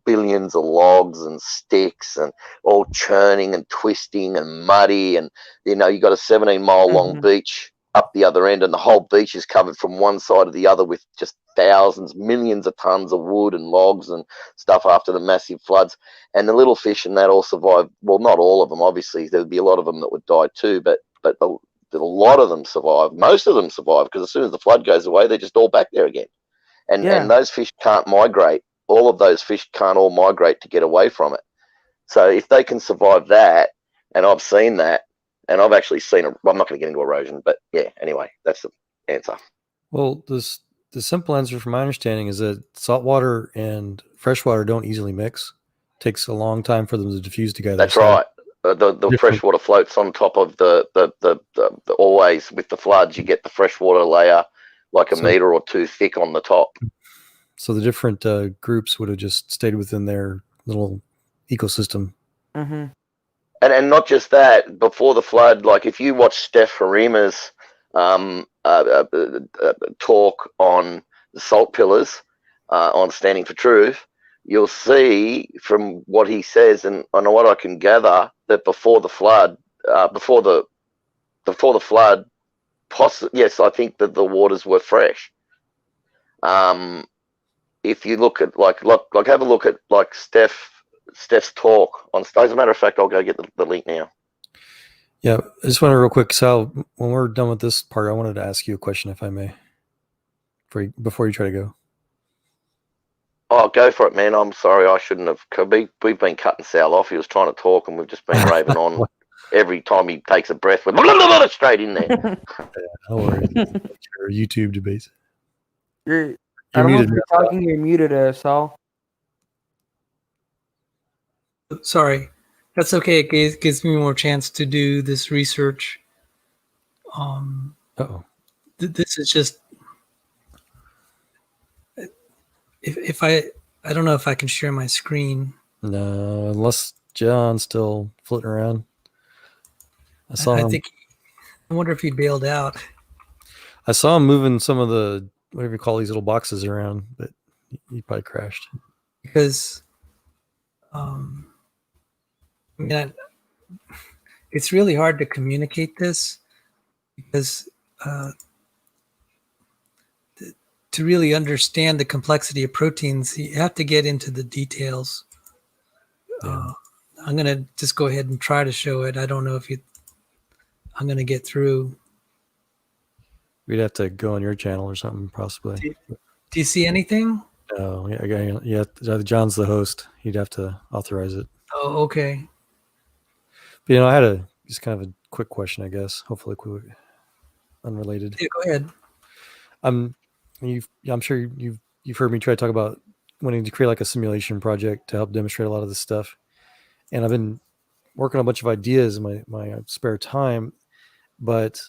billions of logs and sticks and all churning and twisting and muddy, and you got a 17-mile long beach up the other end, and the whole beach is covered from one side to the other with just thousands, millions of tons of wood and logs and stuff after the massive floods. And the little fish and that all survived. Well, not all of them, obviously. There'd be a lot of them that would die too, but a lot of them survive. Most of them survive, because as soon as the flood goes away, they're just all back there again. And those fish can't migrate. All of those fish can't all migrate to get away from it. So if they can survive that, and I've seen that, and I've actually seen it. Well, I'm not going to get into erosion, but yeah, anyway, that's the answer. Well, the simple answer from my understanding is that saltwater and freshwater don't easily mix. It takes a long time for them to diffuse together. That's right. The freshwater floats on top of the always with the floods. You get the freshwater layer like a meter or 2 thick on the top. So the different groups would have just stayed within their little ecosystem. Mm-hmm. And not just that, before the flood, like if you watch Steph Harima's talk on the salt pillars on Standing for Truth, you'll see from what he says and what I can gather that before the flood, yes, I think that the waters were fresh. If you look at like have a look at like Steph's talk on. As a matter of fact, I'll go get the link now. Yeah, I just want to real quick, Sal, when we're done with this part, I wanted to ask you a question, if I may, before you try to go. Oh, go for it, man. I'm sorry, I shouldn't have. We've been cutting Sal off. He was trying to talk, and we've just been raving on. every time he takes a breath, we're straight in there. Don't worry. Your YouTube debates. I You're don't know if muted. you're talking. You're muted, Sal. Sorry, that's okay. It gives me more chance to do this research. Uh-oh. This is just if I don't know if I can share my screen. No, unless John's still floating around. I saw him. I wonder if he bailed out. I saw him moving some of the whatever you call these little boxes around, but he probably crashed. Because it's really hard to communicate this because to really understand the complexity of proteins, you have to get into the details. Yeah. I'm going to just go ahead and try to show it. I don't know if I'm going to get through. We'd have to go on your channel or something, possibly. Do you see anything? Oh, yeah. John's the host. He'd have to authorize it. Oh, okay. But, I had just kind of a quick question, I guess. Hopefully, quick, unrelated. Yeah, go ahead. I'm sure you've heard me try to talk about wanting to create like a simulation project to help demonstrate a lot of this stuff, and I've been working on a bunch of ideas in my spare time. But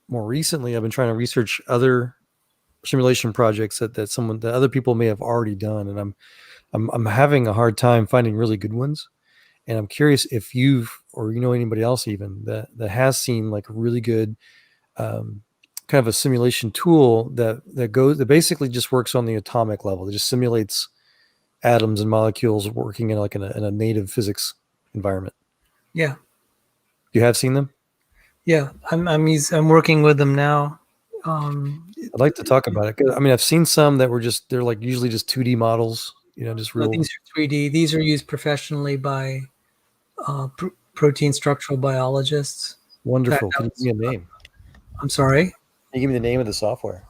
more recently, I've been trying to research other simulation projects that other people may have already done, and I'm having a hard time finding really good ones. And I'm curious if you've or anybody else even that has seen like a really good kind of a simulation tool that basically just works on the atomic level. It just simulates atoms and molecules working in a native physics environment. Yeah. You have seen them? Yeah, I'm working with them now. I'd like to talk about it. 'Cause, I've seen some that they're like usually just 2D models, just real. No, these are 3D. These are used professionally by protein structural biologists. Wonderful. Can you give me a name? I'm sorry? Can you give me the name of the software?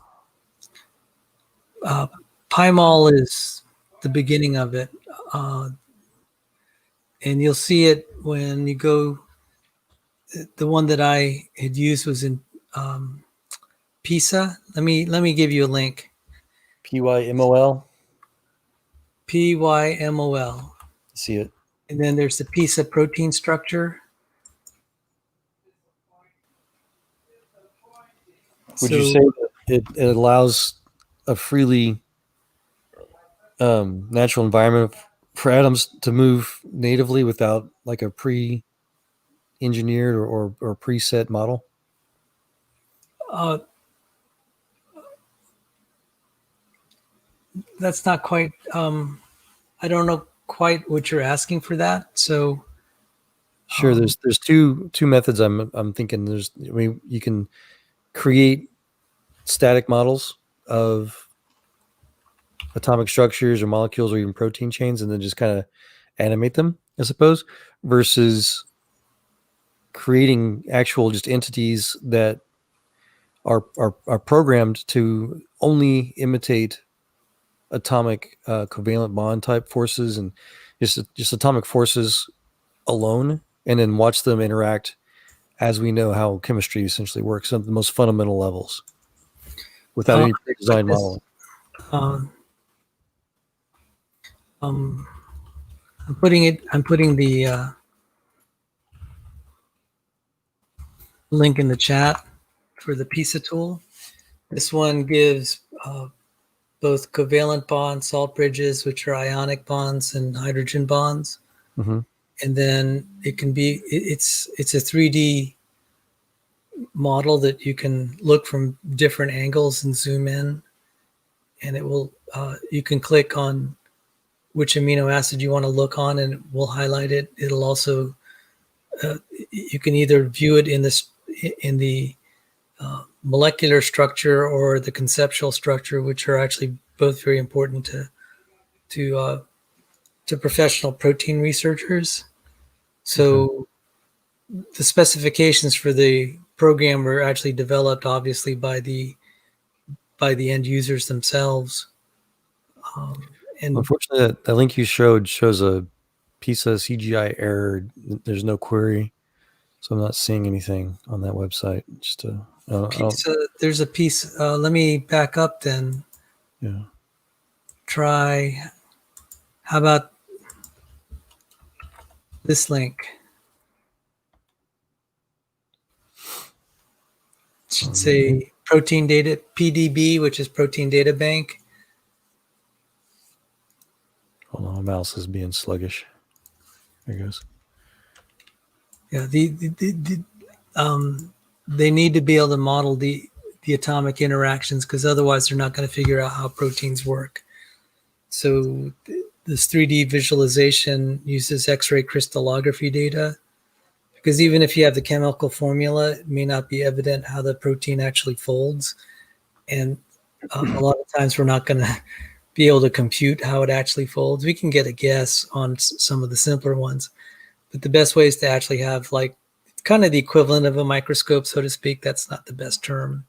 PyMol is the beginning of it. And you'll see it when you go. The one that I had used was in PISA. Let me give you a link. PYMOL? PYMOL. See it. And then there's the PISA protein structure. Would you say that it allows a freely natural environment for atoms to move natively without like a pre-engineered or preset model? That's not quite. I don't know quite what you're asking for that. So. Sure. There's two methods I'm thinking. You can create static models of atomic structures or molecules or even protein chains and then just kind of animate them, I suppose, versus creating actual just entities that are programmed to only imitate atomic covalent bond type forces and just atomic forces alone, and then watch them interact as we know how chemistry essentially works at the most fundamental levels without any pre-designed model. I'm putting the link in the chat for the PISA tool. This one gives both covalent bonds, salt bridges, which are ionic bonds, and hydrogen bonds. Mm-hmm. And then it's a 3D model that you can look from different angles and zoom in, and it will you can click on which amino acid you want to look on, and it will highlight it. It'll also you can either view it in the molecular structure or the conceptual structure, which are actually both very important to professional protein researchers. So the specifications for the program were actually developed, obviously, by the end users themselves. And unfortunately, that link you showed shows a PISA CGI error. There's no query. So I'm not seeing anything on that website. Just there's a piece. Let me back up then. Yeah. Try. How about this link? It should say protein data, PDB, which is protein data bank. Hold on, my mouse is being sluggish. There it goes. Yeah, they need to be able to model the atomic interactions, because otherwise they're not going to figure out how proteins work. So this 3D visualization uses X-ray crystallography data, because even if you have the chemical formula, it may not be evident how the protein actually folds. And a lot of times we're not going to be able to compute how it actually folds. We can get a guess on some of the simpler ones, but the best way is to actually have like kind of the equivalent of a microscope, so to speak. That's not the best term,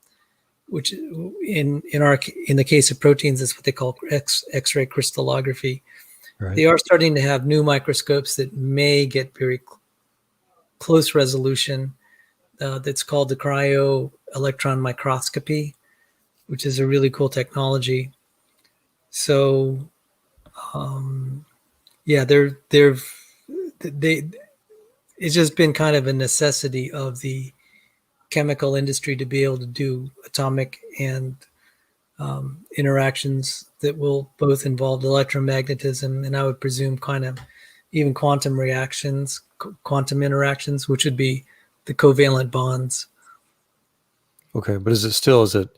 which in the case of proteins is what they call X-ray crystallography. Right. They are starting to have new microscopes that may get very close resolution. That's called the cryo electron microscopy, which is a really cool technology. So, yeah, it's just been kind of a necessity of the chemical industry to be able to do atomic and interactions that will both involve electromagnetism and I would presume kind of even quantum reactions, quantum interactions, which would be the covalent bonds. Okay, but is it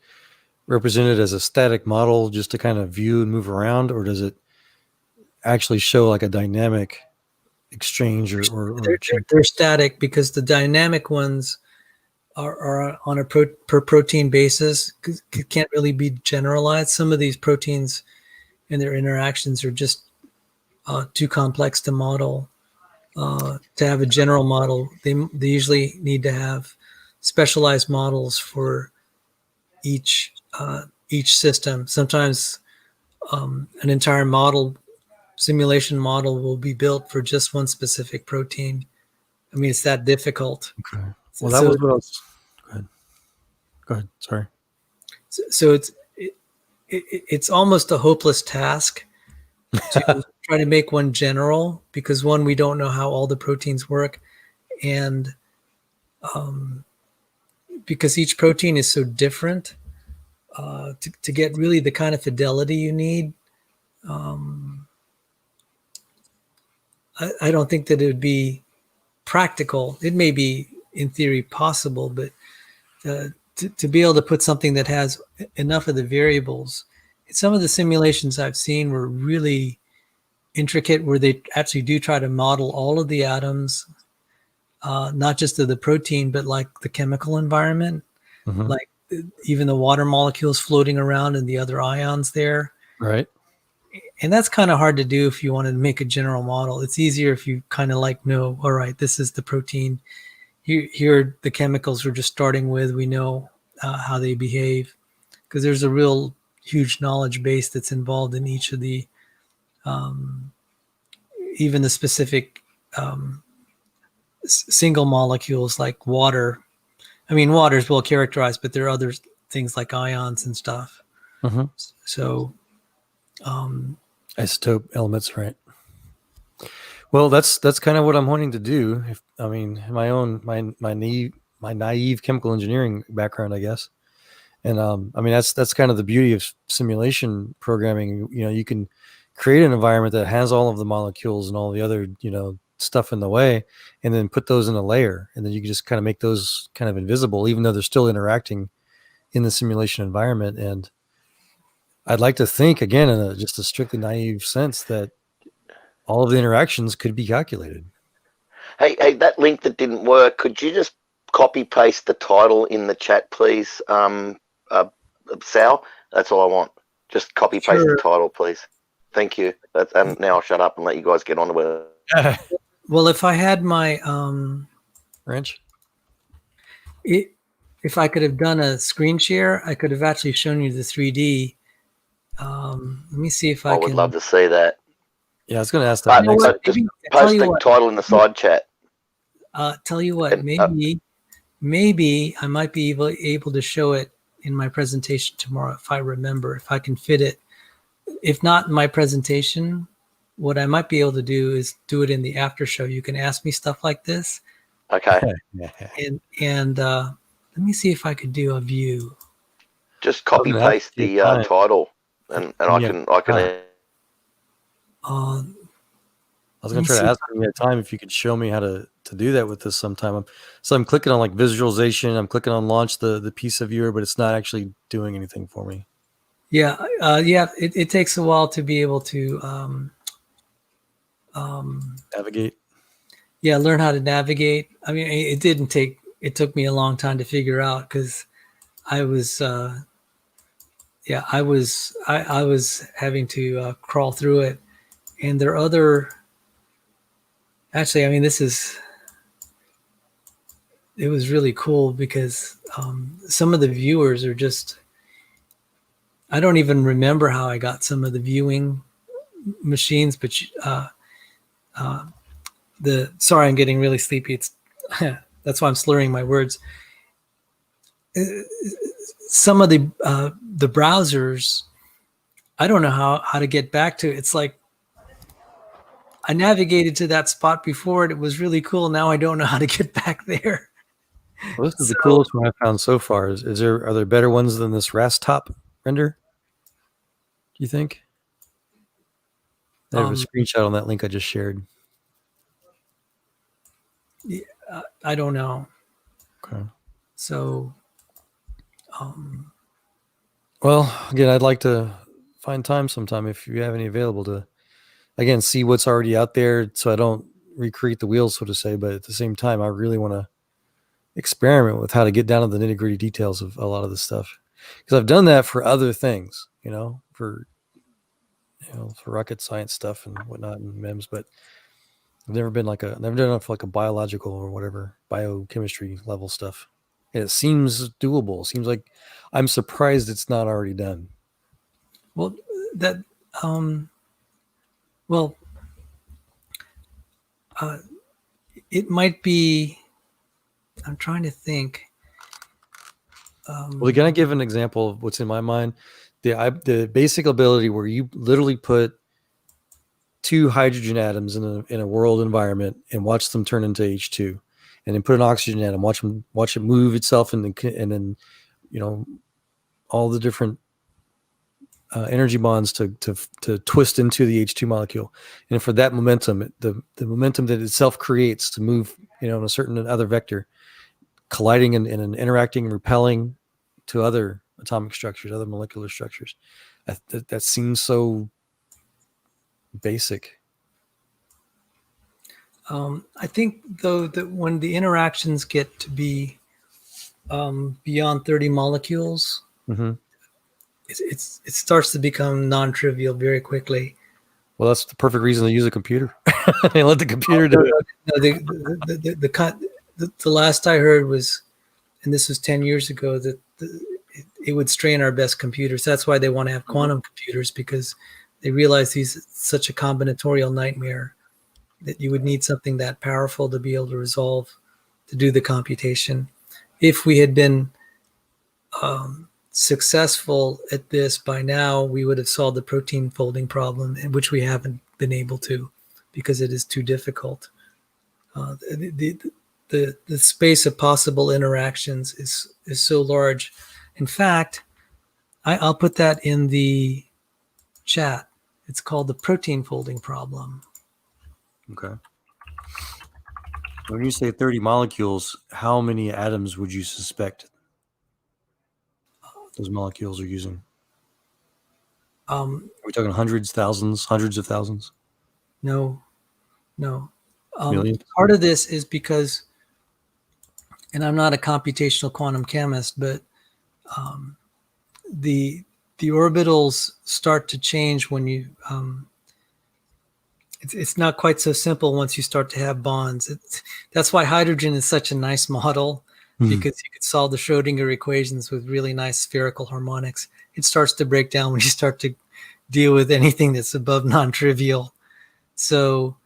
represented as a static model just to kind of view and move around, or does it actually show like a dynamic exchange or they're static, because the dynamic ones are on a per protein basis. It can't really be generalized. Some of these proteins and their interactions are just too complex to model. To have a general model, they usually need to have specialized models for each system. Sometimes an entire simulation model will be built for just one specific protein. I mean, it's that difficult. Okay. Well, that was what I was. Go ahead. Sorry. So it's almost a hopeless task to try to make one general, because one, we don't know how all the proteins work, and because each protein is so different, to get really the kind of fidelity you need, I don't think that it would be practical. It may be in theory possible, but to be able to put something that has enough of the variables. Some of the simulations I've seen were really intricate, where they actually do try to model all of the atoms, not just of the protein, but like the chemical environment, like even the water molecules floating around and the other ions there. Right. And that's kind of hard to do if you want to make a general model. It's easier if you kind of like know, all right, this is the protein. Here are the chemicals we're just starting with. We know how they behave, because there's a real huge knowledge base that's involved in each of the, even the specific single molecules like water. I mean, water is well characterized, but there are other things like ions and stuff. So, isotope elements, right? Well, that's kind of what I'm wanting to do. My naive chemical engineering background, I guess, and that's kind of the beauty of simulation programming. You know, you can create an environment that has all of the molecules and all the other stuff in the way, and then put those in a layer, and then you can just kind of make those kind of invisible, even though they're still interacting in the simulation environment. And I'd like to think, again, in just a strictly naive sense, that all of the interactions could be calculated. Hey, that link that didn't work, could you just copy paste the title in the chat, please, Sal? That's all I want. Just copy paste the title, please. Thank you. And now I'll shut up and let you guys get on with it. Well, if I had my wrench, if I could have done a screen share, I could have actually shown you the 3D. Let me see if I would love to see that. Yeah, I was going to ask that. Just post the title in the side chat. Tell you what, maybe I might be able to show it in my presentation tomorrow if I remember, if I can fit it. If not in my presentation, what I might be able to do is do it in the after show. You can ask me stuff like this. Okay. And let me see if I could do a view. Just copy paste the title, and I can. I was going to try to ask you at time if you could show me how to do that with this sometime. So I'm clicking on like visualization. I'm clicking on launch the piece of viewer, but it's not actually doing anything for me. Yeah. It takes a while to be able to navigate. Yeah, learn how to navigate. I mean, it took me a long time to figure out because I was having to crawl through it, and there are other. Actually, I mean, it was really cool because some of the viewers are just. I don't even remember how I got some of the viewing machines, but sorry, I'm getting really sleepy. It's that's why I'm slurring my words. Some of the browsers, I don't know how to get back to it. It's like I navigated to that spot before and it was really cool. Now I don't know how to get back there. Well, this is the coolest one I've found so far. Are there better ones than this Rastop render? Do you think? I have a screenshot on that link I just shared. Yeah, I don't know. Okay. So, well, again, I'd like to find time sometime if you have any available to, again, see what's already out there so I don't recreate the wheel, so to say. But at the same time, I really want to experiment with how to get down to the nitty-gritty details of a lot of this stuff. Because I've done that for other things, for rocket science stuff and whatnot and MEMS, but I've never done it for like a biological or whatever biochemistry level stuff. And it seems doable. It seems like I'm surprised it's not already done. Well, it might be. I'm trying to think. Well, can I give an example of what's in my mind? The basic ability where you literally put two hydrogen atoms in a world environment and watch them turn into H2, and then put an oxygen atom, watch it move itself, and then all the different energy bonds to twist into the H2 molecule, and for that momentum, the momentum that itself creates to move, in a certain other vector, colliding and interacting and repelling to other atomic structures, other molecular structures. That seems so basic. I think though that when the interactions get to be beyond 30 molecules, it starts to become non-trivial very quickly. Well, that's the perfect reason to use a computer. And let the computer do it. The last I heard was, and this was 10 years ago, that it would strain our best computers. That's why they want to have quantum computers, because they realize these such a combinatorial nightmare that you would need something that powerful to be able to do the computation. If we had been successful at this by now, we would have solved the protein folding problem, which we haven't been able to because it is too difficult. The space of possible interactions is so large. In fact, I'll put that in the chat. It's called the protein folding problem. Okay. When you say 30 molecules, how many atoms would you suspect those molecules are using? Are we talking hundreds, thousands, hundreds of thousands? No. Millions? Part of this is because, and I'm not a computational quantum chemist, but the orbitals start to change when you it's not quite so simple once you start to have bonds. That's why hydrogen is such a nice model, because you could solve the Schrodinger equations with really nice spherical harmonics. It starts to break down when you start to deal with anything that's above non-trivial. So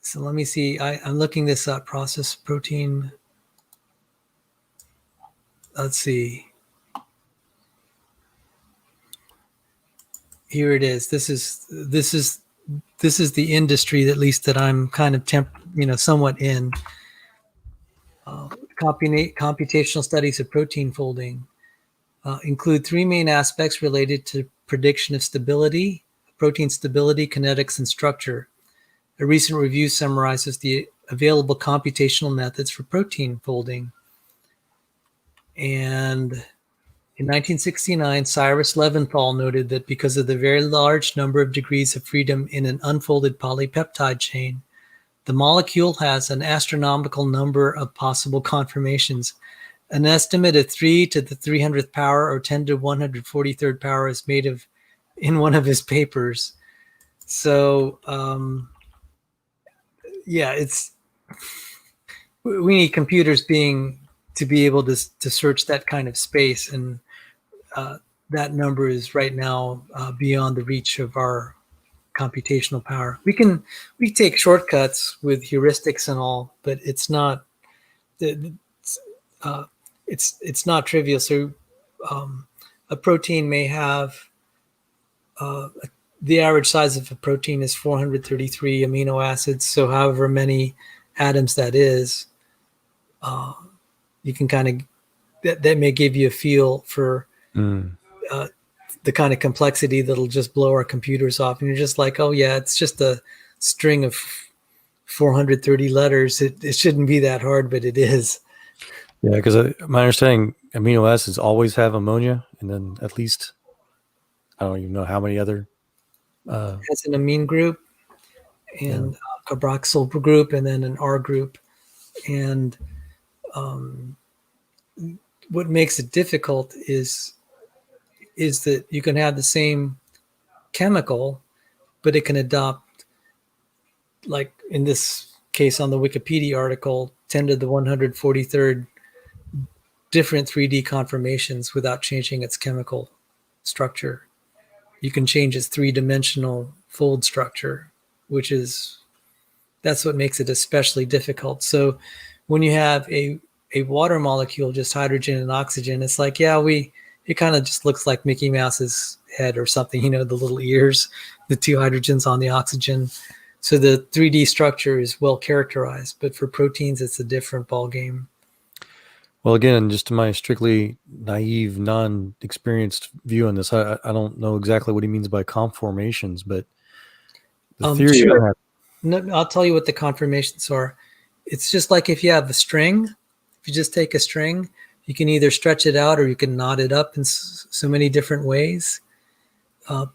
So let me see. I'm looking this up. Process protein. Let's see. Here it is. This is the industry, at least that I'm kind of somewhat in. Computational studies of protein folding include three main aspects related to prediction of stability, protein stability, kinetics, and structure. A recent review summarizes the available computational methods for protein folding. And in 1969, Cyrus Leventhal noted that because of the very large number of degrees of freedom in an unfolded polypeptide chain, the molecule has an astronomical number of possible conformations. An estimate of 3 to the 300th power or 10 to 143rd power is made of in one of his papers. So, yeah, we need computers to be able to search that kind of space, and that number is right now beyond the reach of our computational power. We take shortcuts with heuristics and all, but it's not trivial. So a protein may have the average size of a protein is 433 amino acids. So however many atoms that is, you can kind of that may give you a feel for the kind of complexity that'll just blow our computers off. And you're just like, oh yeah, it's just a string of 430 letters. It shouldn't be that hard, but it is. Yeah, because my understanding, amino acids always have ammonia, and then at least I don't even know how many other. Has an amine group and a carboxyl group, and then an R group. And what makes it difficult is that you can have the same chemical, but it can adopt, like in this case on the Wikipedia article, 10 to the 143rd different 3D conformations without changing its chemical structure. You can change its three-dimensional fold structure, that's what makes it especially difficult. So when you have a water molecule, just hydrogen and oxygen, it's like, it kind of just looks like Mickey Mouse's head or something, the little ears, the two hydrogens on the oxygen. So the 3D structure is well characterized, but for proteins, it's a different ballgame. Well, again, just to my strictly naive, non-experienced view on this, I don't know exactly what he means by conformations, but the theory. Sure. No, I'll tell you what the conformations are. It's just like if you have a string, if you just take a string, you can either stretch it out or you can knot it up in so many different ways.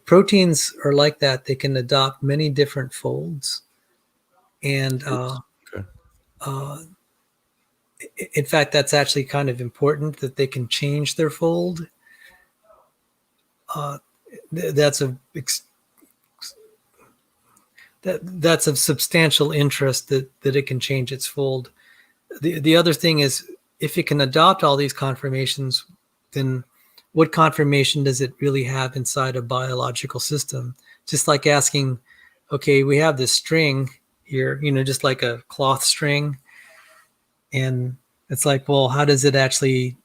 Proteins are like that. They can adopt many different folds. And in fact, that's actually kind of important that they can change their fold. That's of substantial interest that it can change its fold. The other thing is, if it can adopt all these conformations, then what conformation does it really have inside a biological system? Just like asking, okay, we have this string here, just like a cloth string. And it's like, well, how does it actually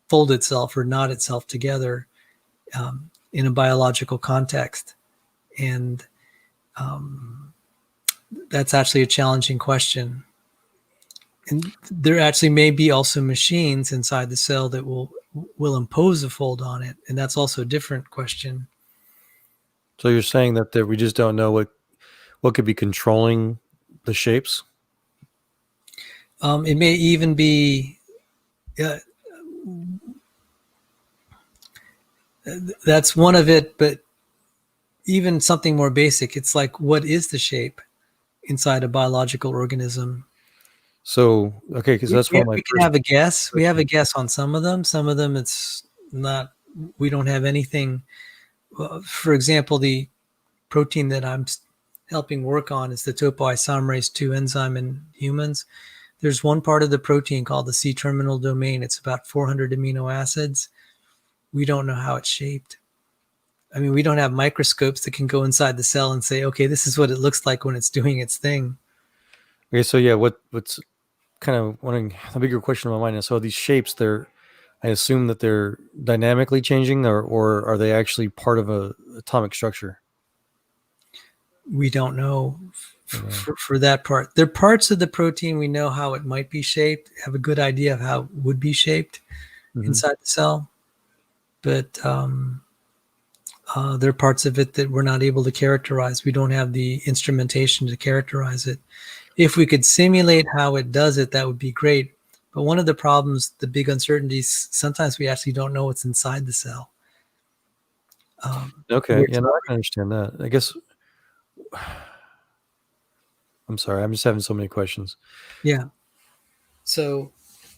fold itself or knot itself together in a biological context? And that's actually a challenging question. And there actually may be also machines inside the cell that will impose a fold on it. And that's also a different question. So you're saying that we just don't know what could be controlling the shapes? It may even be that's one of it, but even something more basic, it's like, what is the shape inside a biological organism? So, okay, because that's one of my we can have a guess. We have a guess on some of them. Some of them, it's not, we don't have anything. For example, the protein that I'm helping work on is the topoisomerase 2 enzyme in humans. There's one part of the protein called the C-terminal domain. It's about 400 amino acids. We don't know how it's shaped. I mean, we don't have microscopes that can go inside the cell and say, okay, this is what it looks like when it's doing its thing. Okay, so yeah, what's kind of wondering, a bigger question in my mind is, so these shapes, I assume that they're dynamically changing, or are they actually part of a atomic structure? We don't know for that part. There are parts of the protein we know how it might be shaped, have a good idea of how it would be shaped inside the cell. But there are parts of it that we're not able to characterize. We don't have the instrumentation to characterize it. If we could simulate how it does it, that would be great. But one of the problems, the big uncertainties, sometimes we actually don't know what's inside the cell. Okay, yeah, no, I can understand that. I guess, I'm sorry, I'm just having so many questions. Yeah. So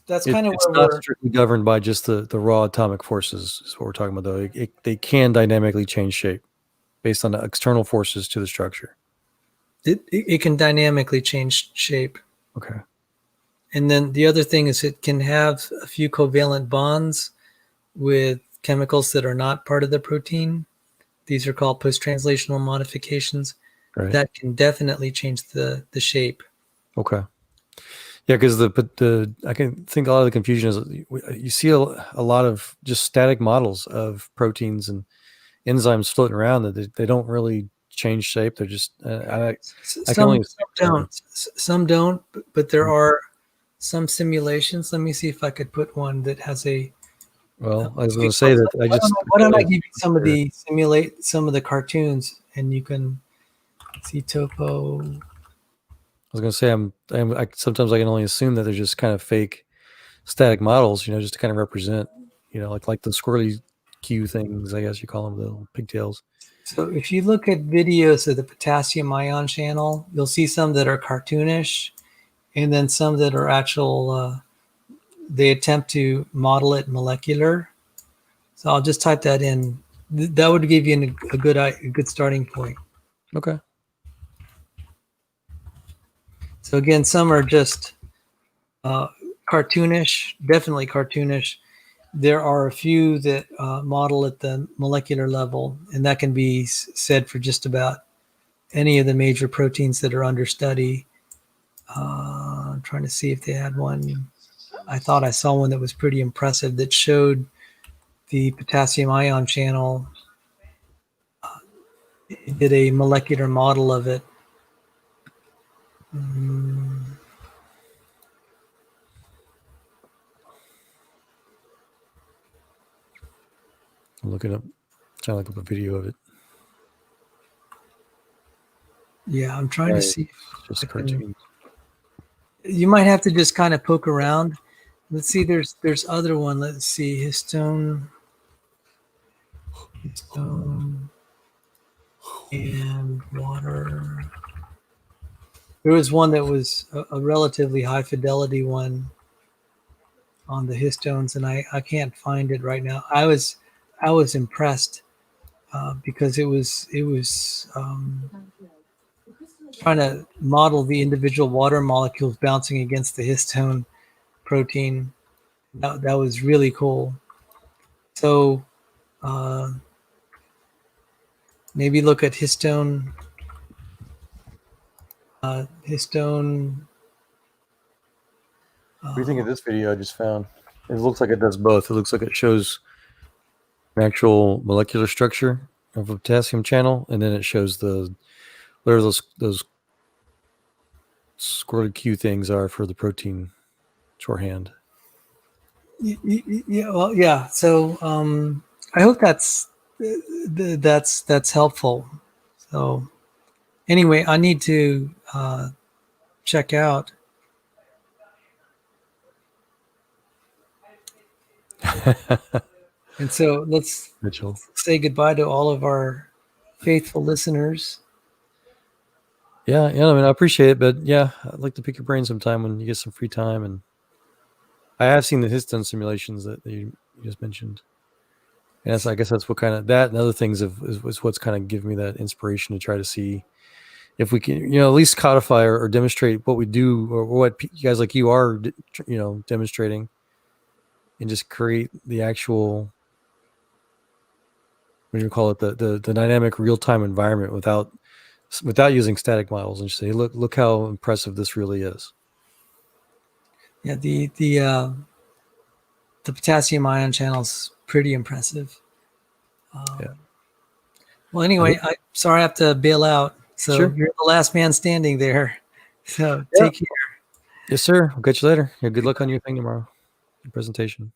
that's kind of it's where not we're strictly governed by just the raw atomic forces, is what we're talking about, though. They can dynamically change shape based on the external forces to the structure. it can dynamically change shape. Okay. And then the other thing is it can have a few covalent bonds with chemicals that are not part of the protein. These are called post-translational modifications. Right. That can definitely change the shape. Okay. Yeah, because I can think a lot of the confusion is you see a lot of just static models of proteins and enzymes floating around that they don't really change shape. They're just I can only Some don't, but there are some simulations. Let me see if I could put one that has a. Well, I was going to say that I just. Why don't I give you some of the cartoons, and you can see topo. I was going to say sometimes I can only assume that they're just kind of fake static models, just to kind of represent, like the squirrely Q things, I guess you call them, the little pigtails. So if you look at videos of the potassium ion channel, you'll see some that are cartoonish, and then some that are actual. They attempt to model it molecular. So I'll just type that in. That would give you a good starting point. Okay. So again, some are just cartoonish, definitely cartoonish. There are a few that model at the molecular level, and that can be said for just about any of the major proteins that are under study. I'm trying to see if they had one. I thought I saw one that was pretty impressive that showed the potassium ion channel. It did a molecular model of it. I'm looking up, trying to look up a video of it. Yeah, I'm trying to see. Just cartoons. You might have to just kind of poke around. Let's see. There's other one. Let's see. Histone and water. There was one that was a relatively high fidelity one on the histones, and I can't find it right now. I was impressed because it was trying to model the individual water molecules bouncing against the histone protein. That was really cool. So maybe look at histone. What do you think of this video I just found? It looks like it does both. It looks like it shows an actual molecular structure of a potassium channel, and then it shows whatever those squirrely Q things are for the protein shorthand. Yeah, well, yeah. So I hope that's helpful. So anyway, I need to check out. And so let's say goodbye to all of our faithful listeners. Yeah, I mean, I appreciate it, but yeah, I'd like to pick your brain sometime when you get some free time. And I have seen the histone simulations that you just mentioned. And I guess that's what kind of that and other things is what's kind of giving me that inspiration to try to see if we can, at least codify or demonstrate what we do or what guys like you are, demonstrating, and just create the actual what do you call it, the dynamic real-time environment without using static models, and just say, look how impressive this really is. Yeah, the potassium ion channel is pretty impressive. Yeah. Well, anyway, I'm sorry I have to bail out. So Sure. you're the last man standing there. So Yeah. take care. Yes, sir. I'll catch you later. Yeah, good luck on your thing tomorrow, your presentation.